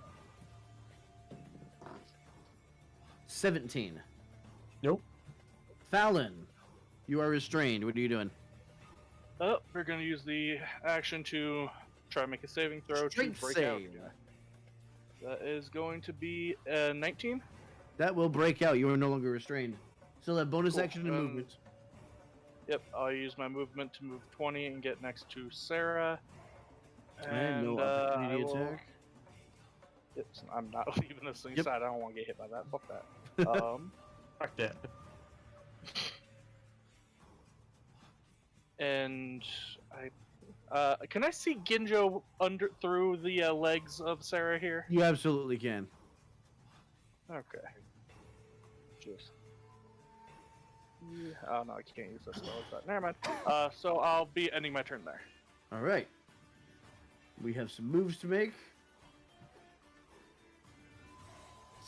17. Nope. Fallon, you are restrained. What are you doing? Oh, we're gonna use the action to try to make a saving throw Strength to break out. save. That is going to be 19. That will break out. You are no longer restrained. Still have bonus Cool. action and movement. Yep, I'll use my movement to move 20 and get next to Sarah. And no I opportunity will- attack. Yep, so I'm not leaving this thing Yep. side. I don't want to get hit by that. Fuck that. Fuck that. And can I see Ginjo through the legs of Sarah here? You absolutely can. Okay. Just. Yeah. Oh no, I can't use this spell. But never mind. So I'll be ending my turn there. All right. We have some moves to make.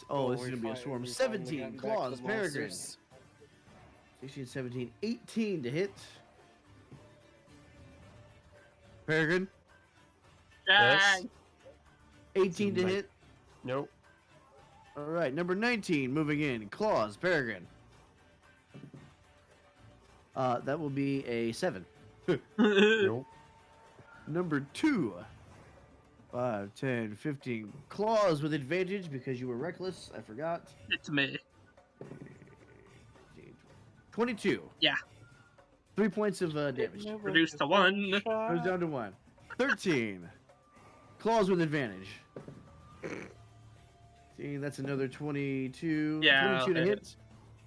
Oh, this is going to be a swarm. 17, Claws, Peregrine. 16, 17, 18 to hit. Peregrine, Yes. 18 to Might- hit. Nope. All right, number 19, moving in. Claws, Peregrine. That will be a 7. Nope. Number 2, 5, 10, 15. Claws with advantage because you were reckless. I forgot. It's me. 22. Yeah. 3 points of damage. Reduced to 1. Goes down to 1. 13. Claws with advantage. 15, that's another 22. Yeah, 22 to hit.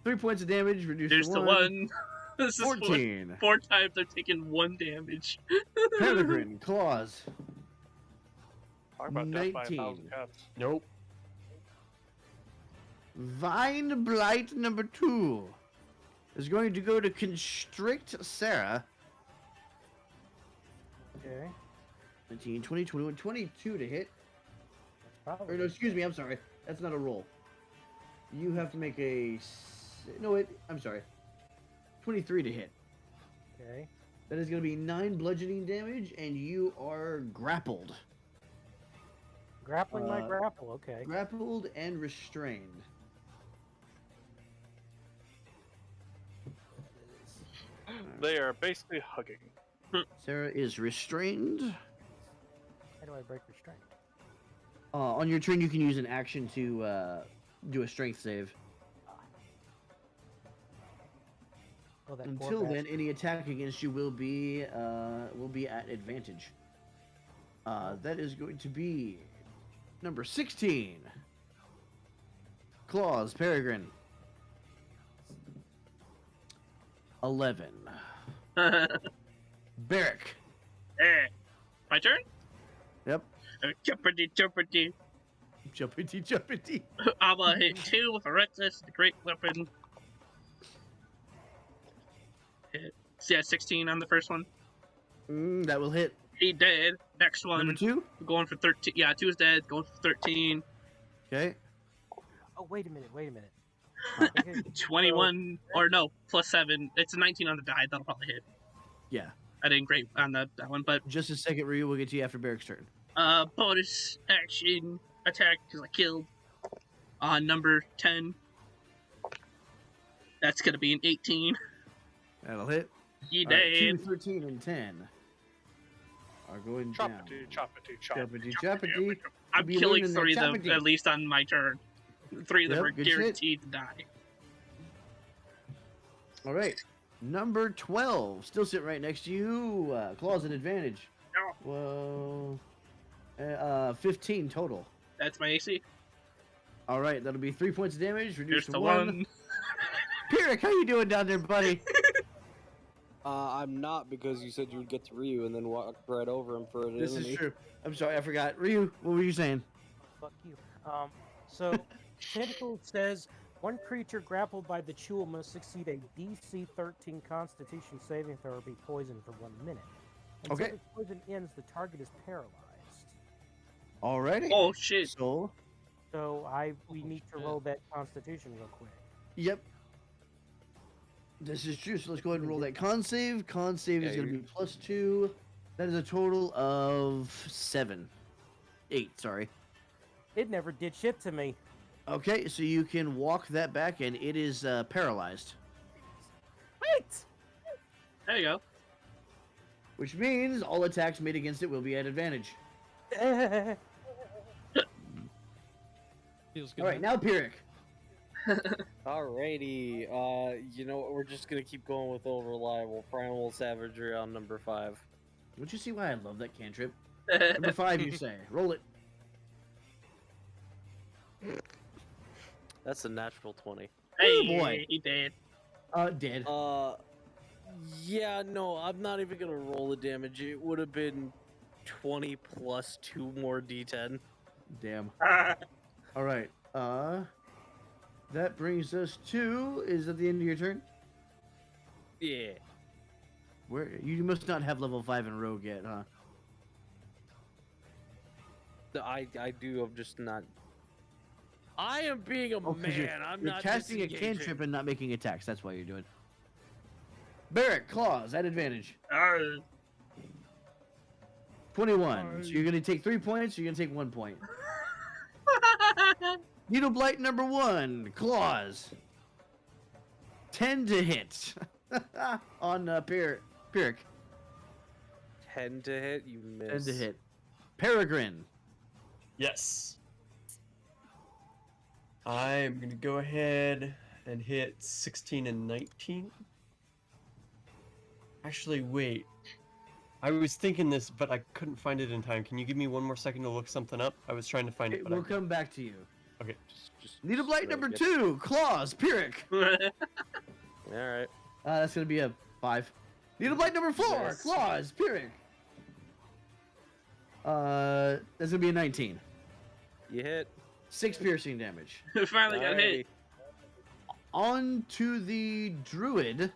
3 points of damage, reduced There's to the 1. one. This is 14. four times I've taken 1 damage. Peregrine, claws. Talk about death by 1,000 19. cuts. Nope. Vine Blight number 2 is going to go to constrict Sarah. Okay. 19, 20, 21, 22 to hit. That's Or probably. no, excuse me, I'm sorry. That's not a roll. You have to make a... No, wait, I'm sorry. 23 to hit. Okay. That is going to be 9 bludgeoning damage, and you are grappled. Grappling my grapple. Okay. Grappled and restrained. They are basically hugging. Sarah is restrained. How do I break restraint? On your turn, you can use an action to do a strength save. Oh, that poor Until then, bastard. any attack against you will be at advantage. That is going to be number 16. Claws, Peregrine. 11. Barrick. My turn? Yep. Jumpity, jumpity. Jumpity, jumpity. I'm gonna hit 2 with a reckless, the great weapon. Hit. Yeah, 16 on the first one. That will hit. He dead. Next one. Number 2. Going for 13. Yeah, 2 is dead. Going for 13. Okay. Oh, wait a minute. Wait a minute. Huh. Okay, 21. Or no, plus 7. It's a 19 on the die. That'll probably hit. Yeah. I didn't great on that one, but Just a second, Ryu. We'll get to you after Barrick's turn. bonus action attack because I killed on number 10. That's gonna be an 18. That'll hit. You All right, 2, dead. 13, and 10 are going down. Choppity, choppity, chop. Choppity, choppity. I'm be killing learning that 3 of them choppity. at least on my turn. 3 of them Yep, are good shit. guaranteed to die. All right. Number 12. Still sitting right next to you. Claws at advantage. No. Well, 15 total. That's my AC. All right. That'll be 3 points of damage. Here's Reduced to the 1. one. Pyrrhic, how you doing down there, buddy? I'm not, because you said you would get to Ryu and then walk right over him for an This enemy. is true. I'm sorry. I forgot. Ryu, what were you saying? Fuck you. So Tentacle says one creature grappled by the Chewel must succeed a DC 13 Constitution saving throw or be poisoned for 1 minute. Until Okay. the poison ends, the target is paralyzed. All righty. Oh shit. So, So we need to roll that Constitution real quick. yep. This is true. So let's go ahead and roll that con save. Con save is Yeah, going to be +2. That is a total of 8, sorry. It never did shit to me. Okay, so you can walk that back, and it is paralyzed. Wait! There you go. Which means all attacks made against it will be at advantage. Feels good. All right, man. now Pyrrhic. Alrighty, you know what, we're just gonna keep going with old reliable primal savagery on number 5. Don't you see why I love that cantrip? Number 5, you say. Roll it. That's a natural 20. Hey, boy. he dead. Dead. Yeah, no, I'm not even gonna roll the damage. It would have been 20 plus 2 more d10. Damn. All right. That brings us to. Is that the end of your turn? Yeah. Where you must not have level 5 in Rogue yet, huh? I do, I'm just not... I am being a 'cause man, you're I'm not casting a disengaging. cantrip and not making attacks. That's why you're doing. Barrick, claws at advantage. 21. So you're gonna take 3 points. Or you're gonna take 1 point. Needle blight number 1. Claws. 10 to hit. On Pyrrhic. 10 to hit, you 10 miss. to hit. Peregrine. Yes. I'm gonna go ahead and hit 16 and 19. Actually, wait. I was thinking this, but I couldn't find it in time. Can you give me one more second to look something up? I was trying to find it, but We'll come back to you. Need a blight number get- 2, claws, Pyrrhic. All right. That's gonna be a 5. Need a blight number 4, Yes. claws, Pyrrhic. That's gonna be a 19. You hit. 6 piercing damage. Finally got hit. On to the druid.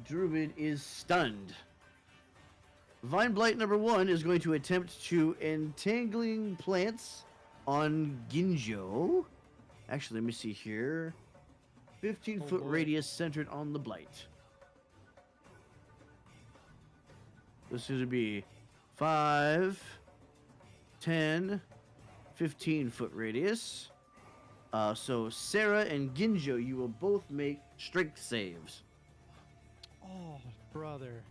Druid is stunned. Vine Blight number 1 is going to attempt to entangling plants on Ginjo. Actually, let me see here. 15-foot boy. radius centered on the blight. This is going to be 5, 10, 15-foot radius. So Sarah and Ginjo, you will both make strength saves. Oh, brother.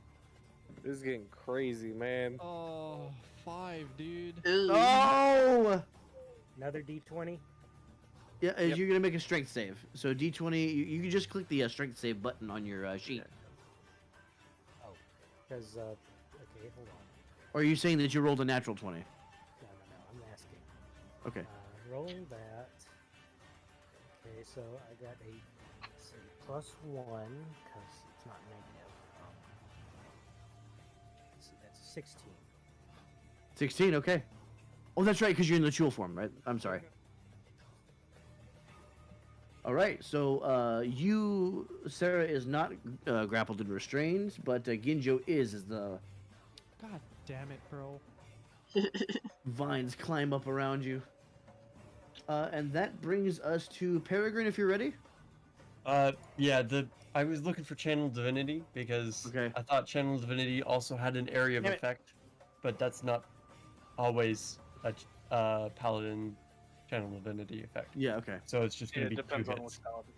This is getting crazy, man. Oh, 5, dude. Ooh. Oh! Another D20. Yeah, Yep. you're gonna make a strength save. So D20, you can just click the strength save button on your sheet. Because, okay, hold on. Or are you saying that you rolled a natural 20? No, I'm asking. Okay. Rolling that. Okay, so I got a, let's see, +1, because it's not negative. Let's see, that's 16. 16, okay. Oh, that's right, because you're in the Chul form, right? I'm sorry. All right, so you, Sarah, is not grappled and restrained, but Ginjo is as the God damn it, bro. vines climb up around you. And that brings us to Peregrine, if you're ready. Yeah, I was looking for Channel Divinity because Okay. I thought Channel Divinity also had an area of Damn it. effect, but that's not always a Paladin Channel Divinity effect. Yeah, okay. So it's just Yeah, gonna it be 2 depends on hits. which paladin.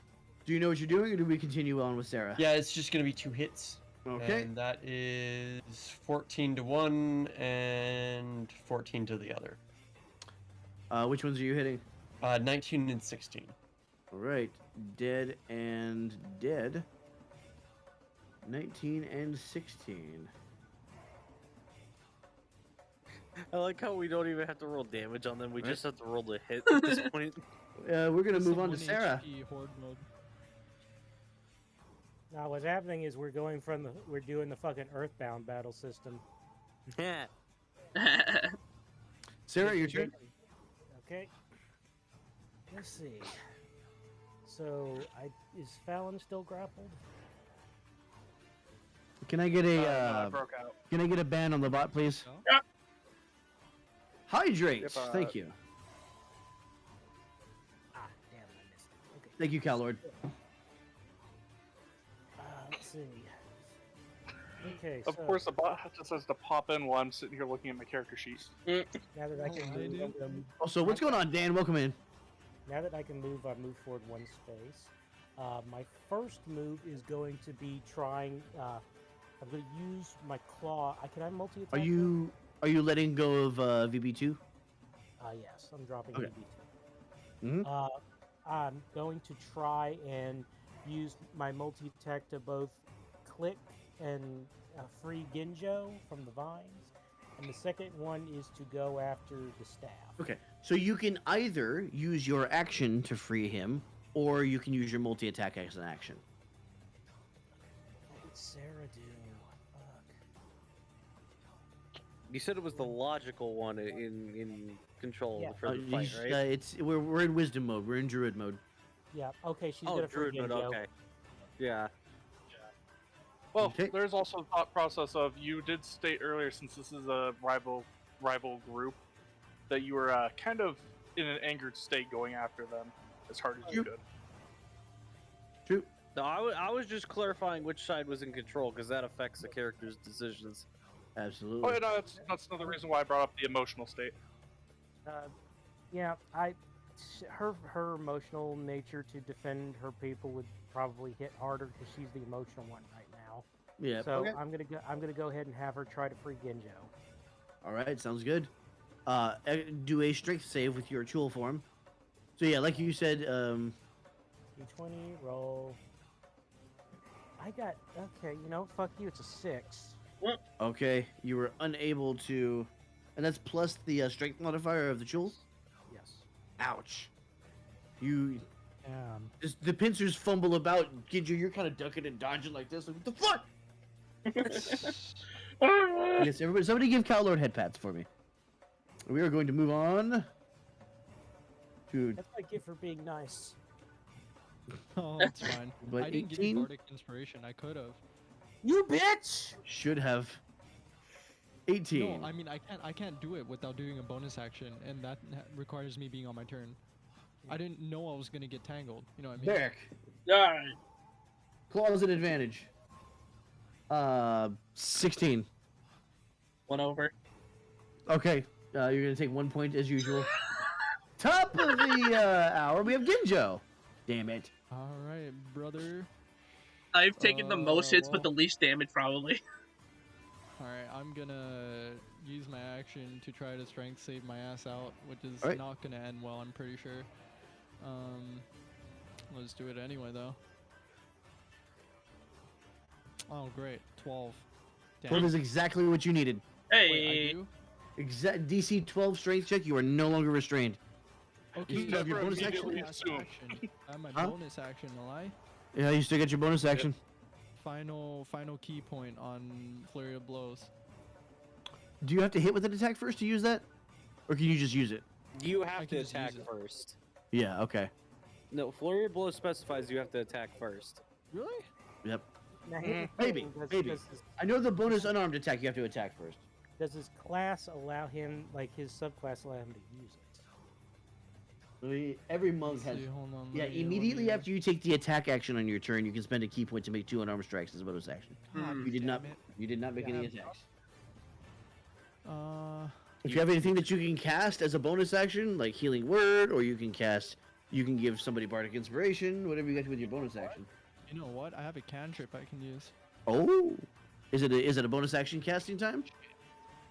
Do you know what you're doing, or do we continue on with Sarah? Yeah, it's just gonna be 2 hits. Okay. And that is 14 to one and 14 to the other. Which ones are you hitting? 19 and 16. All right. Dead and dead. 19 and 16. I like how we don't even have to roll damage on them. We Right. just have to roll the hit at this point. We're gonna It's move the on to 1 Sarah. HP horde mode. Now, what's happening is we're doing the fucking Earthbound battle system. Yeah. Sarah, your turn. Okay. Let's see. So, is Fallon still grappled? Can I get No, a I broke out. can I get a ban on the bot, please? No? Yeah. Hydrate. Yep, Thank you. Ah, damn, I missed it. Okay. Thank you, Calord. Let's see. Okay, Of so course, the bot just says to pop in while I'm sitting here looking at my character sheet. now that I Oh, can I move, do. I'm gonna move- Also, what's going on, Dan? Welcome in. now that I can move, I move forward 1 space. My first move is going to be trying. I'm going to use my claw. Can I multi-attack? Are him? you letting go of VB2? Yes, I'm dropping Okay. VB2. Mhm. I'm going to try and use my multi-attack to both click and free Ginjo from the vines, and the second one is to go after the staff. Okay. So you can either use your action to free him, or you can use your multi-attack as an action. What would Sarah do? Fuck. You said it was the logical one in control Yeah. for the fight, He's- right? we're in wisdom mode. We're in druid mode. Yeah. Okay, she's Oh, gonna free druid mode. Ginjo. Okay. Yeah. Well, Okay. there's also a thought process of you did state earlier, since this is a rival group, that you were kind of in an angered state going after them as hard as you could. True. No, I was just clarifying which side was in control because that affects the character's decisions. Absolutely. Oh, yeah, no, that's another reason why I brought up the emotional state. Yeah, her emotional nature to defend her people would probably hit harder because she's the emotional one right now. Yeah. So Okay. I'm gonna go ahead and have her try to free Ginjo. All right. Sounds good. Do a strength save with your Chul form. So yeah, like you said, D20 roll. I got okay. You know, fuck you. It's a 6. okay, you were unable to, and that's plus the strength modifier of the Chul. Yes. Ouch. You Damn. just the pincers fumble about. Ginjo, you're kind of ducking and dodging like this. Like, what the fuck? Yes, everybody, somebody give Cowlord head pats for me. We are going to move on to That's my gift for being nice. Oh, it's fine. What, I didn't give you 18? bardic inspiration. I could have. You bitch! should have 18. No, I mean I can't do it without doing a bonus action, and that requires me being on my turn. I didn't know I was gonna get tangled. You know what I mean? Derek, Yeah. claws at advantage. 16. 1 over. Okay, you're gonna take 1 point as usual. Top of the hour, we have Ginjo. Damn it. All right, brother. I've taken the most hits, but the well- least damage, probably. All right, I'm gonna use my action to try to strength save my ass out, which is Alright. not gonna end well. I'm pretty sure. Let's do it anyway, though. Oh, great. 12. Damn. 12 is exactly what you needed. Wait, Hey. I do? Exact DC 12 strength check. You are no longer restrained. Okay, You still have your Never bonus action. immediately bonus assume. action. I have my Huh? bonus action, will I? Yeah, you still get your bonus action. Final key point on Flurry of Blows. Do you have to hit with an attack first to use that, or can you just use it? You I have can to just use attack it. first. Yeah. Okay. No, Flurry of Blows specifies you have to attack first. Really? Yep. Now, here's the Maybe, thing, maybe. I know the bonus unarmed attack you have to attack first. Does his class allow him, like his subclass, allow him to use it? Every monk Let's has. see, hold on, Yeah, let me- immediately after you take the attack action on your turn, you can spend a key point to make 2 unarmed strikes as a bonus action. God You did not. damn it. You did not make Yeah. any attacks. If you have anything that you can cast as a bonus action, like Healing Word, or you can cast, you can give somebody Bardic Inspiration, whatever you got with your bonus action. You know what? I have a cantrip I can use. Oh, is it a bonus action casting time?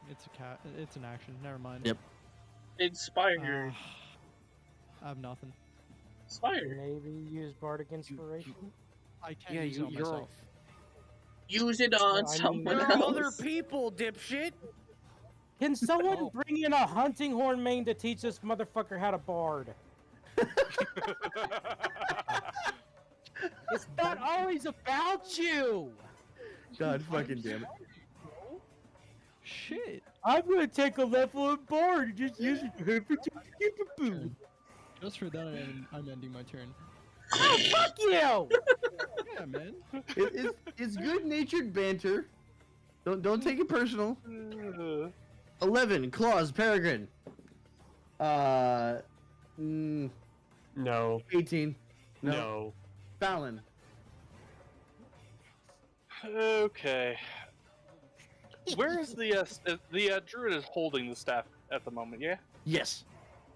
It's an action. Never mind. Yep. Inspired. I have nothing. Inspired. Maybe use Bardic Inspiration? I can't Yeah, use it on you're myself. Use it on No, I mean, someone there There are else. other people, dipshit. Can someone Oh. bring in a hunting horn main to teach this motherfucker how to bard? It's not always about you! God fucking damn it. Shit. I'm gonna take a level of bard and just use it for Just for that, I'm ending my turn. Oh, fuck you! Yeah, man. It's good-natured banter. Don't take it personal. 11 Claws Peregrine. No. 18. No. Fallon. Okay. Where is the druid is holding the staff at the moment? Yeah, Yes.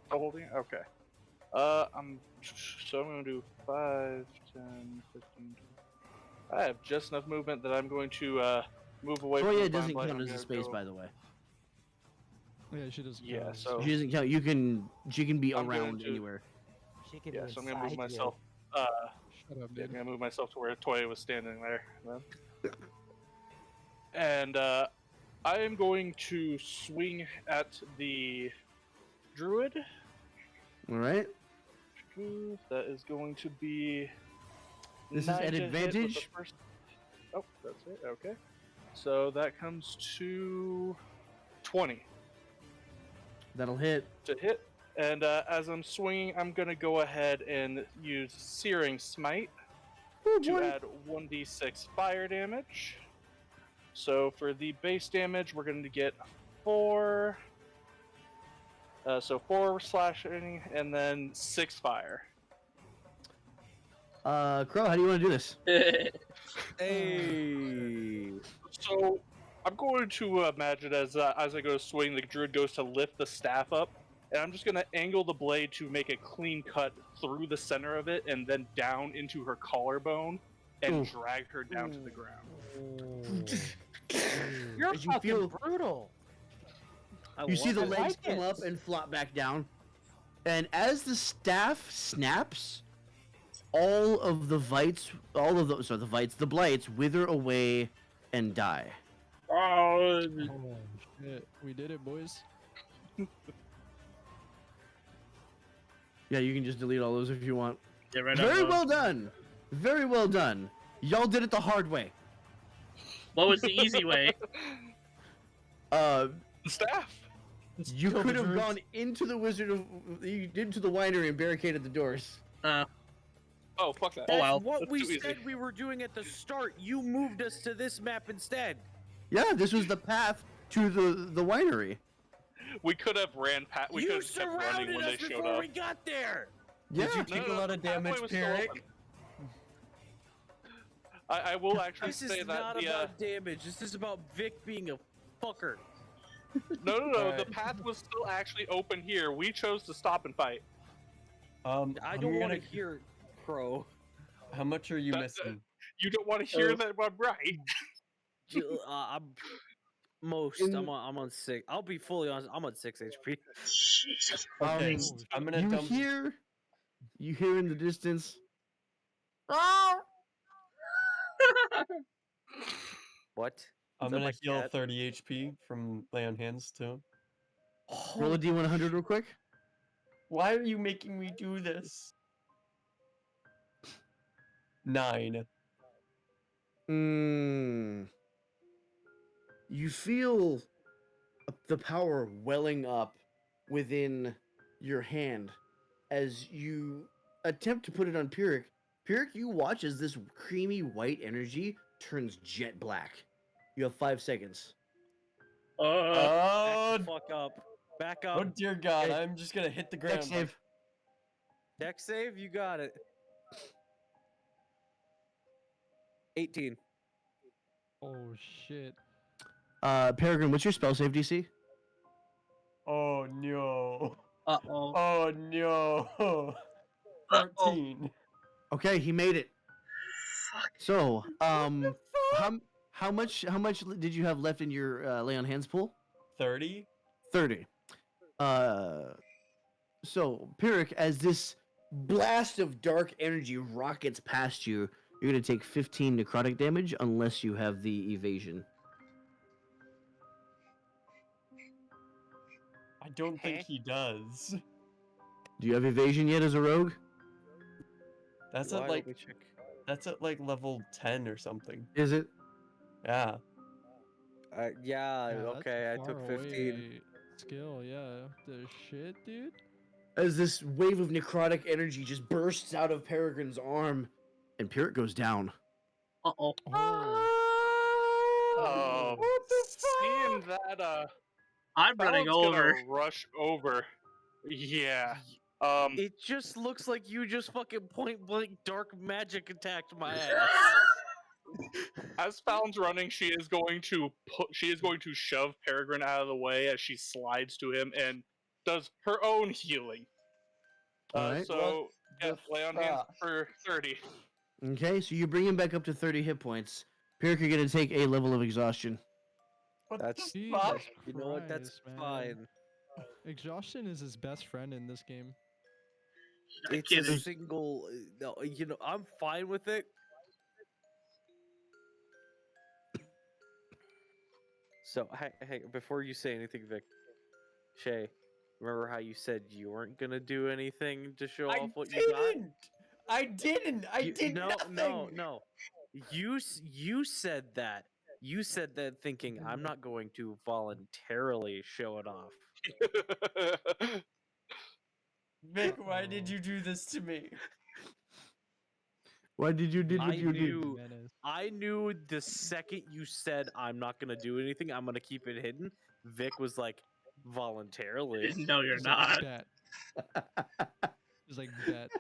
still holding it. Okay. I'm gonna do 5, 10, 15. 20. I have just enough movement that I'm going to move away from Troya the doesn't limelight. count I'm as a gonna space, go- by the way. Yeah, she does. Yeah, so She doesn't count. She can be I'm going around to- anywhere. She can yeah, be so I'm gonna move inside you. myself. Shut up, I'm dude. gonna move myself to where Toya was standing there. And I am going to swing at the druid. All right. That is going to be. This is 9 an to hit with the advantage. first- Oh, that's it. Okay. So that comes to 20 That'll hit. to hit. And as I'm swinging, I'm going to go ahead and use Searing Smite to add 1d6 fire damage. So for the base damage, we're going to get 4. So 4 slashing and then 6 fire. Crow, how do you want to do this? Hey. So I'm going to imagine as I go to swing, the druid goes to lift the staff up, and I'm just going to angle the blade to make a clean cut through the center of it and then down into her collarbone and Ooh. drag her down to the ground. You're As you fucking feel- brutal. You see the it. I legs like come it. up and flop back down, and as the staff snaps, all of the the blights wither away and die. Oh, Shit, we did it, boys. Yeah, you can just delete all those if you want. Yeah, right Very on. well done. Very well done. Y'all did it the hard way. What was the easy way? Uh, The staff. you Kill the could have druids. gone into the into the winery and barricaded the doors. Oh, fuck that. Oh, That's wow. what That's we too easy. said we were doing at the start. You moved us to this map instead. Yeah, this was the path to the winery. We could have ran past. We could You have kept running surrounded when us they showed before up. we got there. Yeah. Did you take a lot of the pathway damage, was still Pyric? open. I will actually This say is that not the about damage. This is about Vic being a fucker. no, the Alright. path was still actually open here. We chose to stop and fight. I I'm don't want to gonna- hear Crow. How much are you That- missing? You don't want to hear Oh. that I'm right. I'm most. I'm on 6. I'll be fully honest. I'm on 6 HP. Jesus. Okay, Um, I'm gonna you dump. hear in the distance. What? I'm Is that gonna my heal cat? 30 HP from lay on hands too. Roll a d100 real quick. Why are you making me do this? 9. You feel the power welling up within your hand as you attempt to put it on Pyric. Pyric, you watch as this creamy white energy turns jet black. You have 5 seconds. Oh, Back the fuck up. Back oh up. dear God! Okay. I'm just gonna hit the ground. Dex save. Deck save. You got it. 18. Oh shit. Peregrine, what's your spell save DC? Oh no! Uh-oh. Oh no! 14. Okay, he made it. Fuck. So, how much did you have left in your lay on hands pool? 30. 30. So, Pyric, as this blast of dark energy rockets past you, you're going to take 15 necrotic damage unless you have the evasion. I don't think he does. Do you have evasion yet as a rogue? That's Why at don't like we check? that's at like level 10 or something. Is it? Yeah. Yeah. Yeah, that's Okay. I far took 15. away skill, yeah. The shit, dude. As this wave of necrotic energy just bursts out of Peregrine's arm, and Pyric goes down. Uh-oh. Oh. Seeing that, I'm running Fallon's over. gonna rush over. Yeah. It just looks like you just fucking point blank dark magic attacked my ass. As Fallon's running, she is going to shove Peregrine out of the way as she slides to him and does her own healing. Alright. So yeah, the lay on hands fuck? for 30. Okay, so you bring him back up to 30 hit points. Pyric, you're going to take a level of exhaustion. What That's- the Jesus fuck? You know what? That's Christ, man. fine. Exhaustion is his best friend in this game. I'm It's a kidding. single. No, you know, I'm fine with it. So, hey, before you say anything, Vic, Shay, remember how you said you weren't gonna do anything to show off what you got? I didn't. I did no, nothing. no. You said that. You said that thinking I'm not going to voluntarily show it off. Vic, why did you do this to me? Why did you did what I you did? knew. Menace. I knew the second you said I'm not gonna do anything, I'm gonna keep it hidden. Vic was like, voluntarily. No, you're He's like, not. bet. He's like, bet.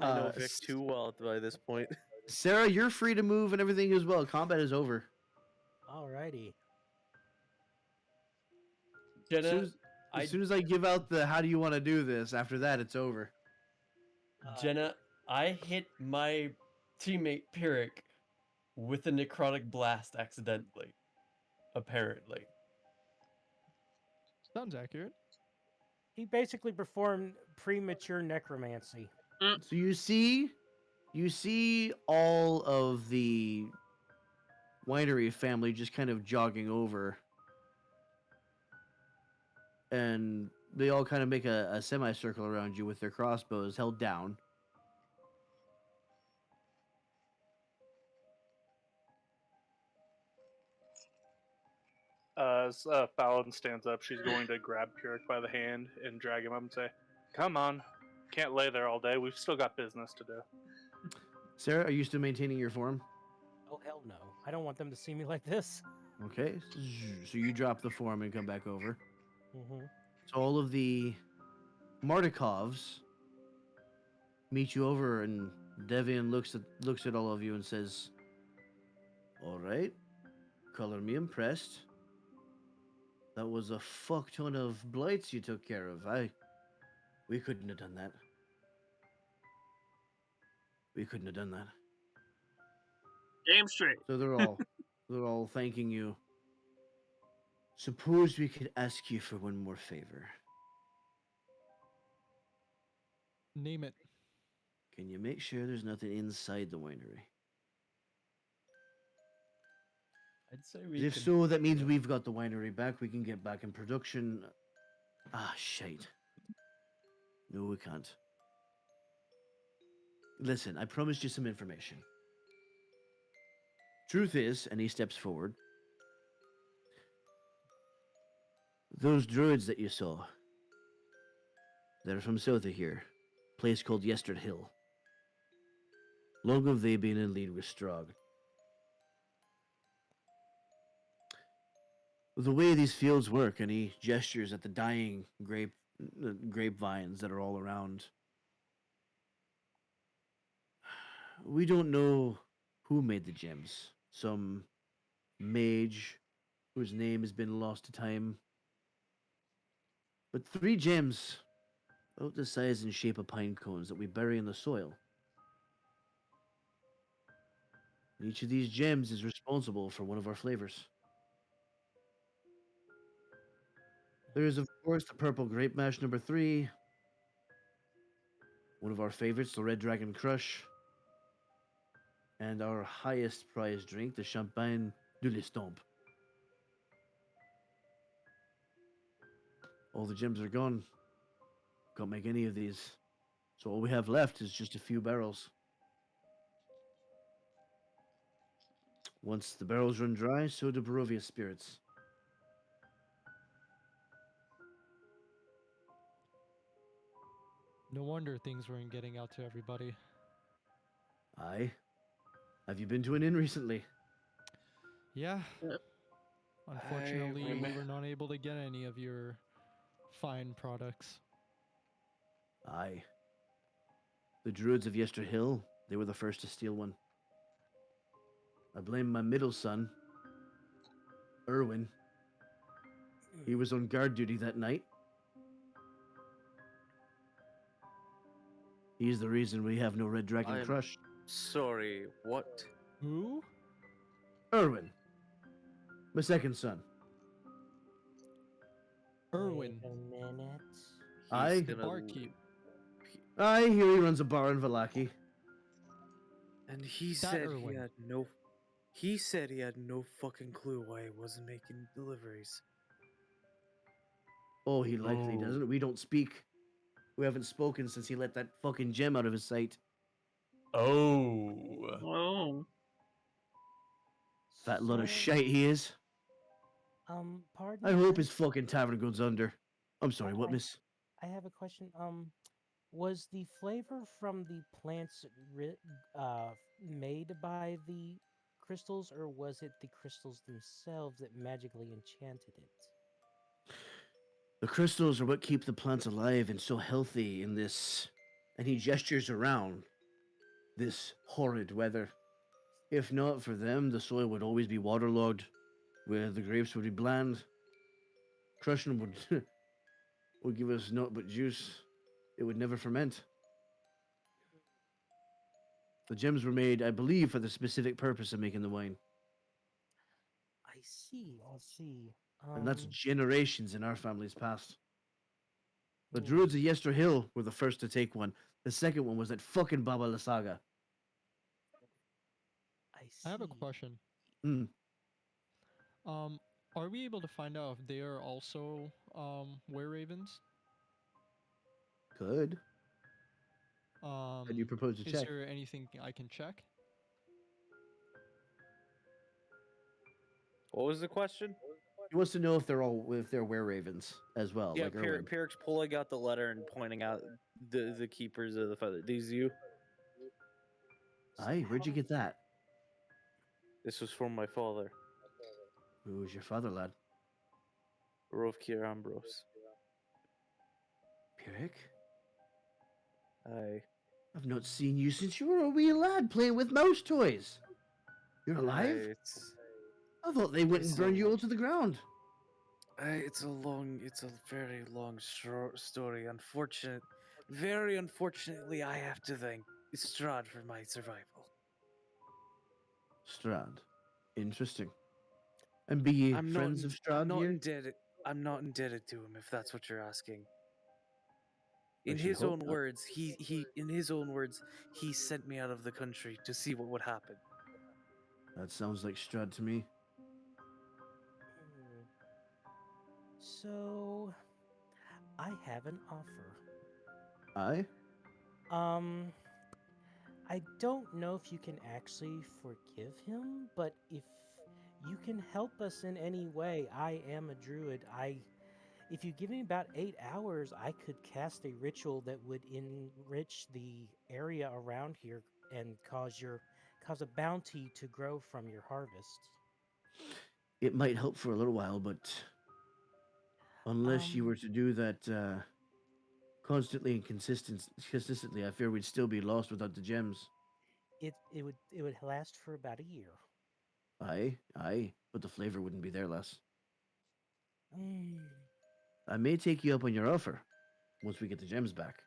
I know Vic s- too well by this point. Sarah, you're free to move and everything as well. Combat is over. Alrighty. As Jenna, soon as, I- as soon as I give out the how do you want to do this, after that it's over. Jenna, I hit my teammate Pyric with a necrotic blast accidentally. Apparently. Sounds accurate. He basically performed premature necromancy. So you see all of the winery family just kind of jogging over and they all kind of make a semicircle around you with their crossbows held down. As Fallon stands up, she's going to grab Pyrrhic by the hand and drag him up and say, "Come on, can't lay there all day. We've still got business to do." Sarah, are you still maintaining your form? Oh hell no! I don't want them to see me like this. Okay, so you drop the form and come back over. Mm-hmm. So all of the Martikovs meet you over, and Devian looks at all of you and says, "All right, color me impressed. That was a fuck ton of blights you took care of. We couldn't have done that. We couldn't have done that." Game straight. So they're all thanking you. Suppose we could ask you for one more favor. Name it. Can you make sure there's nothing inside the winery? I'd say we If could. so, that means we've got the winery back. We can get back in production. Ah, shite. No, we can't. Listen, I promised you some information. Truth is, and he steps forward, those druids that you saw, they're from south of here, place called Yester Hill. Long have they been in league with Strahd. The way these fields work, and he gestures at the dying grapevines that are all around. We don't know who made the gems. Some mage whose name has been lost to time. But 3 gems, about the size and shape of pine cones that we bury in the soil. And each of these gems is responsible for one of our flavors. There is, of course, the purple grape mash number 3. One of our favorites, the Red Dragon Crush. And our highest prized drink, the Champagne de l'Estompe. All the gems are gone. Can't make any of these. So all we have left is just a few barrels. Once the barrels run dry, so do Barovia spirits. No wonder things weren't getting out to everybody. Aye. Have you been to an inn recently? Yeah. Yep. Unfortunately, we remem- were not able to get any of your fine products. Aye. The druids of Yester Hill, they were the first to steal one. I blame my middle son, Erwin. He was on guard duty that night. He's the reason we have no Red Dragon I'm- Crush. Sorry, what? Who? Erwin. My second son. Erwin. Wait a minute. Aye. The barkeep. I hear he runs a bar in Vallaki. And he That said Erwin. he had no. He said he had no fucking clue why he wasn't making deliveries. Oh, he likely Oh. doesn't. We don't speak. We haven't spoken since he let that fucking gem out of his sight. Oh. Oh. Fat lot of So, shite he is. Pardon I hope me, his fucking tavern goes under. I'm sorry, what, I- miss? I have a question. Was the flavor from the plants made by the crystals, or was it the crystals themselves that magically enchanted it? The crystals are what keep the plants alive and so healthy in this. And he gestures around this horrid weather. If not for them, the soil would always be waterlogged, where the grapes would be bland. Crushing them would give us naught but juice. It would never ferment. The gems were made, I believe, for the specific purpose of making the wine. I see. I see. And that's generations in our family's past. The hmm, druids of Yester Hill were the first to take one. The second one was that fucking Baba Lasaga. I see. I have a question. Hmm. Um, Are we able to find out if they are also were ravens? Could. How do you propose to Is check? there anything I can check? What was the question? He wants to know if they're were ravens as well, Yeah, like Erwin. Piric's pulling out the letter and pointing out the keepers of the feather. These you? Aye, where'd you get that? This was from my father, Who was your father, lad? Rovkir Ambrose. Pirik? Aye. I've not seen you since you were a wee lad playing with mouse toys. You're Aye, alive? it's I thought they went and it's burned a- you all to the ground. it's a very long story. Very unfortunately, I have to thank Strahd for my survival. Strahd. Interesting. And be ye I'm friends of Strahd here? indebted. I'm not indebted to him, if that's what you're asking. I In should his hope own not. words, he sent me out of the country to see what would happen. That sounds like Strahd to me. Hmm. So, I have an offer. Aye? I don't know if you can actually forgive him, but if you can help us in any way, I am a druid. If you give me about 8 hours, I could cast a ritual that would enrich the area around here and cause a bounty to grow from your harvest. It might help for a little while, but unless you Um, were to do that constantly and consistently, I fear we'd still be lost without the gems. it would last for about a year. Aye, but the flavor wouldn't be there less. Mm, I may take you up on your offer once we get the gems back.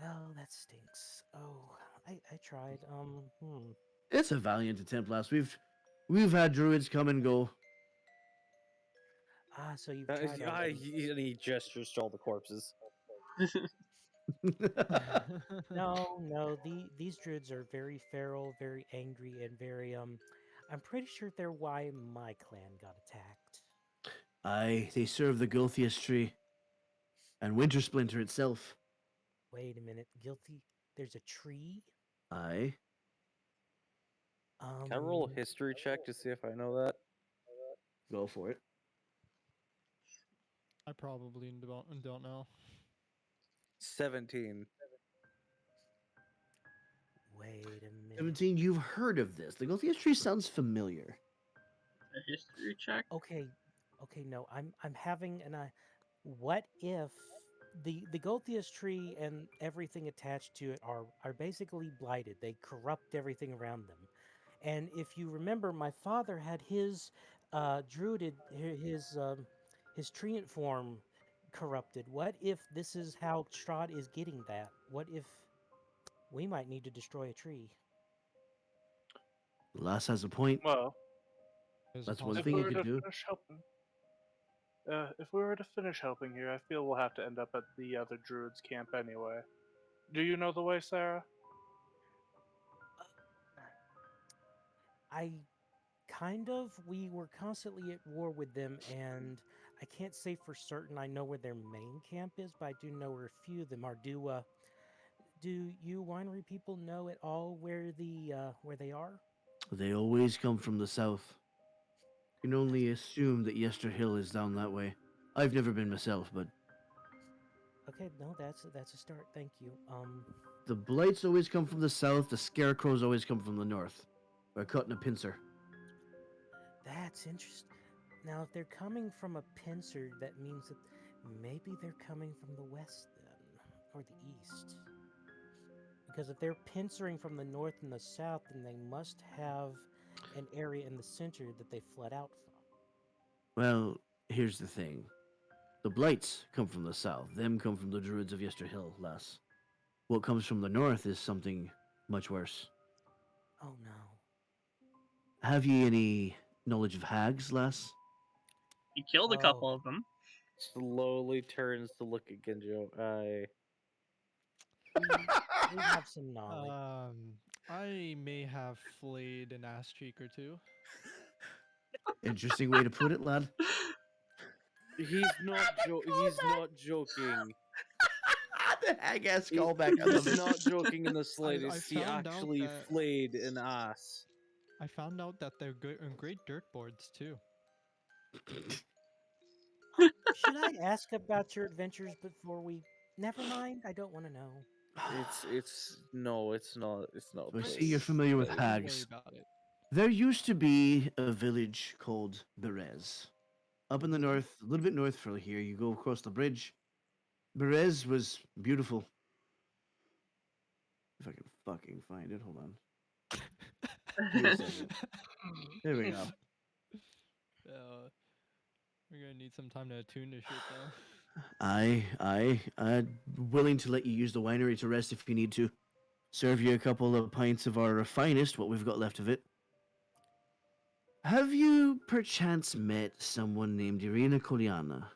well, that stinks. Oh, I tried. It's a valiant attempt, lass. We've had druids come and go. Ah, so you've tried already. He gestures to all the corpses. No. These druids are very feral, very angry, and very I'm pretty sure they're why my clan got attacked. Aye, they serve the Gulthius tree and Winter Splinter itself. Wait a minute, guilty. There's a tree. Aye. Can I roll a Um, history check to see if I know that? Go for it. I probably don't know. 17. wait a minute. 17, you've heard of this. The Gulthius tree sounds familiar. A history check. Okay, no, I'm having an what if the Golthius tree and everything attached to it are basically blighted. They corrupt everything around them. And if you remember, my father had his his treant form corrupted. What if this is how Strahd is getting that? What if we might need to destroy a tree? Lass has a point. Well, There's a That's one if thing we you were could to do. finish helping, if we were to finish helping here, I feel we'll have to end up at the other druid's camp anyway. Do you know the way, Sarah? I kind of. We were constantly at war with them, and I can't say for certain I know where their main camp is, but I do know where a few of them are. Do you winery people know at all where they are? They always come from the south. You can only assume that Yester Hill is down that way. I've never been myself, but Okay, no, that's a start. Thank you. the blights always come from the south, the scarecrows always come from the north. Or cut in a pincer. That's interesting. Now, if they're coming from a pincer, that means that maybe they're coming from the west then, or the east. Because if they're pincering from the north and the south, then they must have an area in the center that they fled out from. Well, here's the thing. The blights come from the south. Them come from the druids of Yester Hill, lass. What comes from the north is something much worse. Oh no. Have ye any knowledge of hags, lass? You killed a Oh. couple of them. Slowly turns to look at Genjo. We have some knowledge. I may have flayed an ass cheek or two. Interesting way to put it, lad. He's not he's not joking. The hag ass He- callback. I love He's it. not joking in the slightest. He found out actually that- flayed an ass. I found out that they're great dirt boards too. Should I ask about your adventures before we? Never mind. I don't want to know. It's no, it's not. It's not. So I a see you're place. familiar with Don't worry hags. about it. There used to be a village called Berez. Up in the Mhm. north, a little bit north from here, you go across the bridge. Berez was beautiful. If I can fucking find it, hold on. Give me a second. There we go. We're gonna need some time to attune to shit though. I'm willing to let you use the winery to rest if you need to. Serve you a couple of pints of our finest, what we've got left of it. Have you perchance met someone named Irina Koliana?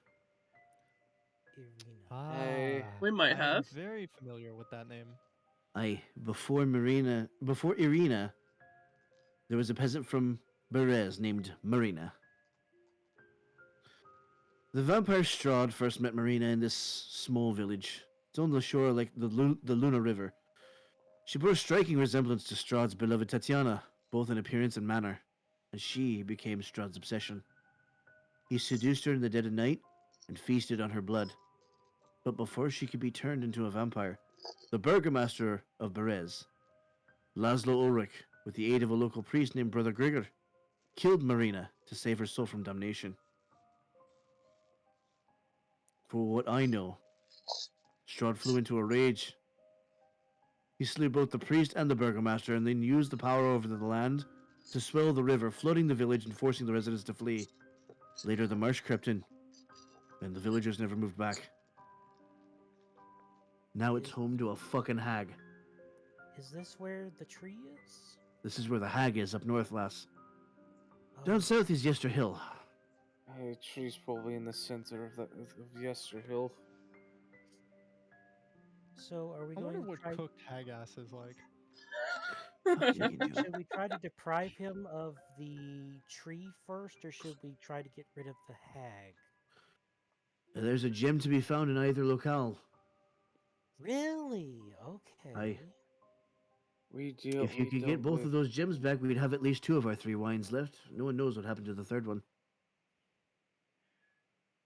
Irina. Hey. We might I'm have. very familiar with that name. Aye, before Irina, there was a peasant from Berez named Marina. The vampire Strahd first met Marina in this small village. It's on the shore like the Luna River. She bore a striking resemblance to Strahd's beloved Tatiana, both in appearance and manner, and she became Strahd's obsession. He seduced her in the dead of night and feasted on her blood. But before she could be turned into a vampire, the burgomaster of Berez, Laszlo Ulrich, with the aid of a local priest named Brother Grigor, killed Marina to save her soul from damnation. For what I know, Strahd flew into a rage. He slew both the priest and the burgomaster and then used the power over the land to swell the river, flooding the village and forcing the residents to flee. Later, the marsh crept in, and the villagers never moved back. Now it's home to a fucking hag. Is this where the tree is? This is where the hag is, up north, lass. Oh, Down south is Yester Hill. Tree's probably in the center of Yester Hill. So are we I wonder going to what try? cooked hagass is like. Fuck you can do. Should we try to deprive him of the tree first, or should we try to get rid of the hag? There's a gem to be found in either locale. Really? Okay. Aye. If If you could get both of those gems back, we'd have at least 2 of our 3 wines left. No one knows what happened to the third one.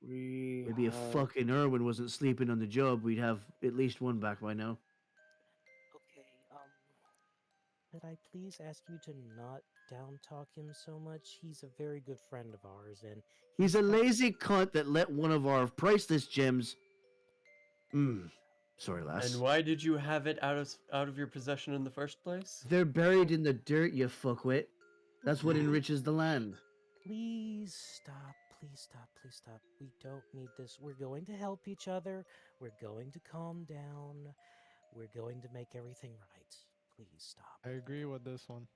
Maybe if fucking Erwin wasn't sleeping on the job, we'd have at least 1 back by now. Okay. Could I please ask you to not down talk him so much? He's a very good friend of ours, and He's a kind- lazy cunt that let one of our priceless gems. Sorry, lass. And why did you have it out of your possession in the first place? They're buried in the dirt, you fuckwit. That's what enriches the land. Please stop. Please stop. Please stop. We don't need this. We're going to help each other. We're going to calm down. We're going to make everything right. Please stop. I agree with this one.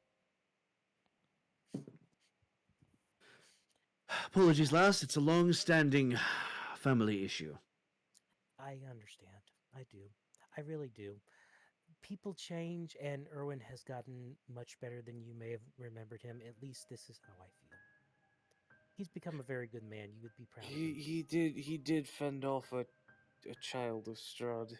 Apologies, lass. It's a long-standing family issue. I understand. I do. I really do. People change, and Erwin has gotten much better than you may have remembered him. At least this is how I feel. He's become a very good man. You would be proud of him. He did fend off a child of Strahd.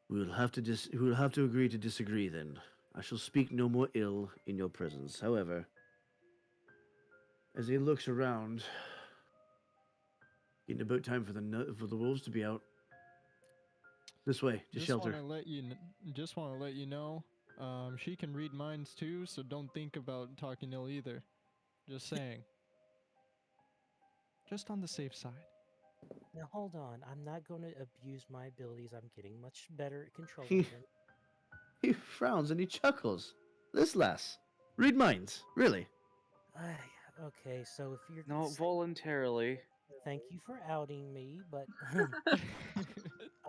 We'll have to agree to disagree then. I shall speak no more ill in your presence. However, as he looks around, getting about time for the wolves to be out. This way, to shelter. Just want to let you know, she can read minds too, so don't think about talking ill either. Just saying. Just on the safe side. Now hold on. I'm not going to abuse my abilities. I'm getting much better at controlling them. He frowns and he chuckles. This lass. Read minds. Really? Okay, so if you're Not saying- voluntarily. thank you for outing me, but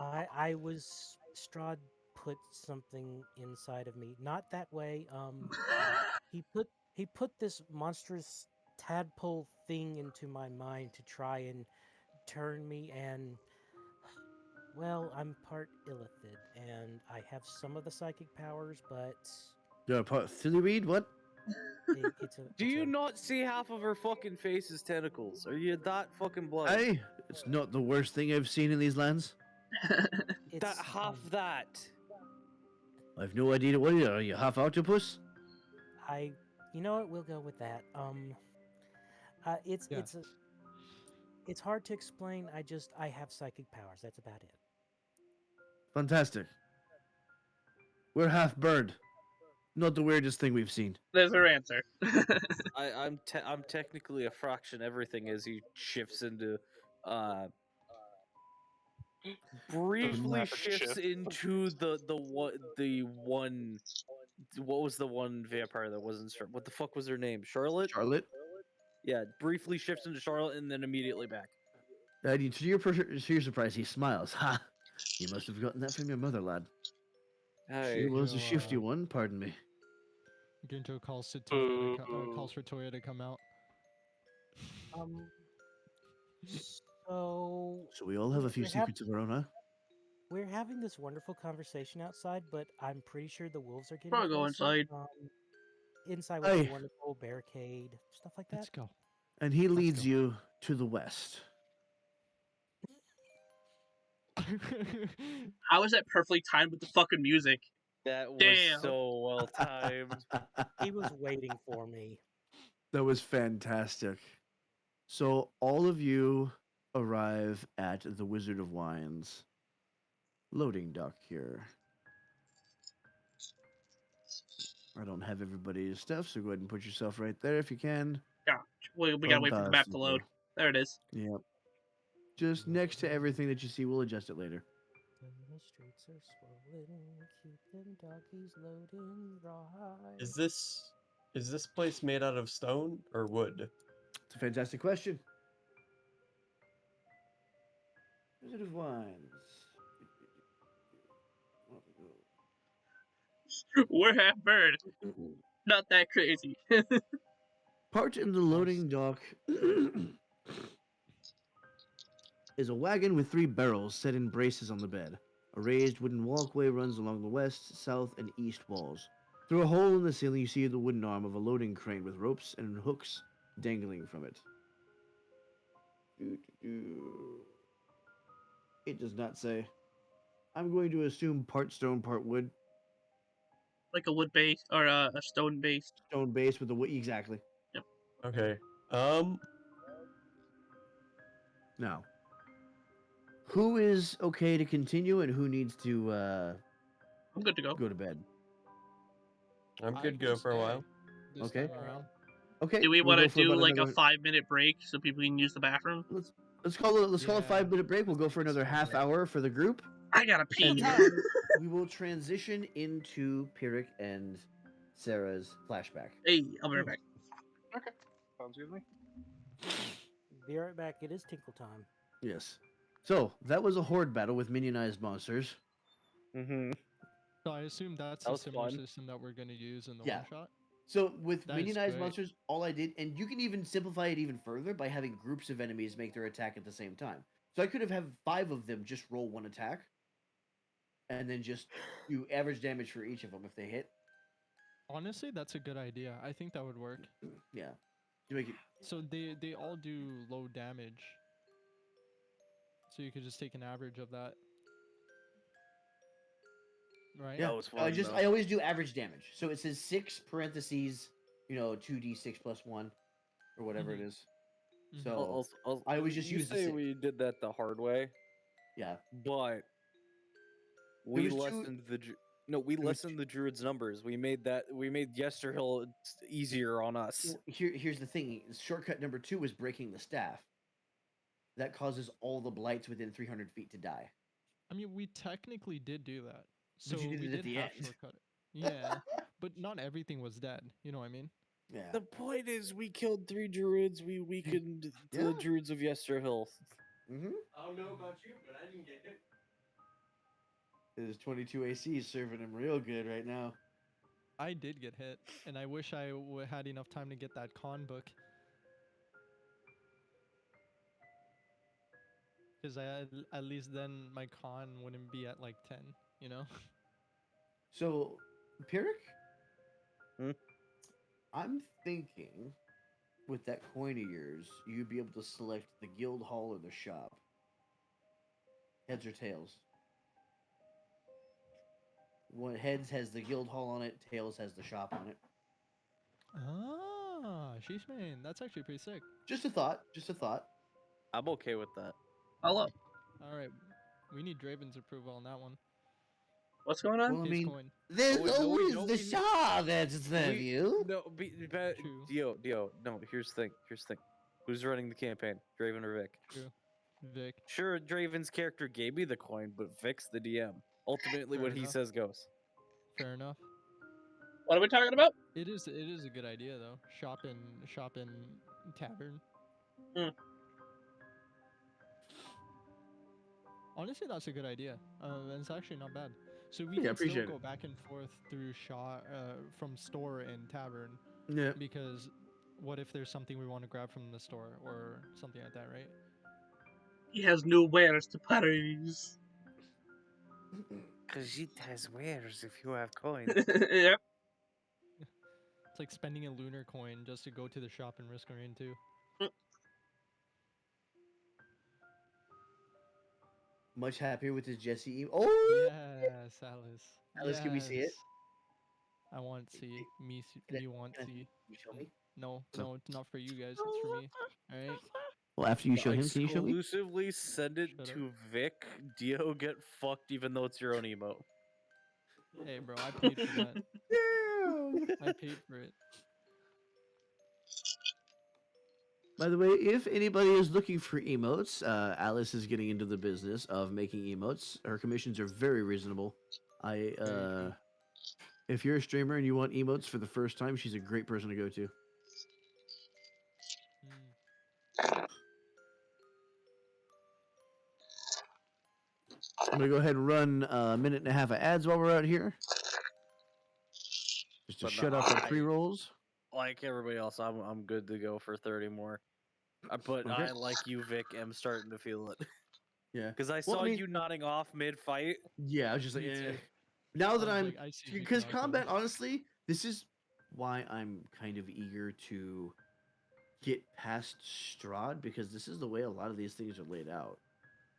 I was Strahd put something inside of me. Not that way. He put this monstrous tadpole thing into my mind to try and turn me, and well, I'm part illithid and I have some of the psychic powers, but You're a part Thillyweed? What? It's a. Do it's you a- not see half of her fucking face as tentacles? Are you that fucking blind? Hey, it's not the worst thing I've seen in these lands. That It's half that. I've no idea. What are you, half octopus? You know what? We'll go with that. Yeah. It's hard to explain. I have psychic powers. That's about it. Fantastic. We're half bird. Not the weirdest thing we've seen. There's her answer. I'm technically a fraction everything as he shifts into briefly rapid shifts shift. into the one what was the one vampire that wasn't what the fuck was her name? Charlotte? Charlotte? Yeah, briefly shifts into Charlotte and then immediately back. To your surprise, he smiles. Ha! You must have gotten that from your mother, lad. She Hey, was a Joe, shifty one, pardon me. Ginto calls to Boo. calls for Toya to come out. Um. So So we all have a few we're secrets of our own, huh? we're having this wonderful conversation outside, but I'm pretty sure the wolves are getting Probably go closer. inside. Inside with Aye. the wonderful barricade, stuff like that. Let's go. And he Let's leads go. you to the west. How is that perfectly timed with the fucking music? that was Damn. so well timed. He was waiting for me. That was fantastic. So all of you arrive at the Wizard of Wines loading dock here. I don't have everybody's stuff, so go ahead and put yourself right there if you can. Yeah, we gotta wait for the map to load. There it is. Yep. Just next to everything that you see, we'll adjust it later. The streets are swollen, keep them doggies loading right. Is this place made out of stone or wood? It's a fantastic question. Wizard of Wines. We're half bird. Not that crazy. Part in the loading dock is a wagon with 3 barrels set in braces on the bed. A raised wooden walkway runs along the west, south, and east walls. Through a hole in the ceiling, you see the wooden arm of a loading crane with ropes and hooks dangling from it. It does not say. I'm going to assume part stone, part wood. Like a wood base or a stone base. Stone base with the wood. Exactly. Okay. Now, who is okay to continue and who needs to I'm good to go. go to bed? I'm I good to can go for a stay while. this Okay. time around. Okay. Do we we'll want to go for do about like another- a 5-minute break so people can use the bathroom? Let's call it a Yeah. 5-minute break. We'll go for another half hour for the group, I gotta pee. and then we will transition into Pyrrhic and Sarah's flashback. Hey, I'll be right back. Sounds good to me. Be right back. It is tinkle time. Yes. So that was a horde battle with minionized monsters. Mm-hmm. So I assume that's That a was similar fun. system that we're gonna use in the Yeah. one shot. So with That is minionized great. monsters, all I did, and you can even simplify it even further by having groups of enemies make their attack at the same time. So I could have had 5 of them just roll one attack, and then just do average damage for each of them if they hit. Honestly, that's a good idea. I think that would work. Yeah. To make it, So they all do low damage. So you could just take an average of that. Right? yeah. That was I fun, though. I always do average damage. So it says 6 parentheses, 2d6 plus 1, or whatever Mhm. it is. Mhm. So I always just you use the say six. we did that the hard way, yeah. but we was two- lessened the was lessened the druid's numbers. We made Yesterhill easier on us. Well, here's the thing. Shortcut number 2 was breaking the staff. That causes all the blights within 300 feet to die. I mean, we technically did do that. So But you did we it at did the half end. shortcut it. Yeah, but not everything was dead. You know what I mean? Yeah. The point is, we killed 3 druids. We weakened Yeah. the druids of Yesterhill. Mm-hmm. I don't know about you, but I didn't get hit. His 22 AC is serving him real good right now. I did get hit, and I wish I had enough time to get that con book. Because at least then my con wouldn't be at like 10, you know? So, Pyrrhic? Hmm? I'm thinking with that coin of yours, you'd be able to select the guild hall or the shop. Heads or tails. One heads has the guild hall on it, tails has the shop on it. Ah, sheesh man, that's actually pretty sick. Just a thought. Just a thought. I'm okay with that. Hello. All right, we need Draven's approval on that one. What's going on? Well, I His mean, coin. there's No, we always don't. the We- shop that's instead of We- you. No, True. Dio. No, here's the thing. Here's the thing. Who's running the campaign? Draven or Vic? True. Vic. Sure, Draven's character gave me the coin, but Vic's the DM. Ultimately, Fair what he enough. says goes. Fair enough. What are we talking about? It is a good idea though. Shop in tavern. Hmm. Honestly, that's a good idea. And it's actually not bad. So we Yeah, can appreciate still it. go back and forth through from store and tavern Yeah. because what if there's something we want to grab from the store or something like that, right? He has new wares to praise. Cause it has wares if you have coins. Yep. It's like spending a lunar coin just to go to the shop and risk rain too. Much happier with his Jesse. Oh, Yes, Alice. Alice, can we see it? Yes. I want to see. Can I- Me want can I- to see. Can you show me? No, So- no, it's not for you guys. It's for me. All right. Well, after you show him, can you show me? Exclusively send it Shut up. to Vic. Dio get fucked even though it's your own emote. Hey, bro, I paid for that. I paid for it. By the way, if anybody is looking for emotes, Alice is getting into the business of making emotes. Her commissions are very reasonable. true. If you're a streamer and you want emotes for the first time, she's a great person to go to. Mm. I'm gonna go ahead and run a minute and a half of ads while we're out here, just to But no, shut off our I- pre-rolls. Like everybody else, I'm good to go for 30 more. But Okay. I, like you, Vic, am starting to feel it. Yeah. Because I Well, saw I mean- you nodding off mid-fight. Yeah, I was just like, Me eh. too. Now that I was I'm, like, I see Vic because now, combat, too. honestly, this is why I'm kind of eager to get past Strahd, because this is the way a lot of these things are laid out.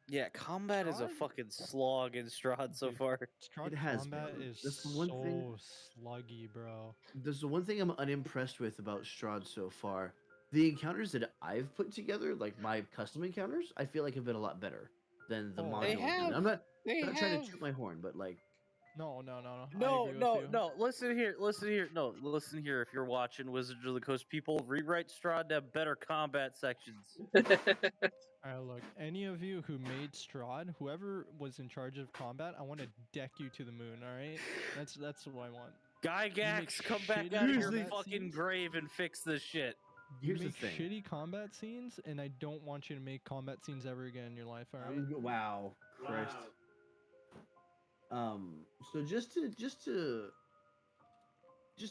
Yeah, combat is a Strahd? fucking slog in Strahd so Dude. far. Strahd It has combat been. is That's the one so thing- sluggy, bro. There's the one thing I'm unimpressed with about Strahd so far. The encounters that I've put together, like my custom encounters, I feel like have been a lot better than the Oh, modular. They encounters. have. I'm not They trying have. to toot my horn, but like, No. I No, agree with you. no. Listen here. No, listen here. If you're watching Wizards of the Coast, people rewrite Strahd to have better combat sections. Alright, look, any of you who made Strahd, whoever was in charge of combat, I want to deck you to the moon, alright? That's what I want. Gygax, come back shitty out of your combat fucking scenes? grave and fix this shit. You Here's the make thing. shitty combat scenes, and I don't want you to make combat scenes ever again in your life, alright? wow, Christ. So just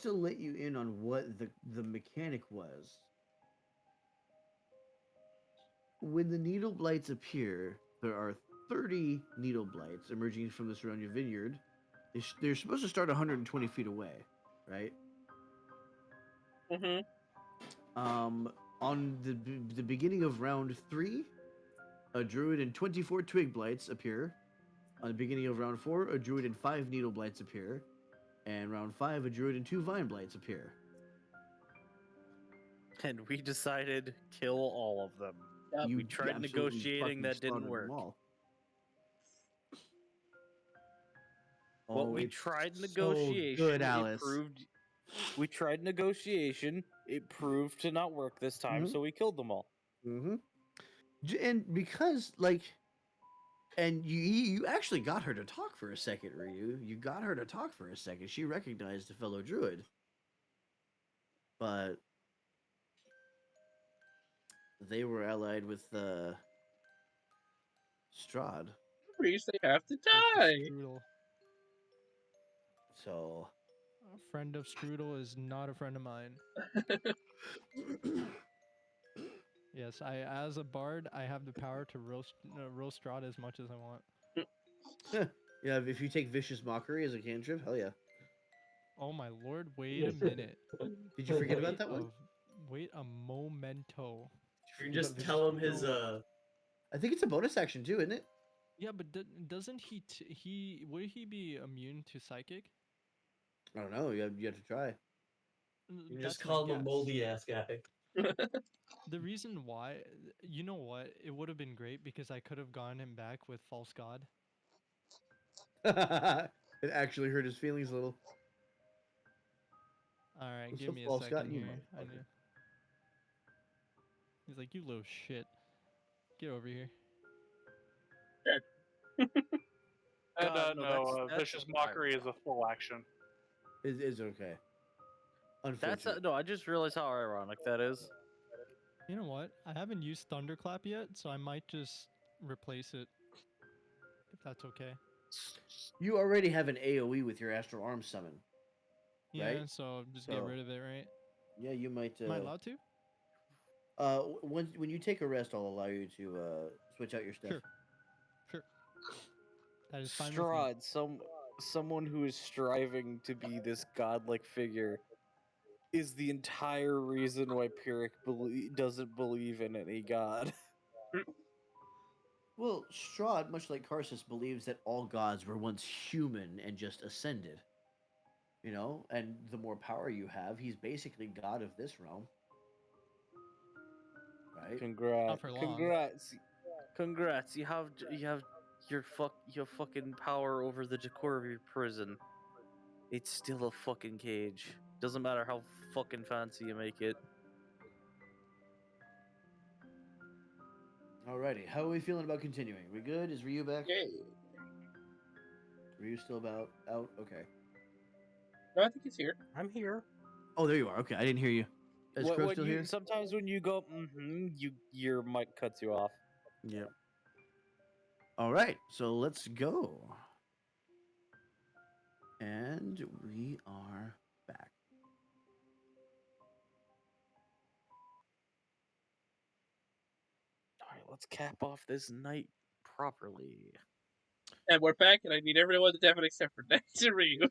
to let you in on what the mechanic was. When the needle blights appear, there are 30 needle blights emerging from the surrounding vineyard. They're supposed to start 120 feet away, right? Mm-hmm. On the beginning of round 3, a druid and 24 twig blights appear. On the beginning of round 4, a druid and 5 needle blights appear. And round 5, a druid and 2 vine blights appear. And we decided kill all of them. Yep. We tried absolutely negotiating, fucking that didn't slaughtered them work. all. What we it's tried so negotiation, good, Alice. we tried negotiation, it proved to not work this time, Mhm. so we killed them all. Mm-hmm. And because, like, and you actually got her to talk for a second, Ryu. You got her to talk for a second. She recognized a fellow druid. But they were allied with Strahd. Priest, they have to Versus die. Strudel. So A friend of Strudel is not a friend of mine. Yes, as a bard, I have the power to roast Strahd as much as I want. yeah, if you take vicious mockery as a cantrip, hell yeah. Oh my lord! Wait a minute. Did you forget about that one? Wait a momento. You You just got tell him his no. I think it's a bonus action too, isn't it? Yeah, but doesn't he would he be immune to psychic? I don't know. You have to try. You just That's my call him a guess. moldy ass guy. The reason why, you know what, it would have been great because I could have gotten him back with false god. It actually hurt his feelings a little. All right, What's give up, me a false second god? You here. I motherfucker. knew. He's like, you little shit. Get over here. And God, no, no, that's vicious mockery is a full action. It is okay. Unfortunately. no. I just realized how ironic that is. You know what? I haven't used Thunderclap yet, so I might just replace it. If that's okay. You already have an AoE with your Astral Arm summon. Yeah, Right? so just get So- rid of it, right? Yeah, you might. Am I allowed to? When you take a rest, I'll allow you to switch out your stuff. Sure. Sure. That is fine with me. Strahd, someone who is striving to be this godlike figure, is the entire reason why Pyrrhic doesn't believe in any god. Well, Strahd, much like Karsus, believes that all gods were once human and just ascended. You know, and the more power you have, he's basically god of this realm. Right? Congrats! for long. Congrats! You have your fucking power over the decor of your prison. It's still a fucking cage. Doesn't matter how fucking fancy you make it. Alrighty. How are we feeling about continuing? We good? Is Ryu back? Yay. Ryu still about out? Okay. No, I think he's here. I'm here. Oh, there you are. Okay, I didn't hear you. Is Crow still here? Sometimes when you go, your mic cuts you off. Yep. All right, so let's go. And we are back. All right, let's cap off this night properly. And we're back, and I need everyone to deafen except for Nance and Ryu.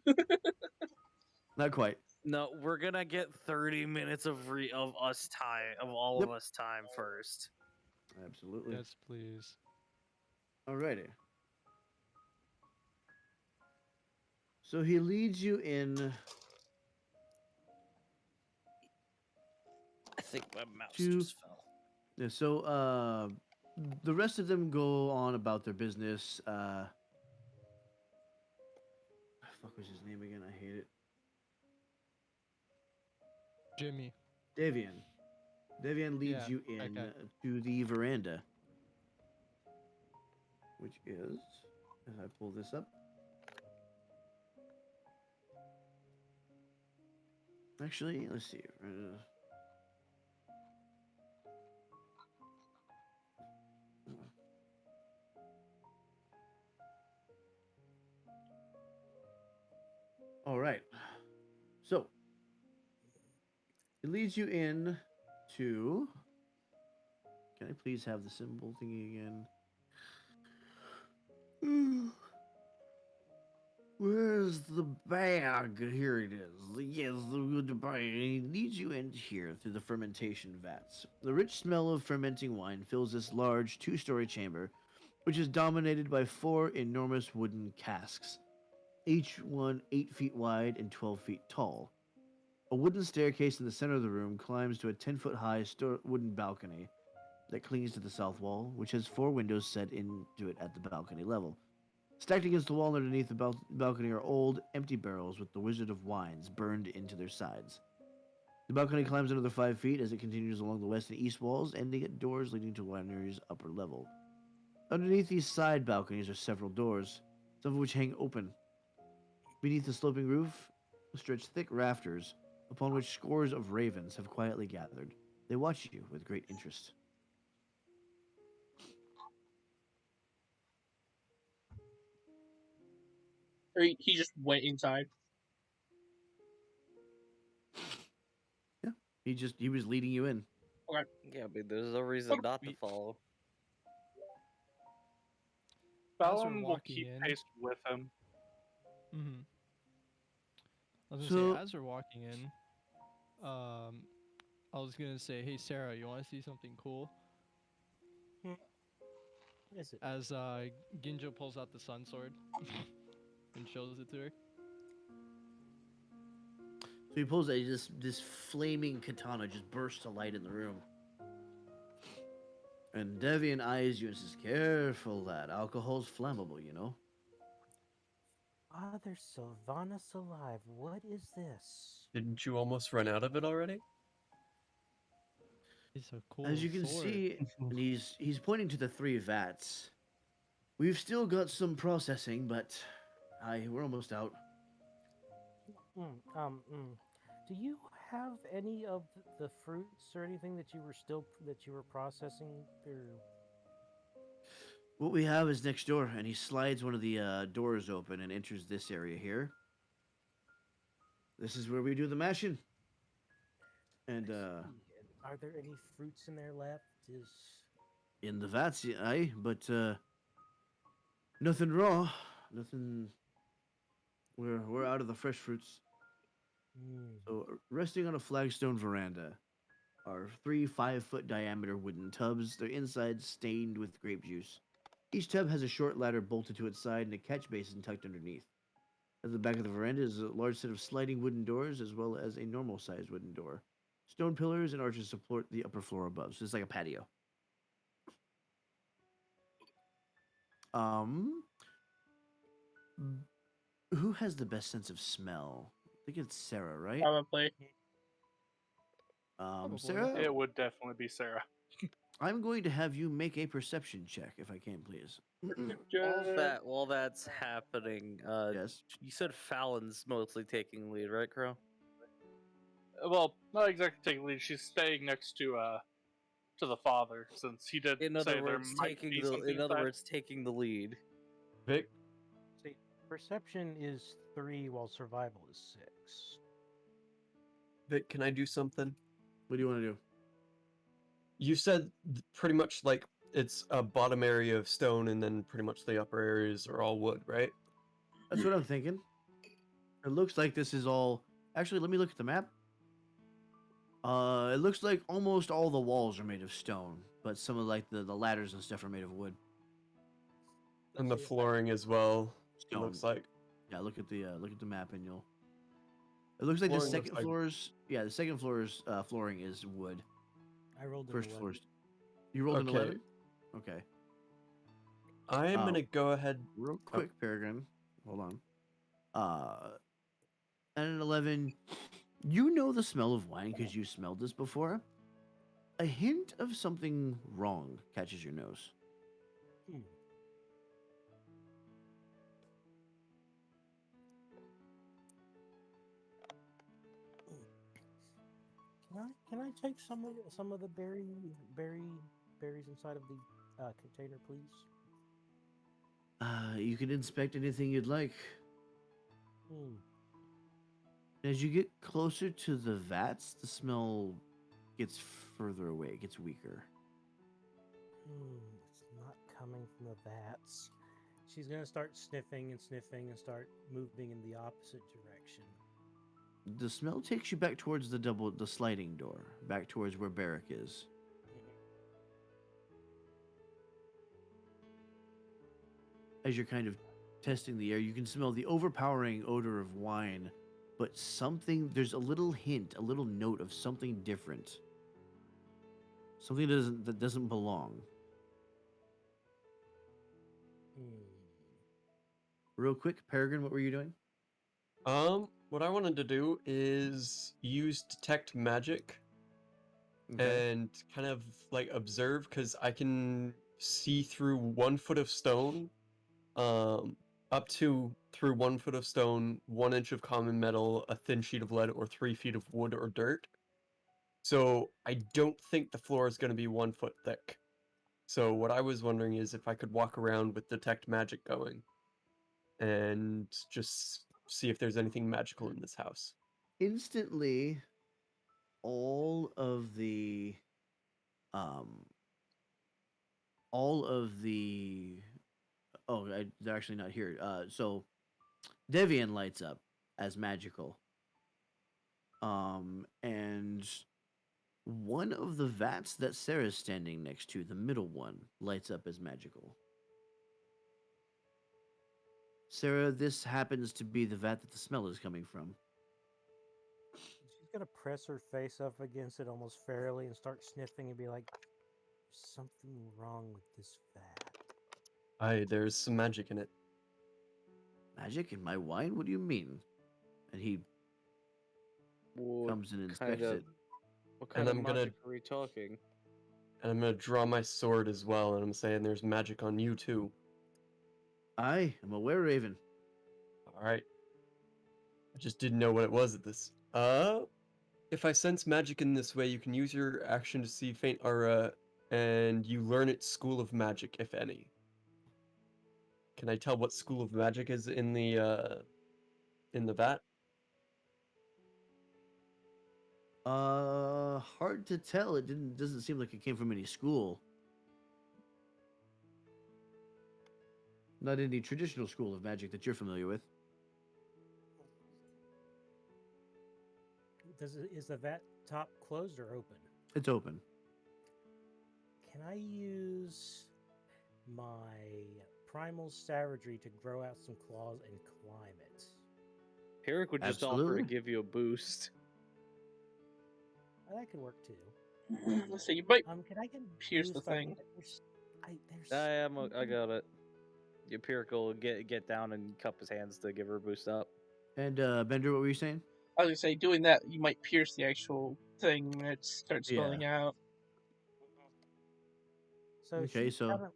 Not quite. No, we're gonna get 30 minutes of us time, of all of us time first. Absolutely. Yes, please. Alrighty. So he leads you in I think my mouse to- just fell. Yeah, so the rest of them go on about their business. Fuck was his name again? I hate it. Jimmy. Davian. Davian leads Yeah, you that in guy. to the veranda, which is, as I pull this up. Actually, let's see. All right. So it leads you in to. Can I please have the symbol thingy again? Where's the bag? Here it is. Yes, the bag. It leads you in here through the fermentation vats. The rich smell of fermenting wine fills this large two-story chamber, which is dominated by 4 enormous wooden casks, each one 8 feet wide and 12 feet tall. A wooden staircase in the center of the room climbs to a 10-foot-high wooden balcony that clings to the south wall, which has 4 windows set into it at the balcony level. Stacked against the wall underneath the balcony are old, empty barrels with the Wizard of Wines burned into their sides. The balcony climbs another 5 feet as it continues along the west and east walls, ending at doors leading to winery's upper level. Underneath these side balconies are several doors, some of which hang open. Beneath the sloping roof stretch thick rafters, upon which scores of ravens have quietly gathered. They watch you with great interest. Or he just went inside. Yeah, he was leading you in. Yeah, but there's no reason not to We- follow. we're Fallon will walking keep in- pace with him. Mm-hmm. I was gonna So- say, as we're walking in, I was gonna say, hey Sarah, you want to see something cool? What is it? As Ginjo pulls out the sun sword and shows it to her. So he pulls a this flaming katana just bursts to light in the room. And Devian eyes you and says, "Careful, lad. Alcohol's flammable, you know." Father Sylvanus alive. What is this? Didn't you almost run out of it already? It's a cool As you can sword. see, and he's pointing to the 3 vats. We've still got some processing, but we're almost out. Do you have any of the fruits or anything that you were processing? Or What we have is next door, and he slides one of the doors open and enters this area here. This is where we do the mashing. And are there any fruits in there left? Is in the vats, aye, but nothing raw, nothing. We're out of the fresh fruits. So resting on a flagstone veranda are 3 5-foot diameter wooden tubs. Their insides stained with grape juice. Each tub has a short ladder bolted to its side and a catch basin tucked underneath. At the back of the veranda is a large set of sliding wooden doors as well as a normal-sized wooden door. Stone pillars and arches support the upper floor above, so it's like a patio. Um, who has the best sense of smell? I think it's Sarah, right? Probably. Probably. Sarah, It would definitely be Sarah. I'm going to have you make a perception check, if I can, please. While that's happening, Yes. you said Fallon's mostly taking lead, right, Crow? Well, not exactly taking lead. She's staying next to the father, since he did In say other there words, might be something inside. taking the lead. Vic, see, perception is 3 while survival is 6. Vic, can I do something? What do you want to do? You said pretty much like it's a bottom area of stone and then pretty much the upper areas are all wood, right? That's what I'm thinking. It looks like this is all. Actually, let me look at the map. It looks like almost all the walls are made of stone, but some of like the ladders and stuff are made of wood. And the flooring as well. It Stone. looks like. Yeah, look at the map and you'll. It looks like the Flooring looks second like- floors. Yeah, the second floor's flooring is wood. I rolled an First 11. floors. You rolled an Okay. 11. Okay. I'm Oh. gonna go ahead. Real quick, Peregrine. Hold on. At an 11, you know the smell of wine because you smelled this before. A hint of something wrong catches your nose. Can I take some of the berries inside of the container, please? You can inspect anything you'd like. Hmm. As you get closer to the vats, the smell gets further away. It gets weaker. It's not coming from the vats. She's gonna start sniffing and start moving in the opposite direction. The smell takes you back towards the sliding door, back towards where Barrack is. As you're kind of testing the air, you can smell the overpowering odor of wine, but there's a little hint, a little note of something different. Something that doesn't belong. Real quick, Peregrine, what were you doing? What I wanted to do is use detect magic and kind of like observe, because I can see through 1 foot of stone, up to through 1 foot of stone, 1 inch of common metal, a thin sheet of lead, or 3 feet of wood or dirt. So I don't think the floor is going to be 1 foot thick. So what I was wondering is if I could walk around with detect magic going and just see if there's anything magical in this house. Instantly, all of the they're actually not here. So Devian lights up as magical. And one of the vats that Sarah's standing next to, the middle one, lights up as magical. Sarah, this happens to be the vat that the smell is coming from. She's gonna press her face up against it almost fairly and start sniffing and be like, "There's something wrong with this vat." Aye, there's some magic in it. Magic in my wine? What do you mean? And he What comes and kind inspects of it. what kind of I'm gonna magic are we talking? and I'm gonna draw my sword as well, and I'm saying there's magic on you too. I am aware, Raven. All right. I just didn't know what it was at this. If I sense magic in this way, you can use your action to see faint aura, and you learn its school of magic, if any. Can I tell what school of magic is in the vat? Hard to tell. It doesn't seem like it came from any school. Not any traditional school of magic that you're familiar with. Is the vat top closed or open? It's open. Can I use my primal savagery to grow out some claws and climb it? Herrick would just offer to Absolutely. give you a boost. That could work too. Let's see, you might Can I get pierce the boost on- thing. I got it. Empirical will get down and cup his hands to give her a boost up. And Bender, what were you saying? I was gonna say, doing that, you might pierce the actual thing and it starts spilling out. So Okay, she so- kind of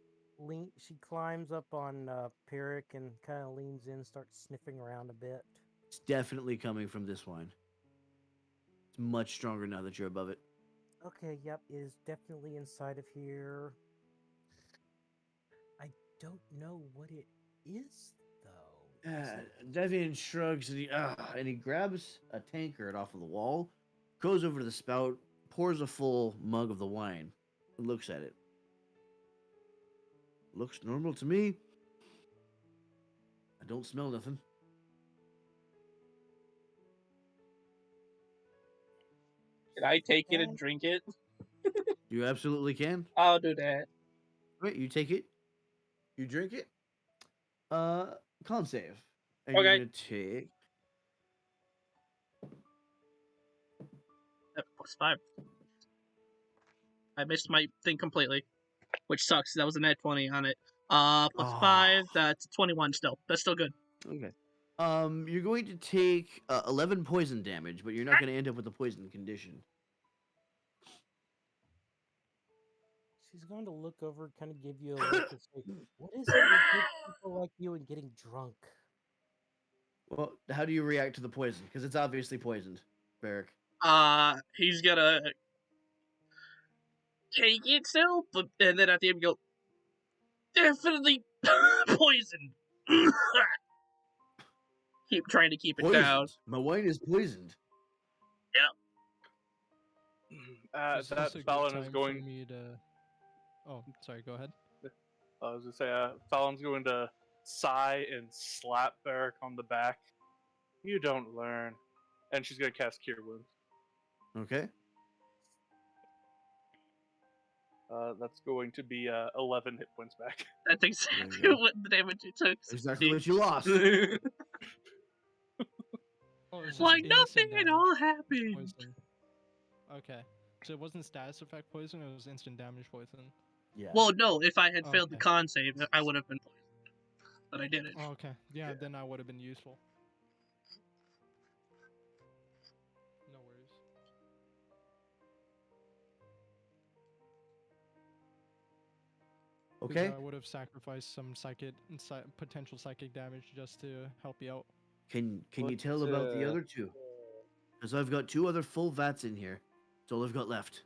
she climbs up on Pyrrhic and kind of leans in, starts sniffing around a bit. It's definitely coming from this wine. It's much stronger now that you're above it. Okay, yep, it is definitely inside of here. I don't know what it is though. Is it- Devian shrugs and he grabs a tankard off of the wall, goes over to the spout, pours a full mug of the wine, and looks at it. Looks normal to me. I don't smell nothing. Can I take it and drink it? You absolutely can. I'll do that. Wait, you take it, you drink it. Con save. And Okay. you're gonna take +5. I missed my thing completely, which sucks. That was a net 20 on it. +5. That's 21 still. That's still good. okay. You're going to take 11 poison damage, but you're not going to end up with a poison condition. She's going to look over, kind of give you a look and say, "What is it with good people like you and getting drunk?" Well, how do you react to the poison? Because it's obviously poisoned, Barrick. He's gonna take it still, and then at the end go, definitely poisoned. Keep trying to keep it down. Poisoned. My wine is poisoned. This That also a good Fallon time is for going. me to... Oh, sorry, go ahead. I was gonna say, Fallon's going to sigh and slap Barrick on the back. You don't learn, and she's gonna cast Cure Wounds. Okay. That's going to be 11 hit points back. That's exactly go. what the damage it took. Exactly what you lost. Oh, it's just Like instant nothing at damage, all happened. poison. Okay. So it wasn't status effect poison, it was instant damage poison. Yeah. Well, no, if I had failed the Okay. con save, I would have been poisoned. But I didn't. Oh, okay. Yeah, then I would have been useful. No worries. Okay. I would have sacrificed some potential psychic damage just to help you out. Can you tell about the other two? Because I've got 2 other full vats in here. That's all I've got left.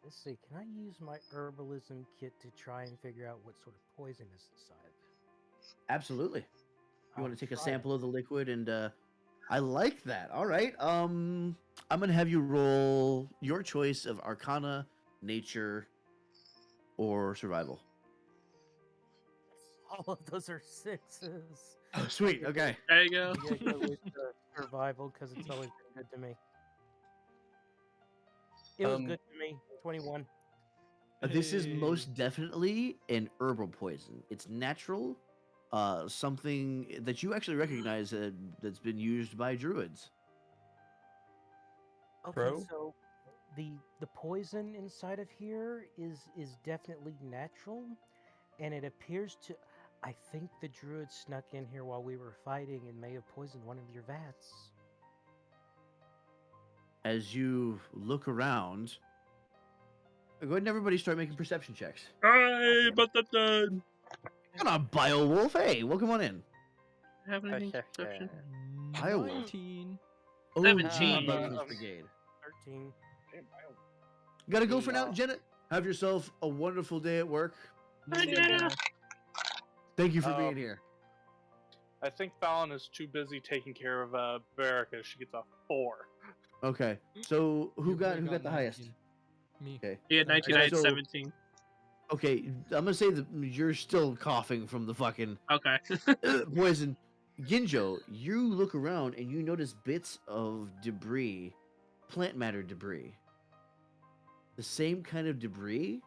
Let's see. Can I use my herbalism kit to try and figure out what sort of poison is inside? Absolutely. You I'll want to take a try sample of the liquid and I like that. All right. I'm going to have you roll your choice of Arcana, Nature, or survival? All of those are 6s. Oh, sweet. Okay. There you go. I'm gonna go with survival because it's always been good to me. It was good to me. 21. This is Hey. most definitely an herbal poison. It's natural, something that you actually recognize that's been used by druids. Okay, Pro? so the poison inside of here is definitely natural, and it appears to. I think the druid snuck in here while we were fighting and may have poisoned one of your vats. As you look around, go ahead and everybody start making perception checks. Hey, but the done. Come on, Biowolf. Hey, welcome on in. Have anything perception? Biowolf. 19. Oh, 17. Buckley's Brigade. 13. Gotta go for The, now, Jenna. Have yourself a wonderful day at work. Yeah. Thank you for being here. I think Fallon is too busy taking care of Verica. She gets a 4. Okay, so who You got could've the highest? 19. Me. Okay. He had 19, I had So- 17. Okay, I'm gonna say that you're still coughing from the fucking Okay. poison. Ginjo, you look around and you notice bits of debris, plant matter debris. The same kind of debris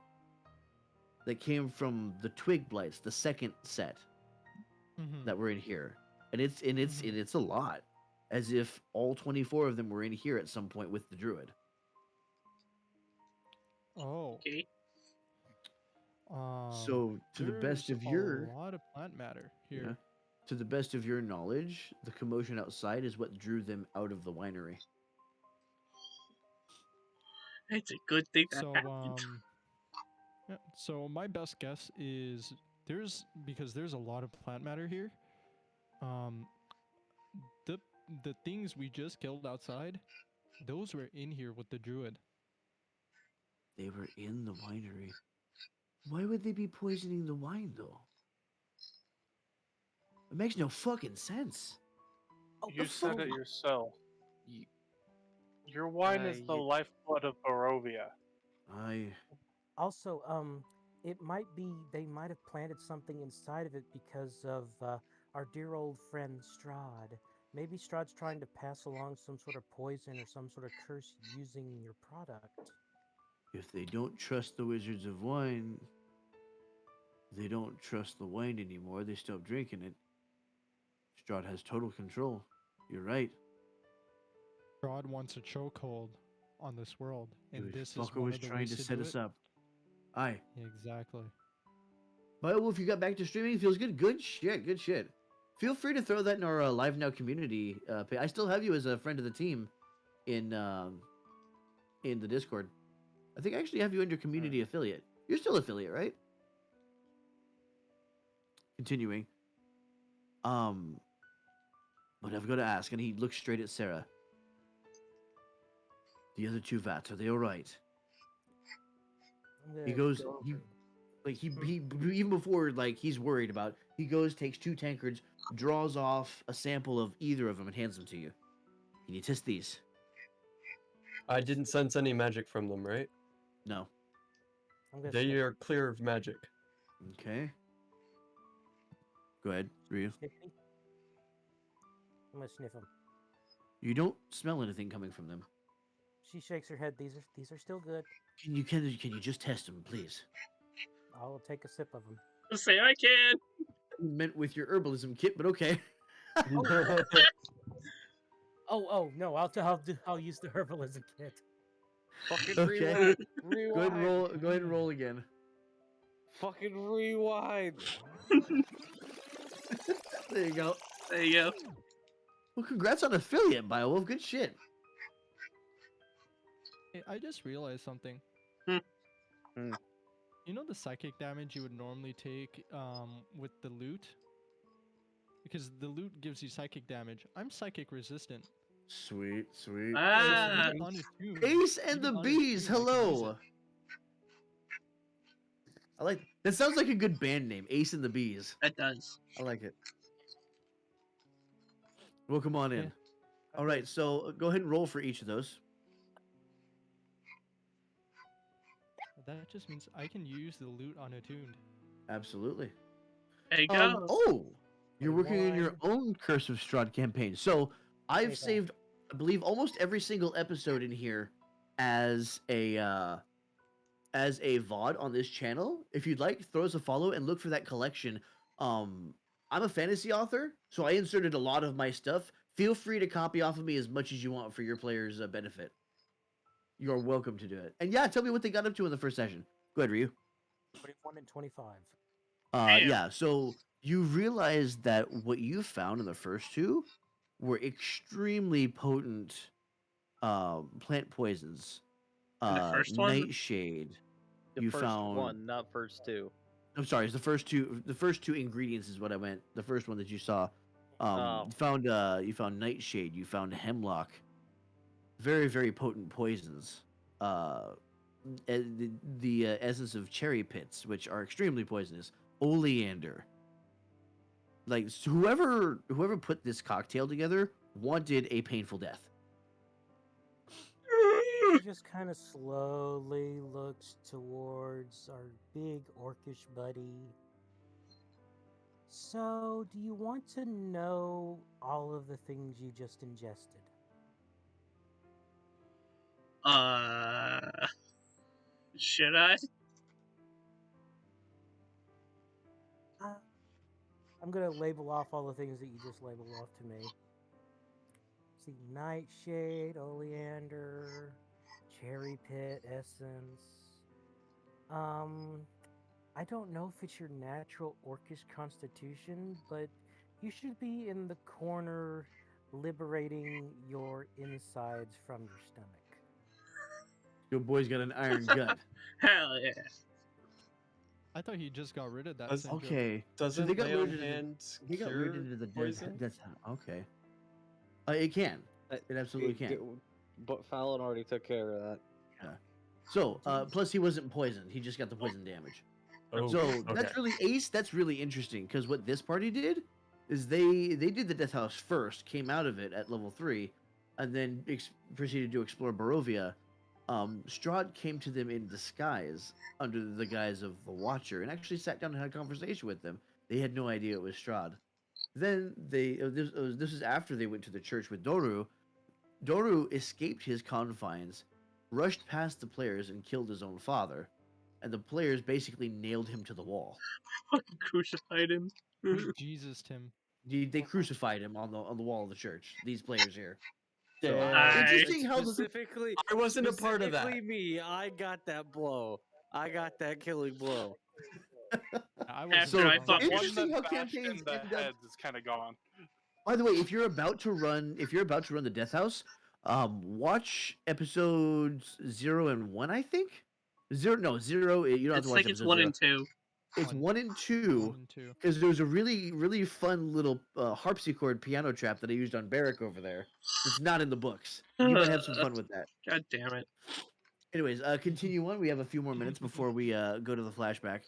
that came from the twig blights, the second set Mhm. that were in here, and it's a lot, as if all 24 of them were in here at some point with the druid. Oh. Okay. So, to the best there's of your a lot of plant matter here. yeah, to the best of your knowledge, the commotion outside is what drew them out of the winery. It's a good thing that So happened. yeah, so my best guess is because there's a lot of plant matter here. The the things we just killed outside, those were in here with the druid. They were in the winery. Why would they be poisoning the wine, though? It makes no fucking sense. You said it yourself. Your wine is the lifeblood of Barovia. Also, it might be they might have planted something inside of it because of our dear old friend Strahd. Maybe Strahd's trying to pass along some sort of poison or some sort of curse using your product. If they don't trust the Wizards of Wine, they don't trust the wine anymore. They stop drinking it. Strahd has total control. You're right. God wants a chokehold on this world, and Dude, this is fucker one was of the trying ways to to set do us it. up. Aye. Exactly. Biowolf, you got back to streaming. Feels good. Good shit. Good shit. Feel free to throw that in our Live Now community. I still have you as a friend of the team in the Discord. I think I actually have you under community affiliate. You're still affiliate, right? Continuing. But I've got to ask, and he looks straight at Sarah. The other two vats, are they all right? I'm gonna He goes, go he, over- like he even before like he's worried about, he goes, takes 2 tankards, draws off a sample of either of them, and hands them to you. Can you test these? I didn't sense any magic from them, right? No. I'm gonna They sniff are clear of magic. Okay. Go ahead, Ryu. Sniffy. I'm gonna sniff them. You don't smell anything coming from them. She shakes her head. These are still good. Can you just test them, please? I'll take a sip of them. Just say I can. Meant with your herbalism kit, but okay. Oh no! I'll use the herbalism kit. Fucking Okay. rewind. Go ahead and roll. Go ahead and roll again. Fucking rewind. There you go. There you go. Well, congrats on affiliate, Biowolf. Good shit. Hey, I just realized something. Hmm. You know the psychic damage you would normally take with the loot? Because the loot gives you psychic damage. I'm psychic resistant. Sweet, sweet. Ah. Even on a 2, Ace and even the on a Bees. 2, I can use Hello. it. I like that. Sounds like a good band name. Ace and the Bees. That does. I like it. Welcome on in. Yeah. All right, so go ahead and roll for each of those. That just means I can use the loot unattuned. Absolutely. There you go. Oh, you're working on your 21. own Curse of Strahd campaign. So I've 25. saved, I believe, almost every single episode in here as a VOD on this channel. If you'd like, throw us a follow and look for that collection. I'm a fantasy author, so I inserted a lot of my stuff. Feel free to copy off of me as much as you want for your players' benefit. You're welcome to do it. And yeah, tell me what they got up to in the first session. Go ahead, Ryu. 21 and 25. Damn. Yeah, so you realize that what you found in the first two were extremely potent plant poisons. In the first one? Nightshade. The You first found one, not first two. I'm sorry, it's the first two. The first two ingredients is what I meant. The first one that you saw. Oh. You found nightshade. You found hemlock. Very very potent poisons. The essence of cherry pits, which are extremely poisonous. Oleander. Like whoever put this cocktail together wanted a painful death. He just kind of slowly looks towards our big orcish buddy. So, do you want to know all of the things you just ingested? Should I? I'm gonna label off all the things that you just labeled off to me. See, nightshade, oleander, cherry pit essence. I don't know if it's your natural orcish constitution, but you should be in the corner liberating your insides from your stomach. Your boy's got an iron gut. Hell yeah. I thought he just got rid of that Does- syndrome. Okay. Doesn't they got lay on rooted in the- hand They got cure rooted into the poison? death. Okay. It can. It absolutely can. But Fallon already took care of that. So, plus he wasn't poisoned. He just got the poison damage. Oh, So okay. that's really Ace. That's really interesting because what this party did is they did the Death House first, came out of it at level 3, and then proceeded to explore Barovia. Strahd came to them in disguise under the guise of the Watcher and actually sat down and had a conversation with them. They had no idea it was Strahd. Then this is after they went to the church with Doru. Doru escaped his confines, rushed past the players and killed his own father, and the players basically nailed him to the wall. Fucking crucified him. Jesus, Tim. They crucified him on the wall of the church. These players here. So Yeah. interesting how the specifically I wasn't a part of that. specifically me. I got that blow. I got that killing blow. I After wasn't I wrong. fucked One interesting that how bashed campaigns in the end up. heads is kind of gone. By the way, if you're about to run the Death House, watch episodes 0 and 1. I think 0. You don't have It's to watch like it's episode 1 0. and 2. It's One. 1 and 2 1 and 2. because there's a really fun little harpsichord piano trap that I used on Barrack over there. It's not in the books. You might have some fun with that. God damn it. Anyways, continue on. We have a few more minutes before we go to the flashback.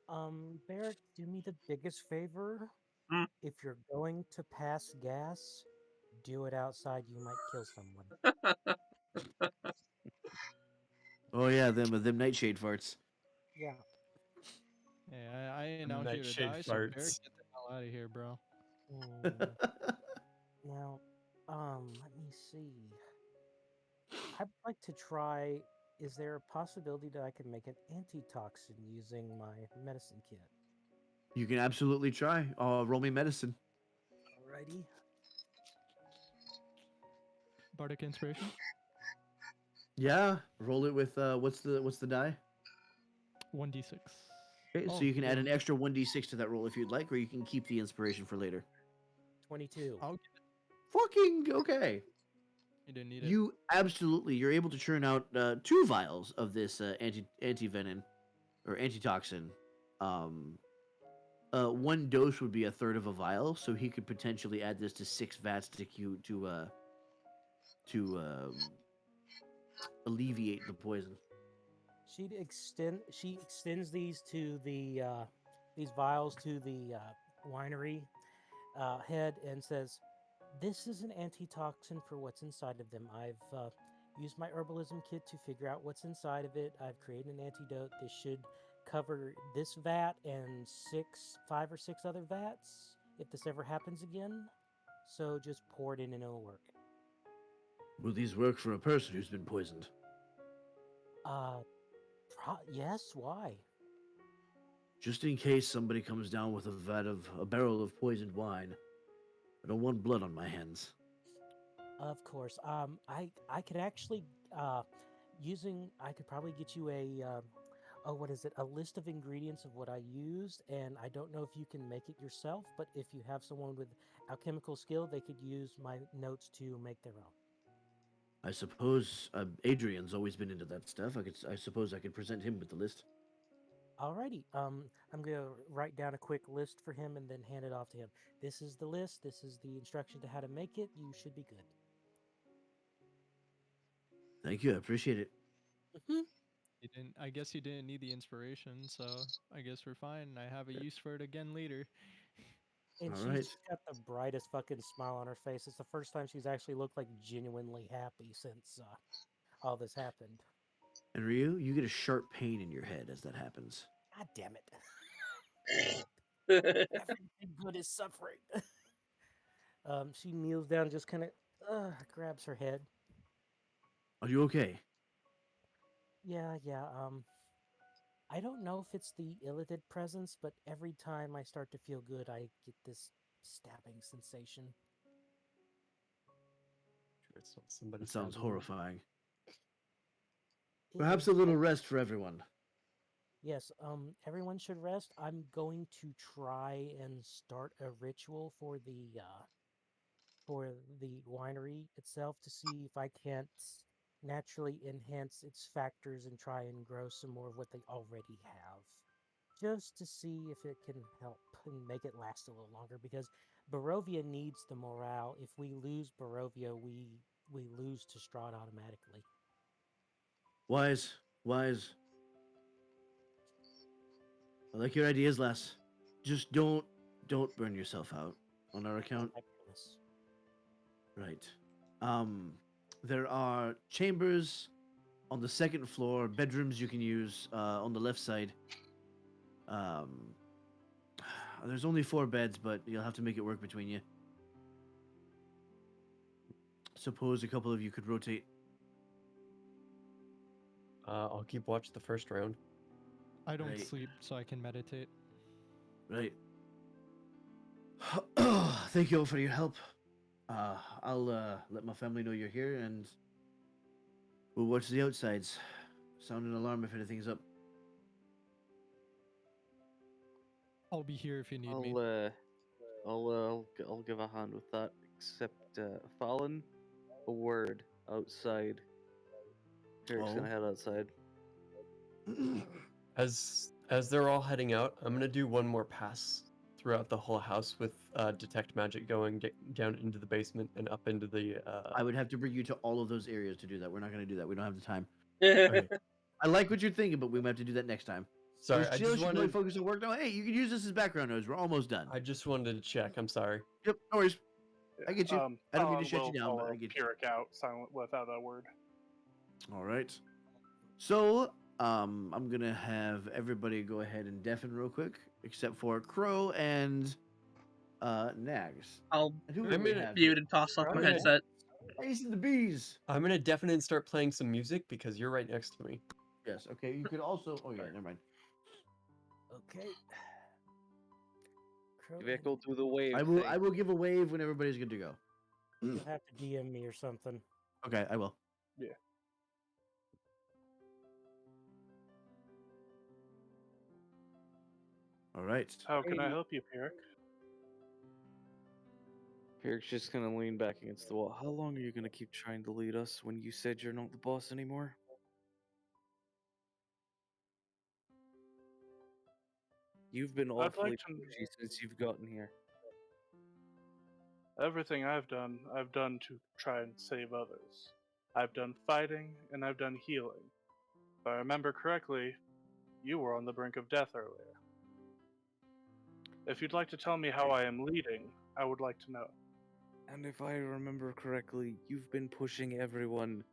Barrack, do me the biggest favor. Hmm? If you're going to pass gas, do it outside. You might kill someone. Oh yeah, them nightshade farts. Yeah. Hey, I announced you to Nightshade die, so Barrett, farts. get the hell out of here, bro. Mm. Now, let me see. I'd like to try. Is there a possibility that I can make an antitoxin using my medicine kit? You can absolutely try. Roll me medicine. Alrighty. Bardic inspiration. Yeah, roll it with what's the die? 1d6. Okay, so Oh, you can add yeah. an extra 1d6 to that roll if you'd like, or you can keep the inspiration for later. 22. I'll Fucking okay. You didn't need it. You're able to churn out 2 vials of this anti venom or antitoxin. 1 dose would be a third of a vial, so he could potentially add this to 6 vats to alleviate the poison. She extends these to the these vials to the winery head and says, "This is an antitoxin for what's inside of them. I've use my herbalism kit to figure out what's inside of it. I've created an antidote. This should cover this vat and 5 or 6 other vats if this ever happens again. So just pour it in and it'll work. Will these work for a person who's been poisoned? Uh, yes. Why? Just in case somebody comes down with a barrel of poisoned wine. I don't want blood on my hands. Of course. I could actually I could probably get you what is it? A list of ingredients of what I used, and I don't know if you can make it yourself, but if you have someone with alchemical skill, they could use my notes to make their own. I suppose Adrian's always been into that stuff. I suppose I could present him with the list. Alrighty. I'm gonna write down a quick list for him and then hand it off to him. This is the list. This is the instruction to how to make it. You should be good. Thank you. I appreciate it. Mhm. You didn't. I guess you didn't need the inspiration, so I guess we're fine. I have a use for it again later. And All she's right. just got the brightest fucking smile on her face. It's the first time she's actually looked like genuinely happy since all this happened. And Ryu, you get a sharp pain in your head as that happens. God damn it. Everything good is suffering. She kneels down and just kind of grabs her head. Are you okay? Yeah. I don't know if it's the Illithid presence, but every time I start to feel good, I get this stabbing sensation. Sure, it's not somebody That sounds stabbing you. horrifying. It Perhaps is a little rest for everyone. Yes, everyone should rest. I'm going to try and start a ritual for the winery itself to see if I can't naturally enhance its factors and try and grow some more of what they already have. Just to see if it can help and make it last a little longer because Barovia needs the morale. If we lose Barovia, we lose to Strahd automatically. Wise. I like your ideas, Les. Just don't burn yourself out on our Oh account. my goodness. Right. There are chambers on the second floor, bedrooms you can use on the left side. There's only 4 beds, but you'll have to make it work between you. Suppose a couple of you could rotate. I'll keep watch the first round. I don't Right. sleep, so I can meditate. Right. Thank you all for your help. I'll let my family know you're here, and we'll watch the outsides. Sound an alarm if anything's up. I'll be here if you need me. I'll give a hand with that. Except Fallon, a word outside. Eric's gonna head outside. As they're all heading out, I'm gonna do one more pass throughout the whole house with detect magic going down into the basement and up into the. I would have to bring you to all of those areas to do that. We're not going to do that. We don't have the time. Okay. I like what you're thinking, but we might have to do that next time. Sorry, Just I chill, just should really wanted. focus on work. No, hey, you can use this as background noise. We're almost done. I just wanted to check. I'm sorry. Yep, no worries. I get you. I don't mean to Fallon shut you will down, but I follow get you. Pyrrhic out silent without a word. All right. So, I'm gonna have everybody go ahead and deafen real quick, except for Crow and Nags. I'll And who I'm do we gonna- have? mute and toss off my Okay. headset. Ace and the Bees. I'm gonna definitely start playing some music because you're right next to me. Yes. Okay. You could also. Oh yeah. Never mind. Okay. Crow, Vehicle do the wave. I will give a wave when everybody's good to go. you'll have to DM me or something. Okay, I will. Yeah. All right. How can I Hey. help you, Pyrrhic? Pyrrhic's just gonna lean back against the wall. How long are you gonna keep trying to lead us when you said you're not the boss anymore? You've been I'd awfully like to- pushy since you've gotten here. Everything I've done to try and save others. I've done fighting and I've done healing. If I remember correctly, you were on the brink of death earlier. If you'd like to tell me how I am leading, I would like to know. And if I remember correctly, you've been pushing everyone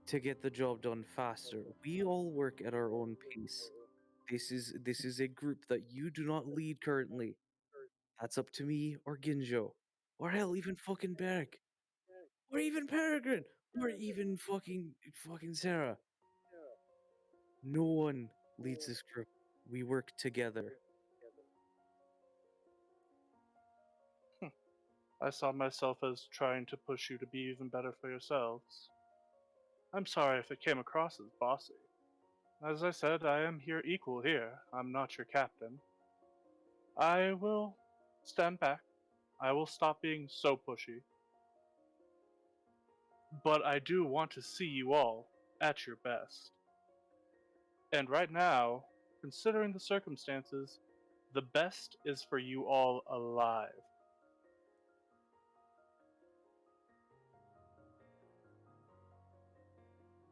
to get the job done faster. We all work at our own pace. This is a group that you do not lead currently. That's up to me or Ginjo. Or hell, even fucking Beric. Or even Peregrine. Or even fucking Sarah. No one leads this group. We work together. I saw myself as trying to push you to be even better for yourselves. I'm sorry if it came across as bossy. As I said, I am your equal here. I'm not your captain. I will stand back. I will stop being so pushy. But I do want to see you all at your best. And right now, considering the circumstances, the best is for you all alive.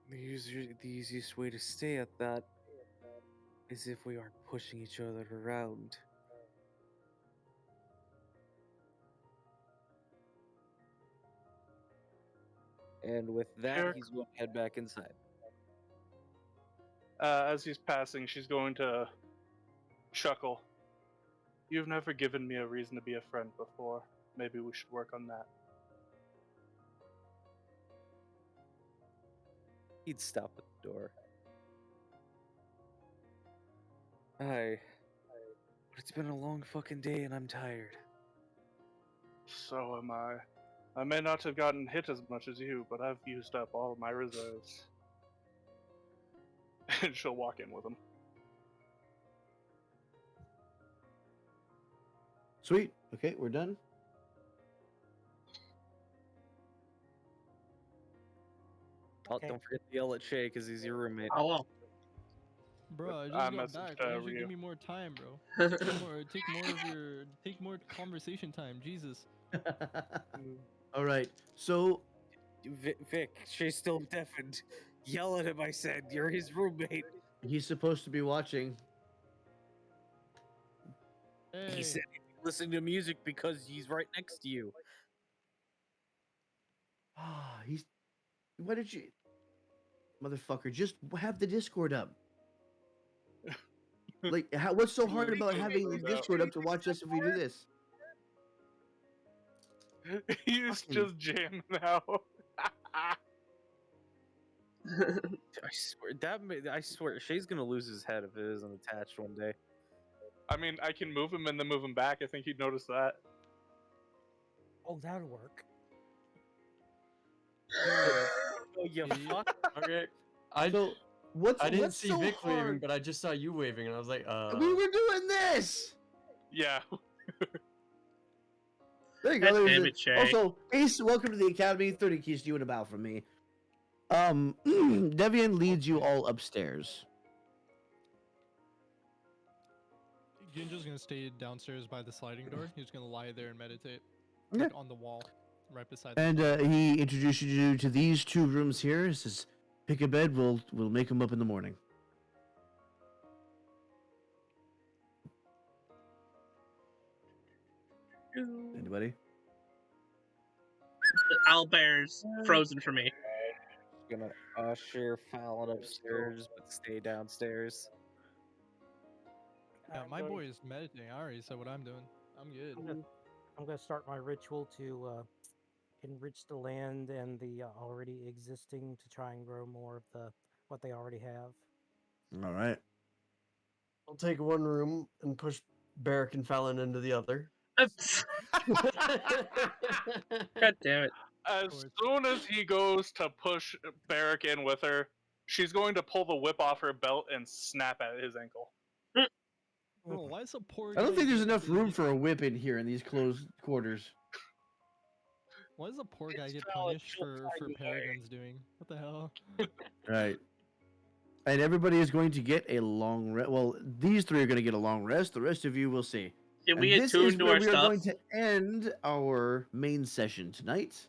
The easiest way to stay at that is if we aren't pushing each other around. And with that, Sure. he's going to head back inside. As he's passing, she's going to chuckle. You've never given me a reason to be a friend before. Maybe we should work on that. He'd stop at the door. Hi. But it's been a long fucking day and I'm tired. So am I. I may not have gotten hit as much as you, but I've used up all of my reserves. And she'll walk in with him. Sweet. Okay, we're done. Okay. Don't forget to yell at Shay because he's your roommate. Oh well. Bro, I just I got messaged, back. Why don't you Ryu. give me more time, bro? Take more conversation time. Jesus. All right. So Vic, Shay's still deafened. Yell at him, I said. You're his roommate. he's supposed to be watching. Hey. He said listen to music because he's right next to you. Ah, he's. Why did you, motherfucker? Just have the Discord up. Like, what's so hard about having the Discord up to watch us if we do this? He's Fucking- just jamming out. I swear, Shay's gonna lose his head if it isn't attached one day. I mean, I can move him and then move him back. I think he'd notice that. Oh, that'll work. Oh, you Idiot. fuck. Okay. So what's I didn't what's see so Vic waving, hard? but I just saw you waving, and I was like, We were doing this. Yeah. There you go. God there's damn it. it, Shay. Also, Ace, welcome to the Academy. 30 keys to you and a bow from me. Devian leads you all upstairs. Ginjo's gonna stay downstairs by the sliding door. He's gonna lie there and meditate. Yeah. Like on the wall, right beside the And door. he introduces you to these two rooms here. He says, pick a bed. We'll make them up in the morning. Anybody? The owlbear's frozen for me. Gonna usher Fallon upstairs, but stay downstairs. Yeah, I'm my going- boy is meditating. I already said what I'm doing. I'm good. I'm gonna start my ritual to enrich the land and the already existing to try and grow more of the what they already have. All right. I'll take one room and push Barrack and Fallon into the other. God damn it. As course. soon as he goes to push Barrack in with her, she's going to pull the whip off her belt and snap at his ankle. Bro, why is a poor I don't guy think there's getting enough to room get- for a whip in here in these closed quarters. Why does a poor guy It's get valid, punished she'll for find a way. Peregrine's doing? What the hell? Right. And everybody is going to get a long rest. Well, these three are going to get a long rest. The rest of you will see. Did we And get this tuned is to where our we are stuff? going to end our main session tonight.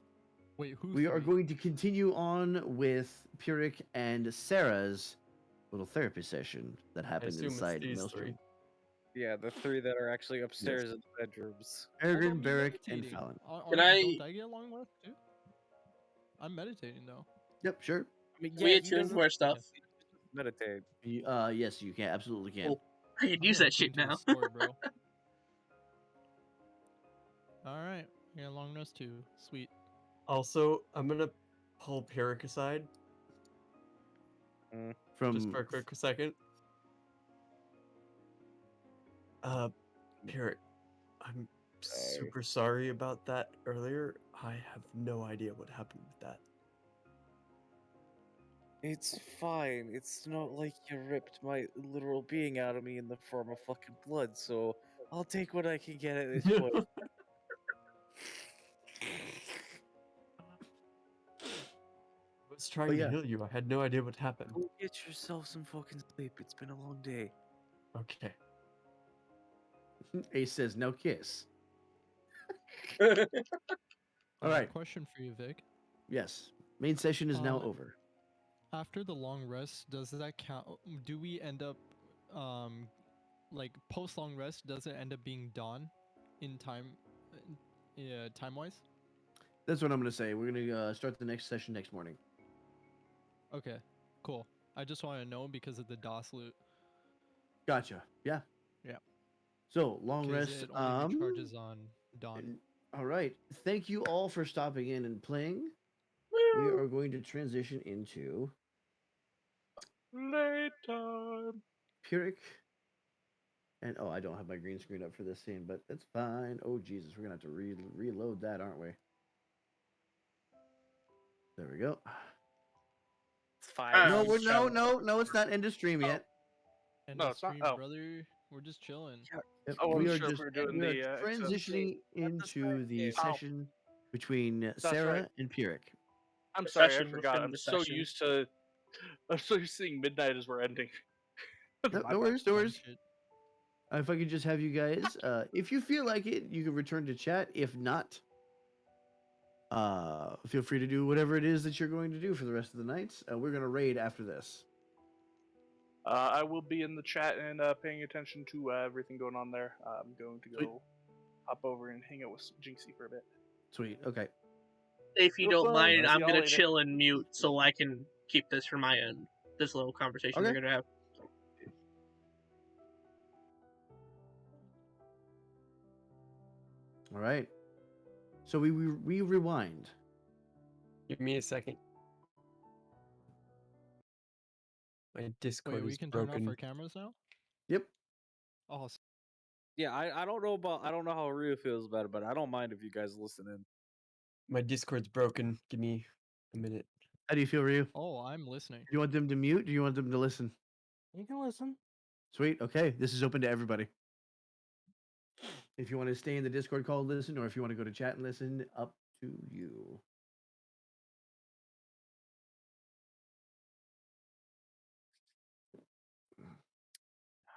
Wait, who? We are three? going to continue on with Pyrrhic and Sarah's little therapy session that happened assume it's inside these Maelstrom. three. Yeah, the three that are actually upstairs in the bedrooms. Peregrine, Although me Barrack, and meditating, Fallon. Can I- Don't I get along with too? I'm meditating though. Yep, sure. I mean, We yeah, he attune doesn't to our stuff. meditate. Yes, you can absolutely can. Cool. I can I'm use gonna that shit attune to now. the sword, bro. All right, yeah, long nose too. Sweet. Also, I'm gonna pull Pyrrhic aside just From for a quick second. Pyrrhic, I'm super sorry about that earlier. I have no idea what happened with that. It's fine. It's not like you ripped my literal being out of me in the form of fucking blood, so I'll take what I can get at this point. I was trying to yeah. heal you. I had no idea what happened. Go get yourself some fucking sleep. It's been a long day. Okay. Ace says no kiss. All All right. Question for you, Vic. Yes. Main session is now Uh, over. After the long rest, does that count? Do we end up, like post long rest? Does it end up being dawn, in time, yeah, time wise? That's what I'm gonna say. We're gonna start the next session next morning. Okay, cool. I just want to know because of the DOS loot. Gotcha. Yeah. Yeah. So long 'Cause rest. it only recharges on dawn. All right. Thank you all for stopping in and playing. We are going to transition into Late time. Pyrrhic. And oh, I don't have my green screen up for this scene, but that's fine. Oh Jesus, we're gonna have to reload that, aren't we? There we go. It's fine. No, we're Shut no, it's not end of stream yet. And No, the it's not- stream, oh. brother. We're just chilling. Yep, I wasn't we are sure if just we were doing we are the transitioning into the Ow. session between right. Sarah and Pyrrhic. I'm The sorry, I session forgot. within I'm the so session. used to seeing midnight as we're ending. No, My no bad. worries, no Dumb worries. shit. If I could just have you guys, if you feel like it, you can return to chat. If not, feel free to do whatever it is that you're going to do for the rest of the night. We're gonna raid after this. I will be in the chat and paying attention to everything going on there. I'm going to Sweet. go hop over and hang out with Jinxie for a bit. Sweet. Okay. If you No don't problem. mind, See I'm y'all gonna later. chill and mute so I can keep this for my end. This little conversation Okay. we're gonna have. All right. So we rewind. Give me a second. My Discord Wait, we is can turn off broken. our cameras now. Yep. Oh, Yeah, I don't know about I don't know how Ryu feels about it, but I don't mind if you guys listen in. My Discord's broken. Give me a minute. How do you feel, Ryu? Do oh, I'm listening. you want them to mute? Do you want them to listen? You can listen. Sweet. Okay. This is open to everybody. If you want to stay in the Discord call and listen, or if you want to go to chat and listen, up to you.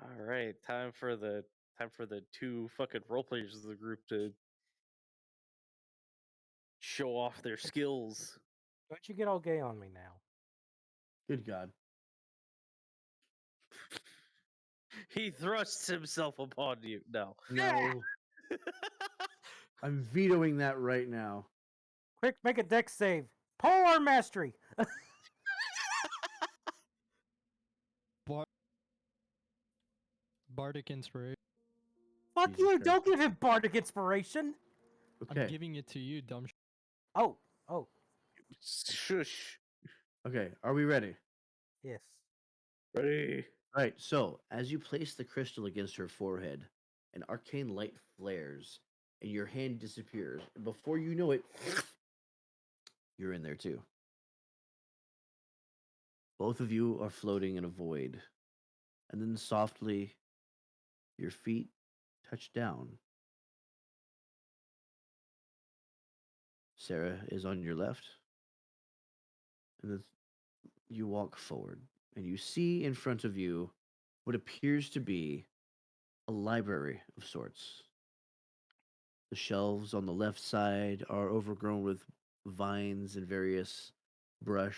All right, time for the two fucking role players of the group to show off their skills. Don't you get all gay on me now? Good God. He thrusts himself upon you. No. No. I'm vetoing that right now. Quick, make a dex save. Polar mastery. Bardic inspiration. Fuck Jesus you! Christ. Don't give him bardic inspiration. Okay. I'm giving it to you, dumb. Oh, Shush. Okay. Are we ready? yes. Ready. Right. So, as you place the crystal against her forehead, an arcane light flares, and your hand disappears. And before you know it, you're in there too. Both of you are floating in a void. And then softly, your feet touch down. Sarah is on your left. And then you walk forward, and you see in front of you what appears to be a library of sorts. The shelves on the left side are overgrown with vines and various brush,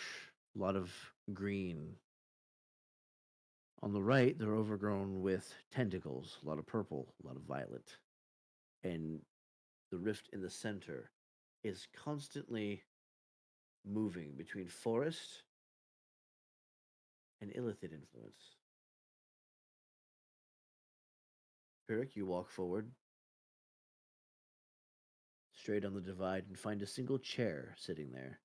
a lot of green. On the right, they're overgrown with tentacles, a lot of purple, a lot of violet. And the rift in the center is constantly moving between forest an illithid influence. Pirik, you walk forward, straight on the divide, and find a single chair sitting there.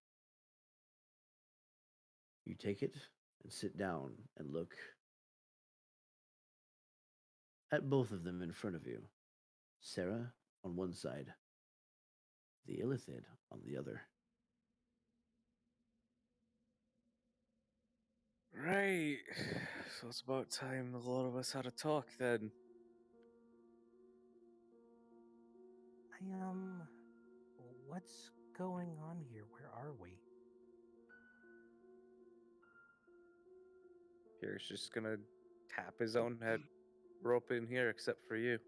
You take it and sit down and look at both of them in front of you. Sarah on one side, the illithid on the other. Right. So it's about time a lot of us had a talk then. I what's going on here? Where are we? Here's just gonna tap his own head. We're up in here except for you.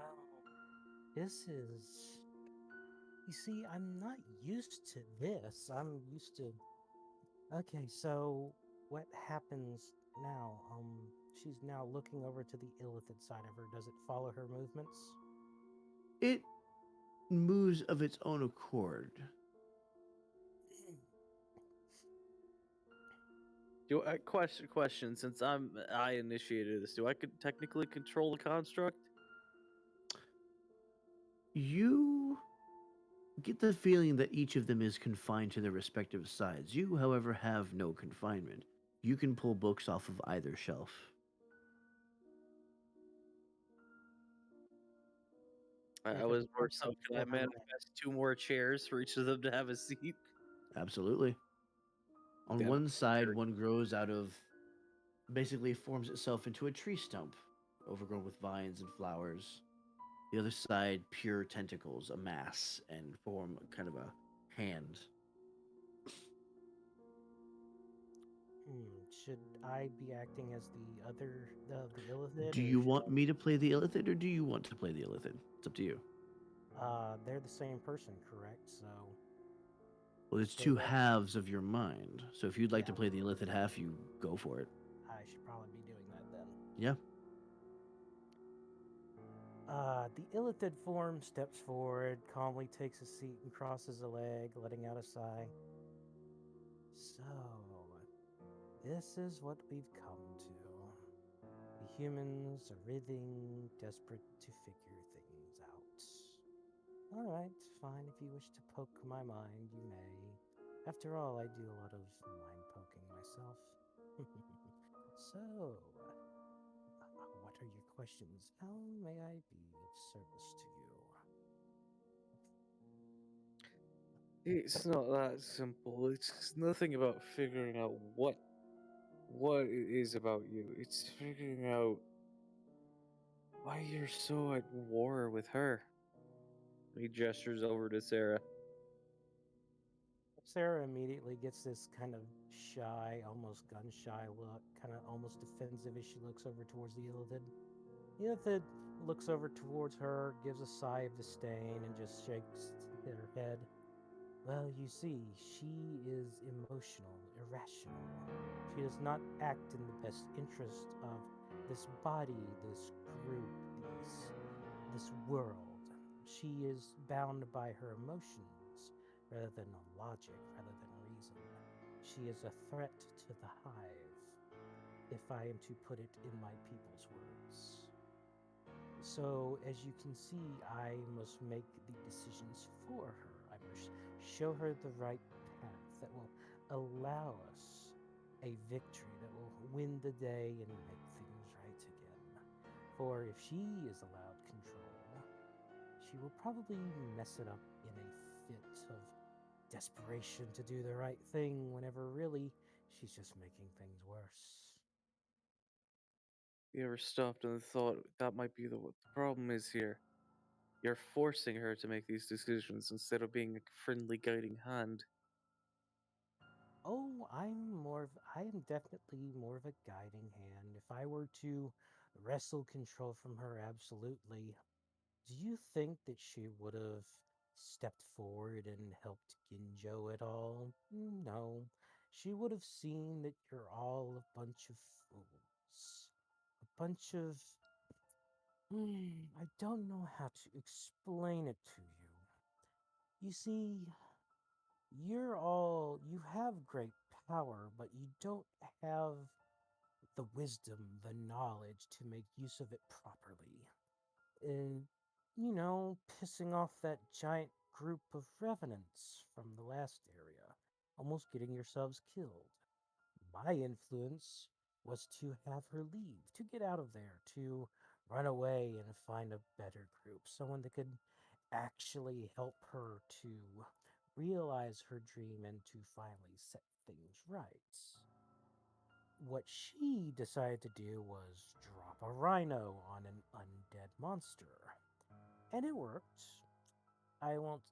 Oh, this is. You see, I'm not used to this. I'm used to. Okay, so what happens now? She's now looking over to the illithid side of her. Does it follow her movements? It moves of its own accord. Do I question since I initiated this, do I could technically control the construct? You get the feeling that each of them is confined to their respective sides. You, however, have no confinement. You can pull books off of either shelf. Yeah, I 'cause was it more pops so up can I before my eyes. manifest two more chairs for each of them to have a seat? Absolutely. On Damn, one side, very one grows out of, basically forms itself into a tree stump, overgrown with vines and flowers. The other side, pure tentacles amass and form kind of a hand. Should I be acting as the other, the illithid, Do or you should want me to play the illithid or do you want to play the illithid? It's up to you. they're the same person, correct? So Well, it's should two halves of your mind. So if you'd like yeah, to play the illithid half, you go for it. I should probably be doing that then. Yeah. The illithid form steps forward, calmly takes a seat and crosses a leg, letting out a sigh. So, this is what we've come to. The humans are writhing, desperate to figure things out. Alright, fine, if you wish to poke my mind, you may. After all, I do a lot of mind poking myself. So, what are your questions? How may I be of service to you? It's not that simple. It's nothing about figuring out what it is about you. It's figuring out why you're so at war with her. He gestures over to Sarah. Sarah immediately gets this kind of shy, almost gun shy look, kind of almost defensive as she looks over towards the illithid. The illithid looks over towards her, gives a sigh of disdain, and just shakes her head. Well, you see, she is emotional, irrational. She does not act in the best interest of this body, this group, this world. She is bound by her emotions rather than logic, rather than reason. She is a threat to the hive, if I am to put it in my people's words. So, as you can see, I must make the decisions for her. I must show her the right path that will allow us a victory that will win the day and make things right again. For if she is allowed control, she will probably mess it up in a fit of desperation to do the right thing whenever really she's just making things worse. You ever stopped and thought that might be what the problem is here? You're forcing her to make these decisions instead of being a friendly guiding hand. Oh, I am definitely more of a guiding hand. If I were to wrestle control from her, absolutely. Do you think that she would have stepped forward and helped Ginjo at all? No. She would have seen that you're all a bunch of fools. A bunch of. I don't know how to explain it to you. You see, you have great power, but you don't have the wisdom, the knowledge to make use of it properly. And, pissing off that giant group of revenants from the last area, almost getting yourselves killed. My influence was to have her leave, to get out of there, to run away and find a better group, someone that could actually help her to realize her dream and to finally set things right. What she decided to do was drop a rhino on an undead monster. And it worked. I won't.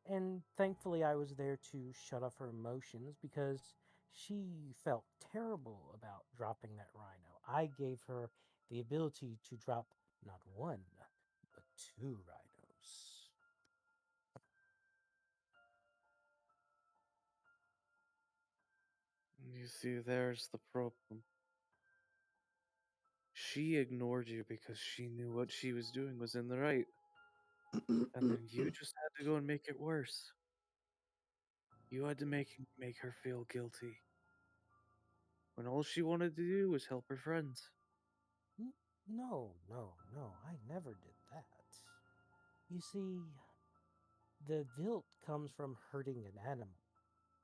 And thankfully, I was there to shut off her emotions because she felt terrible about dropping that rhino. I gave her the ability to drop not one, but two rhinos. You see, there's the problem. She ignored you because she knew what she was doing was in the right, and then you just had to go and make it worse. You had to make her feel guilty when all she wanted to do was help her friends. No, no, no, I never did that. You see, the guilt comes from hurting an animal.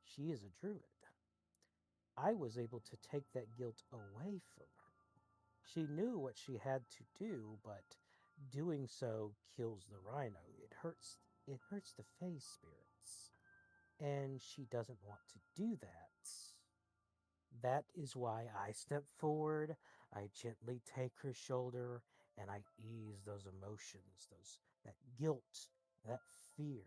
She is a druid. I was able to take that guilt away from her. She knew what she had to do, but doing so kills the rhino. It hurts the Fae spirits. And she doesn't want to do that. That is why I step forward, I gently take her shoulder, and I ease those emotions, that guilt, that fear,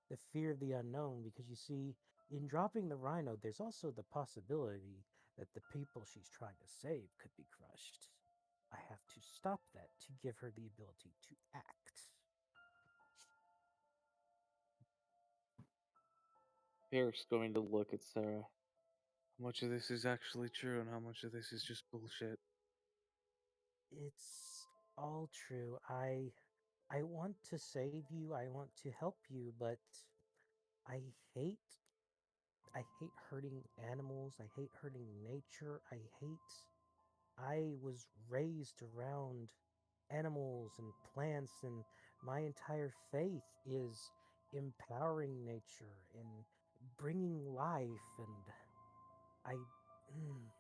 the fear of the unknown, because you see, in dropping the rhino, there's also the possibility that the people she's trying to save could be crushed. I have to stop that to give her the ability to act. Eric's going to look at Sarah. How much of this is actually true and how much of this is just bullshit? It's all true. I want to save you. I want to help you, but I hate I hate hurting animals. I hate hurting nature. I was raised around animals and plants, and my entire faith is empowering nature and bringing life. And I, mm,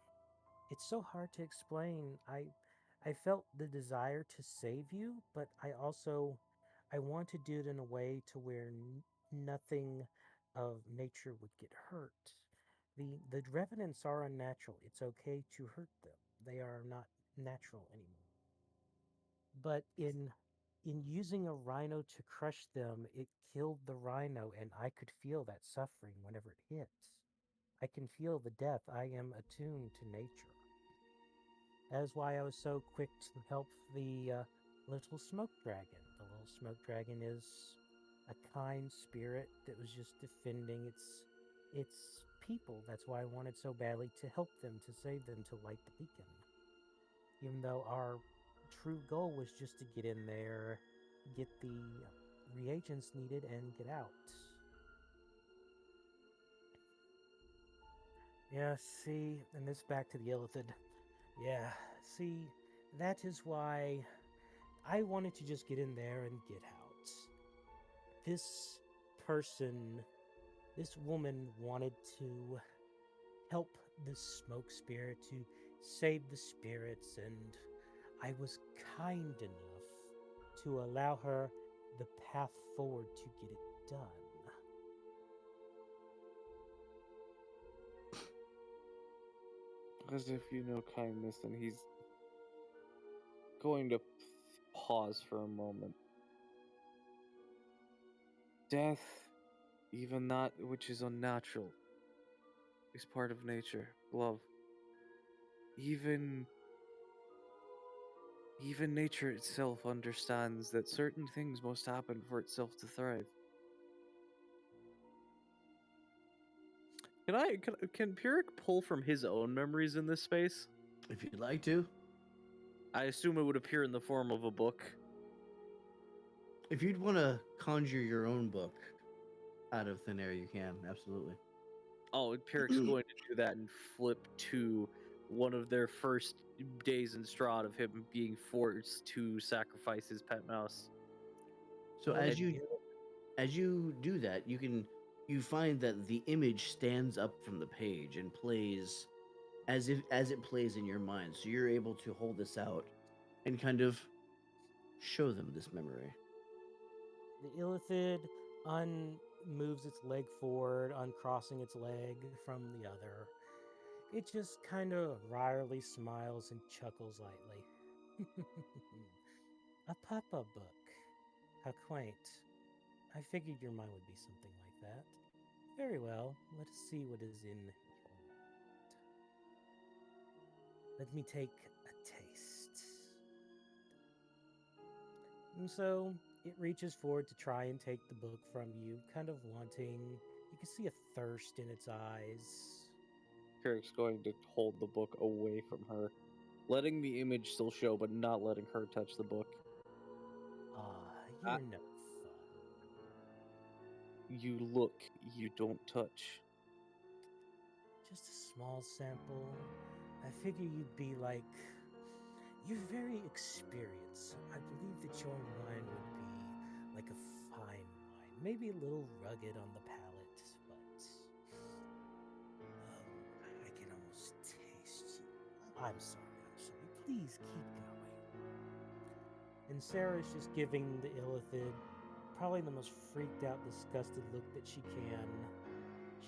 it's so hard to explain. I felt the desire to save you, but I want to do it in a way to where nothing of nature would get hurt. The revenants are unnatural. It's okay to hurt them. They are not natural anymore. But in using a rhino to crush them, it killed the rhino, and I could feel that suffering whenever it hits. I can feel the death. I am attuned to nature. That is why I was so quick to help the little smoke dragon. The little smoke dragon is a kind spirit that was just defending its people. That's why I wanted so badly to help them, to save them, to light the beacon. Even though our true goal was just to get in there, get the reagents needed, and get out. Yeah, see, and this back to the illithid. Yeah, see, that is why I wanted to just get in there and get out. This person, this woman wanted to help the smoke spirit, to save the spirits, and I was kind enough to allow her the path forward to get it done. As if you know kindness, and he's going to pause for a moment. Death, even that which is unnatural, is part of nature. Love. Even nature itself understands that certain things must happen for itself to thrive. Can Pyrrhic pull from his own memories in this space? If you'd like to. I assume it would appear in the form of a book. If you'd want to conjure your own book out of thin air, you can, absolutely. Oh, Peric's going to do that and flip to one of their first days in Strahd of him being forced to sacrifice his pet mouse. So Well, as you do that, you find that the image stands up from the page and plays as it plays in your mind. So you're able to hold this out and kind of show them this memory. the illithid moves its leg forward, uncrossing its leg from the other. It just kind of wryly smiles and chuckles lightly. A papa book. How quaint. I figured your mind would be something like that. Very well, let us see what is in your mind. Let me take a taste. And so it reaches forward to try and take the book from you, kind of wanting. You can see a thirst in its eyes. Peric's going to hold the book away from her, letting the image still show, but not letting her touch the book. Ah, Ah. you're no fun. You look, you don't touch. Just a small sample. I figure you'd be like. You're very experienced, so I believe that your wine would be like a fine wine. Maybe a little rugged on the palate, but. Oh, I can almost taste you. I'm sorry, I'm sorry. Please keep going. And Sarah's just giving the illithid probably the most freaked out, disgusted look that she can.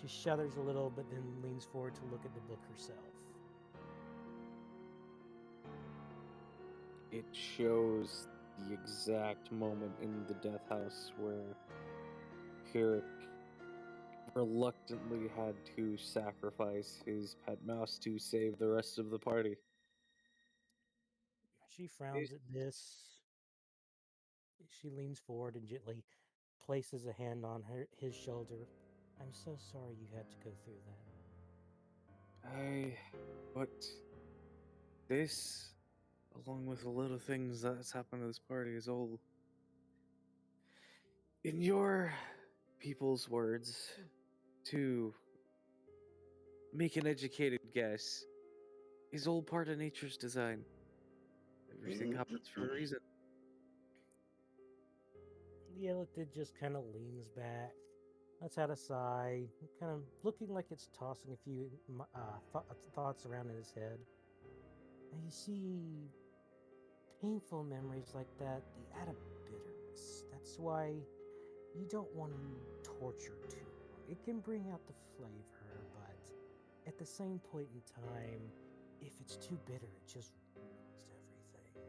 She shudders a little, but then leans forward to look at the book herself. It shows the exact moment in the death house where Peric reluctantly had to sacrifice his pet mouse to save the rest of the party. She frowns at this. She leans forward and gently places a hand on his shoulder. I'm so sorry you had to go through that. But this, along with the little things that's happened to this party, is all, in your people's words, to make an educated guess, is all part of nature's design. Everything happens for a reason. The illithid just kind of leans back, lets out a sigh, kind of looking like it's tossing a few thoughts around in his head. And you see, painful memories like that, they add a bitterness. That's why you don't want to torture too long. It can bring out the flavor, but at the same point in time, if it's too bitter, it just ruins everything.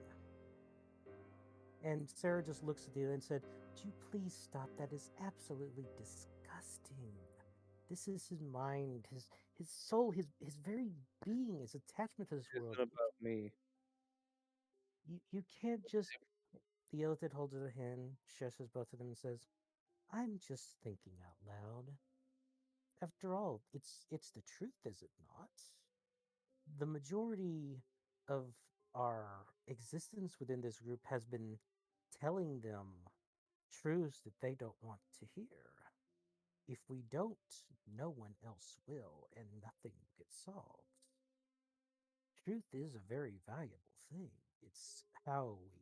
And Sarah just looks at you and said, "Would you please stop? That is absolutely disgusting. This is his mind, his soul, his very being, his attachment to this It world. isn't about me. You can't just." The illithid holds it a hand, shushes both of them, and says, "I'm just thinking out loud. After all, it's the truth, is it not? The majority of our existence within this group has been telling them truths that they don't want to hear. If we don't, no one else will, and nothing will get solved. Truth is a very valuable thing. It's how we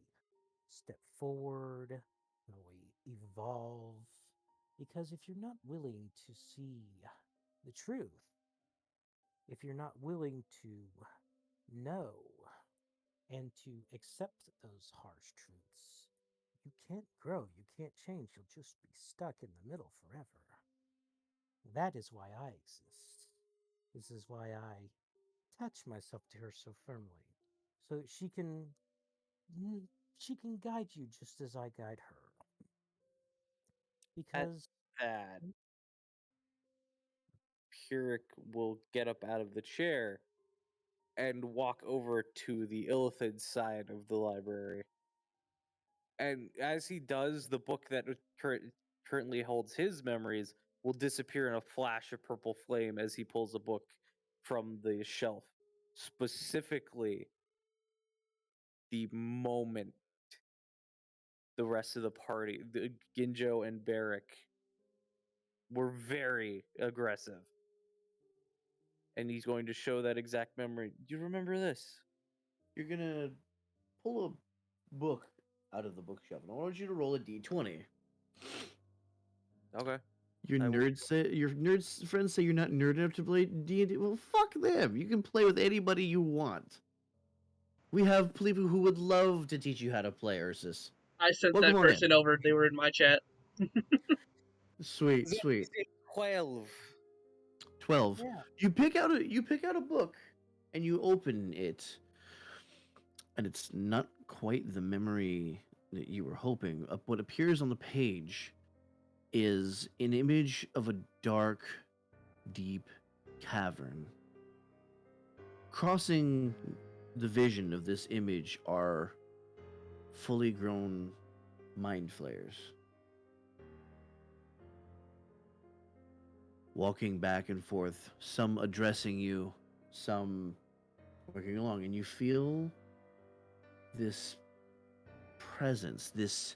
step forward, how we evolve. Because if you're not willing to see the truth, if you're not willing to know and to accept those harsh truths, you can't grow, you can't change, you'll just be stuck in the middle forever. That is why I exist. This is why I attach myself to her so firmly, so that mm, she can guide you just as I guide her. At Because that, Pyrrhic will get up out of the chair and walk over to the Illithid side of the library. And as he does, the book that currently holds his memories will disappear in a flash of purple flame as he pulls a book from the shelf. Specifically, the moment the rest of the party, Ginjo and Barrick, were very aggressive. and he's going to show that exact memory. Do you remember this? You're gonna pull a book out of the bookshelf, and I want you to roll a d20. Okay. Your I will- nerds friends say you're not nerd enough to play D&D. Well, fuck them. You can play with anybody you want. We have people who would love to teach you how to play, Ursus. I sent Welcome that on in. person over. They were in my chat. Sweet, That sweet. is a 12. 12. Yeah. You pick out a book and you open it, and it's not quite the memory that you were hoping. What appears on the page is an image of a dark, deep cavern. Crossing the vision of this image are fully grown mind flayers. Walking back and forth, some addressing you, some working along, and you feel this presence, this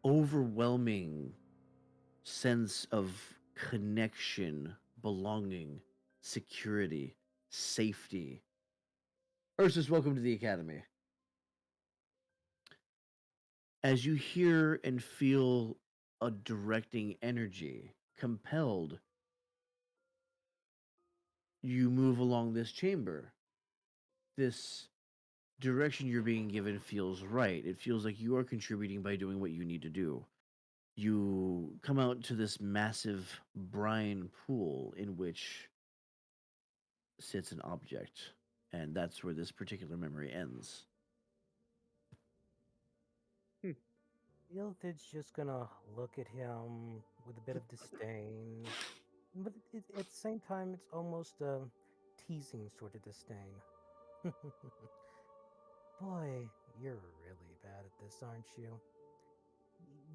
overwhelming sense of connection, belonging, security, safety. Ursus, welcome to the Academy. As you hear and feel a directing energy, compelled, you move along this chamber. This direction you're being given feels right. It feels like you are contributing by doing what you need to do. You come out to this massive brine pool in which sits an object, and that's where this particular memory ends. Ilthid's just gonna look at him with a bit of disdain, but at the same time, it's almost a teasing sort of disdain. Boy, you're really bad at this, aren't you?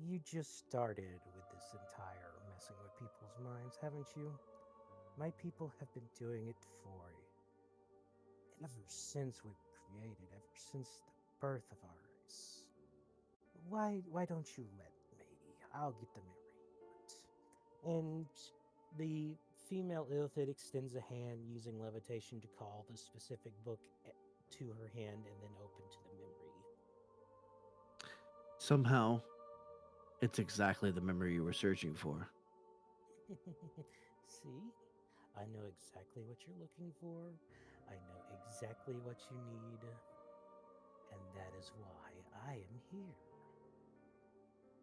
You just started with this entire messing with people's minds, haven't you? My people have been doing it for ever since we were created, ever since the birth of our race. Why don't you let me? I'll get the memory. And the female Illithid extends a hand using levitation to call the specific book to her hand and then open to the memory. Somehow, it's exactly the memory you were searching for. See? I know exactly what you're looking for. I know exactly what you need. And that is why I am here.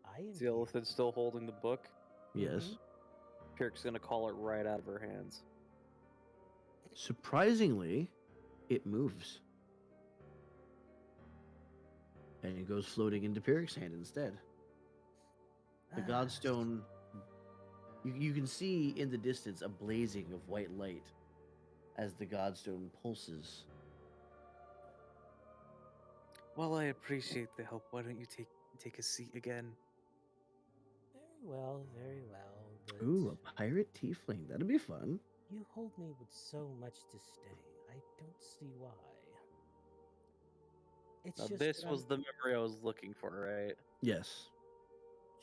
I am Is the elephant still holding the book? Yes. Pirk's gonna call it right out of her hands. Surprisingly, it moves. And it goes floating into Pyrrhic's hand instead. The Godstone, you can see in the distance a blazing of white light as the Godstone pulses. Well, I appreciate the help. Why don't you take a seat again? Very well, but Ooh, a pirate tiefling. That'd be fun. you hold me with so much disdain. I don't see why. It's Now, just this that was the memory I was looking for, right? Yes.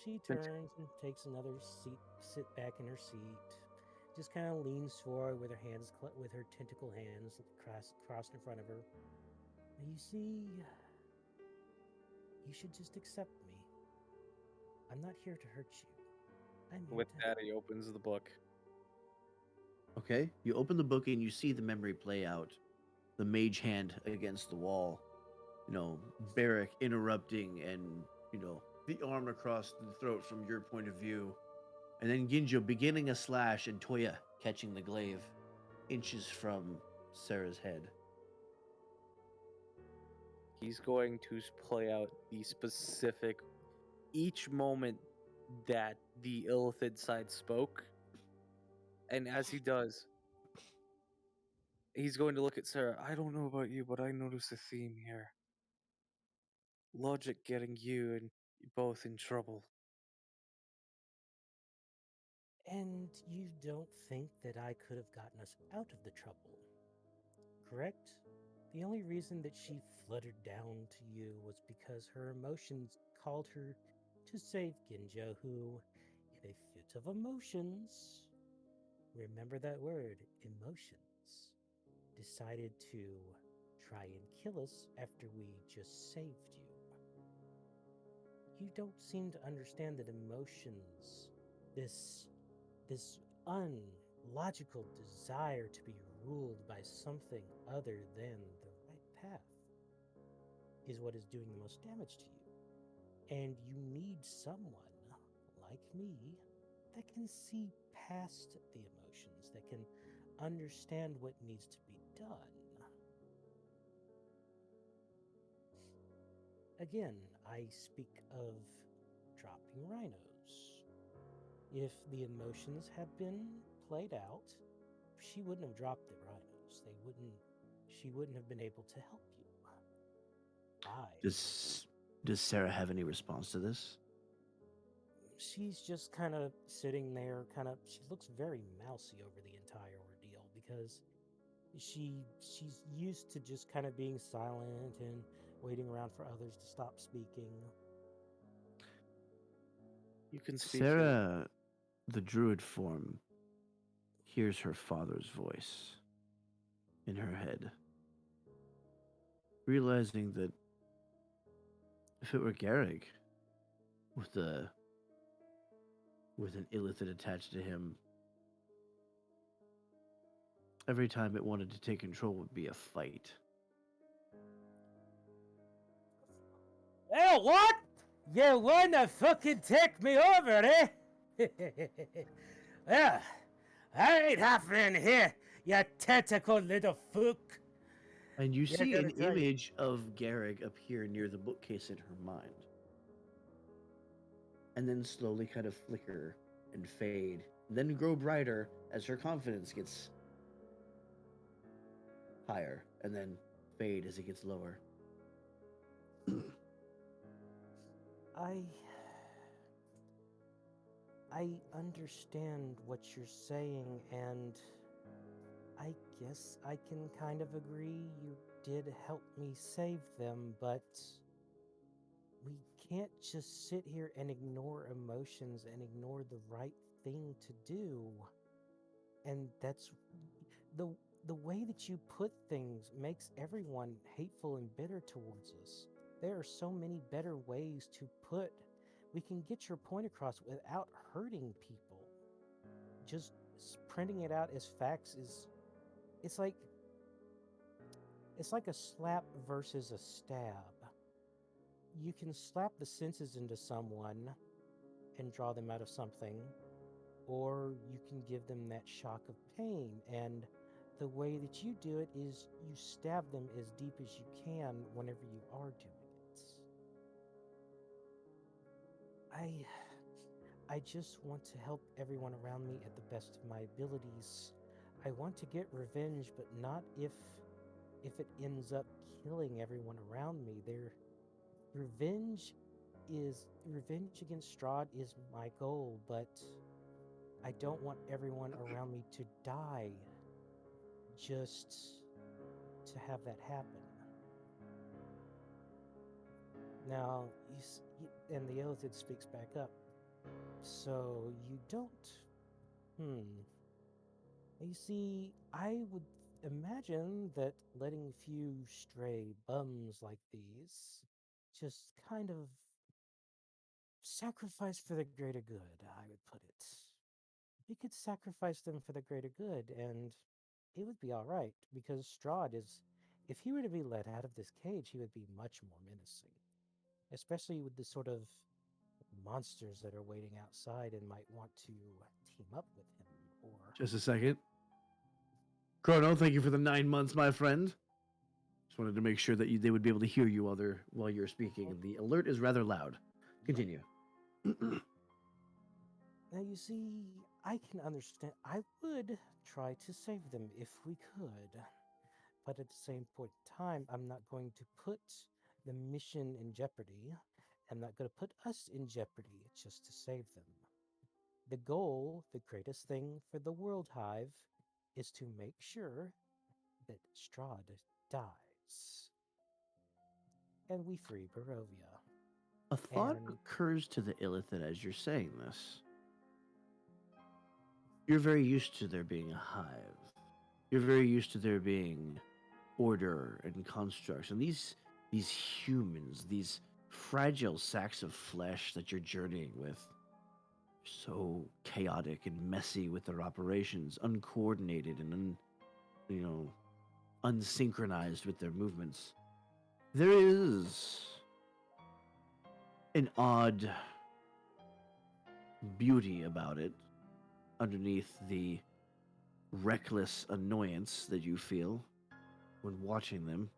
she turns and takes another seat, sit back in her seat, just kind of leans forward with her hands, with her tentacle hands crossed in front of her. You see, you should just accept me. I'm not here to hurt you. I'm here With to that, he opens the book. Okay. You open the book and you see the memory play out. The mage hand against the wall. Barrack interrupting and, the arm across the throat from your point of view. And then Ginjo beginning a slash and Toya catching the glaive inches from Sarah's head. He's going to play out the specific each moment that the Illithid side spoke. And as he does, he's going to look at Sarah. I don't know about you, but I notice a theme here. Logic getting you and both in trouble. And you don't think that I could have gotten us out of the trouble, correct? The only reason that she fluttered down to you was because her emotions called her to save Ginjo, who, in a fit of emotions, remember that word, emotions, decided to try and kill us after we just saved you. You don't seem to understand that emotions, this this unlogical desire to be ruled by something other than the right path, is what is doing the most damage to you. And you need someone like me that can see past the emotions, that can understand what needs to be done. Again, I speak of dropping rhinos. If the emotions had been played out, she wouldn't have dropped the rhinos. She wouldn't have been able to help you. I Does Sarah have any response to this? She's just kind of sitting there, she looks very mousy over the entire ordeal because she's used to just kind of being silent and waiting around for others to stop speaking. You can speak. Sarah, the druid form, hears her father's voice in her head, realizing that if it were Garrick with an illithid attached to him, every time it wanted to take control would be a fight. Well, what? You wanna fucking take me over, eh? Well, I ain't happening here, you tentacle little fook. And you Yeah, see gotta an tell you. image of Garrick appear near the bookcase in her mind. And then slowly kind of flicker and fade, then grow brighter as her confidence gets higher, and then fade as it gets lower. I I understand what you're saying, and I guess I can kind of agree you did help me save them, but we can't just sit here and ignore emotions and ignore the right thing to do. And that's the the way that you put things makes everyone hateful and bitter towards us. There are so many better ways to put. We can get your point across without hurting people. Just printing it out as facts is it's like it's like a slap versus a stab. You can slap the senses into someone and draw them out of something, or you can give them that shock of pain. And the way that you do it is you stab them as deep as you can whenever you are doing it. I just want to help everyone around me at the best of my abilities. I want to get revenge, but not if it ends up killing everyone around me. Revenge revenge against Strahd is my goal, but I don't want everyone around me to die just to have that happen. Now, and the Illithid speaks back up. So you don't. You see, I would imagine that letting a few stray bums like these just kind of sacrifice for the greater good, I would put it. We could sacrifice them for the greater good, and it would be all right, because Strahd is, if he were to be let out of this cage, he would be much more menacing, especially with the sort of monsters that are waiting outside and might want to team up with him, or Just a second. Chrono, thank you for the 9 months, my friend. Just wanted to make sure that they would be able to hear you while you're speaking. The alert is rather loud. Continue. Now, you see, I can understand. I would try to save them if we could. But at the same point in time, I'm not going to put the mission in jeopardy. I'm not going to put us in jeopardy just to save them. The goal, the greatest thing for the World Hive, is to make sure that Strahd dies. And we free Barovia. A thought And occurs to the Illithid as you're saying this. You're very used to there being a hive. You're very used to there being order and constructs, and these humans, these fragile sacks of flesh that you're journeying with, so chaotic and messy with their operations, uncoordinated and you know, unsynchronized with their movements. There is an odd beauty about it underneath the reckless annoyance that you feel when watching them.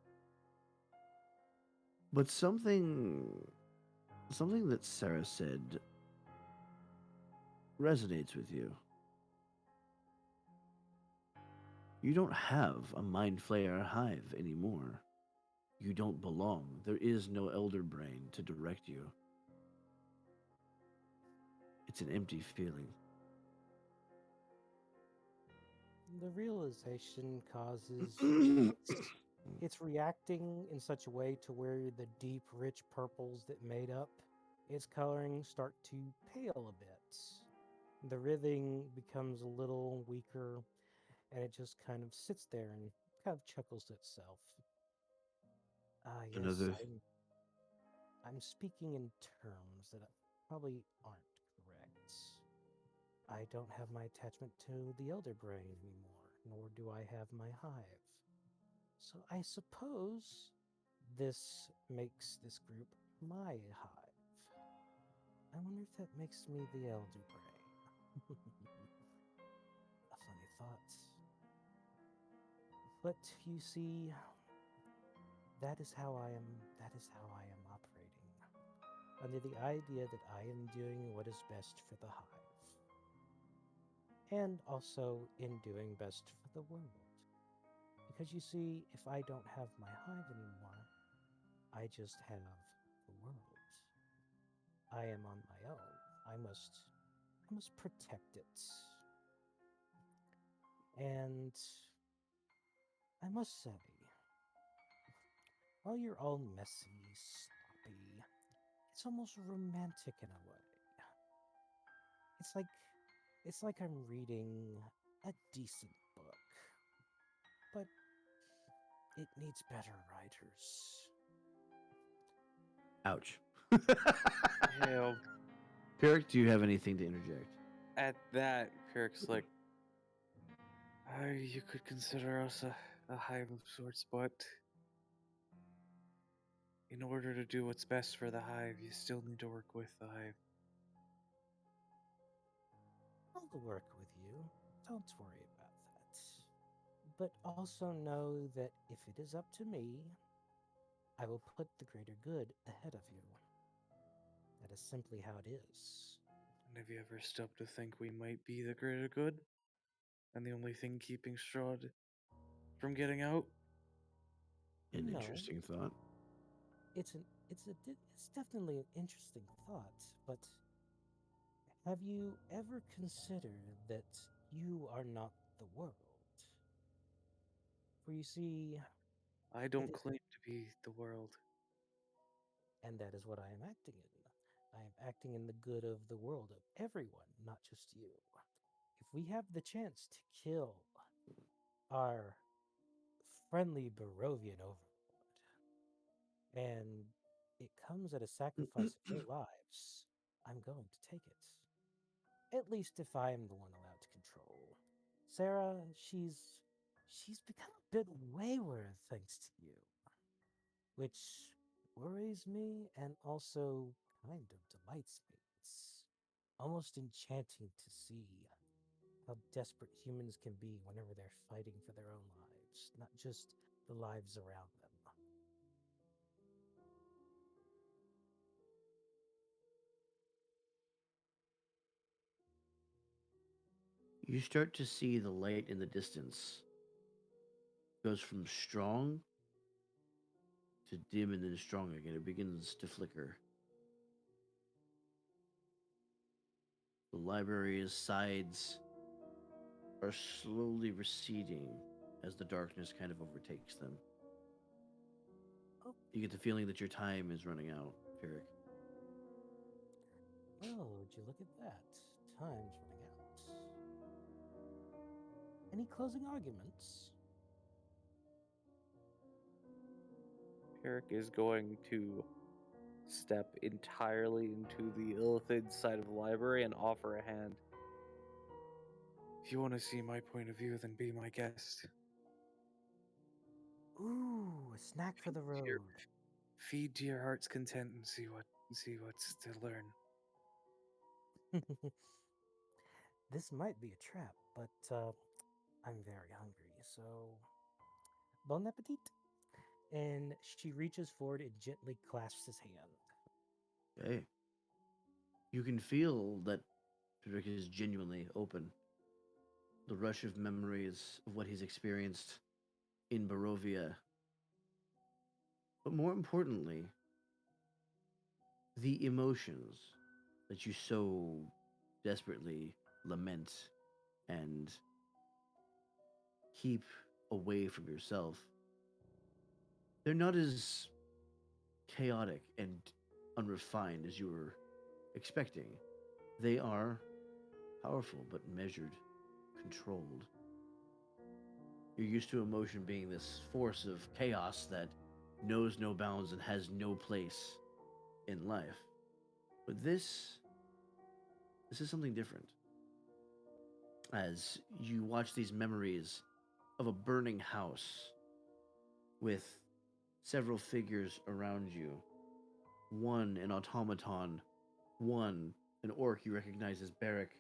But something that Sarah said resonates with you. You don't have a mind flayer hive anymore. You don't belong. There is no elder brain to direct you. It's an empty feeling. The realization causes it's reacting in such a way to where the deep, rich purples that made up its coloring start to pale a bit. The writhing becomes a little weaker, and it just kind of sits there and kind of chuckles to itself. Ah, yes, Another I'm speaking in terms that probably aren't correct. I don't have my attachment to the elder brain anymore, nor do I have my hive. So I suppose this makes this group my hive. I wonder if that makes me the elder brain. A funny thought. But you see, that is how I am operating. Under the idea that I am doing what is best for the hive. And also in doing best for the world. Because you see, if I don't have my hive anymore, I just have the world. I am on my own. I must protect it. And I must say, while you're all messy, sloppy, it's almost romantic in a way. It's like it's like I'm reading a decent book, but it needs better writers. ouch. Hell, Peric, do you have anything to interject? at that, Pirk's like, you could consider us a hive of sorts, but in order to do what's best for the hive, you still need to work with the hive. I'll work with you. Don't worry about that. But also know that if it is up to me, I will put the greater good ahead of you. That is simply how it is. And have you ever stopped to think we might be the greater good? And the only thing keeping Strahd from getting out? An No, interesting thought. it's an it's definitely an interesting thought, but have you ever considered that you are not the world? For you see, I it don't is, claim to be the world. and that is what I am acting in. I am acting in the good of the world, of everyone, not just you. If we have the chance to kill our friendly Barovian overlord, and it comes at a sacrifice of your lives, I'm going to take it. At least if I am the one allowed to control. Sarah, she's become a bit wayward thanks to you, which worries me and also kind of delights me. It's almost enchanting to see how desperate humans can be whenever they're fighting for their own lives, not just the lives around them. You start to see the light in the distance goes from strong to dim and then strong again. It begins to flicker. The library's sides are slowly receding as the darkness kind of overtakes them. Oh, You get the feeling that your time is running out, Peric. well, would you look at that? Time's running out. Any closing arguments? Eric is going to step entirely into the illithid side of the library and offer a hand. If you want to see my point of view, then be my guest. Ooh, a snack for the road. Here. Feed to your heart's content and see what's to learn. This might be a trap, but I'm very hungry, so bon appetit. And she reaches forward and gently clasps his hand. Okay. You can feel that Rick is genuinely open. The rush of memories of what he's experienced in Barovia. But more importantly, the emotions that you so desperately lament and keep away from yourself. They're not as chaotic and unrefined as you were expecting. They are powerful but measured, controlled. You're used to emotion being this force of chaos that knows no bounds and has no place in life. But this is something different. As you watch these memories of a burning house with several figures around you, one an automaton, one an orc you recognize as Barrack,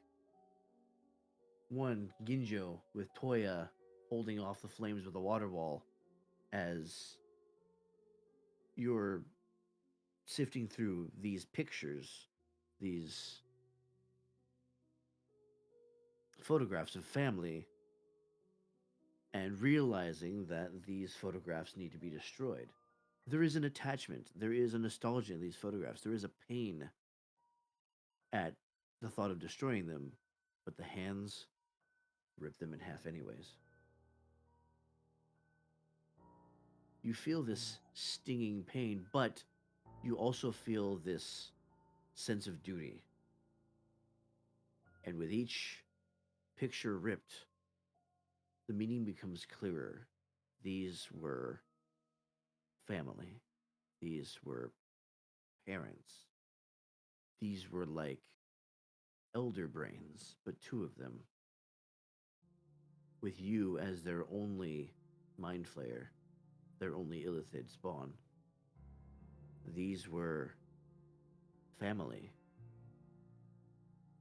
one Ginjo with Toya holding off the flames with a water wall, as you're sifting through these pictures, these photographs of family, and realizing that these photographs need to be destroyed. There is an attachment, there is a nostalgia in these photographs, there is a pain at the thought of destroying them, but the hands rip them in half anyways. You feel this stinging pain, but you also feel this sense of duty. And with each picture ripped, the meaning becomes clearer. These were family. These were parents. These were like elder brains, but two of them. With you as their only mind flayer, their only illithid spawn. These were family.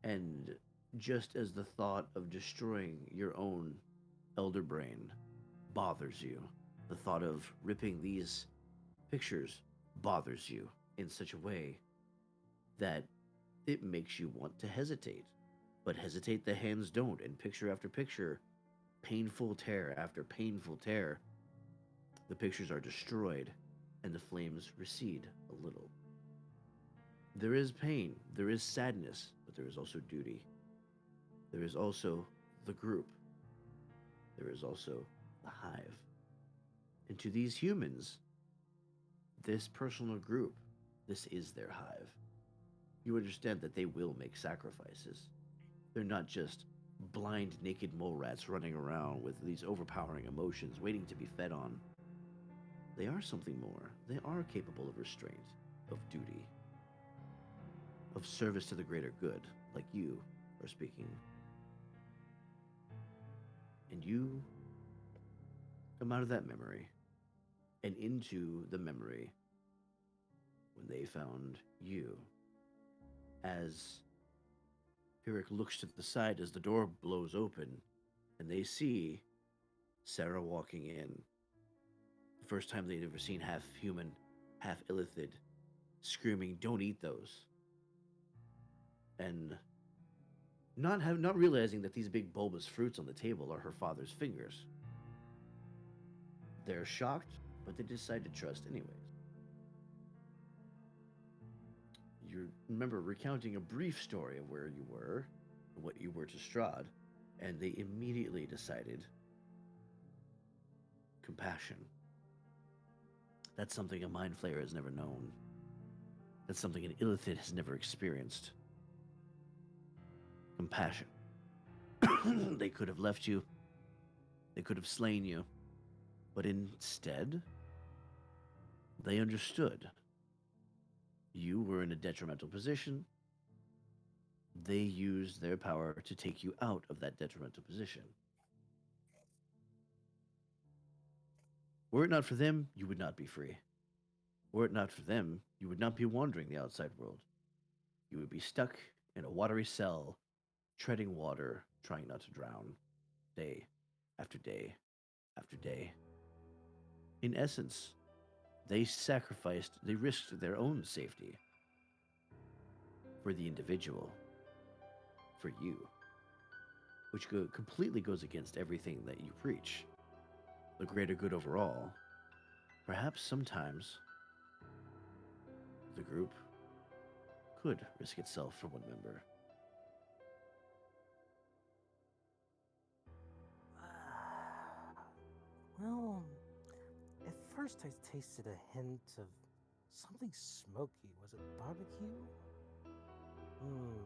And just as the thought of destroying your own elder brain bothers you, the thought of ripping these pictures bothers you in such a way that it makes you want to hesitate. But hesitate the hands don't, and picture after picture, painful tear after painful tear, the pictures are destroyed and the flames recede a little. There is pain, there is sadness, but there is also duty. There is also the group. There is also the hive. And to these humans, this personal group, this is their hive. You understand that they will make sacrifices. They're not just blind, naked mole rats running around with these overpowering emotions waiting to be fed on. They are something more. They are capable of restraint, of duty, of service to the greater good, like you are speaking. And you come out of that memory and into the memory when they found you. As Pyrrhic looks to the side as the door blows open and they see Sarah walking in. The first time they'd ever seen half human, half illithid, screaming, "Don't eat those." And not realizing that these big bulbous fruits on the table are her father's fingers. They're shocked, but they decide to trust anyways. You remember recounting a brief story of where you were, what you were to Strahd, and they immediately decided compassion. That's something a mind flayer has never known. That's something an illithid has never experienced. Compassion. They could have left you They could have slain you, but instead, they understood you were in a detrimental position. They used their power to take you out of that detrimental position. Were it not for them, you would not be free. Were it not for them, you would not be wandering the outside world. You would be stuck in a watery cell, treading water, trying not to drown, day after day after day. In essence, they risked their own safety for the individual, for you, which completely goes against everything that you preach. The greater good overall. Perhaps sometimes the group could risk itself for one member. Well, at first I tasted a hint of something smoky. Was it barbecue? Hmm.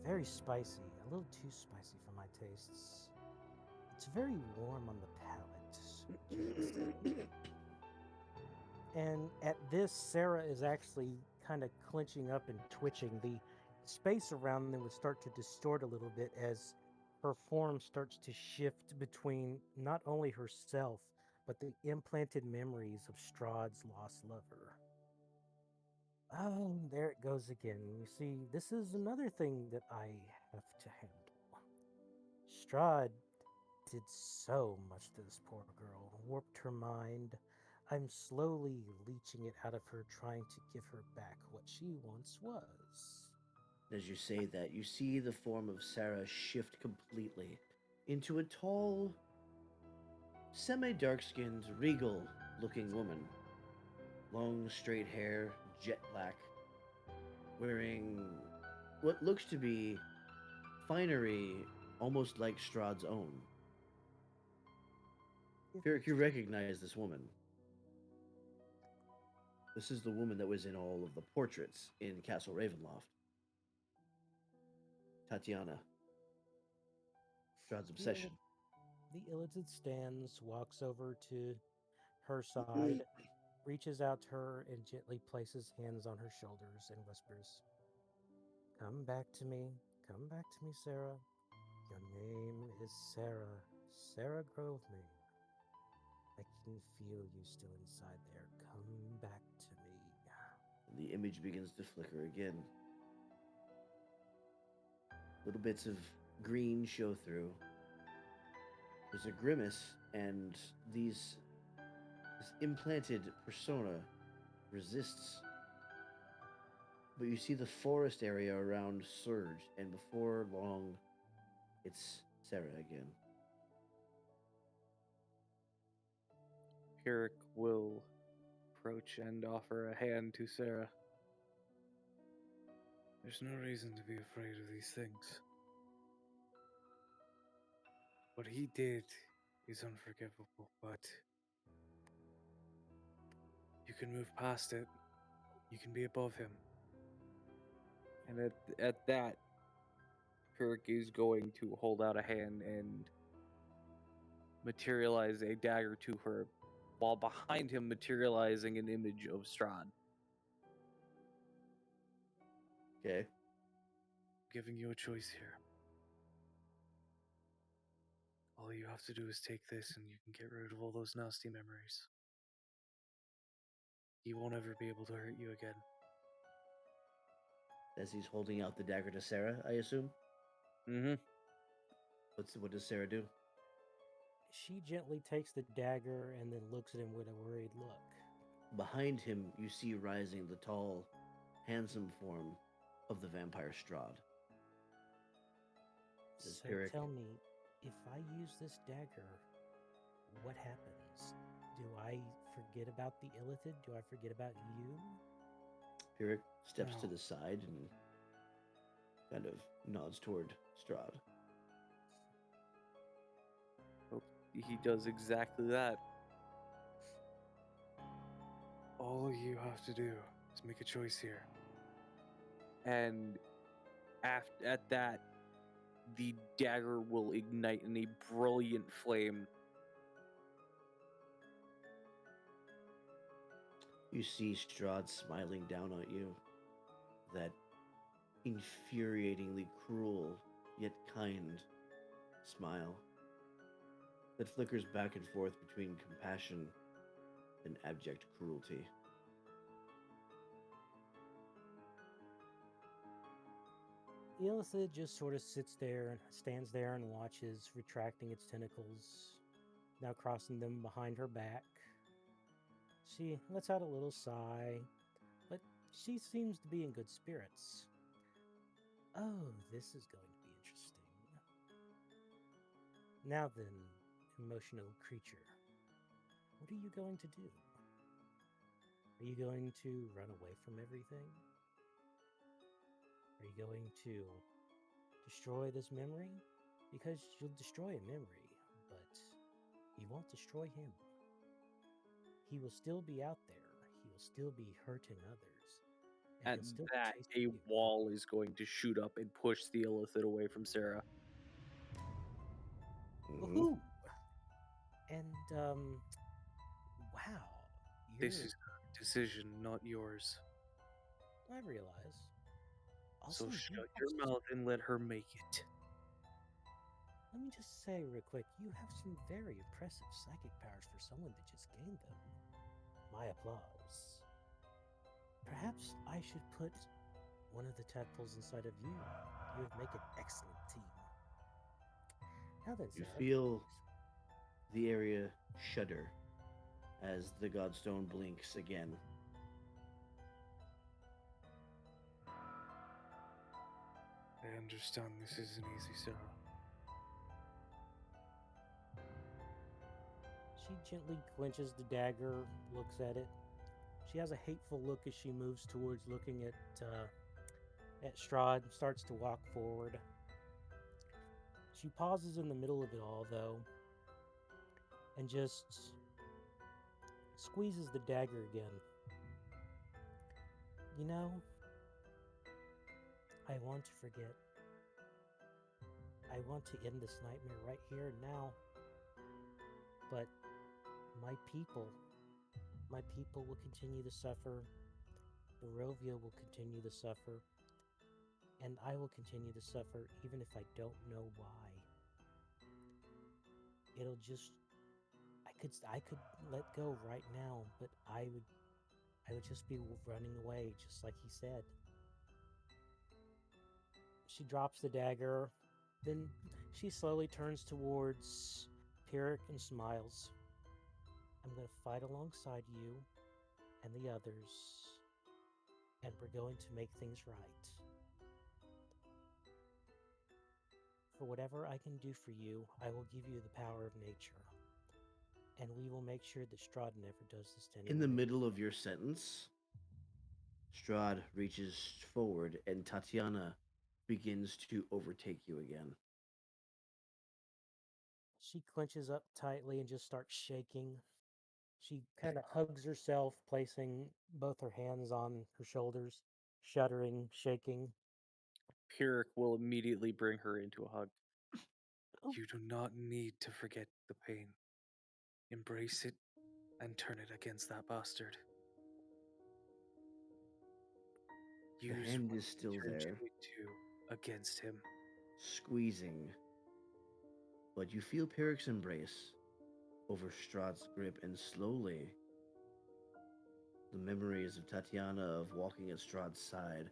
Very spicy. A little too spicy for my tastes. It's very warm on the palate. Jinx. And at this, Sarah is actually kind of clenching up and twitching. The space around them would start to distort a little bit as her form starts to shift between not only herself, but the implanted memories of Strahd's lost lover. Oh, there it goes again. You see, this is another thing that I have to handle. Strahd did so much to this poor girl, warped her mind. I'm slowly leeching it out of her, trying to give her back what she once was. As you say that, you see the form of Sarah shift completely into a tall, semi dark skinned, regal looking woman. Long, straight hair, jet black, wearing what looks to be finery almost like Strahd's own. Ferric, you recognize this woman. This is the woman that was in all of the portraits in Castle Ravenloft. Tatiana, Strahd's obsession. The Illithid stands, walks over to her side, reaches out to her, and gently places hands on her shoulders and whispers, "Come back to me. Come back to me, Sarah. Your name is Sarah. Sarah Grovemain. I can feel you still inside there. Come back to me." The image begins to flicker again. Little bits of green show through. There's a grimace, and this implanted persona resists. But you see the forest area around surge, and before long, it's Sarah again. Herrick will approach and offer a hand to Sarah. There's no reason to be afraid of these things. What he did is unforgivable, but you can move past it. You can be above him. And at that, Herrick is going to hold out a hand and materialize a dagger to her, while behind him materializing an image of Strahd. Okay. Giving you a choice here. All you have to do is take this and you can get rid of all those nasty memories. He won't ever be able to hurt you again. As he's holding out the dagger to Sarah, I assume. Mm-hmm. What does Sarah do? She gently takes the dagger and then looks at him with a worried look. Behind him, you see rising the tall, handsome form of the vampire Strahd. So Herrick, tell me, if I use this dagger, what happens? Do I forget about the Illithid? Do I forget about you? Herrick steps to No. the side and kind of nods toward Strahd. He does exactly that. All you have to do is make a choice here. And at that, the dagger will ignite in a brilliant flame. You see Strahd smiling down at you. That infuriatingly cruel, yet kind smile that flickers back and forth between compassion and abject cruelty. Illithid just sort of sits there, stands there, and watches, retracting its tentacles, now crossing them behind her back. She lets out a little sigh, but she seems to be in good spirits. Oh, this is going to be interesting. Now then, emotional creature, what are you going to do? Are you going to run away from everything? Are you going to destroy this memory? Because you'll destroy a memory, but you won't destroy him. He will still be out there. He will still be hurting others. And At he'll still that, be chasing a you. wall is going to shoot up and push the Illithid away from Sarah. Mhm. Woohoo! And wow, This you're. is her decision, not yours. I realize. So Also, you shut have your some- mouth and let her make it. Let me just say real quick, you have some very impressive psychic powers for someone that just gained them. My applause. Perhaps I should put one of the tadpoles inside of you. You would make an excellent team. Now then, You Sarah. feel the area shudder as the Godstone blinks again. I understand this isn't easy, Sarah. She gently clenches the dagger, looks at it. She has a hateful look as she moves towards looking at Strahd, starts to walk forward. She pauses in the middle of it all, though, and just squeezes the dagger again. You know, I want to forget. I want to end this nightmare right here and now. But my people will continue to suffer. Barovia will continue to suffer. And I will continue to suffer even if I don't know why. It'll just I could let go right now, but I would just be running away just like he said. She drops the dagger, then she slowly turns towards Pyrrhic and smiles. I'm going to fight alongside you and the others, and we're going to make things right. For whatever I can do for you, I will give you the power of nature. And we will make sure that Strahd never does this to anyone. In the middle of your sentence, Strahd reaches forward and Tatiana begins to overtake you again. She clenches up tightly and just starts shaking. She kind of hugs herself, placing both her hands on her shoulders, shuddering, shaking. Pyrrhic will immediately bring her into a hug. Oh. You do not need to forget the pain. Embrace it and turn it against that bastard. The Use hand what is still you turned there, you into against him. squeezing, but you feel Pyrrhic's embrace over Strahd's grip, and slowly the memories of Tatiana, of walking at Strahd's side,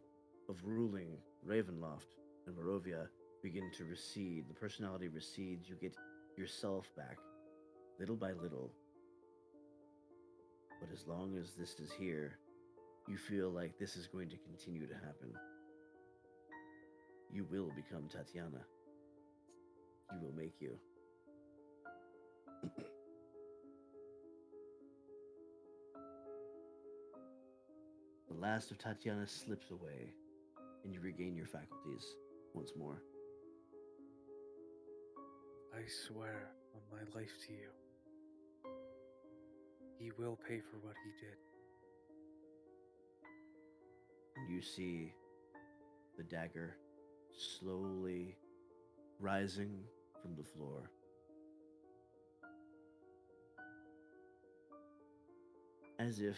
of ruling Ravenloft and Barovia begin to recede. The personality recedes. You get yourself back, little by little. But as long as this is here, you feel like this is going to continue to happen. You will become Tatiana. He will make you. The last of Tatiana slips away, and you regain your faculties once more. I swear on my life to you. He will pay for what he did. And you see the dagger slowly rising from the floor. As if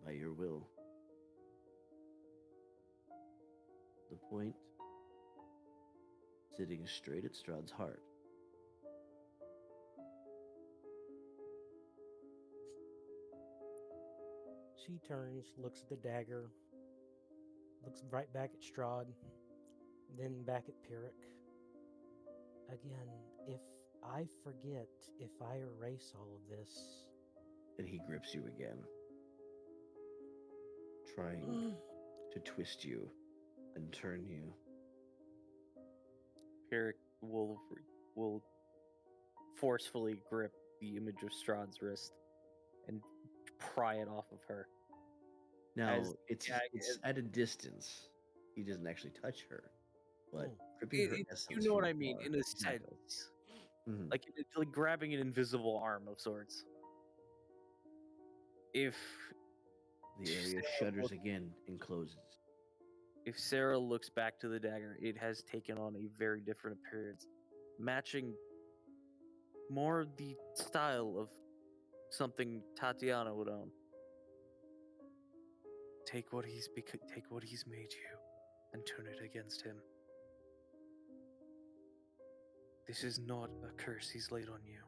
by your will. The point sitting straight at Strahd's heart. She turns, looks at the dagger, looks right back at Strahd, then back at Pyrrhic. Again, if I forget, if I erase all of this. And he grips you again, trying to twist you and turn you. Pyrrhic will forcefully grip the image of Strahd's wrist and pry it off of her. Now, it's at a distance. He doesn't actually touch her, but gripping her essence. You know what I mean, afar. in a Exactly. sense. Mhm. Like it's like grabbing an invisible arm of sorts. If The area shudders again and closes. If Sarah looks back to the dagger, it has taken on a very different appearance, matching more the style of something Tatiana would own. Take what he's made you, and turn it against him. This is not a curse he's laid on you.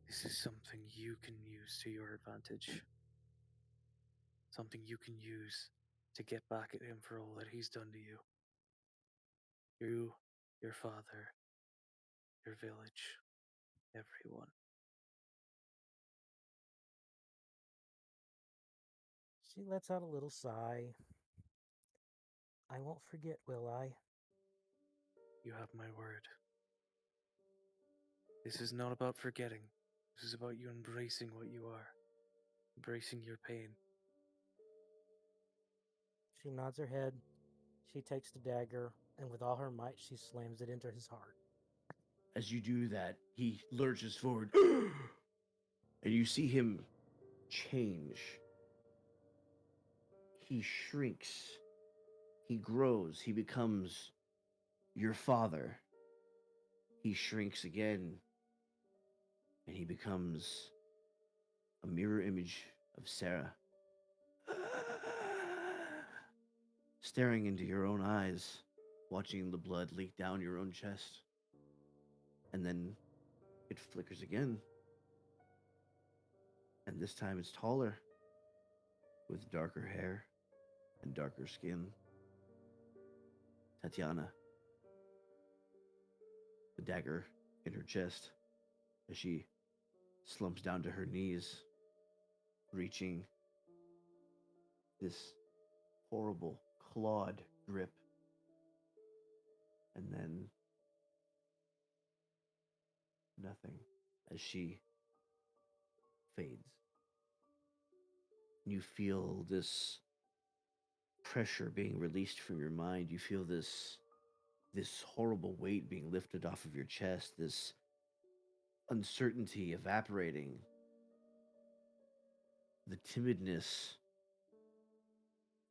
This is something you can use to your advantage. Something you can use to get back at him for all that he's done to you. You, your father, your village, everyone. She lets out a little sigh. I won't forget, will I? You have my word. This is not about forgetting. This is about you embracing what you are. Embracing your pain. She nods her head. She takes the dagger, and with all her might, she slams it into his heart. As you do that, he lurches forward, and you see him change. He shrinks. He grows. He becomes your father. He shrinks again, and he becomes a mirror image of Sarah. Staring into your own eyes, watching the blood leak down your own chest. And then it flickers again. And this time it's taller, with darker hair and darker skin. Tatiana, the dagger in her chest, as she slumps down to her knees, reaching this horrible clawed grip. And then nothing as she fades. You feel this pressure being released from your mind. You feel this horrible weight being lifted off of your chest, this uncertainty evaporating, the timidness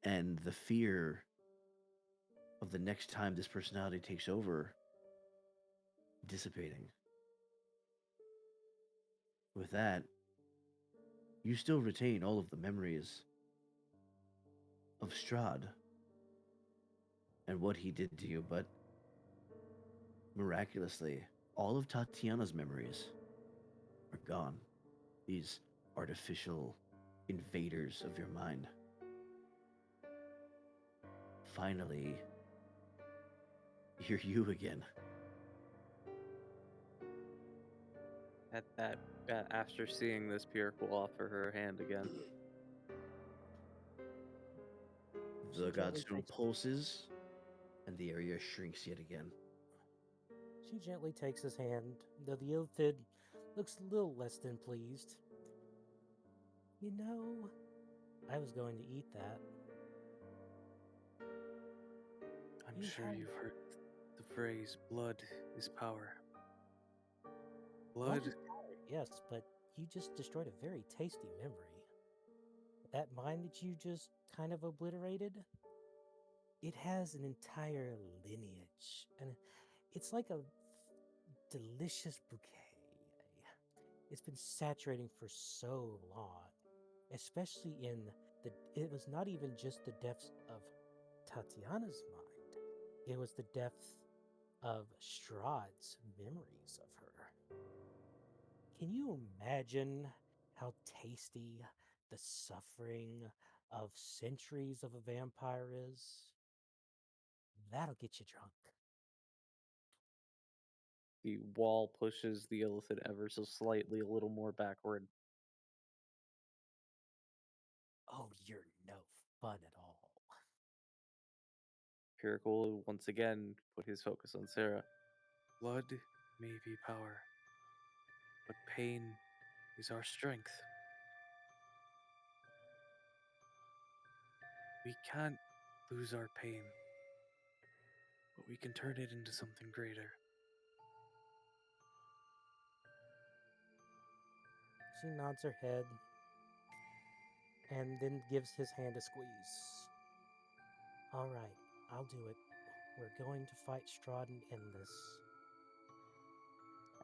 and the fear of the next time this personality takes over dissipating. With that, you still retain all of the memories of Strahd and what he did to you, but miraculously, all of Tatiana's memories are gone. These artificial invaders of your mind. Finally, you're you again. After seeing this, Pyrrhic will offer her hand again. The godstone pulses, and the area shrinks yet again. She gently takes his hand, though the Illithid looks a little less than pleased. You know, I was going to eat that. I'm sure you've heard the phrase, blood is power. Blood is power, yes, but you just destroyed a very tasty memory. That mind that you just kind of obliterated? it has an entire lineage, and it's like a delicious bouquet. It's been saturating for so long, especially in the. It was not even just the depths of Tatiana's mind, it was the depth of Strahd's memories of her. Can you imagine how tasty the suffering of centuries of a vampire is? That'll get you drunk. The wall pushes the illithid ever so slightly a little more backward. Oh, you're no fun at all. Pyrrhic will once again put his focus on Sarah. Blood may be power, but pain is our strength. We can't lose our pain, but we can turn it into something greater. She nods her head and then gives his hand a squeeze. All right, I'll do it. We're going to fight Strahd and end this.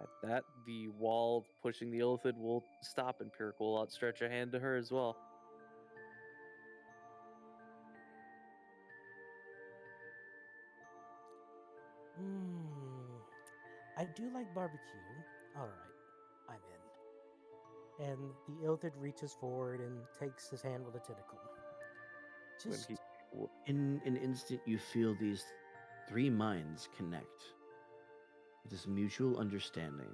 At that, the wall pushing the illithid will stop, and Pyrrhic will outstretch a hand to her as well. Mmm. I do like barbecue. All right, I'm in. And the Illithid reaches forward and takes his hand with a tentacle. When Just he In an instant, you feel these three minds connect. This mutual understanding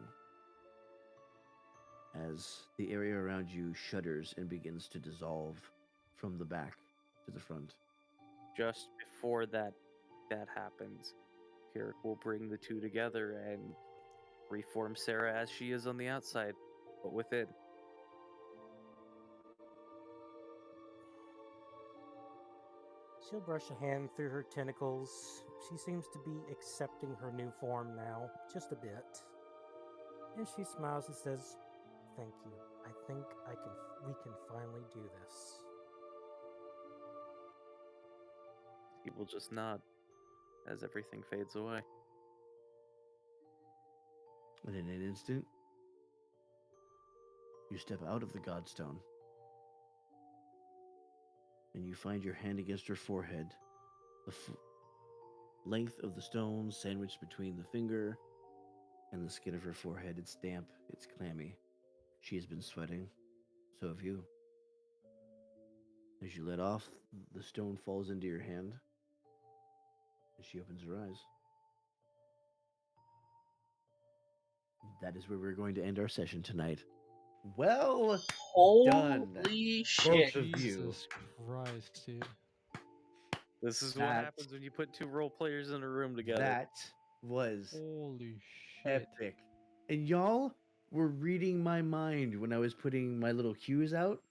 as the area around you shudders and begins to dissolve from the back to the front. just before that happens, Pyrrhic will bring the two together and reform Sarah as she is on the outside, but within. she'll brush a hand through her tentacles. She seems to be accepting her new form now, just a bit. And she smiles and says, "Thank you. I think we can finally do this." He will just nod as everything fades away. And in an instant, you step out of the Godstone and you find your hand against her forehead, the length of the stone sandwiched between the finger and the skin of her forehead. It's damp, it's clammy. She has been sweating. So have you. As you let off, the stone falls into your hand and she opens her eyes. That is where we're going to end our session tonight. Well done, Holy both shit. of you. Jesus Christ, dude. This is what That- happens when you put two role players in a room together. That was Holy shit. epic. And y'all were reading my mind when I was putting my little cues out.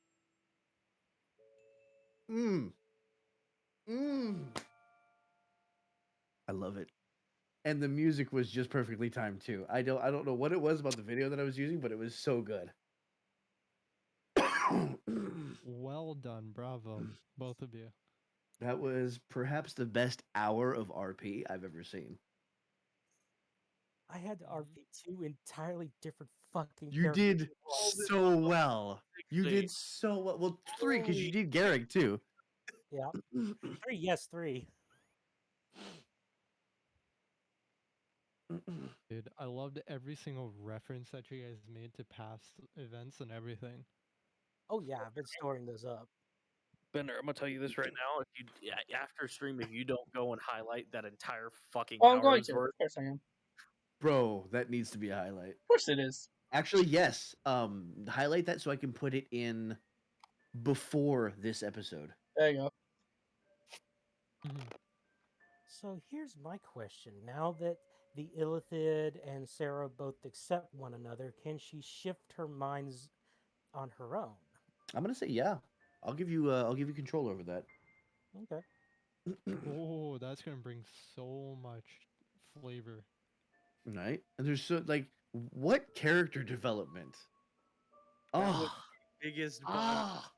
Mmm. Mmm. I love it. And the music was just perfectly timed too. I don't know what it was about the video that I was using, but it was so good. Well done. Bravo. Both of you. That was perhaps the best hour of RP I've ever seen. I had to Mhm. RP two entirely different fucking You characters. did so well. You did so well. Well, three, because you did Garrick too. Yeah. Three, yes, three. Dude, I loved every single reference that you guys made to past events and everything. Oh yeah, I've been storing those up. Bender, I'm gonna tell you this right now. If you after stream, if you don't go and highlight that entire fucking Oh, I'm going hour's to. worth, Of course I am. Bro, that needs to be a highlight. Of course it is. Actually, yes. Highlight that so I can put it in before this episode. There you go. Mhm. So here's my question. Now that the Illithid and Sarah both accept one another, can she shift her minds on her own? I'm gonna say yeah. I'll give you control over that. Okay. Oh, that's gonna bring so much flavor. Right? And there's so like what character development? That was Oh, biggest boss. ah,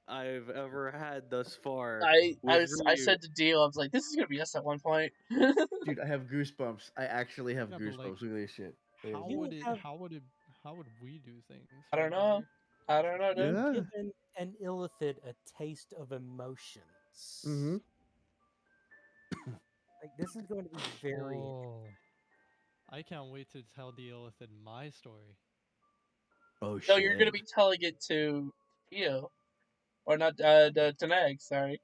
I've ever had thus far I with I Ryu. said to Deal, I was like, this is gonna be us at one point. Dude, I have goosebumps. I actually have Yeah, but, like, goosebumps. Look at this shit. Look at How this would shit. it? have How would we do things? I don't Right, know. Ginger? I don't know, dude. Yeah. given an illithid a taste of emotions. Mm-hmm. Like this is going to be very Oh, I can't wait to tell the Illithid my story. Oh No, you're gonna shit. be telling it to you, or not? To Nag. Sorry.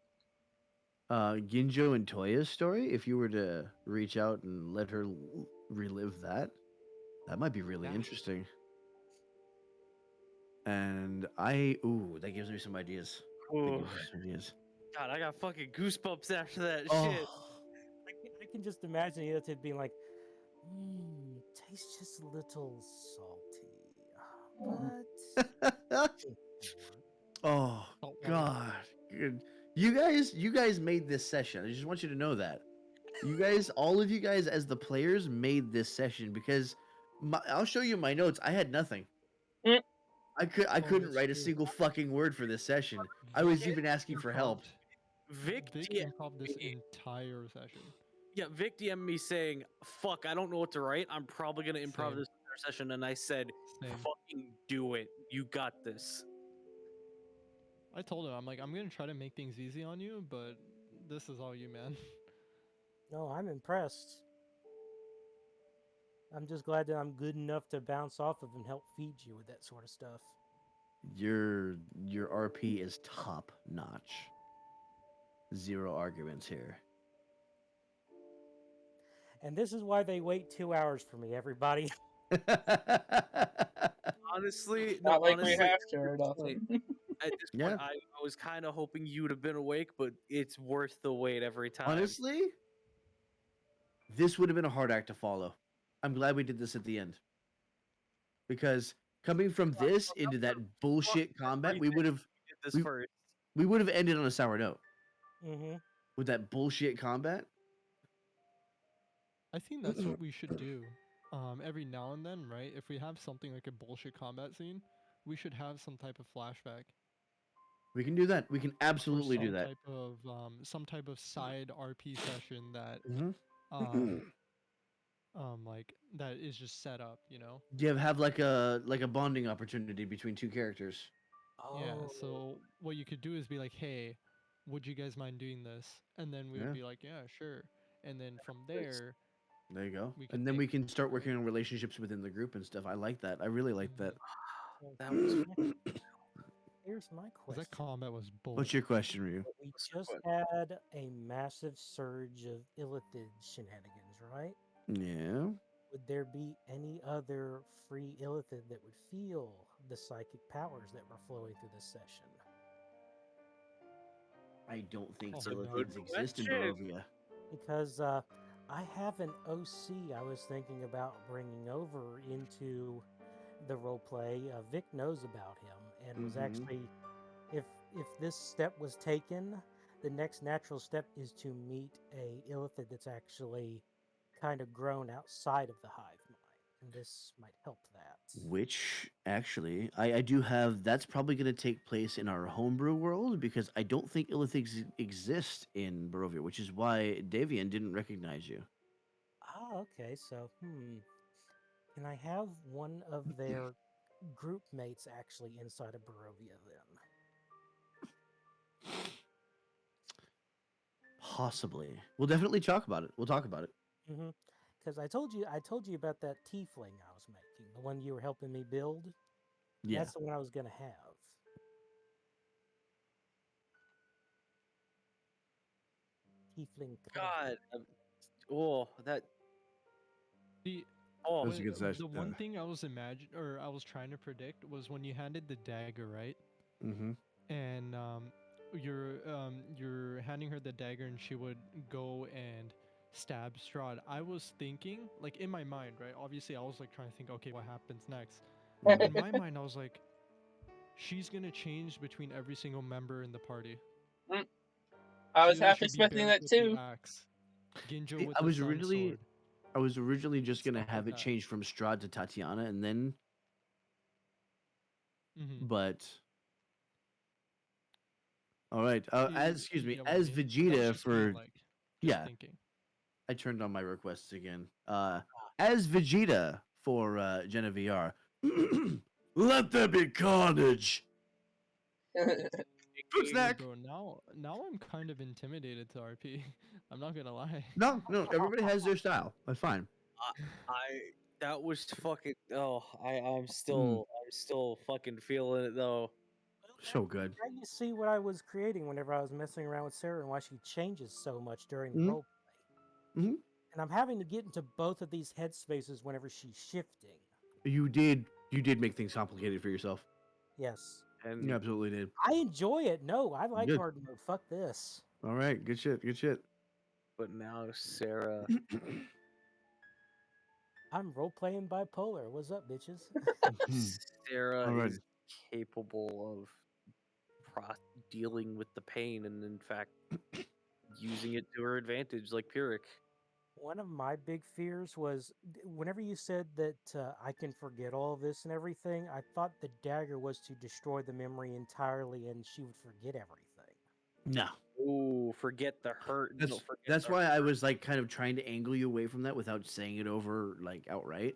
Ginjo and Toya's story. If you were to reach out and let her relive that, that might be really Yeah. interesting. And that gives me some ideas. That Ooh, gives me some ideas. God, I got fucking goosebumps after that shit. Oh. I can just imagine the illithid being like, tastes just a little salty, but Oh Salt water. God. Good. You guys made this session. I just want you to know that. You guys, all of you guys as the players made this session because I'll show you my notes. I had nothing. Mm. I Oh, couldn't that's write a true. single fucking word for this session. I was even asking for help. Vic, Vic DM improv this me. entire session. Yeah, Vic DM me saying, "Fuck, I don't know what to write. I'm probably gonna improv Same. this entire session," and I said, Same. "Fucking do it. You got this." I told him, I'm like, I'm gonna try to make things easy on you, but this is all you, man. no, I'm impressed. I'm just glad that I'm good enough to bounce off of and help feed you with that sort of stuff. Your RP is top notch. Zero arguments here. And this is why they wait 2 hours for me, everybody. Honestly, no, Not like we honestly, have to or nothing. at this Yeah. point, I was kind of hoping you would have been awake, but it's worth the wait every time. Honestly, this would have been a hard act to follow. I'm glad we did this at the end. Because coming from this into that bullshit combat, we would have did this we, first. we would have ended on a sour note Mm-hmm. with that bullshit combat. I think that's what we should do. Every now and then, right? If we have something like a bullshit combat scene, we should have some type of flashback. We can do that. We can Or absolutely do that. some type of side RP session that Mhm. like that is just set up, you know? You have like a bonding opportunity between two characters. Yeah, Oh, so what you could do is be like, hey, would you guys mind doing this? And then we Yeah. would be like, yeah, sure. And then from there, There you go. we could And then we take can start right? working on relationships within the group and stuff. I like that. I really like that. well, That was here's my Because that question. combat was bullshit. What's your question, Ryu? We What's your just question? had a massive surge of illithid shenanigans, right? Yeah. Would there be any other free illithid that would feel the psychic powers that were flowing through this session? I don't think Oh, Illithids no. exist in question. Barovia. Because I have an OC I was thinking about bringing over into the roleplay. Vic knows about him and was Mhm. actually, if this step was taken, the next natural step is to meet a illithid that's actually kind of grown outside of the hive mind, and this might help that. Which actually, I do have. That's probably going to take place in our homebrew world because I don't think Illithids exist in Barovia, which is why Davian didn't recognize you. Ah, okay. So, can I have one of their group mates actually inside of Barovia then? Possibly. We'll definitely talk about it. We'll talk about it. Because I told you about that tiefling I was making, the one you were helping me build. Yeah. That's the one I was gonna have. Tiefling. God. Oh, that. The Oh, That was a good the session. one thing I was I was trying to predict was when you handed the dagger, right? Mm-hmm. And you're handing her the dagger and she would go and stab Strahd. I was thinking, like in my mind, right? Obviously I was like trying to think, okay, what happens next? In my mind I was like, she's gonna change between every single member in the party. I was She'll half be expecting Barrick that with the too. axe, Ginjo See, with I the was sun originally sword. just gonna Stuff have like it that. changed from Strahd to Tatiana, and then, Mm-hmm. but All right. As excuse You me, get what I as mean? That was Vegeta just me, for like, just yeah, thinking. I turned on my requests again. As Vegeta for Jenna VR. Let there be carnage. Food Hey, snack. bro, now I'm kind of intimidated to RP. I'm not gonna lie. No, no, everybody has their style. That's fine. I that was fucking. Oh, Mm, I'm still fucking feeling it though. Well, so good. now you see what I was creating whenever I was messing around with Sarah and why she changes so much during the Hmm. role play. Hmm. And I'm having to get into both of these headspaces whenever she's shifting. You did make things complicated for yourself. Yes. You And absolutely did. I enjoy it. No, I like Good. hard mode. Fuck this. All right. Good shit. Good shit. but now Sarah. I'm role playing bipolar. What's up, bitches? Sarah All right. is capable of dealing with the pain and, in fact, using it to her advantage, like Pyrrhic. One of my big fears was whenever you said that I can forget all of this and everything, I thought the dagger was to destroy the memory entirely and she would forget everything. No. Ooh, forget the hurt. No, That's forget that's the why I was like kind of trying to angle you away from that without saying it over like outright.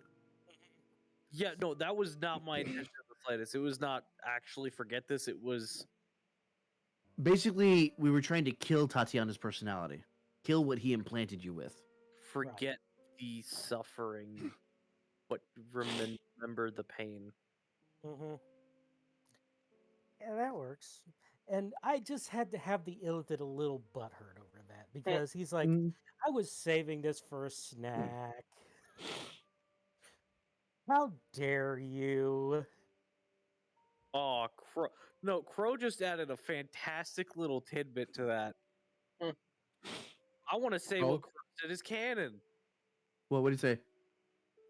Yeah, no, that was not my intention in the slightest. It was not actually forget this. It was Basically, we were trying to kill Tatiana's personality, kill what he implanted you with. forget the suffering, but remember the pain. Mm-hmm. Yeah, that works. And I just had to have the Illithid a little butthurt over that because he's like, Mm. I was saving this for a snack. How dare you? Oh, Crow! No, Crow just added a fantastic little tidbit to that. I want to say Oh, what Crow said is canon. well, what did he say?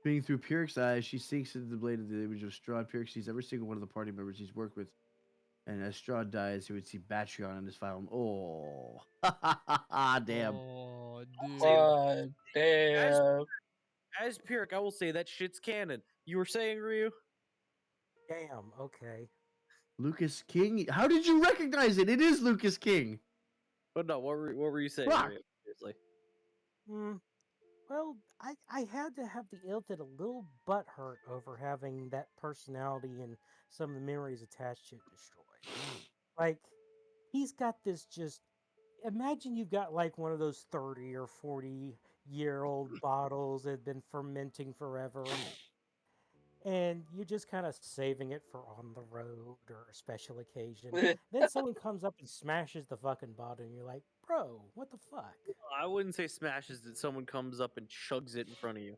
Being through Pyrrhic's eyes, she seeks into the blade of the image of Strahd. Pyrrhic sees every single one of the party members he's worked with. And as Strahd dies, he would see Batreon in his file. Oh, damn. Oh, Say dude. as Damn. as Pyrrhic, I will say that shit's canon. You were saying, Ryu? Damn, okay. Lucas King. How did you recognize it? It is Lucas King. But no, what were you saying, Fuck. Ryu? Seriously. Hmm. Well, I had to have the Illithid a little butthurt over having that personality and some of the memories attached to it destroyed. Like, he's got this just. Imagine you've got like one of those 30 or 40-year-old bottles that have been fermenting forever, and you're just kind of saving it for on the road or a special occasion. Then someone comes up and smashes the fucking bottle, and you're like, bro, what the fuck? I wouldn't say smashes it. Someone comes up and chugs it in front of you.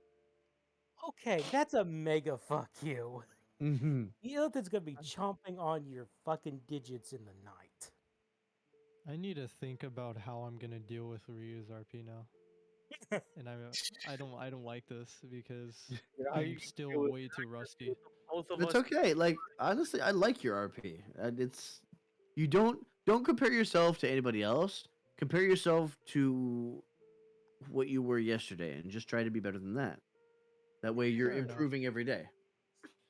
Okay, that's a mega fuck you. Mm-hmm. The Illithid's gonna be chomping on your fucking digits in the night. I need to think about how I'm gonna deal with Ryu's RP now. And I don't like this because How I'm you can still do it? way too rusty. Both of That's us. okay. Like honestly, I like your RP. It's you don't compare yourself to anybody else. Compare yourself to what you were yesterday, and just try to be better than that. That way, you're Fair enough. improving every day.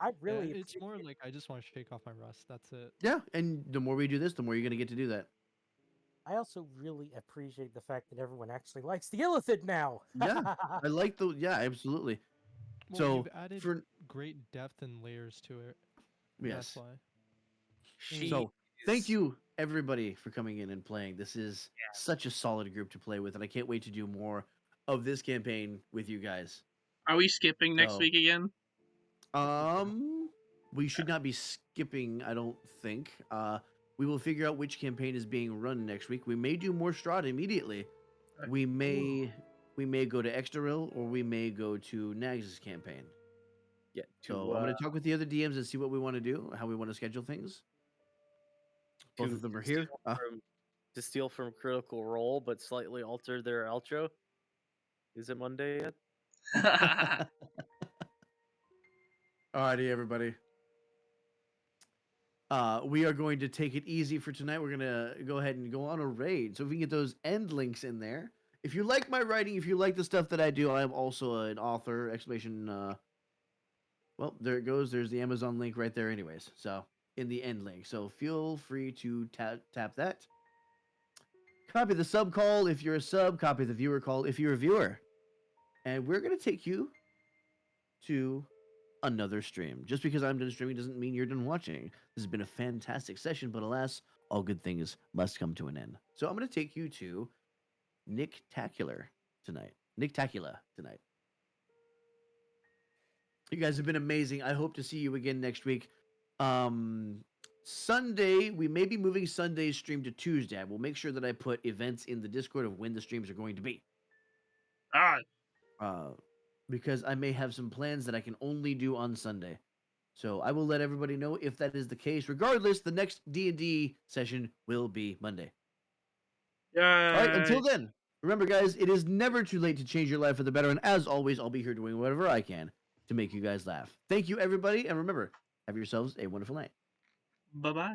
I Yeah, really it's more appreciate. like I just want to shake off my rust. That's it. Yeah, and the more we do this, the more you're gonna get to do that. I also really appreciate the fact that everyone actually likes the Illithid now. Yeah, I like the yeah, absolutely. Well, So you've added for great depth and layers to it. That's yes, why. She so thank is. you everybody for coming in and playing. This is such a solid group to play with, and I can't wait to do more of this campaign with you guys. Are we skipping next So week again? we should not be skipping, I don't think. We will figure out which campaign is being run next week. We may do more Strahd immediately. We may go to Extaril or we may go to Nags' campaign. Yeah, So I'm going to talk with the other DMs and see what we want to do, how we want to schedule things. Both of them are here. To steal from Critical Role, but slightly alter their outro. Is it Monday yet? Alrighty, everybody. We are going to take it easy for tonight. We're gonna go ahead and go on a raid. So if we can get those end links in there. If you like my writing, if you like the stuff that I do, I am also an author. Exclamation. Well, there it goes. There's the Amazon link right there. Anyways, so in the end link. So feel free to tap that. Copy the sub call if you're a sub. Copy the viewer call if you're a viewer. And we're going to take you to another stream. Just because I'm done streaming doesn't mean you're done watching. This has been a fantastic session, but alas, all good things must come to an end. So I'm going to take you to Nick Tacula tonight. You guys have been amazing. I hope to see you again next week. Sunday, we may be moving Sunday's stream to Tuesday. I will make sure that I put events in the Discord of when the streams are going to be. Because I may have some plans that I can only do on Sunday. So I will let everybody know if that is the case. Regardless, the next D&D session will be Monday. All right, until then, remember, guys, it is never too late to change your life for the better. And as always, I'll be here doing whatever I can to make you guys laugh. Thank you, everybody. And remember, have yourselves a wonderful night. Bye-bye.